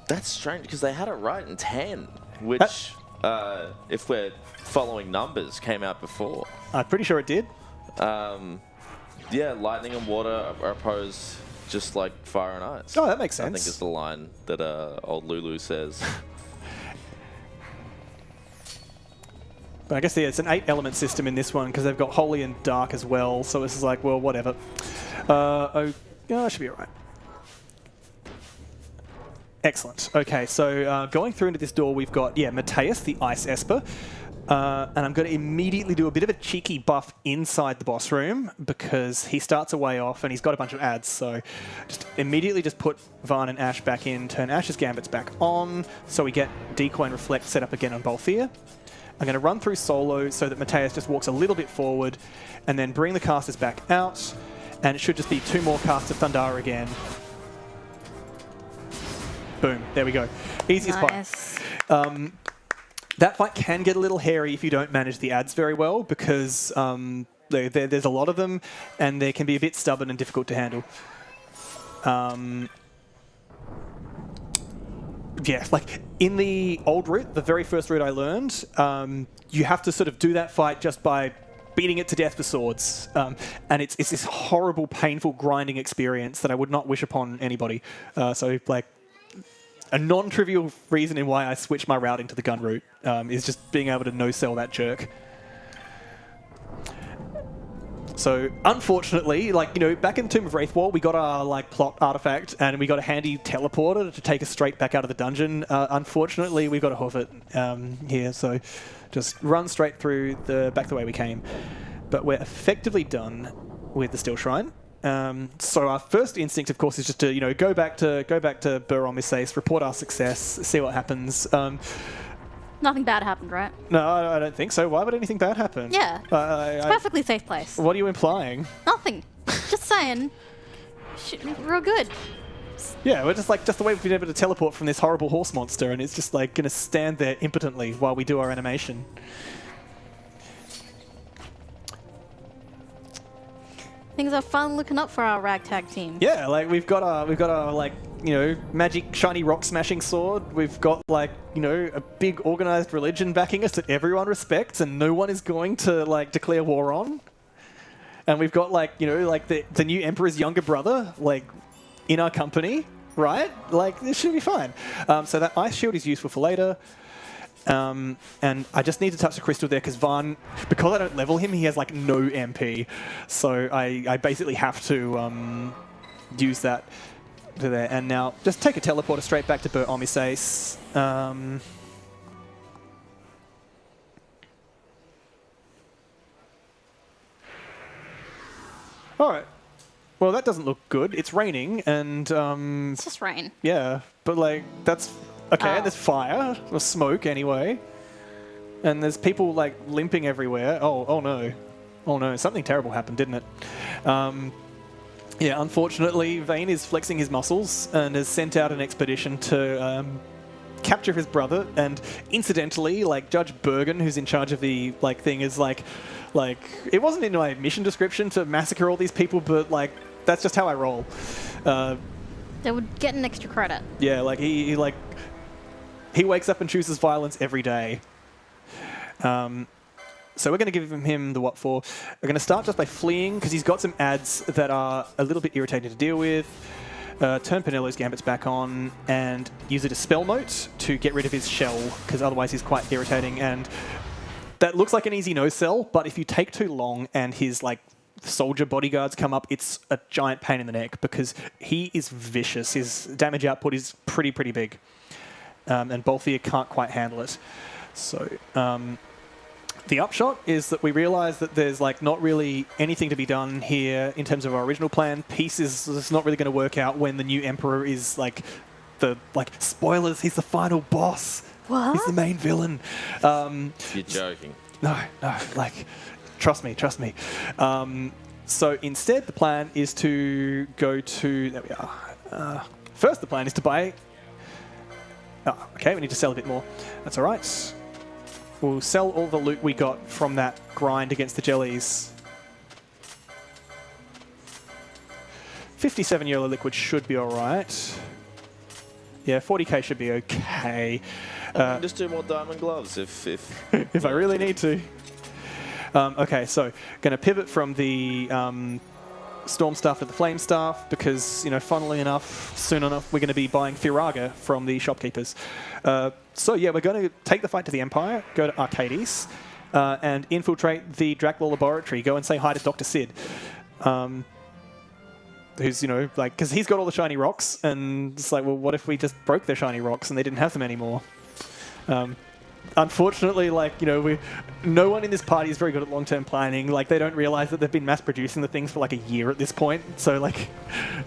Speaker 8: That's strange, because they had it right in 10, which, if we're following numbers, came out before.
Speaker 7: I'm pretty sure it did.
Speaker 8: Yeah, lightning and water are opposed just like fire and ice.
Speaker 7: Oh, that makes sense.
Speaker 8: I think it's the line that old Lulu says.
Speaker 7: But I guess, yeah, it's an 8-element system in this one because they've got holy and dark as well. So this is like, well, whatever. Oh, yeah, that should be all right. Excellent. Okay, so going through into this door, we've got, yeah, Mateus, the Ice Esper. And I'm going to immediately do a bit of a cheeky buff inside the boss room because he starts a way off and he's got a bunch of ads. So just immediately just put Varn and Ash back in, turn Ash's Gambits back on, so we get Decoy and Reflect set up again on Balthier. I'm going to run through solo so that Mateus just walks a little bit forward and then bring the casters back out. And it should just be 2 more casts of Thundara again. Boom. There we go. Easiest fight. That fight can get a little hairy if you don't manage the ads very well because there's a lot of them and they can be a bit stubborn and difficult to handle. Yeah, like in the old route, the very first route I learned, you have to sort of do that fight just by beating it to death with swords. And it's this horrible, painful, grinding experience that I would not wish upon anybody. So, like, a non-trivial reason in why I switched my route into the gun route is just being able to no-sell that jerk. So, unfortunately, like, you know, back in Tomb of Wraithwall, we got our, like, plot artifact and we got a handy teleporter to take us straight back out of the dungeon. Unfortunately, we've got to hoof it here, so just run straight through back the way we came. But we're effectively done with the Still Shrine. So our first instinct, of course, is just to, you know, go back to Bur Omisace, report our success, see what happens.
Speaker 9: Nothing bad happened, right?
Speaker 7: No, I don't think so. Why would anything bad happen?
Speaker 9: Yeah. It's a perfectly safe place.
Speaker 7: What are you implying?
Speaker 9: Nothing. Just saying. Real good.
Speaker 7: Yeah, we're just the way we've been able to teleport from this horrible horse monster, and it's just like going to stand there impotently while we do our animation.
Speaker 9: Things are fun looking up for our ragtag team.
Speaker 7: Yeah, like we've got our like, you know, magic shiny rock smashing sword. We've got, like, you know, a big organized religion backing us that everyone respects and no one is going to, like, declare war on. And we've got, like, you know, like the new emperor's younger brother, like, in our company, right? Like, this should be fine. So that ice shield is useful for later. And I just need to touch the crystal there because Varn, because I don't level him, he has like no MP. So I basically have to use that to there. And now just take a teleporter straight back to Bur Omisace. All right. Well, that doesn't look good. It's raining and...
Speaker 9: it's just rain.
Speaker 7: Yeah, but like, that's... Okay, there's fire, or smoke anyway. And there's people like limping everywhere. Oh no. Oh no, something terrible happened, didn't it? Yeah, unfortunately, Vane is flexing his muscles and has sent out an expedition to capture his brother. And incidentally, like, Judge Bergen, who's in charge of the like thing, is like, it wasn't in my mission description to massacre all these people, but like, that's just how I roll.
Speaker 9: They would get an extra credit.
Speaker 7: Yeah, like he wakes up and chooses violence every day. So we're going to give him the what for. We're going to start just by fleeing, because he's got some ads that are a little bit irritating to deal with. Turn Penello's Gambits back on, and use a Dispel Mote to get rid of his shell, because otherwise he's quite irritating. And that looks like an easy no-sell, but if you take too long and his, like, soldier bodyguards come up, it's a giant pain in the neck, because he is vicious. His damage output is pretty big. And Balthier can't quite handle it. So the upshot is that we realise that there's like not really anything to be done here in terms of our original plan. Peace is not really going to work out when the new emperor is like spoilers. He's the final boss.
Speaker 9: What?
Speaker 7: He's the main villain.
Speaker 8: You're joking.
Speaker 7: No, like trust me. So instead, the plan is to go to... There we are. First, the plan is to buy... Oh, okay, we need to sell a bit more. That's all right. We'll sell all the loot we got from that grind against the jellies. 57 yellow liquid should be all right. Yeah, 40k should be okay.
Speaker 8: Just do more diamond gloves if
Speaker 7: if I really need to. Okay, so going to pivot from the storm staff to the flame staff because, you know, funnily enough, soon enough, we're going to be buying Firaga from the shopkeepers. So yeah, we're going to take the fight to the Empire, go to Arcades, and infiltrate the Dracula laboratory. Go and say hi to Dr. Sid. Who's, you know, like, because he's got all the shiny rocks, and it's like, well, what if we just broke their shiny rocks and they didn't have them anymore? Unfortunately, like, you know, no one in this party is very good at long-term planning. Like, they don't realize that they've been mass-producing the things for like a year at this point. So, like,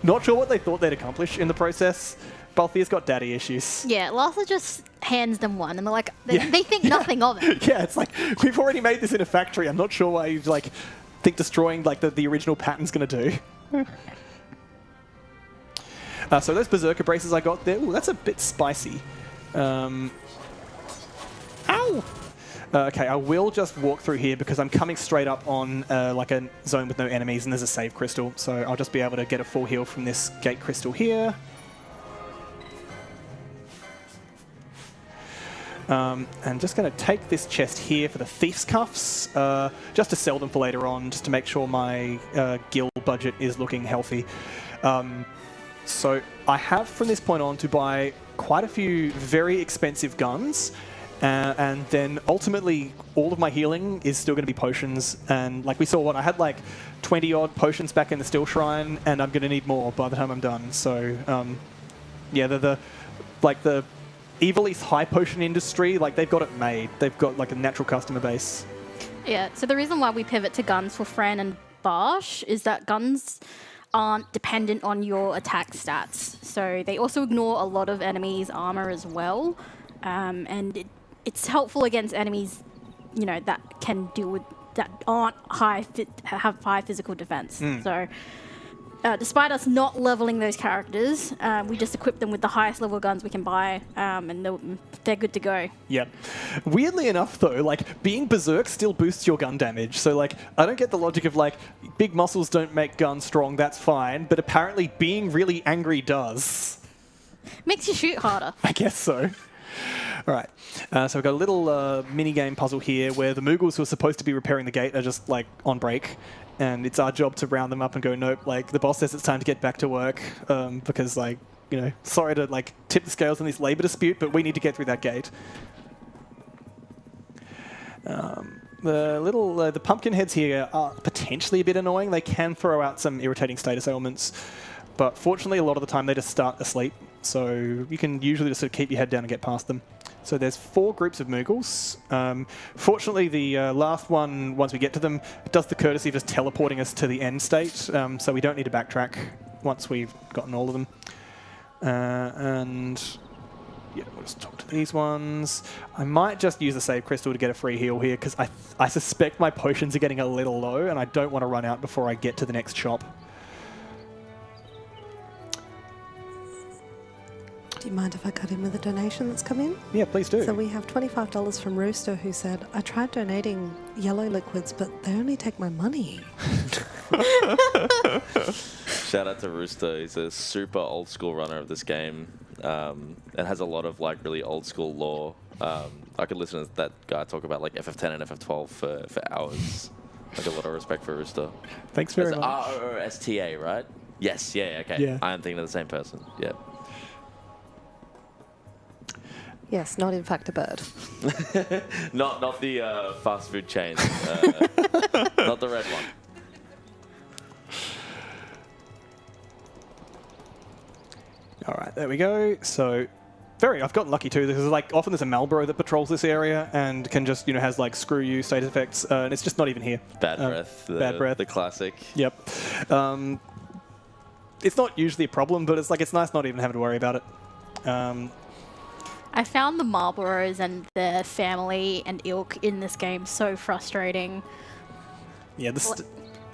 Speaker 7: not sure what they thought they'd accomplish in the process. Balthier's got daddy issues.
Speaker 9: Yeah, Larsa just hands them one, and they're like, they think nothing of it.
Speaker 7: Yeah, it's like, we've already made this in a factory. I'm not sure why you, like, think destroying, like, the original pattern's going to do. So those Berserker braces I got there, ooh, that's a bit spicy. Ow! Okay, I will just walk through here because I'm coming straight up on like a zone with no enemies and there's a save crystal. So I'll just be able to get a full heal from this gate crystal here. And just going to take this chest here for the Thief's Cuffs, just to sell them for later on, just to make sure my guild budget is looking healthy. So I have from this point on to buy quite a few very expensive guns, and then ultimately all of my healing is still going to be potions. And like we saw, I had like 20 odd potions back in the Steel Shrine, and I'm going to need more by the time I'm done. So yeah, the Evil East high potion industry, like they've got it made. They've got like a natural customer base.
Speaker 9: Yeah. So the reason why we pivot to guns for Fran and Barsh is that guns aren't dependent on your attack stats. So they also ignore a lot of enemies' armor as well. And it's helpful against enemies, you know, that can deal with, that aren't have high physical defense. So despite us not leveling those characters, we just equip them with the highest level guns we can buy, and they're good to go.
Speaker 7: Yep. Weirdly enough, though, like, being Berserk still boosts your gun damage. So, like, I don't get the logic of, like, big muscles don't make guns strong, that's fine, but apparently being really angry does.
Speaker 9: Makes you shoot harder.
Speaker 7: I guess so. All right. So we've got a little mini-game puzzle here where the Moogles who are supposed to be repairing the gate are just, like, on break. And it's our job to round them up and go, nope, like, the boss says it's time to get back to work because, like, you know, sorry to, like, tip the scales in this labor dispute, but we need to get through that gate. The pumpkin heads here are potentially a bit annoying. They can throw out some irritating status ailments, but fortunately a lot of the time they just start asleep, so you can usually just sort of keep your head down and get past them. So there's 4 groups of Moogles. Fortunately, the last one, once we get to them, does the courtesy of just teleporting us to the end state, so we don't need to backtrack once we've gotten all of them. And yeah, we'll just talk to these ones. I might just use the save crystal to get a free heal here, because I suspect my potions are getting a little low, and I don't want to run out before I get to the next shop.
Speaker 6: Do you mind if I cut in with a donation that's come in?
Speaker 7: Yeah, please do.
Speaker 6: So we have $25 from Rooster, who said, I tried donating yellow liquids, but they only take my money.
Speaker 8: Shout out to Rooster. He's a super old school runner of this game, and has a lot of like really old school lore. I could listen to that guy talk about like FF10 and FF12 for hours. Like a lot of respect for Rooster.
Speaker 7: Thanks very much.
Speaker 8: R-O-O-S-T-A, right? Yes, yeah, okay.
Speaker 7: Yeah.
Speaker 8: I am thinking of the same person. Yeah.
Speaker 6: Yes, not in fact a bird.
Speaker 8: not the fast food chain. Not the red one.
Speaker 7: All right, there we go. So, I've gotten lucky too. There's like often there's a Malboro that patrols this area and can just, you know, has like screw you status effects, and it's just not even here.
Speaker 8: Bad breath.
Speaker 7: Bad breath.
Speaker 8: The classic.
Speaker 7: Yep. It's not usually a problem, but it's like it's nice not even having to worry about it.
Speaker 9: I found the Marlboros and their family and ilk in this game so frustrating.
Speaker 7: Yeah,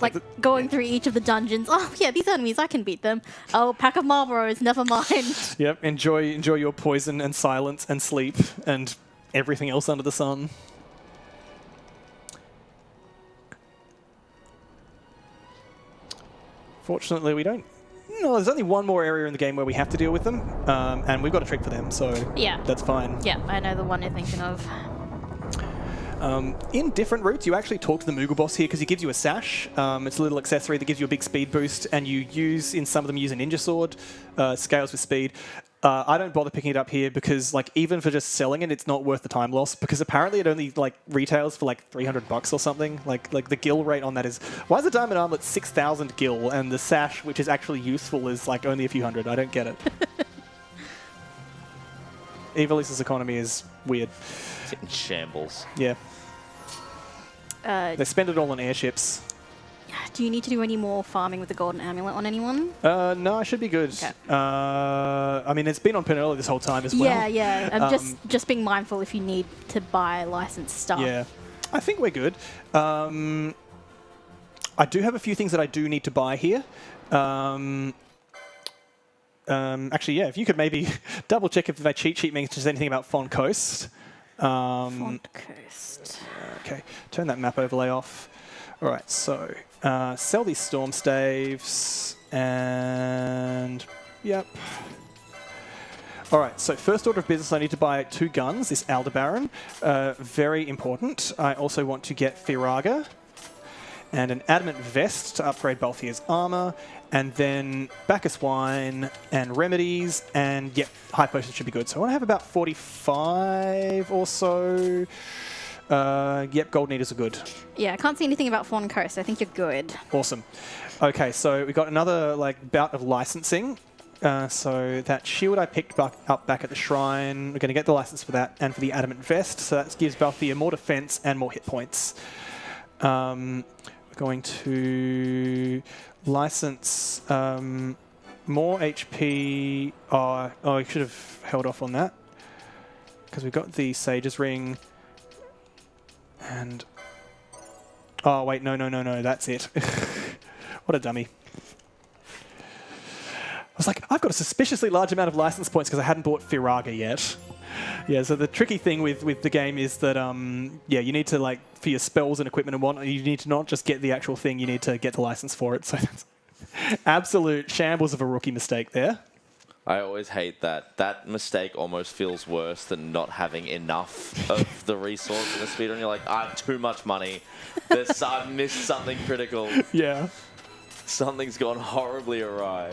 Speaker 9: Like going through each of the dungeons. Oh yeah, these enemies, I can beat them. Oh, pack of Marlboros, never mind.
Speaker 7: Yep, enjoy your poison and silence and sleep and everything else under the sun. Fortunately, we don't. No, there's only one more area in the game where we have to deal with them, and we've got a trick for them, so
Speaker 9: Yeah.
Speaker 7: that's fine.
Speaker 9: Yeah, I know the one you're thinking of.
Speaker 7: In different routes, you actually talk to the Moogle boss here because he gives you a sash. It's a little accessory that gives you a big speed boost, and you use, in some of them, use a ninja sword, scales with speed. I don't bother picking it up here because, like, even for just selling it, it's not worth the time loss because apparently it only like retails for like $300 or something. Like the gil rate on that is, why is the diamond armlet 6,000 gil and the sash, which is actually useful, is like only a few hundred? I don't get it. Evilis's economy is weird.
Speaker 8: It's in shambles.
Speaker 7: Yeah. They spend it all on airships.
Speaker 9: Do you need to do any more farming with the golden amulet on anyone?
Speaker 7: No, I should be good.
Speaker 9: Okay.
Speaker 7: I mean, it's been on Penelope this whole time as well.
Speaker 9: Yeah. I'm just being mindful if you need to buy licensed stuff.
Speaker 7: Yeah, I think we're good. I do have a few things that I do need to buy here. Actually, yeah, if you could maybe double check if that cheat sheet mentions anything about Fond Coast.
Speaker 9: Fond Coast.
Speaker 7: Okay, turn that map overlay off. All right, so sell these storm staves and yep. All right, so first order of business, I need to buy 2 guns. This Aldebaran, very important. I also want to get Firaga and an adamant vest to upgrade Balthier's armor, and then Bacchus wine and remedies, and yep, high potion should be good. So I want to have about 45 or so. Yep, gold needles are good.
Speaker 9: Yeah, I can't see anything about Fond Coast. I think you're good.
Speaker 7: Awesome. Okay, so we got another like bout of licensing. So that shield I picked up back at the shrine, we're going to get the license for that and for the adamant vest. So that gives Balthier more defense and more hit points. We're going to license more HP. Oh, I should have held off on that because we got the Sage's Ring. And oh wait, no, that's it. What a dummy. I was like, I've got a suspiciously large amount of license points because I hadn't bought Firaga yet. Yeah, so the tricky thing with the game is that, yeah, you need to, like, for your spells and equipment and whatnot, you need to not just get the actual thing, you need to get the license for it. So that's absolute shambles of a rookie mistake there.
Speaker 8: I always hate that. That mistake almost feels worse than not having enough of the resource in the speedrun. You're like, I have too much money. I missed something critical.
Speaker 7: Yeah.
Speaker 8: Something's gone horribly awry.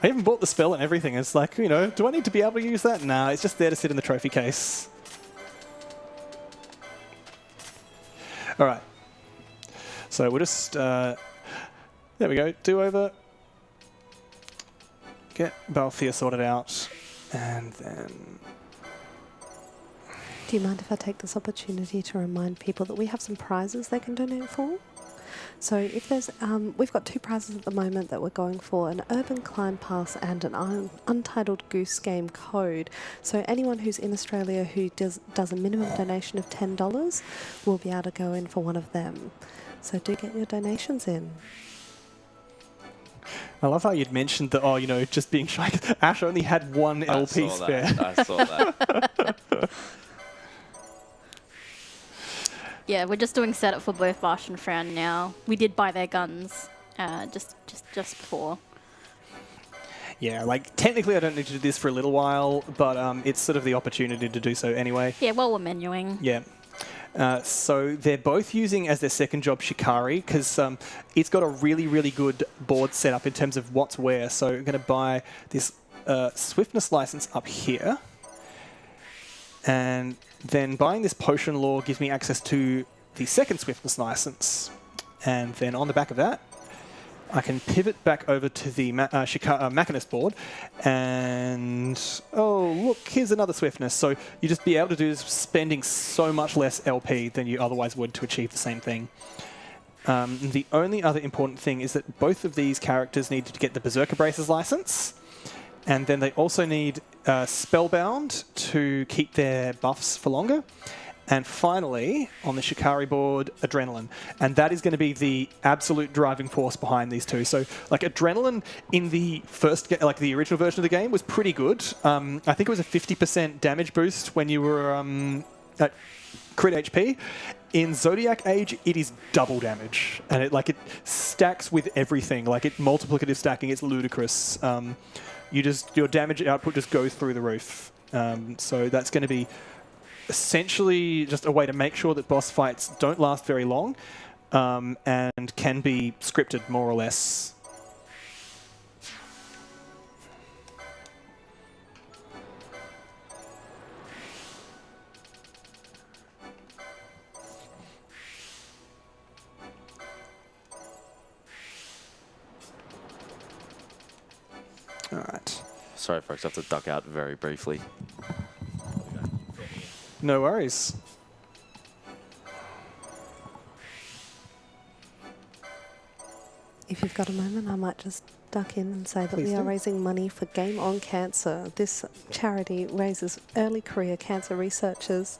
Speaker 7: I even bought the spell and everything. It's like, you know, do I need to be able to use that? Nah, it's just there to sit in the trophy case. All right. So we'll just... there we go. Do over. Get Balthier sorted out. And then...
Speaker 6: Do you mind if I take this opportunity to remind people that we have some prizes they can donate for? So if there's, we've got 2 prizes at the moment that we're going for, an Urban Climb Pass and an Untitled Goose Game code. So anyone who's in Australia who does a minimum donation of $10 will be able to go in for one of them. So do get your donations in.
Speaker 7: I love how you'd mentioned that, oh, you know, just being shy. Ash only had 1 LP spare.
Speaker 8: I saw that.
Speaker 9: Yeah, we're just doing setup for both Barsh and Fran now. We did buy their guns just before.
Speaker 7: Yeah, like, technically I don't need to do this for a little while, but it's sort of the opportunity to do so anyway.
Speaker 9: Yeah, well, we're menuing.
Speaker 7: Yeah. So they're both using as their second job Shikari because it's got a really, really good board set up in terms of what's where. So I'm going to buy this Swiftness license up here. And then buying this Potion Law gives me access to the second Swiftness license. And then on the back of that, I can pivot back over to the Machinist board, and oh, look, here's another Swiftness. So you just be able to do this spending so much less LP than you otherwise would to achieve the same thing. The only other important thing is that both of these characters need to get the Berserker Braces license, and then they also need Spellbound to keep their buffs for longer, And finally, on the Shikari board, Adrenaline. And that is going to be the absolute driving force behind these two. So, like, Adrenaline in the the original version of the game was pretty good. I think it was a 50% damage boost when you were at crit HP. In Zodiac Age, it is double damage. And it stacks with everything. Like, multiplicative stacking, it's ludicrous. Your damage output just goes through the roof. So that's going to be essentially just a way to make sure that boss fights don't last very long and can be scripted more or less. All right.
Speaker 8: Sorry, folks, I have to duck out very briefly.
Speaker 7: No worries.
Speaker 6: If you've got a moment, I might just duck in and say that
Speaker 7: Please
Speaker 6: we are
Speaker 7: do.
Speaker 6: raising money for Game on Cancer. This charity raises early career cancer researchers,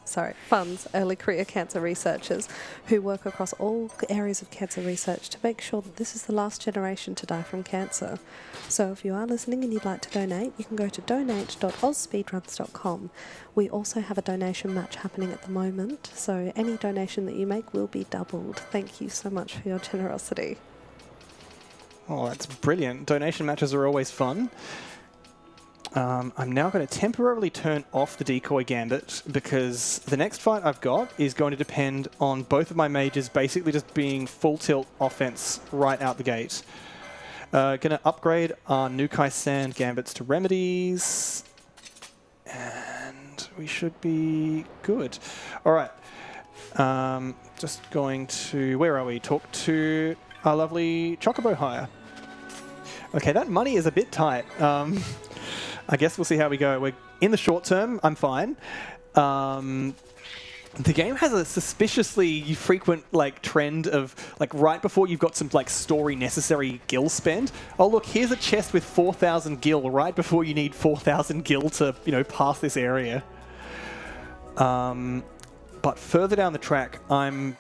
Speaker 6: funds early career cancer researchers who work across all areas of cancer research to make sure that this is the last generation to die from cancer. So if you are listening and you'd like to donate, you can go to donate.ozspeedruns.com. We also have a donation match happening at the moment, so any donation that you make will be doubled. Thank you so much for your generosity.
Speaker 7: Oh, that's brilliant. Donation matches are always fun. I'm now going to temporarily turn off the decoy gambit because the next fight I've got is going to depend on both of my mages basically just being full tilt offense right out the gate. Going to upgrade our Nukai Sand gambits to remedies. And we should be good. All right. Just going to... Where are we? Talk to our lovely Chocobo hire. Okay, that money is a bit tight. I guess we'll see how we go. We're in the short term, I'm fine. The game has a suspiciously frequent trend of right before you've got some story necessary gil spend. Oh look, here's a chest with 4,000 gil right before you need 4,000 gil to pass this area. But further down the track, I'm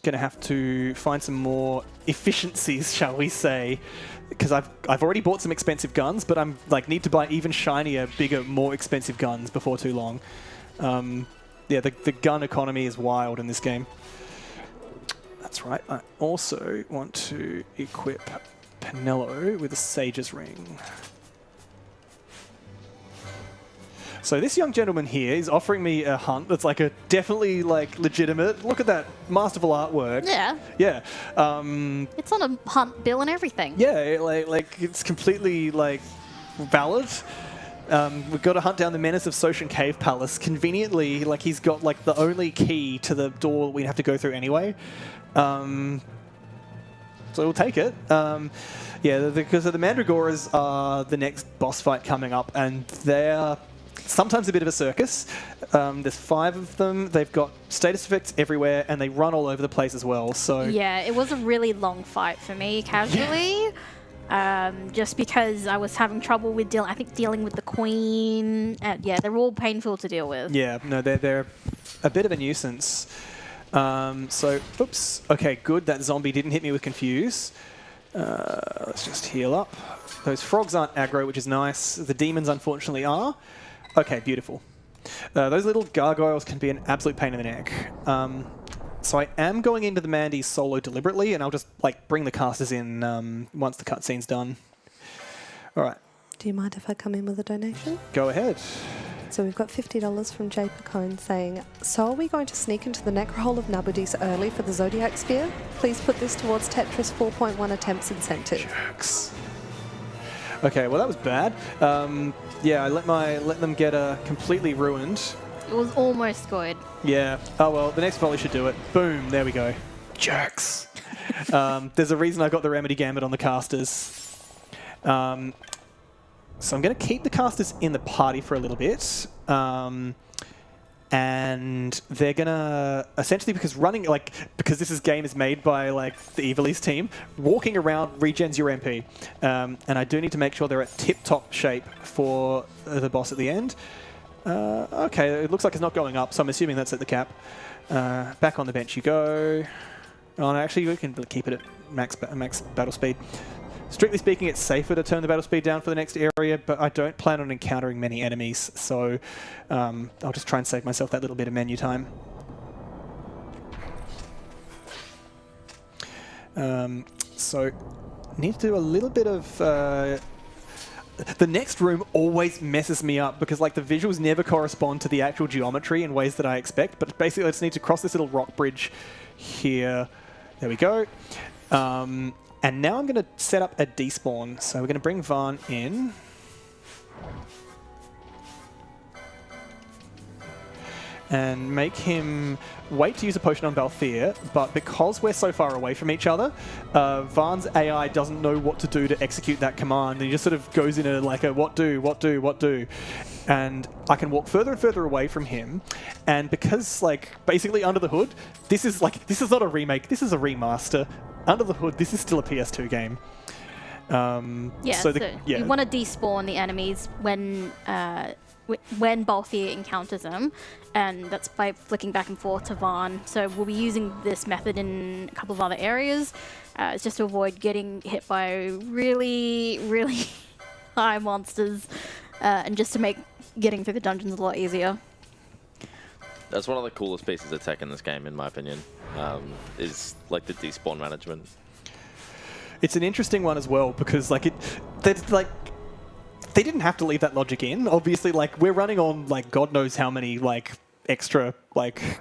Speaker 7: going to have to find some more efficiencies, shall we say, because I've already bought some expensive guns, but I'm need to buy even shinier, bigger, more expensive guns before too long. Yeah, the gun economy is wild in this game. That's right. I also want to equip Penello with a Sage's Ring. So this young gentleman here is offering me a hunt that's definitely legitimate. Look at that masterful artwork.
Speaker 9: Yeah.
Speaker 7: Yeah.
Speaker 9: It's on a hunt bill and everything.
Speaker 7: Yeah, it's completely valid. We've got to hunt down the menace of Soshin Cave Palace. Conveniently, he's got the only key to the door we have to go through anyway. So we'll take it. Yeah, because the Mandragoras are the next boss fight coming up, and they're sometimes a bit of a circus. There's 5 of them. They've got status effects everywhere, and they run all over the place as well. So
Speaker 9: yeah, it was a really long fight for me casually. Just because I was having trouble with dealing with the queen. And yeah, they're all painful to deal with.
Speaker 7: yeah, no, they're a bit of a nuisance. So, oops. Okay, good. That zombie didn't hit me with Confuse. Let's just heal up. Those frogs aren't aggro, which is nice. The demons, unfortunately, are. Okay, beautiful. Those little gargoyles can be an absolute pain in the neck. So I am going into the Mandy solo deliberately, and I'll just bring the casters in once the cutscene's done. All right.
Speaker 6: Do you mind if I come in with a donation?
Speaker 7: Go ahead.
Speaker 6: So we've got $50 from Jay Pacone saying, so are we going to sneak into the necrohole of Nabudis early for the Zodiac Spear? Please put this towards Tetris 4.1 attempts incentive.
Speaker 7: Jerks. Okay, well that was bad. Yeah, I let them get completely ruined.
Speaker 9: It was almost good.
Speaker 7: Yeah. Oh well, the next volley should do it. Boom. There we go. Jerks. There's a reason I got the Remedy Gambit on the casters. So I'm going to keep the casters in the party for a little bit. And they're going to essentially, because this game is made by the Evilise team, walking around regens your MP. And I do need to make sure they're at tip-top shape for the boss at the end. Okay, it looks like it's not going up, so I'm assuming that's at the cap. Back on the bench you go. Oh, no, actually, we can keep it at max battle speed. Strictly speaking, it's safer to turn the battle speed down for the next area, but I don't plan on encountering many enemies, so I'll just try and save myself that little bit of menu time. So, need to do a little bit of... the next room always messes me up because like the visuals never correspond to the actual geometry in ways that I expect, but basically I just need to cross this little rock bridge here. There we go. And now I'm going to set up a despawn. So we're going to bring Vaan in. And make him wait to use a potion on Balthier, but because we're so far away from each other, Vaan's AI doesn't know what to do to execute that command, and he just sort of goes in a like a what do, and I can walk further and further away from him, and because like basically under the hood, this is not a remake, this is a remaster. Under the hood, this is still a PS2 game.
Speaker 9: You want to despawn the enemies when Balthier encounters them, and that's by flicking back and forth to Vaan. So we'll be using this method in a couple of other areas. It's just to avoid getting hit by really, really high monsters, and just to make getting through the dungeons a lot easier.
Speaker 8: That's one of the coolest pieces of tech in this game, in my opinion, is like the despawn management.
Speaker 7: It's an interesting one as well because like they didn't have to leave that logic in. Obviously, like we're running on like God knows how many like extra like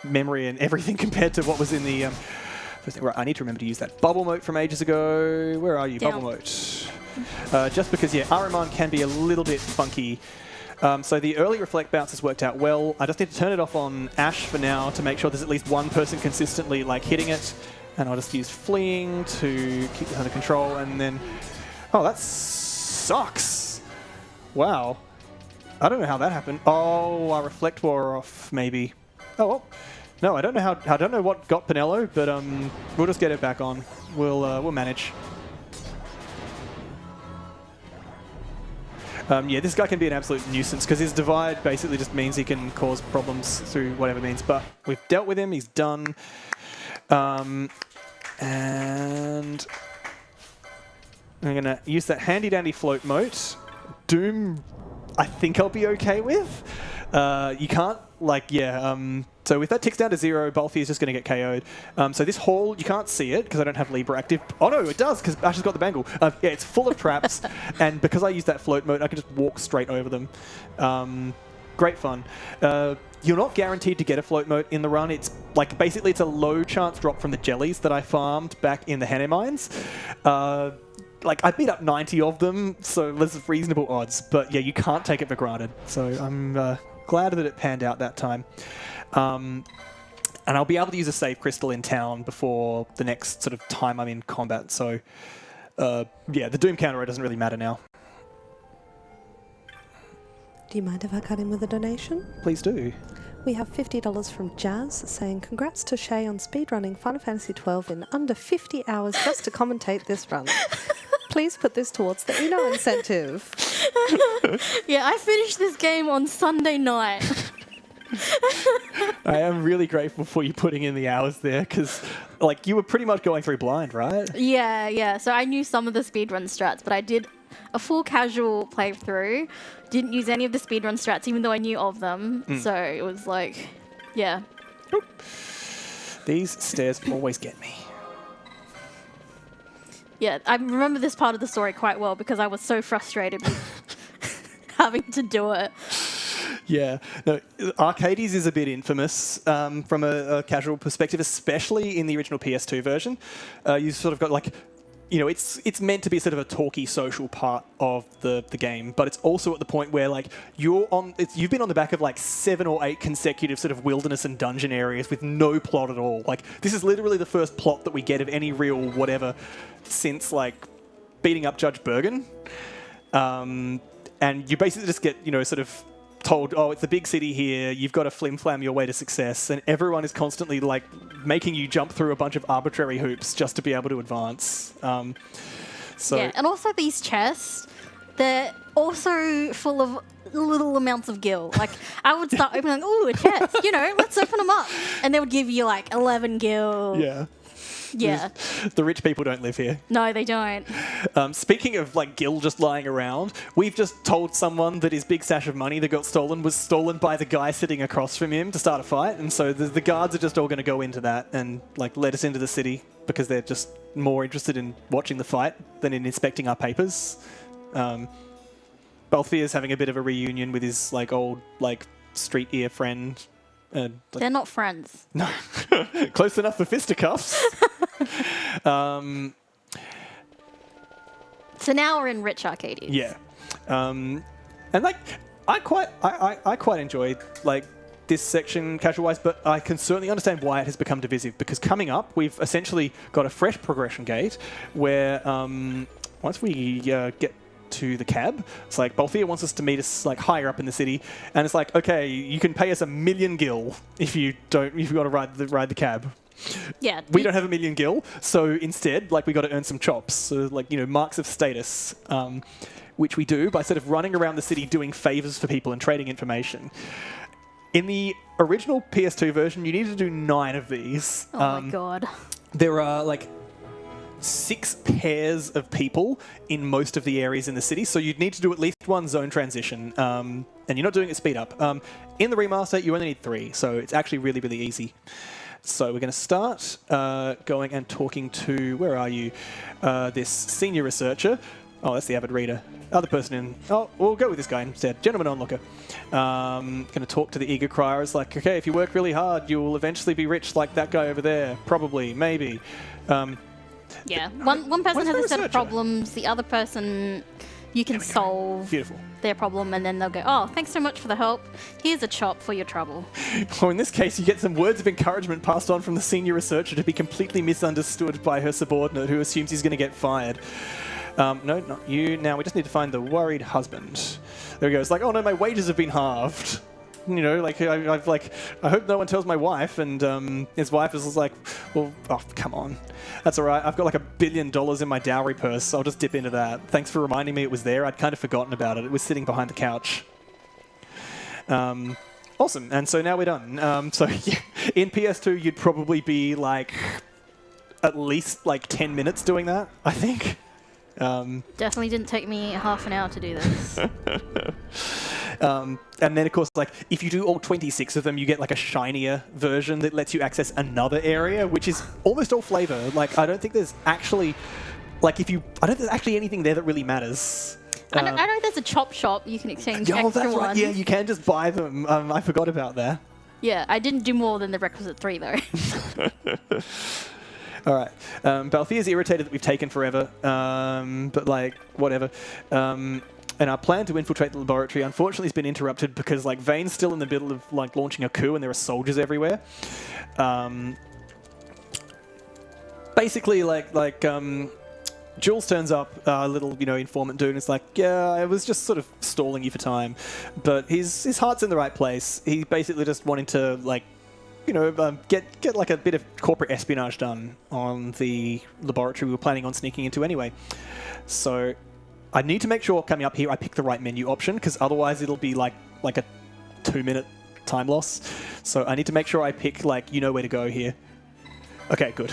Speaker 7: memory and everything compared to what was in the. Right, I need to remember to use that bubble mote from ages ago. Where are you,
Speaker 9: Down.
Speaker 7: bubble mote? Just because Ahriman can be a little bit funky. So the early reflect bounce has worked out well. I just need to turn it off on Ash for now to make sure there's at least one person consistently like hitting it. And I'll just use fleeing to keep this under control. And then, oh, that sucks. Wow. I don't know how that happened. Oh, our reflect wore off maybe. Oh, well. No, I don't know how. I don't know what got Pinello, but we'll just get it back on. We'll manage. Yeah, this guy can be an absolute nuisance because his divide basically just means he can cause problems through whatever means. But we've dealt with him. He's done. And I'm going to use that handy-dandy float mote. Doom, I think I'll be okay with. You can't, so if that ticks down to 0, Balthier is just going to get KO'd. So this hall, you can't see it because I don't have Libra active. Oh no, it does because Ash has got the bangle. Yeah, it's full of traps. And because I use that float mode, I can just walk straight over them. Great fun. You're not guaranteed to get a float mode in the run. It's like basically it's a low chance drop from the jellies that I farmed back in the Hane mines. Like I beat up 90 of them, so there's reasonable odds. But yeah, you can't take it for granted. So I'm glad that it panned out that time. And I'll be able to use a save crystal in town before the next sort of time I'm in combat. So yeah, the Doom counter doesn't really matter now.
Speaker 6: Do you mind if I cut in with a donation?
Speaker 7: Please do.
Speaker 6: We have $50 from Jazz saying, congrats to Shay on speedrunning Final Fantasy XII in under 50 hours just to commentate this run. Please put this towards the Eno incentive.
Speaker 9: Yeah, I finished this game on Sunday night.
Speaker 7: I am really grateful for you putting in the hours there because like you were pretty much going through blind, right?
Speaker 9: Yeah. So I knew some of the speedrun strats, but I did a full casual playthrough. Didn't use any of the speedrun strats, even though I knew of them. So it was like, yeah.
Speaker 7: Oop. These stairs always get me.
Speaker 9: Yeah, I remember this part of the story quite well because I was so frustrated with having to do it.
Speaker 7: Yeah, no, Arcades is a bit infamous from a casual perspective, especially in the original PS2 version. You sort of got like, you know, it's meant to be sort of a talky social part of the game, but it's also at the point where like you've been on the back of like 7 or 8 consecutive sort of wilderness and dungeon areas with no plot at all. Like this is literally the first plot that we get of any real whatever since like beating up Judge Bergen, and you basically just get, you know, sort of told, oh, it's a big city here, you've got to flim-flam your way to success, and everyone is constantly like making you jump through a bunch of arbitrary hoops just to be able to advance.
Speaker 9: Yeah, and also these chests, they're also full of little amounts of gil. Like, I would start opening, ooh, a chest, let's open them up. And they would give you like 11 gil.
Speaker 7: Yeah.
Speaker 9: Yeah.
Speaker 7: The rich people don't live here.
Speaker 9: No, they don't.
Speaker 7: Speaking of like gil just lying around, we've just told someone that his big stash of money that got stolen was stolen by the guy sitting across from him to start a fight, and so the guards are just all going to go into that and like let us into the city because they're just more interested in watching the fight than in inspecting our papers. Balthier's having a bit of a reunion with his like old like street ear friend.
Speaker 9: They're not friends.
Speaker 7: No, close enough for fisticuffs.
Speaker 9: So now we're in Rich Arcades.
Speaker 7: Yeah, and like I quite enjoyed like this section casual-wise, but I can certainly understand why it has become divisive because coming up we've essentially got a fresh progression gate where once we get to the cab, it's like Balthier wants us to meet us like higher up in the city, and it's like, okay, you can pay us 1 million gil if you've got to ride the cab.
Speaker 9: Yeah.
Speaker 7: We don't have 1 million gil, so instead, like, we got to earn some chops, so, like, marks of status, which we do by sort of running around the city doing favors for people and trading information. In the original PS2 version, you need to do 9 of these.
Speaker 9: Oh my god.
Speaker 7: There are like 6 pairs of people in most of the areas in the city, so you'd need to do at least 1 zone transition, and you're not doing it speed up. In the remaster, you only need 3, so it's actually really, really easy. So we're going to start going and talking to, where are you? This senior researcher. Oh, that's the avid reader. Other person in... Oh, we'll go with this guy instead. Gentleman onlooker. Going to talk to the eager crier. It's like, okay, if you work really hard, you'll eventually be rich like that guy over there. Probably, maybe.
Speaker 9: Yeah, one person has a set of
Speaker 7: researcher?
Speaker 9: problems, the other person, you can solve
Speaker 7: Beautiful.
Speaker 9: their problem, and then they'll go, oh, thanks so much for the help. Here's a chop for your trouble.
Speaker 7: Well, in this case, you get some words of encouragement passed on from the senior researcher to be completely misunderstood by her subordinate who assumes he's going to get fired. No, not you. Now we just need to find the worried husband. There he goes. Like, oh no, my wages have been halved. Like I hope no one tells my wife. And his wife is like, well, oh come on, that's all right. I've got like $1 billion in my dowry purse. I'll just dip into that. Thanks for reminding me it was there. I'd kind of forgotten about it. It was sitting behind the couch. Awesome. And so now we're done. So yeah, in PS2, you'd probably be like at least like 10 minutes doing that, I think.
Speaker 9: Definitely didn't take me half an hour to do this.
Speaker 7: And then, of course, like if you do all 26 of them, you get like a shinier version that lets you access another area, which is almost all flavor. Like I don't think there's actually, I don't think there's actually anything there that really matters.
Speaker 9: I know there's a chop shop you can exchange
Speaker 7: Oh,
Speaker 9: extra
Speaker 7: that's right.
Speaker 9: ones.
Speaker 7: Yeah, you can just buy them. I forgot about that.
Speaker 9: Yeah, I didn't do more than the requisite 3 though.
Speaker 7: All right. Balthier's irritated that we've taken forever, but like whatever. And our plan to infiltrate the laboratory, unfortunately, has been interrupted because like Vane's still in the middle of like launching a coup, and there are soldiers everywhere. Basically, Jules turns up, a little informant dude, and is like, yeah, I was just sort of stalling you for time, but his heart's in the right place. He basically just wanting to like. Get like a bit of corporate espionage done on the laboratory we were planning on sneaking into anyway. So I need to make sure coming up here I pick the right menu option, because otherwise it'll be like a 2-minute time loss. So I need to make sure I pick where to go here. Okay, good.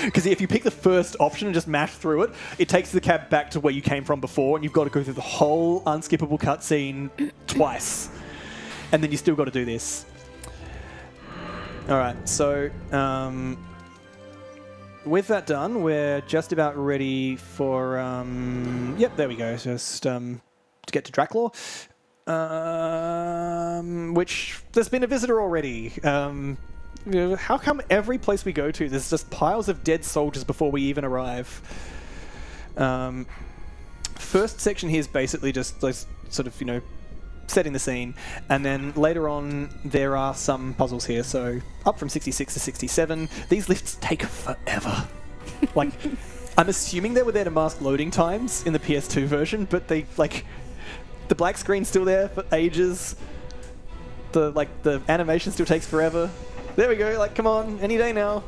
Speaker 7: Because if you pick the first option and just mash through it, it takes the cab back to where you came from before, and you've got to go through the whole unskippable cutscene twice. And then you still got to do this. Alright, so with that done, we're just about ready for, yep, there we go, just to get to Draclaw, which there's been a visitor already. How come every place we go to, there's just piles of dead soldiers before we even arrive? First section here is basically just those sort of, setting the scene, and then later on there are some puzzles here. So up from 66 to 67, these lifts take forever. I'm assuming they were there to mask loading times in the PS2 version, but they the black screen's still there for ages. The animation still takes forever. There we go. Come on, any day now.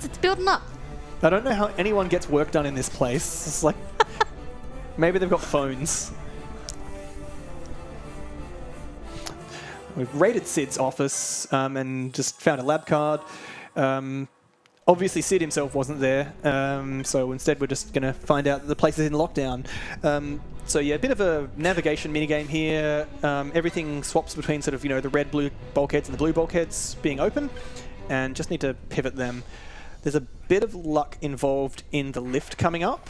Speaker 9: It's building up.
Speaker 7: I don't know how anyone gets work done in this place. It's maybe they've got phones. we've raided Sid's office and just found a lab card. Obviously, Sid himself wasn't there, so instead we're just going to find out that the place is in lockdown. So yeah, a bit of a navigation minigame here. Everything swaps between sort of, you know, the red-blue bulkheads and the blue bulkheads being open, and just need to pivot them. There's a bit of luck involved in the lift coming up.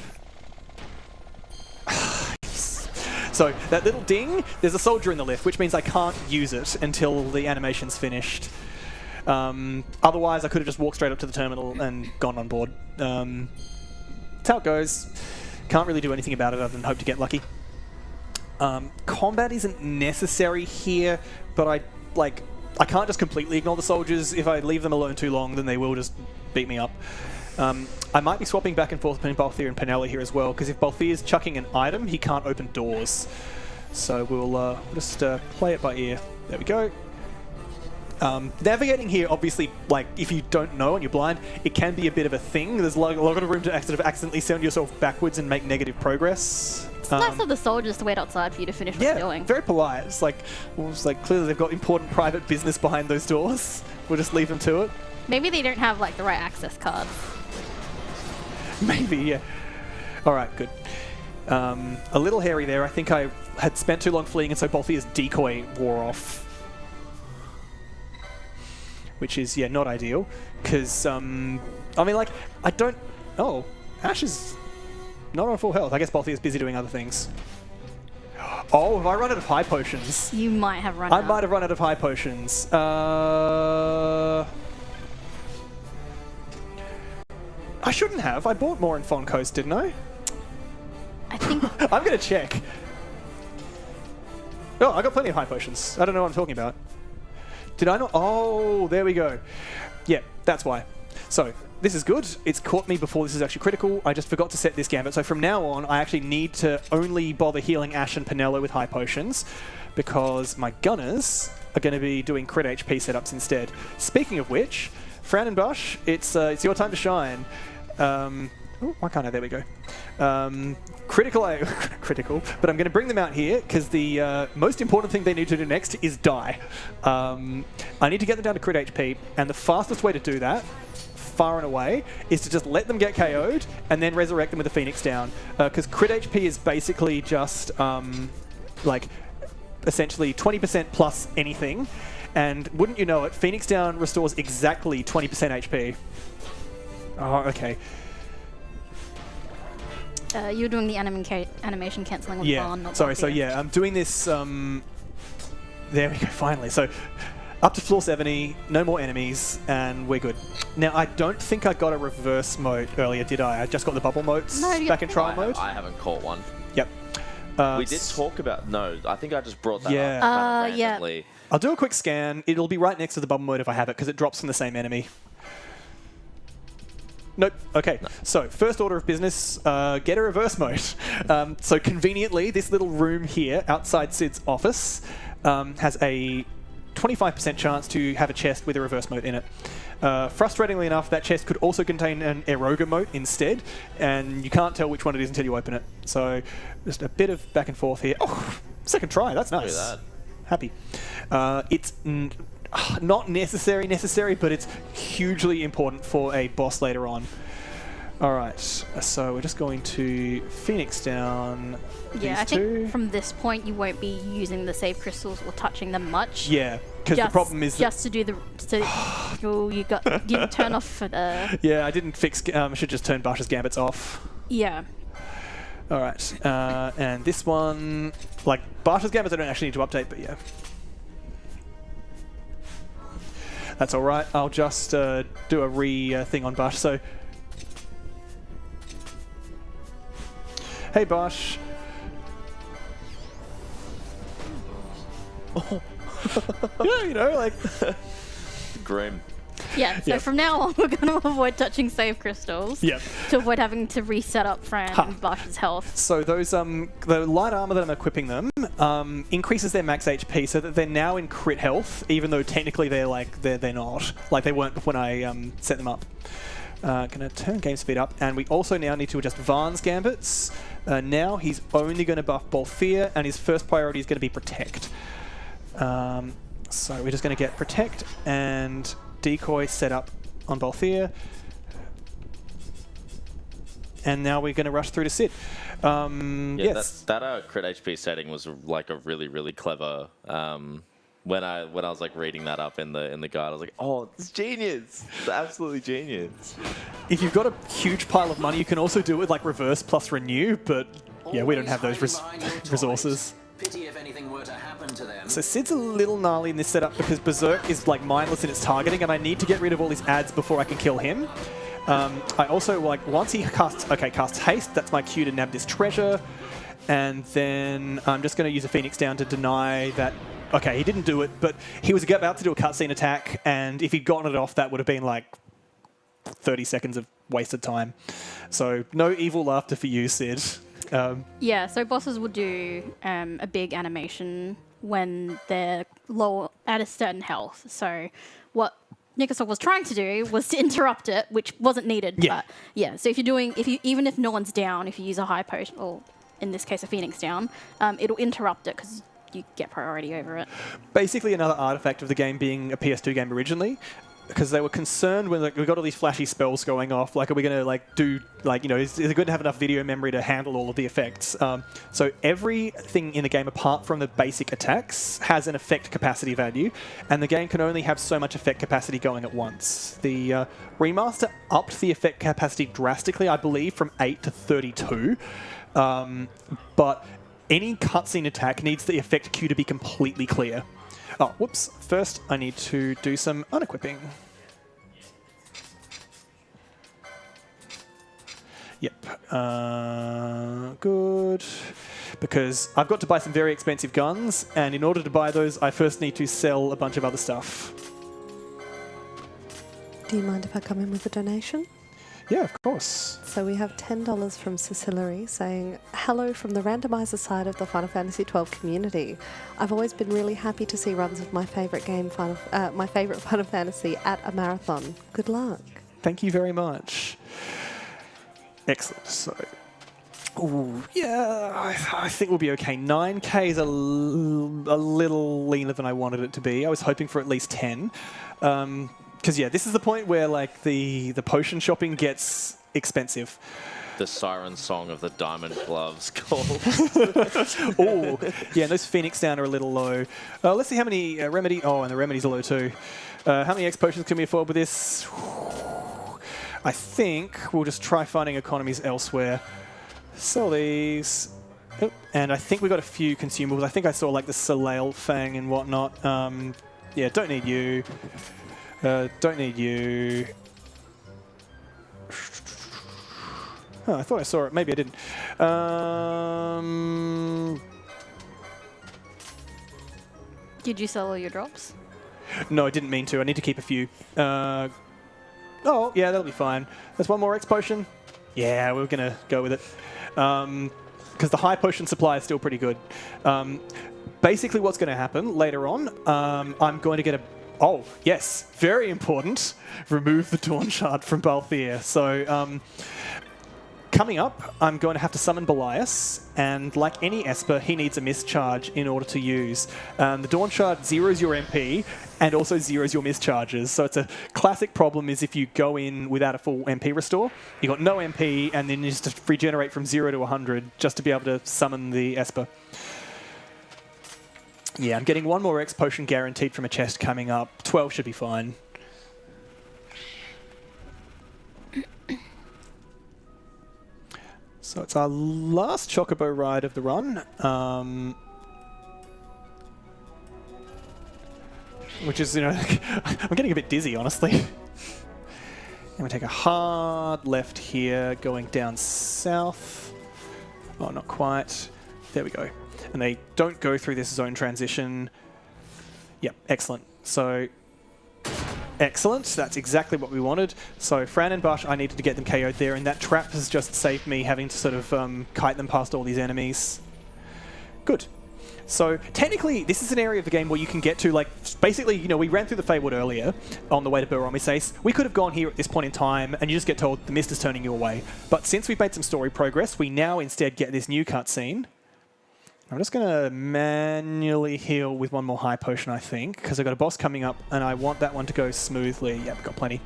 Speaker 7: So that little ding, there's a soldier in the lift, which means I can't use it until the animation's finished. Otherwise, I could have just walked straight up to the terminal and gone on board. That's how it goes. Can't really do anything about it other than hope to get lucky. Combat isn't necessary here, but I can't just completely ignore the soldiers. If I leave them alone too long, then they will just beat me up. I might be swapping back and forth between Balthier and Penella here as well, because if Balthier's chucking an item, he can't open doors. So we'll just play it by ear. There we go. Navigating here, obviously, like, if you don't know and you're blind, it can be a bit of a thing. There's a lot of room to sort of accidentally send yourself backwards and make negative progress.
Speaker 9: It's nice of the soldiers to wait outside for you to finish what you're doing.
Speaker 7: Very polite. It's like clearly they've got important private business behind those doors. We'll just leave them to it.
Speaker 9: Maybe they don't have, like, the right access cards.
Speaker 7: Maybe, yeah. All right, good. A little hairy there. I think I had spent too long fleeing, and so Balthier's decoy wore off. Which is, yeah, not ideal. Because, I mean, like, I don't... Oh, Ash is not on full health. I guess Balthier's busy doing other things. Oh, have I run out of high potions?
Speaker 9: You might have run out.
Speaker 7: I might have run out of high potions. I shouldn't have. I bought more in Fawn Coast, didn't I?
Speaker 9: I think...
Speaker 7: I'm going to check. Oh, I got plenty of high potions. I don't know what I'm talking about. Did I not? Oh, there we go. Yeah, that's why. So, this is good. It's caught me before this is actually critical. I just forgot to set this gambit. So from now on, I actually need to only bother healing Ash and Penella with high potions, because my gunners are going to be doing crit HP setups instead. Speaking of which, Fran and Bush, it's your time to shine. Oh, why can't I? There we go. Critical, but I'm going to bring them out here because the most important thing they need to do next is die. I need to get them down to crit HP, and the fastest way to do that, far and away, is to just let them get KO'd and then resurrect them with a Phoenix down. Because crit HP is basically just like essentially 20% plus anything, and wouldn't you know it, Phoenix down restores exactly 20% HP. Oh, okay.
Speaker 9: You're doing the animation cancelling with Barn, not
Speaker 7: sorry,
Speaker 9: Balthier.
Speaker 7: so yeah, I'm doing this, there we go, finally. So, up to floor 70, no more enemies, and we're good. Now, I don't think I got a reverse moat earlier, did I? I just got the bubble moats back in trial mode.
Speaker 8: I haven't caught one.
Speaker 7: Yep.
Speaker 8: We did talk about... No, I think I just brought that
Speaker 7: Yeah.
Speaker 8: up kind of randomly.
Speaker 7: I'll do a quick scan. It'll be right next to the bubble mode if I have it, because it drops from the same enemy. Nope. Okay. No. So, first order of business, get a reverse mode. So, conveniently, this little room here outside Sid's office has a 25% chance to have a chest with a reverse mode in it. Frustratingly enough, that chest could also contain an Eroga mote instead, and you can't tell which one it is until you open it. So, just a bit of back and forth here. Oh, second try. That's nice.
Speaker 8: Look at that.
Speaker 7: Happy. It's... not necessary, but it's hugely important for a boss later on. Alright, so we're just going to Phoenix down
Speaker 9: Yeah, I
Speaker 7: these two.
Speaker 9: think from this point you won't be using the save crystals or touching them much.
Speaker 7: Yeah, because the problem is
Speaker 9: just to do the... you didn't turn off for the...
Speaker 7: Yeah, I didn't fix... I should just turn Basha's gambits off.
Speaker 9: Yeah.
Speaker 7: Alright, and this one... Like, Basha's gambits I don't actually need to update, but yeah. That's all right. I'll just do a thing on Bash. So, hey Bash.
Speaker 8: Oh.
Speaker 7: Yeah, you know, like
Speaker 8: Grim.
Speaker 9: Yeah, so from now on we're going to avoid touching save crystals.
Speaker 7: Yep.
Speaker 9: To avoid having to reset up Fran and Bash's health.
Speaker 7: So those the light armor that I'm equipping them increases their max HP, so that they're now in crit health, even though technically they're not. Like they weren't when I set them up. Gonna turn game speed up, and we also now need to adjust Varn's gambits. Now he's only going to buff Balthier, and his first priority is going to be protect. So we're just going to get Protect and Decoy set up on Balthier. And now we're going to rush through to Sid. Yes.
Speaker 8: That crit HP setting was like a really, really clever. When I was like reading that up in the guide, I was like, oh, it's genius! It's absolutely genius.
Speaker 7: If you've got a huge pile of money, you can also do it with like reverse plus renew, but yeah, we don't have those resources.
Speaker 11: Pity if anything were to happen to them.
Speaker 7: So Sid's a little gnarly in this setup because Berserk is like mindless in its targeting, and I need to get rid of all his ads before I can kill him. I also like once he casts haste, that's my cue to nab this treasure, and then I'm just going to use a Phoenix down to deny that. Okay, he didn't do it, but he was about to do a cutscene attack, and if he'd gotten it off, that would have been like 30 seconds of wasted time. So no evil laughter for you, Sid.
Speaker 9: Yeah, so bosses will do a big animation when they're low at a certain health. So what Nikosov was trying to do was to interrupt it, which wasn't needed.
Speaker 7: Yeah.
Speaker 9: But yeah, so even if no one's down, if you use a high potion, or in this case a Phoenix down, it'll interrupt it because you get priority over it.
Speaker 7: Basically another artifact of the game being a PS2 game originally, because they were concerned when we got all these flashy spells going off, like are we going to like do, like, you know, is it good to have enough video memory to handle all of the effects? So everything in the game apart from the basic attacks has an effect capacity value, and the game can only have so much effect capacity going at once. The remaster upped the effect capacity drastically, I believe, from 8 to 32, but any cutscene attack needs the effect queue to be completely clear. Oh, whoops. First, I need to do some unequipping. Yep. Good. Because I've got to buy some very expensive guns, and in order to buy those, I first need to sell a bunch of other stuff.
Speaker 6: Do you mind if I come in with a donation?
Speaker 7: Yeah, of course.
Speaker 6: So we have $10 from Cecilary saying, hello from the randomizer side of the Final Fantasy XII community. I've always been really happy to see runs of my favourite game, my favourite Final Fantasy at a marathon. Good luck.
Speaker 7: Thank you very much. Excellent. So, ooh, yeah, I think we'll be okay. 9K is a little leaner than I wanted it to be. I was hoping for at least 10. Because, yeah, this is the point where, like, the potion shopping gets expensive.
Speaker 8: The siren song of the diamond gloves called.
Speaker 7: Oh, yeah, those Phoenix down are a little low. Let's see how many remedy... Oh, and the remedies are low too. How many X potions can we afford with this? I think we'll just try finding economies elsewhere. Sell these. Oh, and I think we got a few consumables. I think I saw, like, the Soleil Fang and whatnot. Yeah, don't need you. Don't need you. Oh, I thought I saw it. Maybe I didn't.
Speaker 9: Did you sell all your drops?
Speaker 7: No, I didn't mean to. I need to keep a few. Oh, yeah, that'll be fine. There's one more X potion. Yeah, we're going to go with it. Because the high potion supply is still pretty good. Basically, what's going to happen later on, I'm going to get a... Oh, yes, very important. Remove the Dawn Shard from Balthier. So, coming up, I'm going to have to summon Belias, and like any Esper, he needs a mischarge in order to use. The Dawn Shard zeroes your MP and also zeroes your mischarges. So it's a classic problem is if you go in without a full MP restore, you got no MP, and then you just regenerate from 0 to 100 just to be able to summon the Esper. Yeah, I'm getting one more X potion guaranteed from a chest coming up. 12 should be fine. So it's our last Chocobo ride of the run. Which is, you know, I'm getting a bit dizzy, honestly. And we take a hard left here, going down south. Oh, not quite. There we go. And they don't go through this zone transition. Yep, excellent. So, excellent. That's exactly what we wanted. So, Fran and Bush, I needed to get them KO'd there, and that trap has just saved me having to sort of kite them past all these enemies. Good. So, technically, this is an area of the game where you can get to, like, basically, you know, we ran through the Feywood earlier on the way to Boromisace. We could have gone here at this point in time, and you just get told the mist is turning you away. But since we've made some story progress, we now instead get this new cutscene. I'm just going to manually heal with one more high potion, I think, because I've got a boss coming up and I want that one to go smoothly. Yep, got plenty.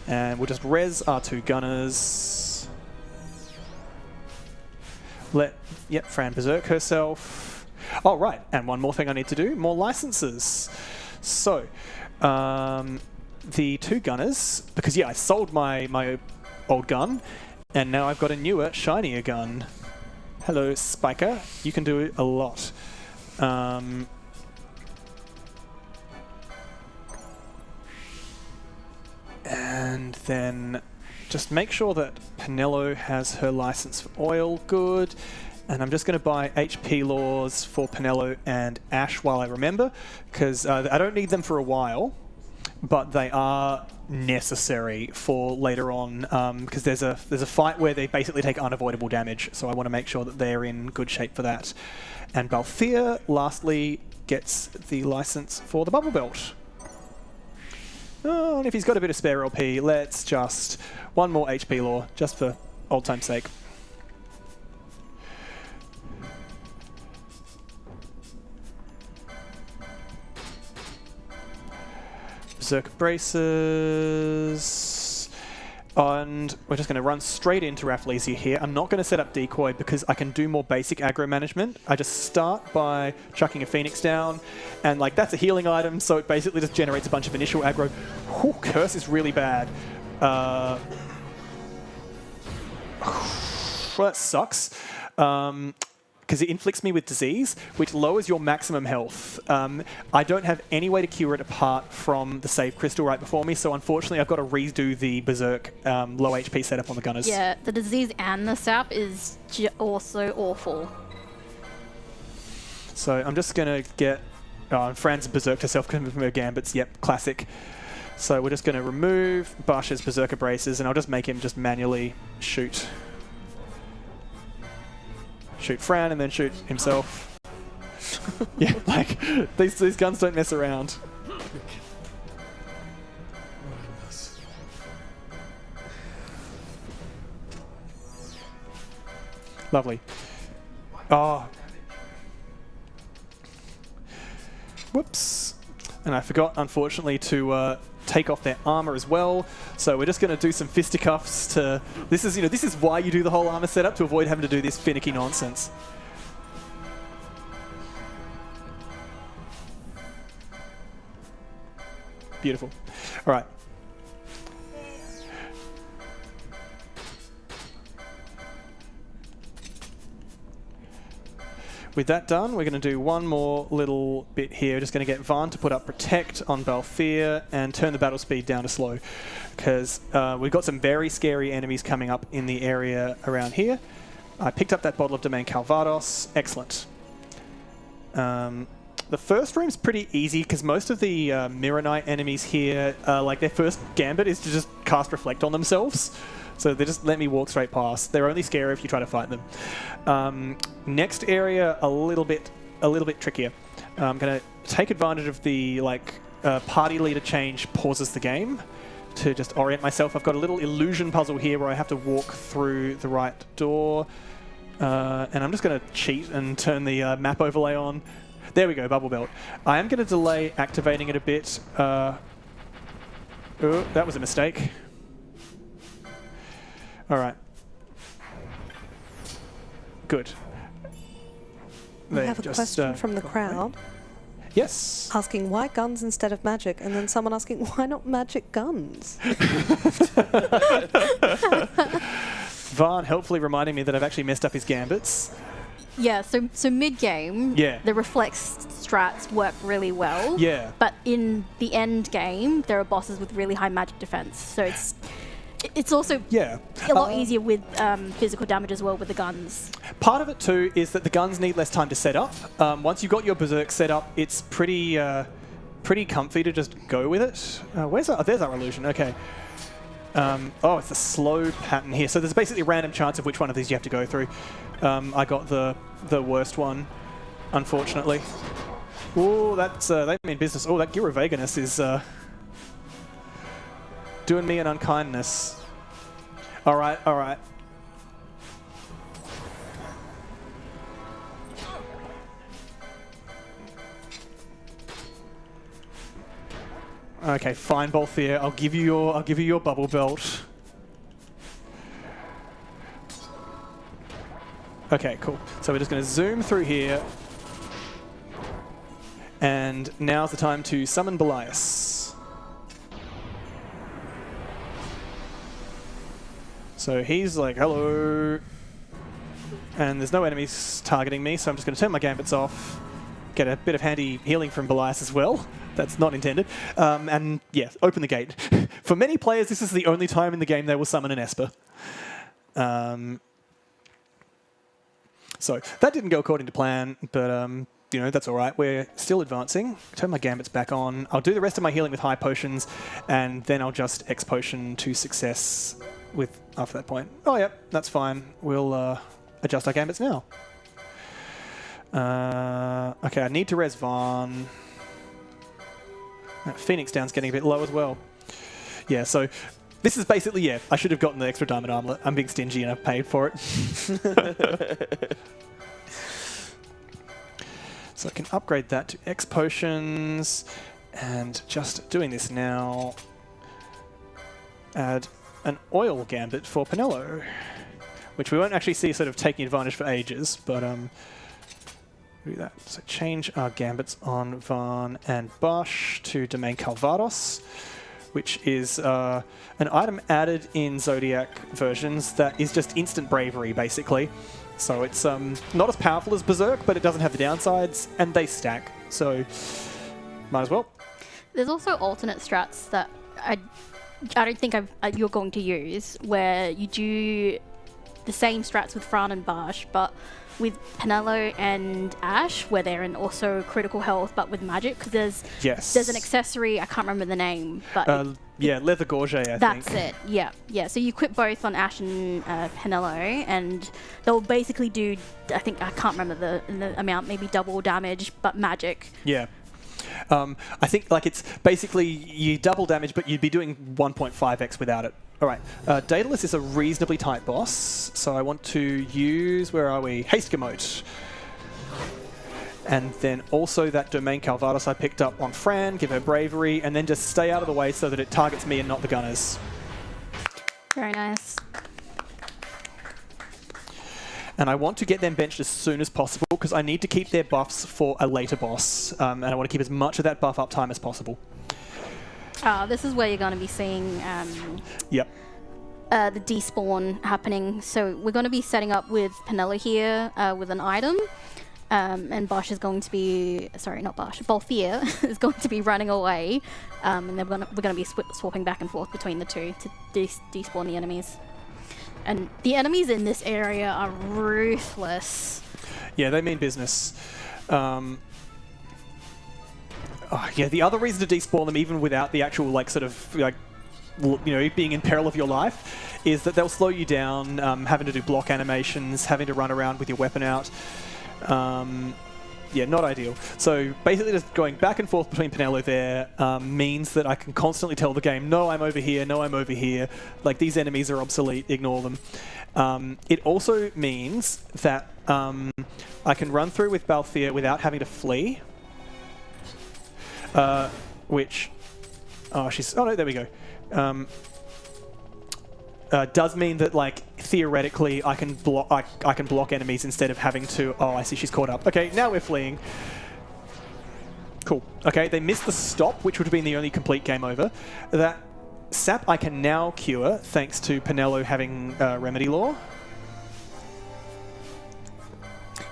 Speaker 7: And we'll just res our 2 gunners. Yep, Fran berserk herself. Oh, right, and one more thing I need to do, more licenses. So, the 2 gunners, because yeah, I sold my old gun, and now I've got a newer, shinier gun. Hello, Spiker. You can do a lot. And then just make sure that Penelo has her license for oil good. And I'm just going to buy HP laws for Penelo and Ash while I remember, because I don't need them for a while, but they are necessary for later on, because there's a fight where they basically take unavoidable damage, so I want to make sure that they're in good shape for that. And Balthier, lastly, gets the license for the Bubble Belt. Oh, and if he's got a bit of spare LP, let's just one more HP law, just for old time's sake. Berserker braces, and we're just going to run straight into Rafflesia here. I'm not going to set up decoy because I can do more basic aggro management. I just start by chucking a Phoenix down, and like that's a healing item, so it basically just generates a bunch of initial aggro. Whew, Curse is really bad. Well, that sucks. Because it inflicts me with disease, which lowers your maximum health. I don't have any way to cure it apart from the save crystal right before me, so unfortunately I've got to redo the Berserk low HP setup on the Gunners.
Speaker 9: Yeah, the disease and the sap is also awful.
Speaker 7: So I'm just going to get... Fran's Berserked herself from her Gambits, yep, classic. So we're just going to remove Bash's Berserker braces, and I'll just make him just manually shoot Fran and then shoot himself. Yeah, like these guns don't mess around. Lovely. Oh. Whoops. And I forgot, unfortunately, to take off their armor as well. So we're just going to do some fisticuffs to... This is why you do the whole armor setup, to avoid having to do this finicky nonsense. Beautiful. All right. With that done, we're going to do one more little bit here. Just going to get Vaan to put up Protect on Balthier and turn the battle speed down to slow, because we've got some very scary enemies coming up in the area around here. I picked up that bottle of Domain Calvados. Excellent. The first room's pretty easy, because most of the Mirror Knight enemies here, like their first gambit is to just cast Reflect on themselves. So they just let me walk straight past. They're only scary if you try to fight them. Next area, a little bit trickier. I'm going to take advantage of the party leader change pauses the game to just orient myself. I've got a little illusion puzzle here where I have to walk through the right door. And I'm just going to cheat and turn the map overlay on. There we go, Bubble Belt. I am going to delay activating it a bit. Oh, that was a mistake. All right. Good.
Speaker 6: We have a question from the crowd.
Speaker 7: Yes.
Speaker 6: Asking why guns instead of magic, and then someone asking why not magic guns?
Speaker 7: Vaan helpfully reminding me that I've actually messed up his gambits.
Speaker 9: Yeah, so mid-game, the reflex strats work really well.
Speaker 7: Yeah.
Speaker 9: But in the end game, there are bosses with really high magic defense, so it's also a lot easier with physical damage as well with the guns. Part
Speaker 7: of it too is that the guns need less time to set up. Once you've got your Berserk set up, it's pretty comfy to just go with it. There's our illusion. Okay. Oh, it's a slow pattern here. So there's basically a random chance of which one of these you have to go through. I got the worst one, unfortunately. Oh, they mean business. Oh, that Gyrovaganus is doing me an unkindness. All right. Okay, fine, Balthier. I'll give you your bubble belt. Okay, cool. So we're just going to zoom through here. And now's the time to summon Belias. So he's like, hello. And there's no enemies targeting me, so I'm just going to turn my gambits off. Get a bit of handy healing from Belias as well. That's not intended. And yeah, open the gate. For many players, this is the only time in the game they will summon an Esper. So that didn't go according to plan, but you know, that's all right. We're still advancing. Turn my gambits back on. I'll do the rest of my healing with high potions, and then I'll just X potion to success with after that point. Oh, yeah, that's fine. We'll adjust our gambits now. Okay, I need to res Vaughn. Phoenix Down's getting a bit low as well. Yeah, so this is basically, yeah, I should have gotten the extra diamond armlet. I'm being stingy and I've paid for it. So I can upgrade that to X potions, and just doing this now, add an oil gambit for Penelo, which we won't actually see sort of taking advantage for ages, but do that. So change our gambits on Vaughn and Bosch to Domain Calvados, which is an item added in Zodiac versions that is just instant bravery, basically. So it's not as powerful as Berserk, but it doesn't have the downsides, and they stack. So might as well.
Speaker 9: There's also alternate strats that I don't think you're going to use, where you do the same strats with Fran and Barsh, but with Penelo and Ash, where they're in also critical health, but with magic, because there's an accessory, I can't remember the name, but
Speaker 7: yeah, Leather Gorget, I think.
Speaker 9: That's it, yeah. So you equip both on Ash and Penelo, and they'll basically do, I can't remember the amount, maybe double damage, but magic.
Speaker 7: Yeah. I think like it's basically you double damage, but you'd be doing 1.5x without it. All right, Daedalus is a reasonably tight boss, so I want to use, where are we? Haste Emote. And then also that Domain Calvados I picked up on Fran, give her bravery, and then just stay out of the way so that it targets me and not the gunners.
Speaker 9: Very nice.
Speaker 7: And I want to get them benched as soon as possible because I need to keep their buffs for a later boss, and I want to keep as much of that buff uptime as possible.
Speaker 9: This is where you're going to be seeing
Speaker 7: Yep.
Speaker 9: The despawn happening. So we're going to be setting up with Penelo here with an item. And Bosch is going to be, sorry, not Bosch, Balthier is going to be running away. And then we're going to be swapping back and forth between the two to despawn the enemies. And the enemies in this area are ruthless. Yeah,
Speaker 7: they mean business. Yeah, the other reason to despawn them, even without the actual, like, sort of, like, you know, being in peril of your life, is that they'll slow you down, having to do block animations, having to run around with your weapon out. Yeah, not ideal. So basically just going back and forth between Penelo there means that I can constantly tell the game, no, I'm over here, no, I'm over here. Like, these enemies are obsolete, ignore them. It also means that I can run through with Balthier without having to flee. Which... Oh, no, there we go. Does mean that, like, theoretically I can block enemies instead of having to... Oh, I see, she's caught up. Okay, now we're fleeing. Cool. Okay, they missed the stop, which would have been the only complete game over. That sap I can now cure, thanks to Penelo having Remedy Law.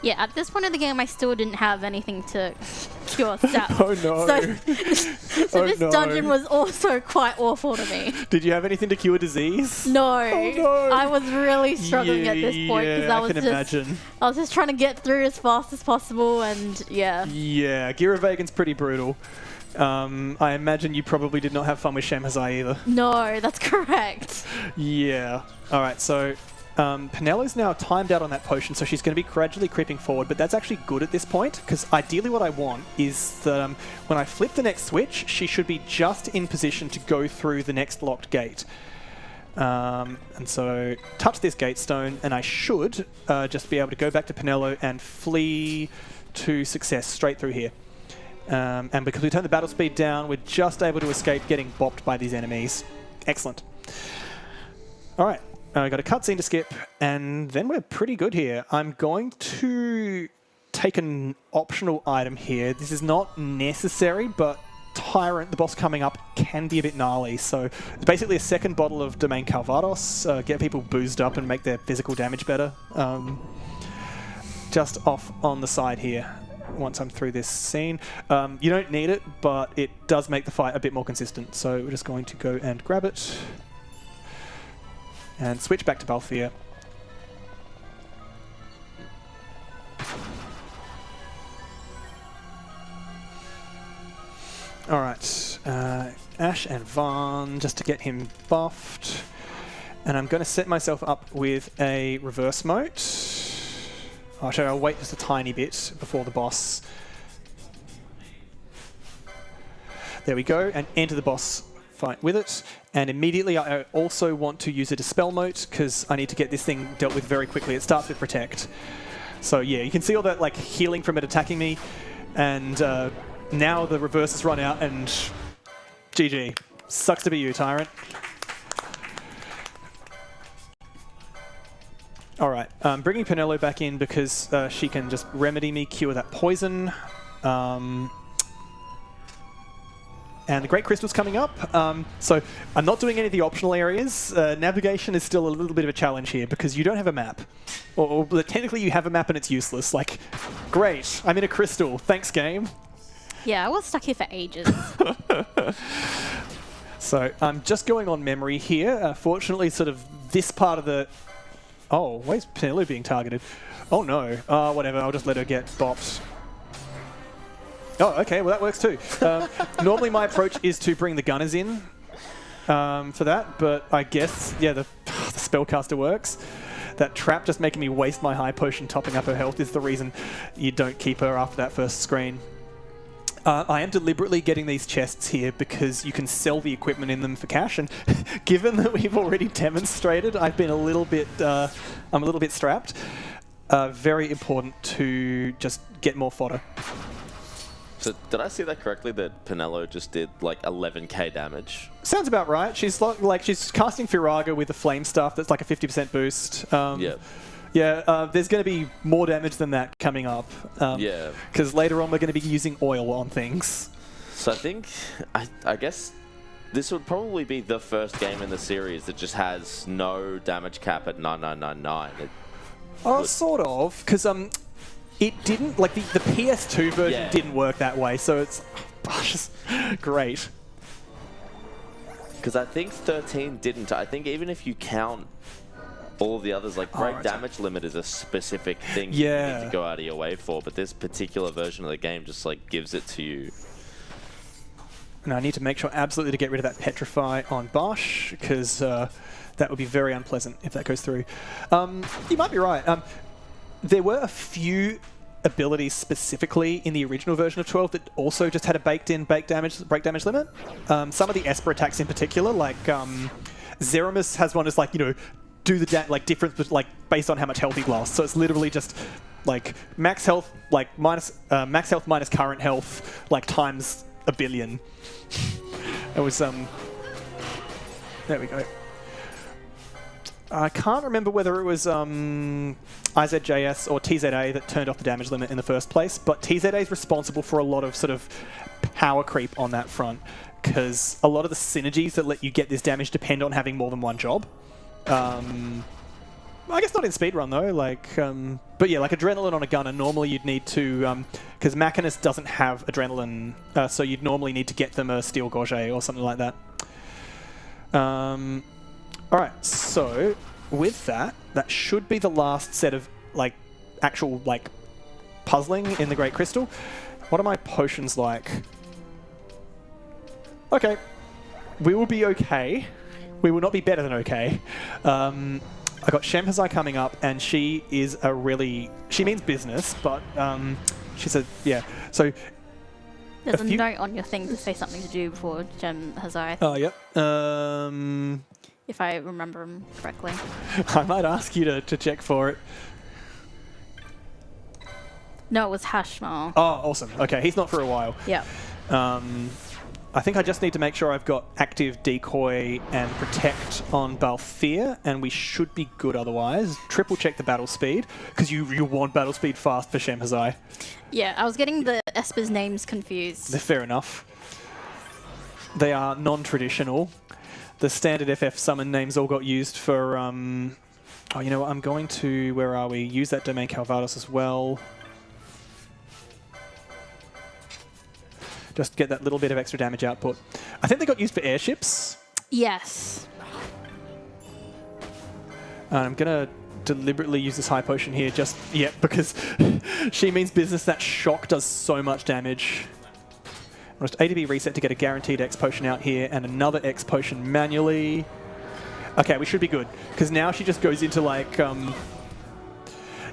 Speaker 9: Yeah, at this point of the game, I still didn't have anything to cure sap.
Speaker 7: Oh no.
Speaker 9: So this dungeon was also quite awful to me.
Speaker 7: Did you have anything to cure disease?
Speaker 9: No.
Speaker 7: Oh no.
Speaker 9: I was really struggling at this point because I was just trying to get through as fast as possible, and yeah.
Speaker 7: Yeah, Giravagan's pretty brutal. I imagine you probably did not have fun with Shemhazai either.
Speaker 9: No, that's correct.
Speaker 7: Yeah. Alright, so Penelo's now timed out on that potion, so she's going to be gradually creeping forward, but that's actually good at this point, because ideally what I want is that when I flip the next switch, she should be just in position to go through the next locked gate. And so touch this gate stone, and I should just be able to go back to Penelo and flee to success straight through here. And because we turn the battle speed down, we're just able to escape getting bopped by these enemies. Excellent. All right, I got a cutscene to skip, and then we're pretty good here. I'm going to take an optional item here. This is not necessary, but Tyrant, the boss coming up, can be a bit gnarly. So it's basically a second bottle of Domain Calvados, get people boozed up and make their physical damage better. Just off on the side here. Once I'm through this scene. You don't need it, but it does make the fight a bit more consistent. So we're just going to go and grab it. And switch back to Balthier. Alright, Ash and Vaughn, just to get him buffed. And I'm going to set myself up with a reverse moat. Actually, I'll wait just a tiny bit before the boss. There we go, and enter the boss fight with it. And immediately I also want to use a Dispel moat, because I need to get this thing dealt with very quickly. It starts with Protect. So yeah, you can see all that like healing from it attacking me, and now the reverse has run out, and GG. Sucks to be you, Tyrant. Alright, bringing Pinello back in because she can just remedy me, cure that poison. And the Great Crystal's coming up. So I'm not doing any of the optional areas. Navigation is still a little bit of a challenge here because you don't have a map. Or technically you have a map and it's useless. Like, great, I'm in a crystal. Thanks, game.
Speaker 9: Yeah, I was stuck here for ages.
Speaker 7: So I'm just going on memory here. Fortunately, sort of this part of the... Oh, where's Pinello being targeted? Oh no. Whatever, I'll just let her get bopped. Oh, okay, well that works too. Normally my approach is to bring the gunners in for that, but I guess, yeah, the spellcaster works. That trap just making me waste my high potion topping up her health is the reason you don't keep her after that first screen. I am deliberately getting these chests here because you can sell the equipment in them for cash, and given that we've already demonstrated, I've been a little bit, I'm a little bit strapped. Very important to just get more fodder.
Speaker 8: So did I see that correctly, that Pinello just did like 11k damage?
Speaker 7: Sounds about right. She's like she's casting Firaga with the flame stuff that's like a 50% boost.
Speaker 8: Yeah.
Speaker 7: Yeah, there's going to be more damage than that coming up.
Speaker 8: Yeah.
Speaker 7: Because later on we're going to be using oil on things.
Speaker 8: So I think, I guess this would probably be the first game in the series that just has no damage cap at 9999.
Speaker 7: Sort of, because it didn't, like the PS2 version didn't work that way, so it's just great.
Speaker 8: Because I think 13 didn't. I think even if you count all of the others, like great damage limit is a specific thing you need to go out of your way for, but this particular version of the game just like gives it to you.
Speaker 7: And I need to make sure absolutely to get rid of that Petrify on Bosch, because that would be very unpleasant if that goes through. You might be right. There were a few abilities specifically in the original version of 12 that also just had a baked-in break damage limit. Some of the Esper attacks in particular, like Zeramus has one that's like, you know, do the difference, but like based on how much health he lost. So it's literally just like max health, like max health minus current health, like times a billion. It was there we go. I can't remember whether it was IZJS or TZA that turned off the damage limit in the first place, but TZA is responsible for a lot of sort of power creep on that front, because a lot of the synergies that let you get this damage depend on having more than one job. I guess not in speedrun though, like, but yeah, like Adrenaline on a gunner, normally you'd need to, because Machinist doesn't have Adrenaline, so you'd normally need to get them a Steel Gorget or something like that. Alright, so with that, that should be the last set of, like, actual, like, puzzling in the Great Crystal. What are my potions like? Okay. We will be okay. We will not be better than okay. I got Shemhazai coming up, and she is a really... She means business, but she's a... Yeah, so...
Speaker 9: There's a note on your thing to say something to do before Shemhazai.
Speaker 7: Oh, yep.
Speaker 9: If I remember him correctly.
Speaker 7: I might ask you to check for it.
Speaker 9: No, it was Hashmal.
Speaker 7: Oh, awesome. Okay, he's not for a while.
Speaker 9: Yeah.
Speaker 7: I think I just need to make sure I've got active decoy and protect on Balthier, and we should be good otherwise. Triple check the battle speed, because you want battle speed fast for Shemhazai.
Speaker 9: Yeah, I was getting the Esper's names confused.
Speaker 7: They're fair enough. They are non-traditional. The standard FF summon names all got used for... oh, you know what? I'm going to... Where are we? Use that Domain Calvados as well. Just get that little bit of extra damage output. I think they got used for airships.
Speaker 9: Yes.
Speaker 7: I'm going to deliberately use this high potion here just yet because she means business. That shock does so much damage. Just ADB reset to get a guaranteed X potion out here and another X potion manually. Okay, we should be good because now she just goes into like... yeah,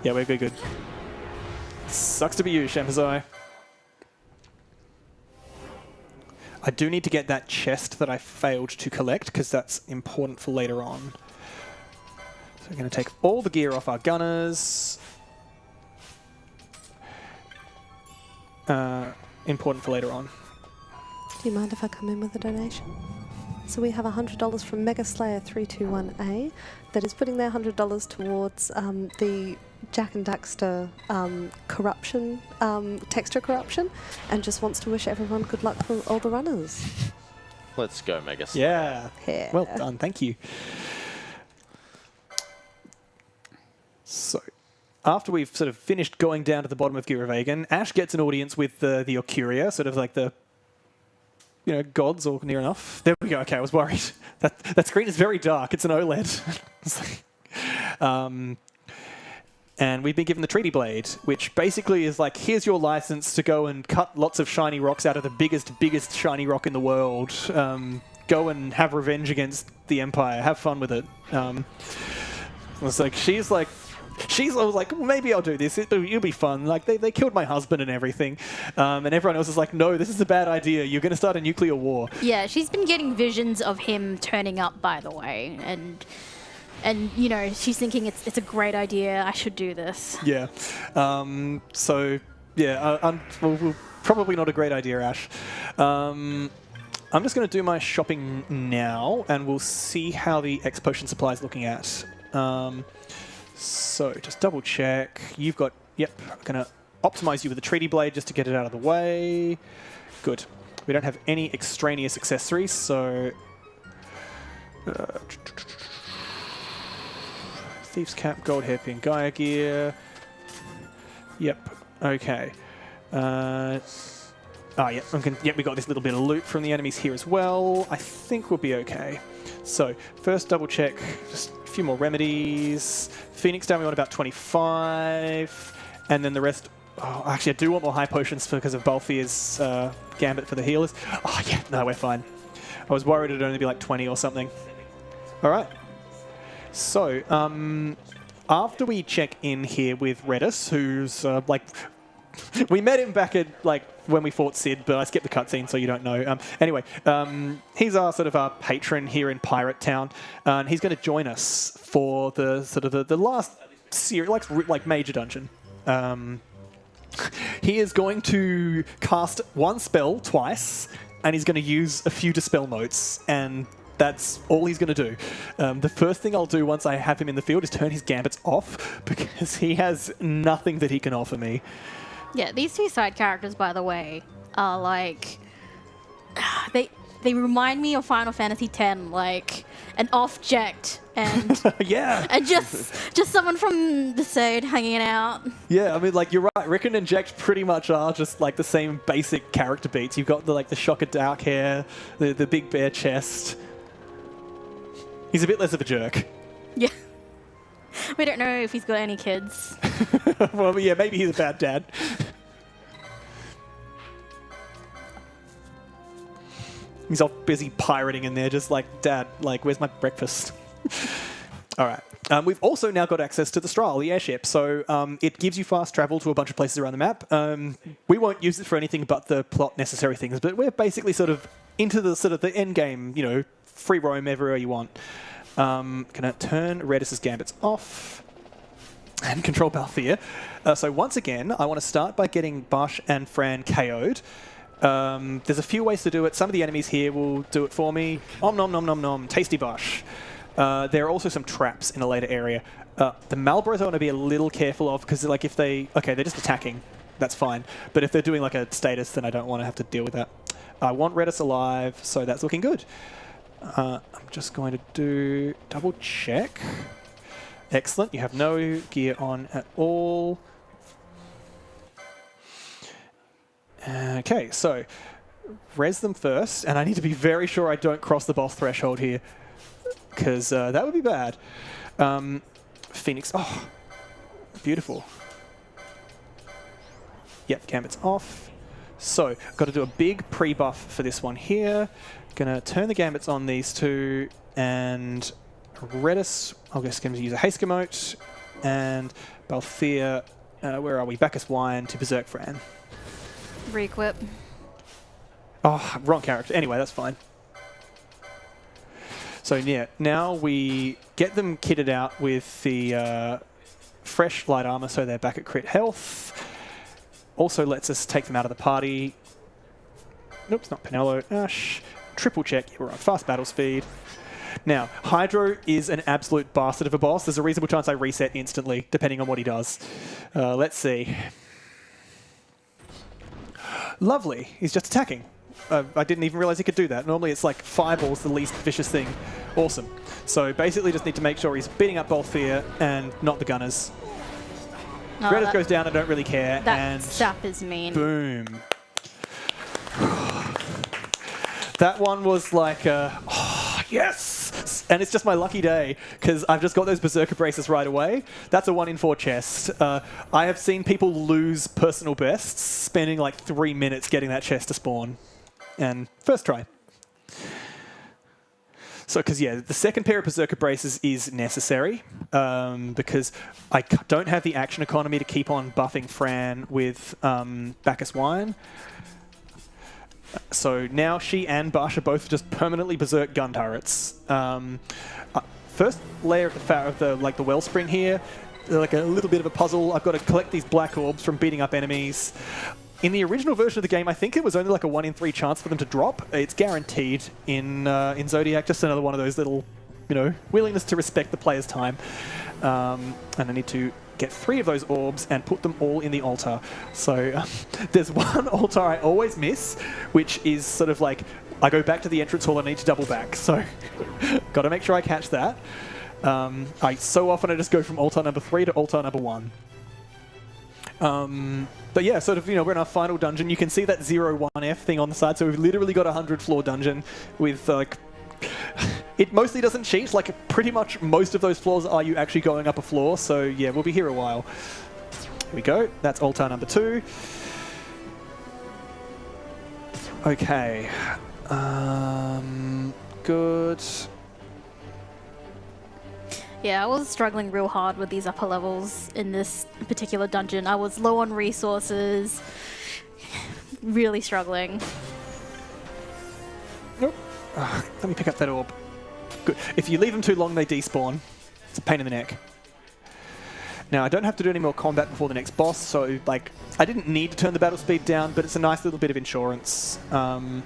Speaker 7: we're good. Sucks to be you, Shemhazai. I do need to get that chest that I failed to collect because that's important for later on. So we're going to take all the gear off our gunners. Important for later on.
Speaker 6: Do you mind if I come in with a donation? So we have $100 from Mega Slayer 321A that is putting their $100 towards the Jack and Daxter corruption, texture corruption, and just wants to wish everyone good luck for all the runners.
Speaker 8: Let's go, Mega.
Speaker 7: Yeah.
Speaker 6: Yeah.
Speaker 7: Well done, thank you. So, after we've sort of finished going down to the bottom of Guravagan, Ash gets an audience with the Okuria, sort of like the gods or near enough. There we go. Okay, I was worried. That screen is very dark. It's an OLED. And we've been given the Treaty Blade, which basically is like, here's your license to go and cut lots of shiny rocks out of the biggest shiny rock in the world. Go and have revenge against the Empire. Have fun with it. It's like, I was like, well, maybe I'll do this. It'll be fun. Like, they killed my husband and everything. And everyone else is like, no, this is a bad idea. You're going to start a nuclear war.
Speaker 9: Yeah, she's been getting visions of him turning up, by the way. And you know, she's thinking it's a great idea. I should do this.
Speaker 7: Yeah. So, yeah, well, probably not a great idea, Ash. I'm just going to do my shopping now, and we'll see how the X Potion supply is looking at. So, just double check. You've got... Yep, I'm going to optimize you with the Treaty Blade just to get it out of the way. Good. We don't have any extraneous accessories, so... Thief's Cap, Gold Hairpin, Gaia Gear. Yep, okay. Yep, we got this little bit of loot from the enemies here as well. I think we'll be okay. So, first double check, just a few more remedies. Phoenix down, we want about 25. And then the rest... Oh, actually, I do want more high potions because of Balthier's gambit for the healers. Oh, yeah, no, we're fine. I was worried it'd only be like 20 or something. All right. So, after we check in here with Redis, who's we met him back at when we fought Sid, but I skipped the cutscene, so you don't know. Anyway, he's our patron here in Pirate Town, and he's going to join us for the the last series, like major dungeon. He is going to cast one spell twice, and he's going to use a few dispel motes, and that's all he's going to do. The first thing I'll do once I have him in the field is turn his gambits off, because he has nothing that he can offer me.
Speaker 9: Yeah, these two side characters, by the way, are like... They remind me of Final Fantasy X, like an off-ject and
Speaker 7: yeah,
Speaker 9: and just someone from the side hanging out.
Speaker 7: Yeah, I mean, you're right. Rickon and Ject pretty much are just the same basic character beats. You've got the shocker dark hair, the big bare chest. He's a bit less of a jerk.
Speaker 9: Yeah. We don't know if he's got any kids.
Speaker 7: Well, yeah, maybe he's a bad dad. He's off busy pirating in there, just like, Dad, where's my breakfast? All right. We've also now got access to the Strahll, the airship, so it gives you fast travel to a bunch of places around the map. We won't use it for anything but the plot necessary things, but we're basically into the end game, free roam everywhere you want. Gonna turn Redis's gambits off. and control Balthier. So once again, I want to start by getting Bosch and Fran KO'd. There's a few ways to do it. Some of the enemies here will do it for me. Om nom nom nom nom. Tasty Bosch. There are also some traps in a later area. The Malboros I want to be a little careful of because, like, if they... Okay, they're just attacking. That's fine. But if they're doing, like, a status, then I don't want to have to deal with that. I want Redis alive, so that's looking good. I'm just going to do double check. Excellent. You have no gear on at all. Okay, so res them first, and I need to be very sure I don't cross the boss threshold here, because that would be bad. Phoenix, oh, beautiful. Yep, Gambit's off. So, got to do a big pre-buff for this one here. Gonna turn the Gambits on these two, and Redis, I'll just going to use a haste emote, and Balthier, where are we? Bacchus Wine to Berserk Fran.
Speaker 9: Reequip.
Speaker 7: Oh, wrong character. Anyway, that's fine. So yeah, now we get them kitted out with the fresh light armor, so they're back at crit health. Also lets us take them out of the party. Nope, it's not Penelo. Ash. Triple check. Yeah, we're on fast battle speed. Now, Hydro is an absolute bastard of a boss. There's a reasonable chance I reset instantly, depending on what he does. Let's see. Lovely. He's just attacking. I didn't even realize he could do that. Normally it's like Fireball's the least vicious thing. Awesome. So basically just need to make sure he's beating up Balthier and not the gunners.
Speaker 9: Oh,
Speaker 7: Redis goes down, I don't really care.
Speaker 9: That
Speaker 7: and
Speaker 9: sap is mean.
Speaker 7: Boom. That one was like, oh, yes! And it's just my lucky day, because I've just got those Berserker braces right away. That's a 1 in 4 chest. I have seen people lose personal bests, spending like 3 minutes getting that chest to spawn. And first try. So, because yeah, the second pair of Berserker braces is necessary, because I don't have the action economy to keep on buffing Fran with Bacchus Wine. So now she and Bosch are both just permanently Berserk gun turrets. First layer of the wellspring here, like a little bit of a puzzle. I've got to collect these black orbs from beating up enemies. In the original version of the game, I think it was only like a 1 in 3 chance for them to drop. It's guaranteed in Zodiac. Just another one of those little, willingness to respect the player's time. And I need to get 3 of those orbs and put them all in the altar. So there's one altar I always miss, which is sort of like, I go back to the entrance hall and I need to double back. So got to make sure I catch that. So often I just go from altar number 3 to altar number 1. But yeah, sort of, we're in our final dungeon. You can see that 0-1F thing on the side. So we've literally got a 100-floor dungeon with, like... It mostly doesn't cheat. Like, pretty much most of those floors are you actually going up a floor. So yeah, we'll be here a while. Here we go. That's altar number 2. Okay. Good.
Speaker 9: Yeah, I was struggling real hard with these upper levels in this particular dungeon. I was low on resources, really struggling.
Speaker 7: Nope. Let me pick up that orb. Good. If you leave them too long, they despawn. It's a pain in the neck. Now, I don't have to do any more combat before the next boss, so, like, I didn't need to turn the battle speed down, but it's a nice little bit of insurance. And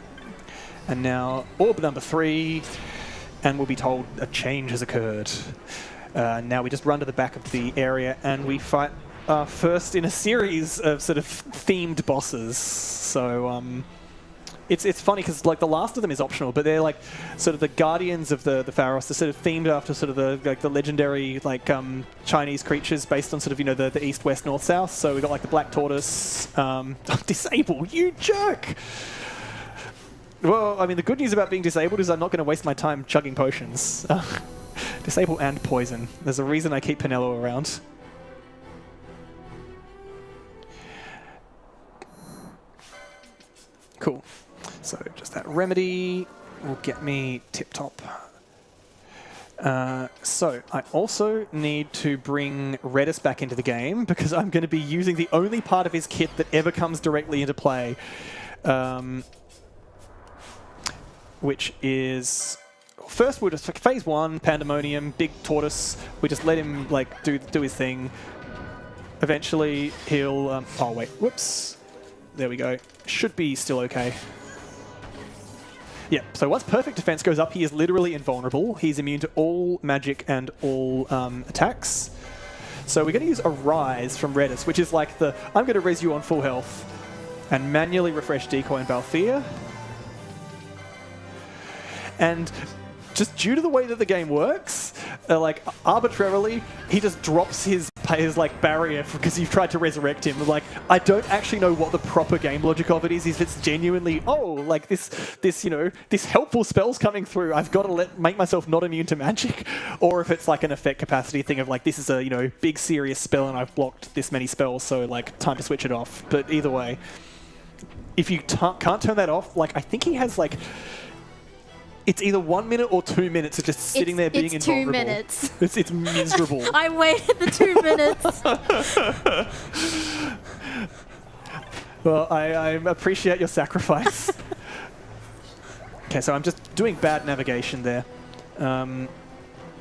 Speaker 7: now, orb number 3. And we'll be told a change has occurred. Now we just run to the back of the area and we fight first in a series of sort of themed bosses. So it's funny because like the last of them is optional, but they're like sort of the guardians of the Pharos. They're sort of themed after sort of the legendary like Chinese creatures based on sort of the east, west, north, south. So we got like the black tortoise. Disable, you jerk! Well, I mean, the good news about being disabled is I'm not going to waste my time chugging potions. Disable and poison. There's a reason I keep Penelo around. Cool. So just that remedy will get me tip-top. So I also need to bring Redis back into the game because I'm going to be using the only part of his kit that ever comes directly into play. Which is... First, we'll just... Phase 1, Pandemonium, big tortoise. We just let him, like, do his thing. Eventually, he'll... oh, wait. Whoops. There we go. Should be still okay. Yeah, so once Perfect Defense goes up, he is literally invulnerable. He's immune to all magic and all attacks. So we're going to use a Rise from Redis, which is like the, I'm going to res you on full health and manually refresh Decoy and Balthier. And just due to the way that the game works, like arbitrarily, he just drops his like barrier because you've tried to resurrect him. Like, I don't actually know what the proper game logic of it is. If it's genuinely, oh, like this, you know, this helpful spell's coming through, I've got to make myself not immune to magic, or if it's like an effect capacity thing of like, this is a, you know, big serious spell and I've blocked this many spells, so like time to switch it off. But either way, if you can't turn that off, like I think he has like. It's either 1 minute or 2 minutes of just sitting there being invulnerable.
Speaker 9: 2 minutes.
Speaker 7: It's miserable.
Speaker 9: I waited the 2 minutes.
Speaker 7: Well, I appreciate your sacrifice. Okay, so I'm just doing bad navigation there.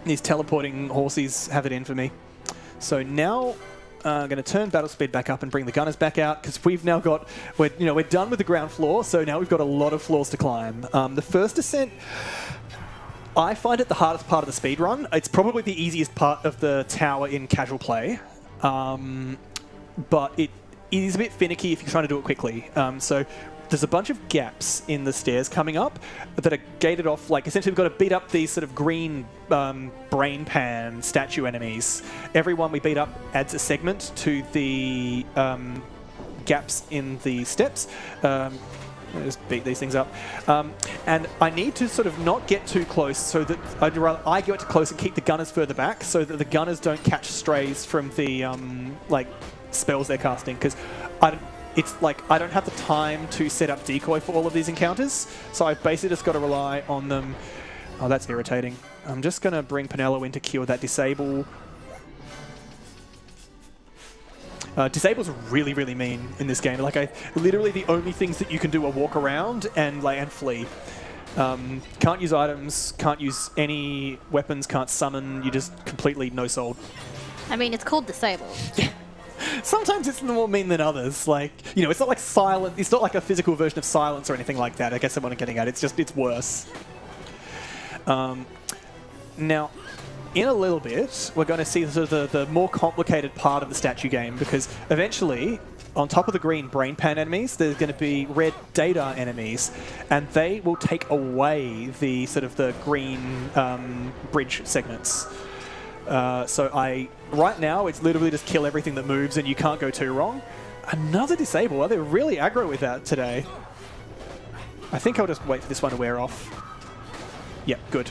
Speaker 7: These teleporting horsies have it in for me. So now I'm going to turn battle speed back up and bring the gunners back out because we've now got, we're done with the ground floor, so now we've got a lot of floors to climb. The first ascent, I find it the hardest part of the speed run. It's probably the easiest part of the tower in casual play, but it is a bit finicky if you're trying to do it quickly. So there's a bunch of gaps in the stairs coming up that are gated off. Like, essentially, we've got to beat up these sort of green brain pan statue enemies. Every one we beat up adds a segment to the gaps in the steps. Just beat these things up. And I need to sort of not get too close so that I'd rather I get too close and keep the gunners further back so that the gunners don't catch strays from the like spells they're casting, because it's like I don't have the time to set up decoy for all of these encounters, so I've basically just got to rely on them. Oh, that's irritating. I'm just going to bring Pinello in to cure that disable. Disable's really, really mean in this game. Like, literally the only things that you can do are walk around and flee. Can't use items, can't use any weapons, can't summon. You just completely no-sold.
Speaker 9: I mean, it's called disable.
Speaker 7: Sometimes it's more mean than others. Like, you know, it's not like silent. It's not like a physical version of silence or anything like that. I guess that's what I'm getting at. It's just, it's worse. Now, in a little bit, we're going to see sort of the more complicated part of the statue game, because eventually, on top of the green brain pan enemies, there's going to be red data enemies, and they will take away the sort of the green bridge segments. So right now, it's literally just kill everything that moves and you can't go too wrong. Another disable. Well, they're really aggro with that today. I think I'll just wait for this one to wear off. Yep, good.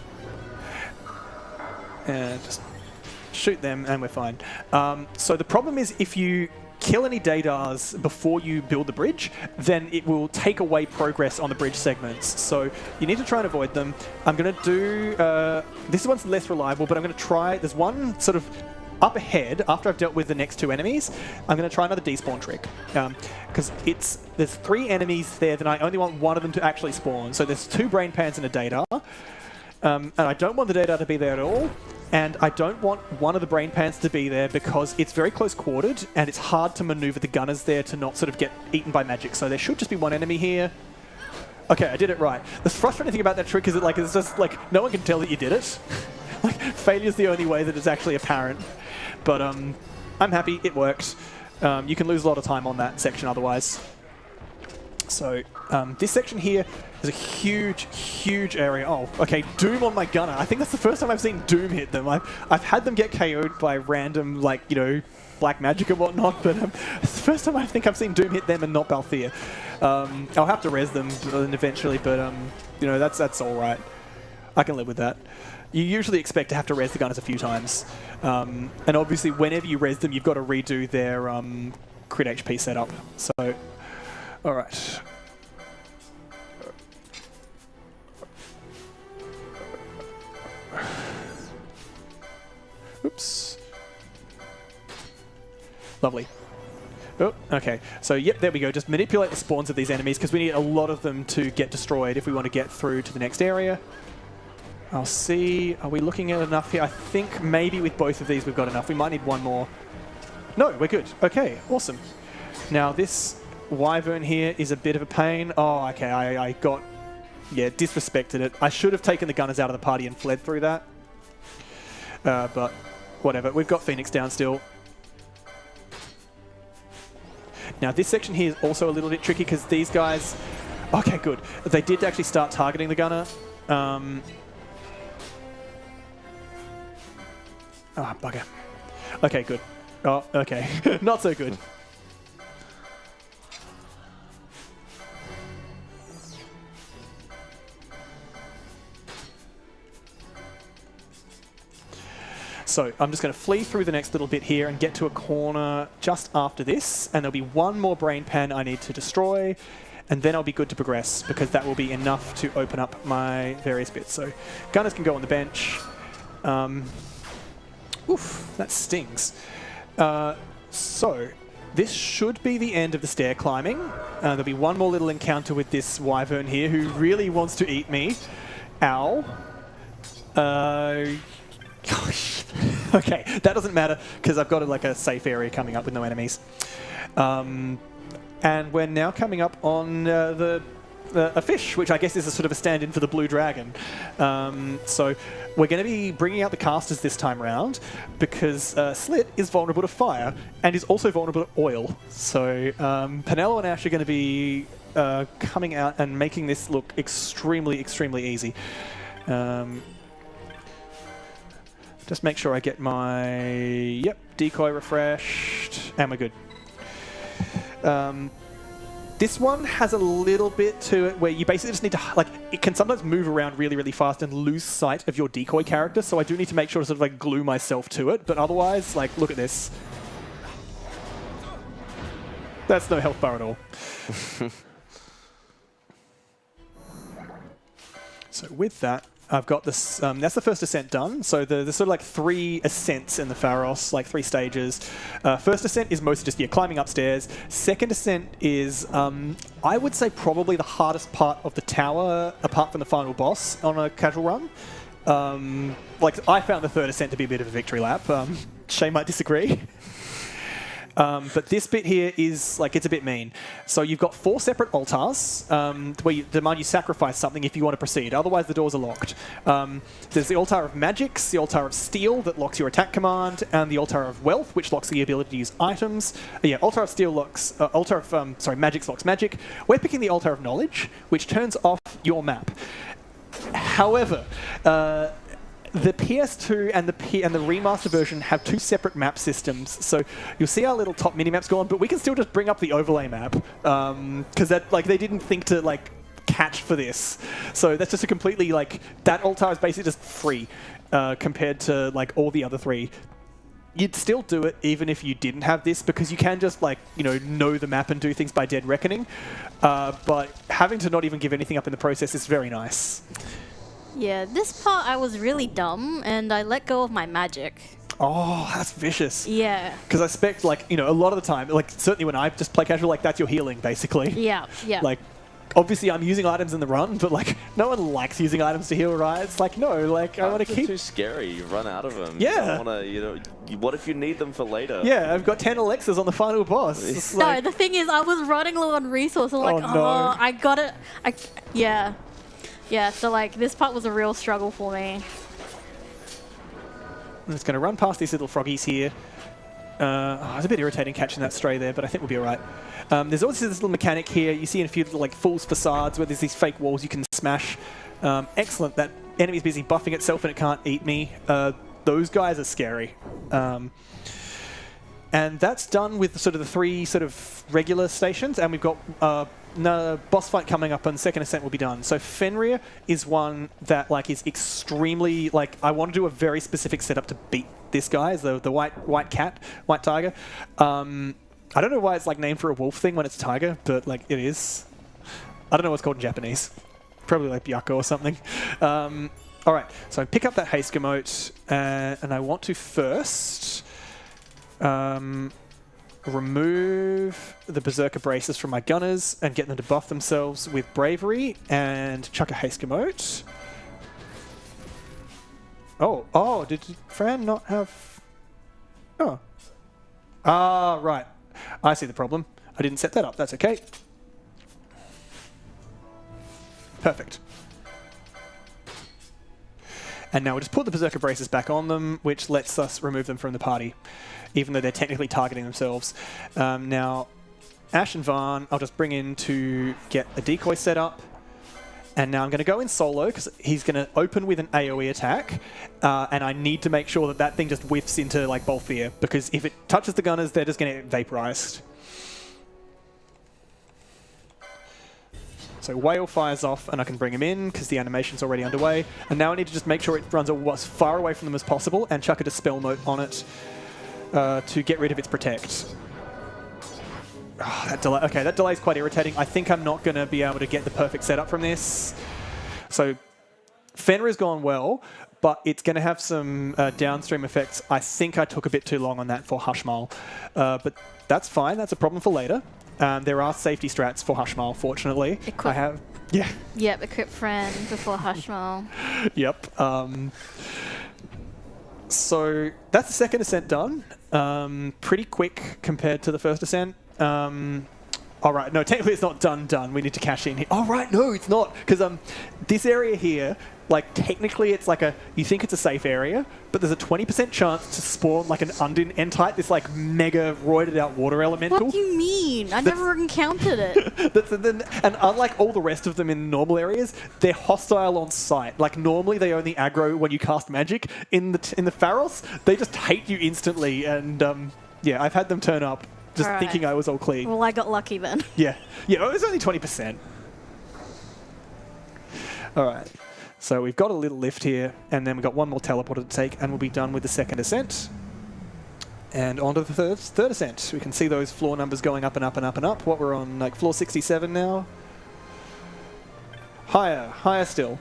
Speaker 7: And just shoot them and we're fine. So the problem is if you kill any Dadars before you build the bridge, then it will take away progress on the bridge segments. So you need to try and avoid them. I'm going to do... this one's less reliable, but I'm going to try... There's one sort of up ahead, after I've dealt with the next two enemies, I'm going to try another despawn trick. Because there's 3 enemies there that I only want one of them to actually spawn. So there's 2 brain pans and a Dadar. And I don't want the Dadar to be there at all. And I don't want one of the brain pans to be there because it's very close quartered and it's hard to maneuver the gunners there to not sort of get eaten by magic. So there should just be one enemy here. Okay, I did it right. The frustrating thing about that trick is that like it's just like no one can tell that you did it. Like failure's the only way that it's actually apparent. But I'm happy it worked. You can lose a lot of time on that section otherwise. So this section here is a huge, huge area. Oh, okay, Doom on my gunner. I think that's the first time I've seen Doom hit them. I've had them get KO'd by random, like, you know, black magic and whatnot, but it's the first time I think I've seen Doom hit them and not Balthier. I'll have to res them eventually, but, you know, that's all right. I can live with that. You usually expect to have to res the gunners a few times. And obviously, whenever you res them, you've got to redo their crit HP setup. So... all right. Oops. Lovely. Oh, okay. So, yep, there we go. Just manipulate the spawns of these enemies because we need a lot of them to get destroyed if we want to get through to the next area. I'll see. Are we looking at enough here? I think maybe with both of these we've got enough. We might need one more. No, we're good. Okay, awesome. Now this wyvern here is a bit of a pain. Oh, okay, I got, disrespected it. I should have taken the gunners out of the party and fled through that. But whatever, we've got Phoenix down still. Now this section here is also a little bit tricky because these guys... Okay, good. They did actually start targeting the gunner. Bugger. Okay, good. Oh, okay. Not so good. So I'm just going to flee through the next little bit here and get to a corner just after this, and there'll be one more brain pan I need to destroy, and then I'll be good to progress because that will be enough to open up my various bits. So gunners can go on the bench. Oof, that stings. So this should be the end of the stair climbing. There'll be one more little encounter with this wyvern here who really wants to eat me. Ow. Gosh. Okay, that doesn't matter because I've got a safe area coming up with no enemies. And we're now coming up on a fish, which I guess is a sort of a stand-in for the blue dragon. So we're going to be bringing out the casters this time round because Slit is vulnerable to fire and is also vulnerable to oil. So Penelo and Ash are going to be coming out and making this look extremely, extremely easy. Just make sure I get my, decoy refreshed, and we're good. This one has a little bit to it where you basically just need to, it can sometimes move around really, really fast and lose sight of your decoy character, so I do need to make sure to sort of glue myself to it, but otherwise, look at this. That's no health bar at all. So with that, I've got this, that's the first ascent done. So there's sort of 3 ascents in the Pharos, 3 stages. First ascent is mostly just, climbing upstairs. Second ascent is, I would say probably the hardest part of the tower, apart from the final boss on a casual run. I found the third ascent to be a bit of a victory lap. Shay might disagree. But this bit here is, it's a bit mean. So you've got 4 separate altars where you demand you sacrifice something if you want to proceed. Otherwise, the doors are locked. There's the altar of magics, the altar of steel that locks your attack command, and the altar of wealth, which locks the ability to use items. Altar of steel locks, magics locks magic. We're picking the altar of knowledge, which turns off your map. However, the PS2 and the remaster version have 2 separate map systems, so you'll see our little top mini-maps gone, but we can still just bring up the overlay map because they didn't think to catch for this. So that's just a completely that altar is basically just free compared to all the other 3. You'd still do it even if you didn't have this because you can just know the map and do things by dead reckoning, but having to not even give anything up in the process is very nice.
Speaker 9: Yeah, this part I was really dumb and I let go of my magic.
Speaker 7: Oh, that's vicious.
Speaker 9: Yeah.
Speaker 7: Because I expect, a lot of the time, certainly when I just play casual, that's your healing, basically.
Speaker 9: Yeah, yeah.
Speaker 7: Obviously I'm using items in the run, but, no one likes using items to heal, right? It's no, I want to keep...
Speaker 8: too scary. You run out of them.
Speaker 7: Yeah.
Speaker 8: You don't wanna, what if you need them for later?
Speaker 7: Yeah, I've got 10 elixirs on the final boss.
Speaker 9: No, the thing is, I was running low on resources.
Speaker 7: No.
Speaker 9: I got it. Yeah. Yeah, so this part was a real struggle for me.
Speaker 7: I'm just going to run past these little froggies here. It's a bit irritating catching that stray there, but I think we'll be alright. There's also this little mechanic here. You see in a few little fool's facades where there's these fake walls you can smash. Excellent. That enemy's busy buffing itself and it can't eat me. Those guys are scary. And that's done with sort of the 3 sort of regular stations, and we've got no boss fight coming up, and second ascent will be done. So Fenrir is one that is extremely I want to do a very specific setup to beat this guy, the white tiger. I don't know why it's named for a wolf thing when it's a tiger, but it is. I don't know what's called in Japanese. Probably Byakko or something. All right, so pick up that haste emote, and I want to first. Remove the Berserker braces from my gunners and get them to buff themselves with bravery and chuck a haste emote. Oh, did Fran not have... Oh. Ah, right. I see the problem. I didn't set that up. That's okay. Perfect. And now we'll just put the Berserker Braces back on them, which lets us remove them from the party, even though they're technically targeting themselves. Now, Ash and Varn, I'll just bring in to get a decoy set up. And now I'm going to go in solo, because he's going to open with an AoE attack, and I need to make sure that that thing just whiffs into, like, Bolfir, because if it touches the gunners, they're just going to get vaporized. So Whale fires off, and I can bring him in, because the animation's already underway. And now I need to just make sure it runs as far away from them as possible, and chuck a Dispel Note on it to get rid of its Protect. Oh, that delay. Okay, that delay is quite irritating. I think I'm not going to be able to get the perfect setup from this. So Fenrir has gone well, but it's going to have some downstream effects. I think I took a bit too long on that for Hushmal. But that's fine. That's a problem for later. There are safety strats for Hushmal, fortunately. I have... Yeah.
Speaker 9: Yep, equip friend before Hushmal.
Speaker 7: Yep. So that's the second ascent done. Pretty quick compared to the first ascent. All right, no, technically it's not done. We need to cash in here. Oh, right, no, it's not. Because this area here, like, technically it's like you think it's a safe area, but there's a 20% chance to spawn, like, an Undine Entite, this, like, mega roided out water elemental.
Speaker 9: What do you mean? I never encountered it.
Speaker 7: And unlike all the rest of them in normal areas, they're hostile on sight. Like, normally they only aggro when you cast magic. In the Pharos, they just hate you instantly, and, yeah, I've had them turn up. Just thinking I was all clean.
Speaker 9: Well, I got lucky then.
Speaker 7: Yeah. Yeah, it was only 20%. All right. So we've got a little lift here, and then we've got one more teleporter to take, and we'll be done with the second ascent. And on to the third ascent. We can see those floor numbers going up and up and up and up. What, we're on, like, floor 67 now? Higher still.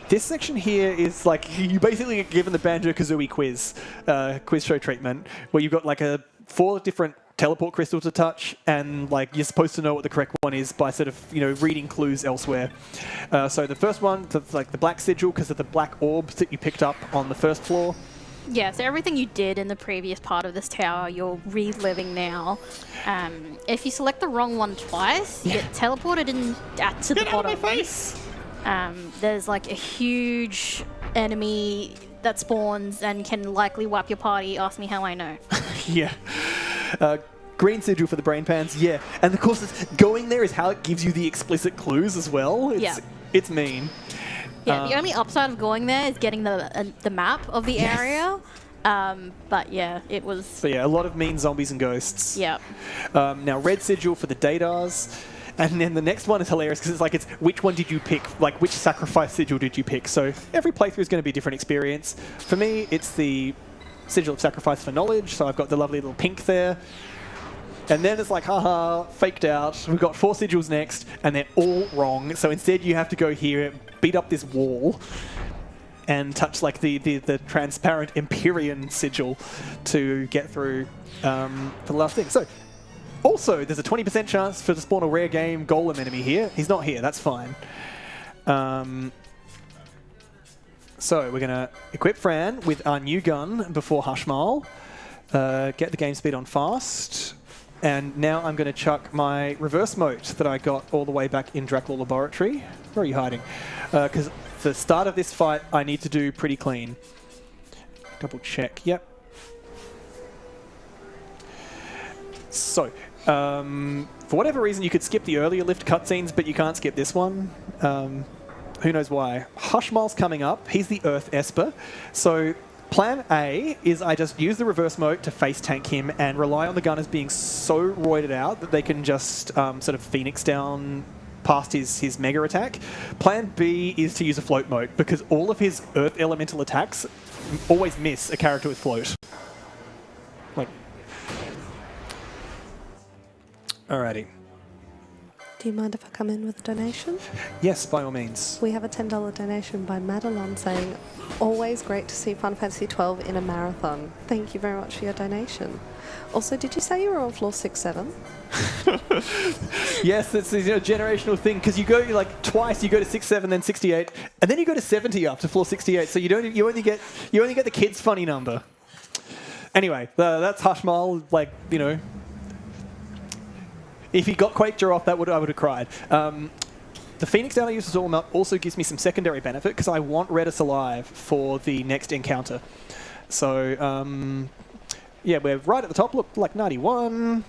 Speaker 7: This section here is like, you basically get given the Banjo-Kazooie quiz show treatment, where you've got like 4 different teleport crystals to touch, and like you're supposed to know what the correct one is by sort of, you know, reading clues elsewhere. So the first one, like the black sigil, because of the black orbs that you picked up on the first floor.
Speaker 9: Yeah, so everything you did in the previous part of this tower, you're reliving now. If you select the wrong one twice, you get teleported to the bottom. Out of my face! There's like a huge enemy that spawns and can likely wipe your party. Ask me how I know.
Speaker 7: Yeah. Green sigil for the brain pans, yeah. And of course, going there is how it gives you the explicit clues as well. It's mean.
Speaker 9: Yeah, the only upside of going there is getting the map of the area. But yeah, it was...
Speaker 7: So yeah, a lot of mean zombies and ghosts.
Speaker 9: Yeah.
Speaker 7: Now, red sigil for the Datars. And then the next one is hilarious because it's which one did you pick? Like, which sacrifice sigil did you pick? So every playthrough is going to be a different experience. For me, it's the sigil of sacrifice for knowledge. So I've got the lovely little pink there. And then it's like, haha, faked out. We've got 4 sigils next, and they're all wrong. So instead, you have to go here, beat up this wall, and touch like the transparent Empyrean sigil to get through for the last thing. So. Also, there's a 20% chance for to spawn a rare game golem enemy here. He's not here, that's fine. So we're going to equip Fran with our new gun before Hushmal. Get the game speed on fast. And now I'm going to chuck my reverse moat that I got all the way back in Dracula Laboratory. Where are you hiding? Because the start of this fight, I need to do pretty clean. Double check, yep. So, for whatever reason, you could skip the earlier lift cutscenes, but you can't skip this one. Who knows why? Hushmal's coming up. He's the Earth Esper. So plan A is I just use the reverse moat to face tank him and rely on the gunners being so roided out that they can just sort of phoenix down past his mega attack. Plan B is to use a float moat because all of his Earth Elemental attacks always miss a character with float. Alrighty.
Speaker 6: Do you mind if I come in with a donation?
Speaker 7: Yes, by all means.
Speaker 6: We have a $10 donation by Madeline saying, always great to see Final Fantasy XII in a marathon. Thank you very much for your donation. Also, did you say you were on floor 6-7?
Speaker 7: Yes, it's a generational thing because you go like twice. You go to 6-7, then 68, and then you go to 70 after floor 68. So you only get the kids' funny number. Anyway, that's Hushmal. Like, you know, if he got Quakejaw off, I would have cried. The Phoenix Down I use as all melt also gives me some secondary benefit because I want Redis alive for the next encounter. So, yeah, we're right at the top. Look, like 91,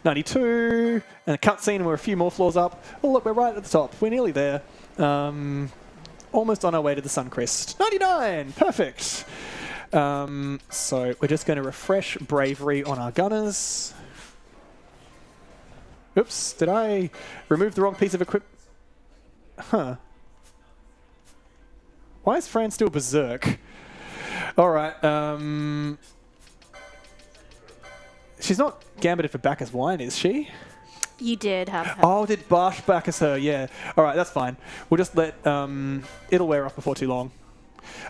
Speaker 7: 92, and a cutscene, and we're a few more floors up. Oh, look, we're right at the top. We're nearly there. Almost on our way to the Suncrest. 99! Perfect! So we're just going to refresh Bravery on our gunners. Oops, did I remove the wrong piece of equipment? Huh. Why is Fran still berserk? Alright, she's not gambited for Bacchus Wine, is she?
Speaker 9: You did have her.
Speaker 7: Oh, did Barsh Bacchus her? Yeah. Alright, that's fine. We'll just let... it'll wear off before too long.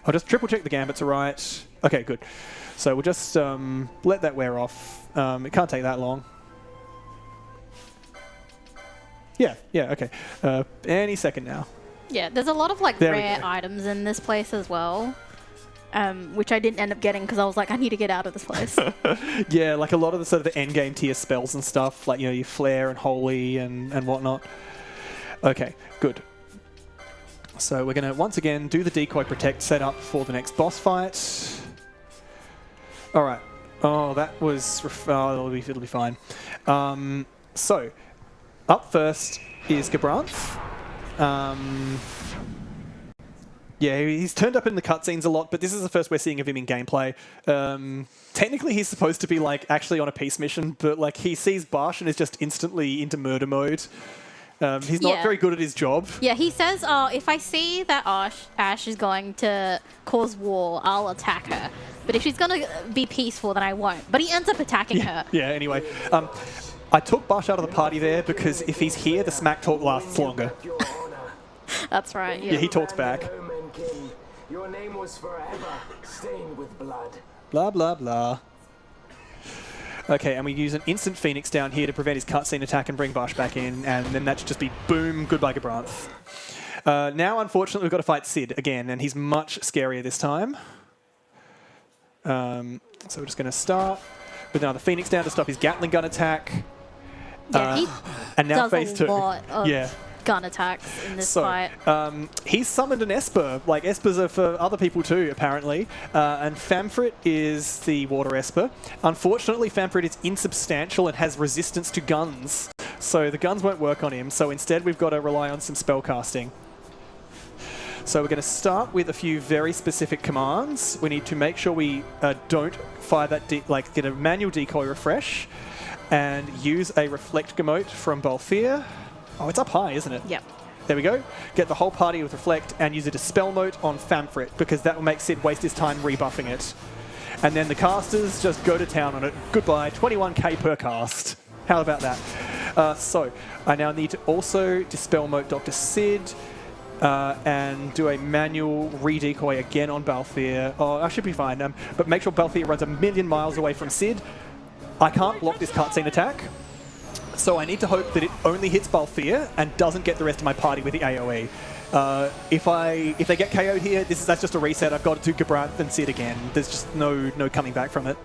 Speaker 7: I'll just triple check the gambits are right. Okay, good. So we'll just let that wear off. It can't take that long. Yeah, okay. Any second now.
Speaker 9: Yeah, there's a lot of like
Speaker 7: There we
Speaker 9: rare
Speaker 7: go.
Speaker 9: items in this place as well, which I didn't end up getting because I was like, I need to get out of this place.
Speaker 7: Yeah, like a lot of the sort of the end game tier spells and stuff, like, you know, your Flare and Holy and whatnot. Okay, good. So we're going to once again do the Decoy Protect setup for the next boss fight. All right. Oh, that was... it'll be fine. So, up first is Gabranth. Yeah, he's turned up in the cutscenes a lot, but this is the first we're seeing of him in gameplay. Technically, he's supposed to be like actually on a peace mission, but like he sees Barsh and is just instantly into murder mode. He's not very good at his job.
Speaker 9: Yeah, he says, if I see that Ash is going to cause war, I'll attack her. But if she's going to be peaceful, then I won't. But he ends up attacking her.
Speaker 7: Yeah, anyway. I took Barsh out of the party there because if he's here, the smack talk lasts longer.
Speaker 9: That's right,
Speaker 7: Yeah, he talks back.
Speaker 13: Your name was forever stained with blood.
Speaker 7: Blah, blah, blah. Okay, and we use an instant Phoenix down here to prevent his cutscene attack and bring Barsh back in, and then that should just be boom, goodbye Gabranth. Now, unfortunately, we've got to fight Sid again, and he's much scarier this time. So we're just going to start with another Phoenix down to stop his Gatling gun attack.
Speaker 9: Yeah, he
Speaker 7: and now
Speaker 9: does
Speaker 7: phase
Speaker 9: a
Speaker 7: two.
Speaker 9: lot of
Speaker 7: Yeah.
Speaker 9: gun attacks in this fight.
Speaker 7: He's summoned an Esper. Like, Espers are for other people too, apparently. And Famfrit is the water Esper. Unfortunately, Famfrit is insubstantial and has resistance to guns. So the guns won't work on him. So instead, we've got to rely on some spell casting. So we're going to start with a few very specific commands. We need to make sure we don't fire that, get a manual decoy refresh and use a reflect emote from Balthier. Oh, it's up high, isn't it?
Speaker 9: Yep.
Speaker 7: There we go. Get the whole party with Reflect and use a Dispel Mote on Famfrit because that will make Sid waste his time rebuffing it. And then the casters just go to town on it. Goodbye, 21k per cast. How about that? So, I now need to also Dispel Mote Dr. Sid and do a manual re-decoy again on Balthier. Oh, I should be fine. But make sure Balthier runs 1,000,000 miles away from Sid. I can't block this cutscene attack. So I need to hope that it only hits Balthier and doesn't get the rest of my party with the AoE. If they get KO'd here, that's just a reset. I've got to do Gabranth and Sid again. There's just no coming back from it.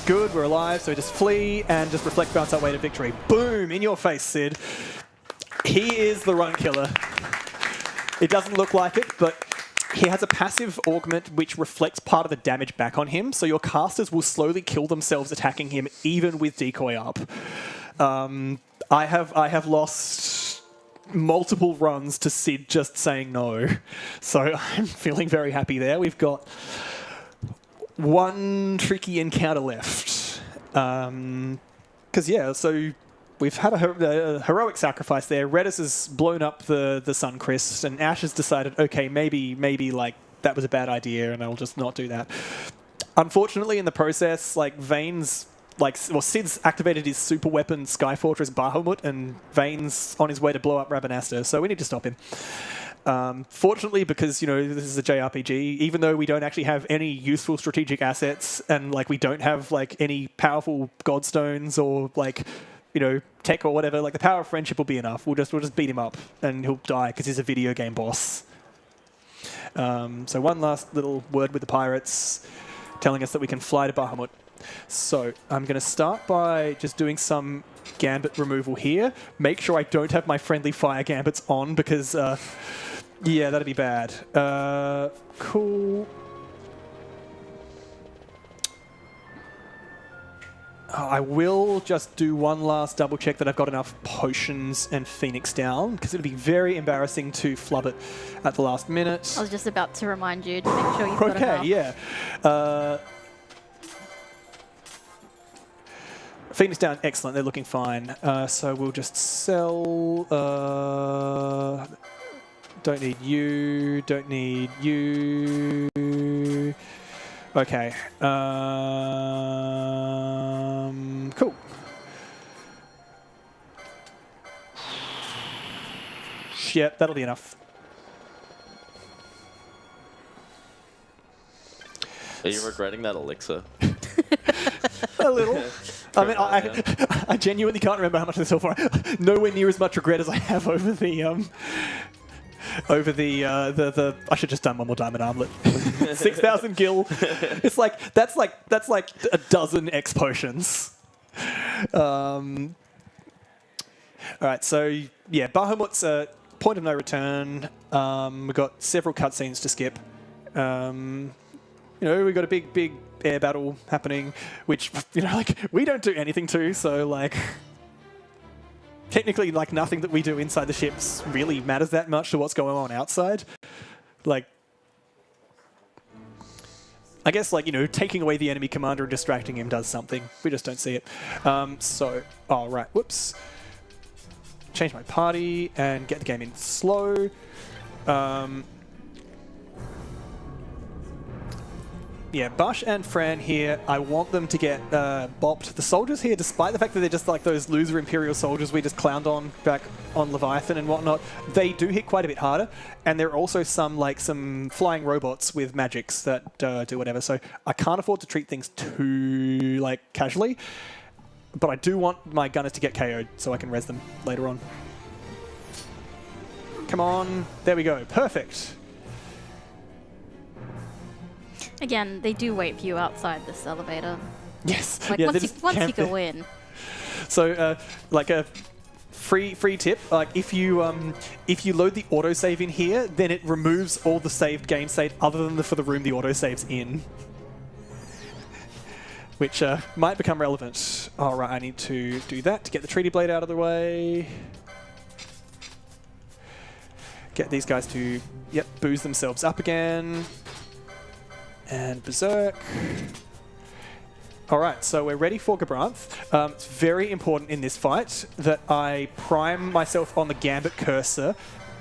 Speaker 7: Good, we're alive, so just flee and just reflect bounce our way to victory. Boom, in your face, Sid. He is the run killer. It doesn't look like it, but he has a passive augment which reflects part of the damage back on him, so your casters will slowly kill themselves attacking him even with decoy up. I have lost multiple runs to Sid just saying no, so I'm feeling very happy there. We've got one tricky encounter left. So we've had a heroic sacrifice there. Redis has blown up the Suncrest, and Ash has decided, okay, maybe like that was a bad idea, and I'll just not do that. Unfortunately, in the process, like Sid's activated his super weapon Sky Fortress Bahamut, and Vane's on his way to blow up Rabanastre, so we need to stop him. Fortunately, because this is a JRPG, even though we don't actually have any useful strategic assets, and like we don't have like any powerful godstones or like tech or whatever, like the power of friendship will be enough. We'll just beat him up and he'll die because he's a video game boss. So one last little word with the pirates. telling us that we can fly to Bahamut. So I'm going to start by just doing some gambit removal here. Make sure I don't have my friendly fire gambits on because, yeah, that'd be bad. Cool. I will just do one last double check that I've got enough potions and Phoenix down, because it would be very embarrassing to flub it at the last minute.
Speaker 9: I was just about to remind you to make sure you've got enough.
Speaker 7: Okay, yeah. Phoenix down, excellent. They're looking fine. So we'll just sell. Don't need you. Don't need you. Okay. Cool. Yep, that'll be enough.
Speaker 8: Are you regretting that elixir?
Speaker 7: A little. I mean, I genuinely can't remember how much I sold for. Nowhere near as much regret as I have over the I should just done one more diamond armlet. 6,000 gil. It's like that's like a dozen X potions. All right, so yeah, Bahamut's a point of no return. We've got several cutscenes to skip. You know, we've got a big air battle happening, which, you know, like, we don't do anything to, so, like, technically, like, nothing that we do inside the ships really matters that much to what's going on outside. Like, I guess, like, you know, taking away the enemy commander and distracting him does something. We just don't see it. So, all right, whoops. Change my party and get the game in slow. Yeah, Bush and Fran here, I want them to get bopped. The soldiers here, despite the fact that they're just like those loser Imperial soldiers we just clowned on back on Leviathan and whatnot, they do hit quite a bit harder. And there are also some flying robots with magics that do whatever. So I can't afford to treat things too like casually. But I do want my gunners to get KO'd so I can res them later on. Come on. There we go. Perfect.
Speaker 9: Again, they do wait for you outside this elevator.
Speaker 7: Yes.
Speaker 9: Like,
Speaker 7: yeah,
Speaker 9: once you go in.
Speaker 7: So, like a free tip, like if you load the autosave in here, then it removes all the saved game state other than for the room the autosave's in. Which might become relevant. All right, I need to do that to get the Treaty Blade out of the way. Get these guys to, yep, booze themselves up again. And Berserk. All right, so we're ready for Gabranth. It's very important in this fight that I prime myself on the Gambit cursor,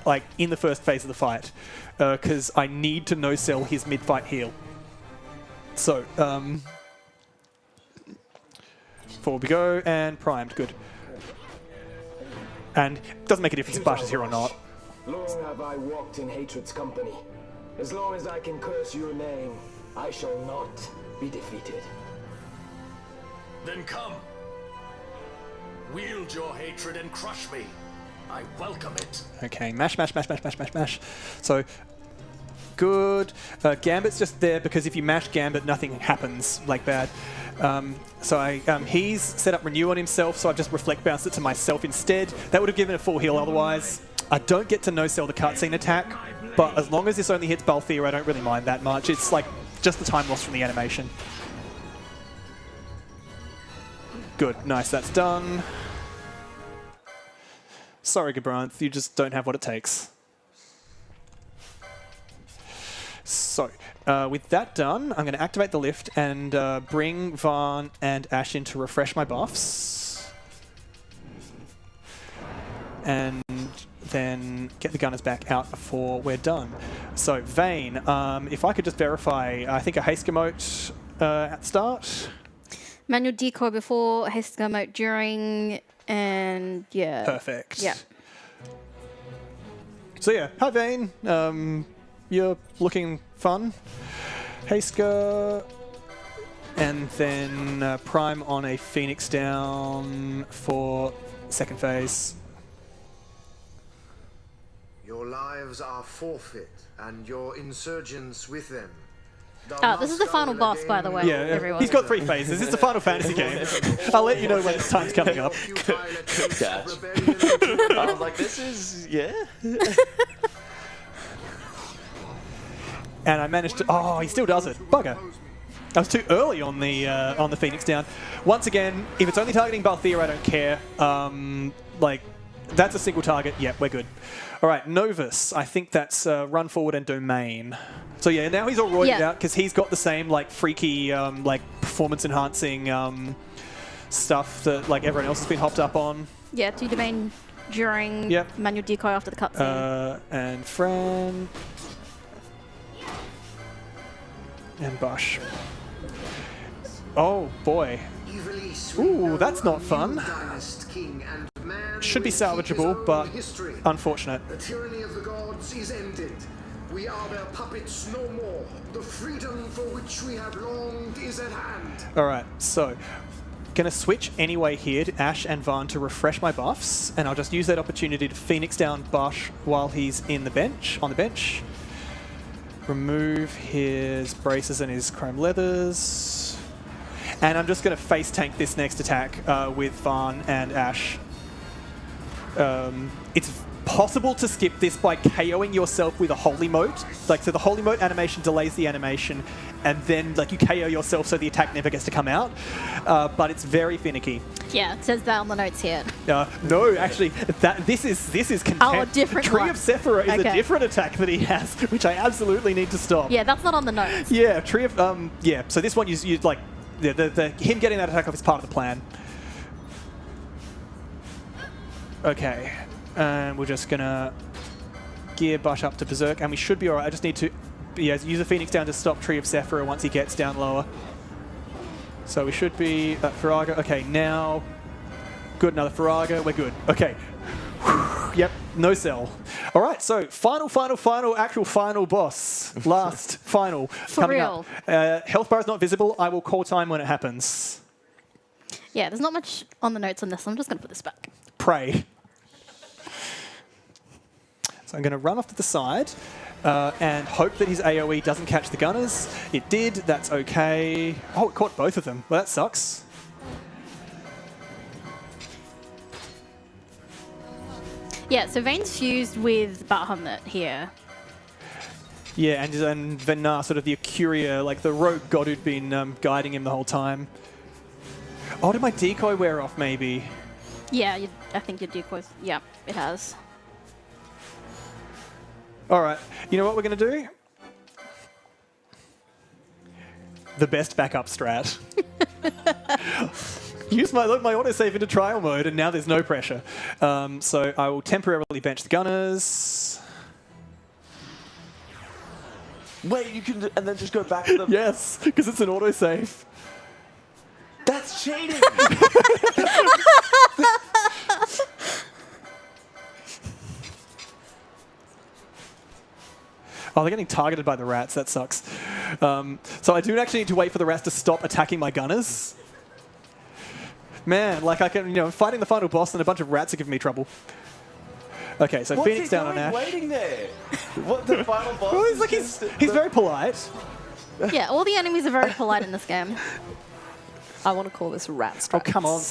Speaker 7: like in the first phase of the fight, because I need to no-sell his mid-fight heal. So, forward we go, and primed, good. And it doesn't make a difference if Bash is here or not.
Speaker 13: Long have I walked in hatred's company. As long as I can curse your name, I shall not be defeated.
Speaker 10: Then come. Wield your hatred and crush me. I welcome it.
Speaker 7: Okay, mash. So, good. Gambit's just there because if you mash Gambit, nothing happens like bad. He's set up Renew on himself, so I've just Reflect Bounced it to myself instead. That would have given a full heal otherwise. I don't get to no-sell the cutscene attack, but as long as this only hits Balthier, I don't really mind that much. It's like just the time lost from the animation. Good, nice, that's done. Sorry, Gabranth, you just don't have what it takes. So, with that done, I'm going to activate the lift and bring Varn and Ash in to refresh my buffs. And then get the gunners back out before we're done. So, Vayne, if I could just verify, I think a haste emote at the start.
Speaker 9: Manual decoy before, haste emote during, and yeah.
Speaker 7: Perfect.
Speaker 9: Yeah.
Speaker 7: So yeah, hi Vayne. You're looking fun. Hastegar, and then prime on a Phoenix down for second phase.
Speaker 14: Your lives are forfeit, and your insurgents with them.
Speaker 9: Oh, this is the final boss, by the way,
Speaker 7: Yeah,
Speaker 9: everyone.
Speaker 7: he's got 3 phases. It's a Final Fantasy game. I'll let you know when his time's coming up.
Speaker 8: Catch. I was like, this is, yeah.
Speaker 7: And I managed to. Oh, he still does it. Bugger. I was too early on the Phoenix down. Once again, if it's only targeting Balthier, I don't care. Like, that's a single target. Yeah, we're good. All right, Novus. I think that's run forward and domain. So yeah, now he's all roided out because he's got the same like freaky like performance enhancing stuff that like everyone else has been hopped up on.
Speaker 9: Yeah, 2 domain during manual decoy after the cutscene.
Speaker 7: And Fran. And Bush. Oh boy. Ooh, that's not fun. Should be salvageable, but unfortunate.
Speaker 10: The tyranny of the gods is ended. We are their puppets no more. The freedom for which we have longed is at hand.
Speaker 7: Alright, so gonna switch anyway here to Ash and Vaughn to refresh my buffs, and I'll just use that opportunity to Phoenix down Bush while he's on the bench. Remove his braces and his chrome leathers. And I'm just going to face tank this next attack with Vaughn and Ash. It's possible to skip this by KOing yourself with a holy mote. Like, so the holy mote animation delays the animation, and then like you KO yourself so the attack never gets to come out. But it's very finicky.
Speaker 9: Yeah, it says that on the notes here.
Speaker 7: No, actually, this is content.
Speaker 9: Oh, a different
Speaker 7: Tree
Speaker 9: one.
Speaker 7: of Sephira is a different attack that he has, which I absolutely need to stop.
Speaker 9: Yeah, that's not on the notes.
Speaker 7: Yeah, Tree of yeah. So this one you like him getting that attack off is part of the plan. Okay, and we're just gonna gear Bush up to Berserk, and we should be alright. I just need to use a Phoenix down to stop Tree of Sephira once he gets down lower. So we should be at Faraga. Okay, now good. Another Faraga. We're good. Okay. Yep, no cell. All right, so actual final boss. Last final.
Speaker 9: For
Speaker 7: coming
Speaker 9: real.
Speaker 7: Up. Health bar is not visible. I will call time when it happens.
Speaker 9: Yeah, there's not much on the notes on this. I'm just going to put this back.
Speaker 7: Pray. So I'm going to run off to the side and hope that his AoE doesn't catch the gunners. It did. That's okay. Oh, it caught both of them. Well, that sucks.
Speaker 9: Yeah, so Vane's fused with Bahamut here.
Speaker 7: Yeah, and then sort of the Acuria, like the rogue god who'd been guiding him the whole time. Oh, did my decoy wear off maybe?
Speaker 9: Yeah, I think your decoys, yeah, it has.
Speaker 7: All right, you know what we're going to do? The best backup strat. Use my autosave into trial mode, and now there's no pressure. So I will temporarily bench the gunners.
Speaker 8: Wait, you can, and then just go back to them?
Speaker 7: Yes, because it's an autosave.
Speaker 8: That's cheating!
Speaker 7: Oh, they're getting targeted by the rats. That sucks. So I do actually need to wait for the rats to stop attacking my gunners. Man, like I can, fighting the final boss and a bunch of rats are giving me trouble. Okay, so Phoenix down on Ash.
Speaker 8: Waiting there? What, the final boss?
Speaker 7: Well, he's very polite.
Speaker 9: Yeah, all the enemies are very polite in this game.
Speaker 6: I want to call this rat strats.
Speaker 7: Oh, come on.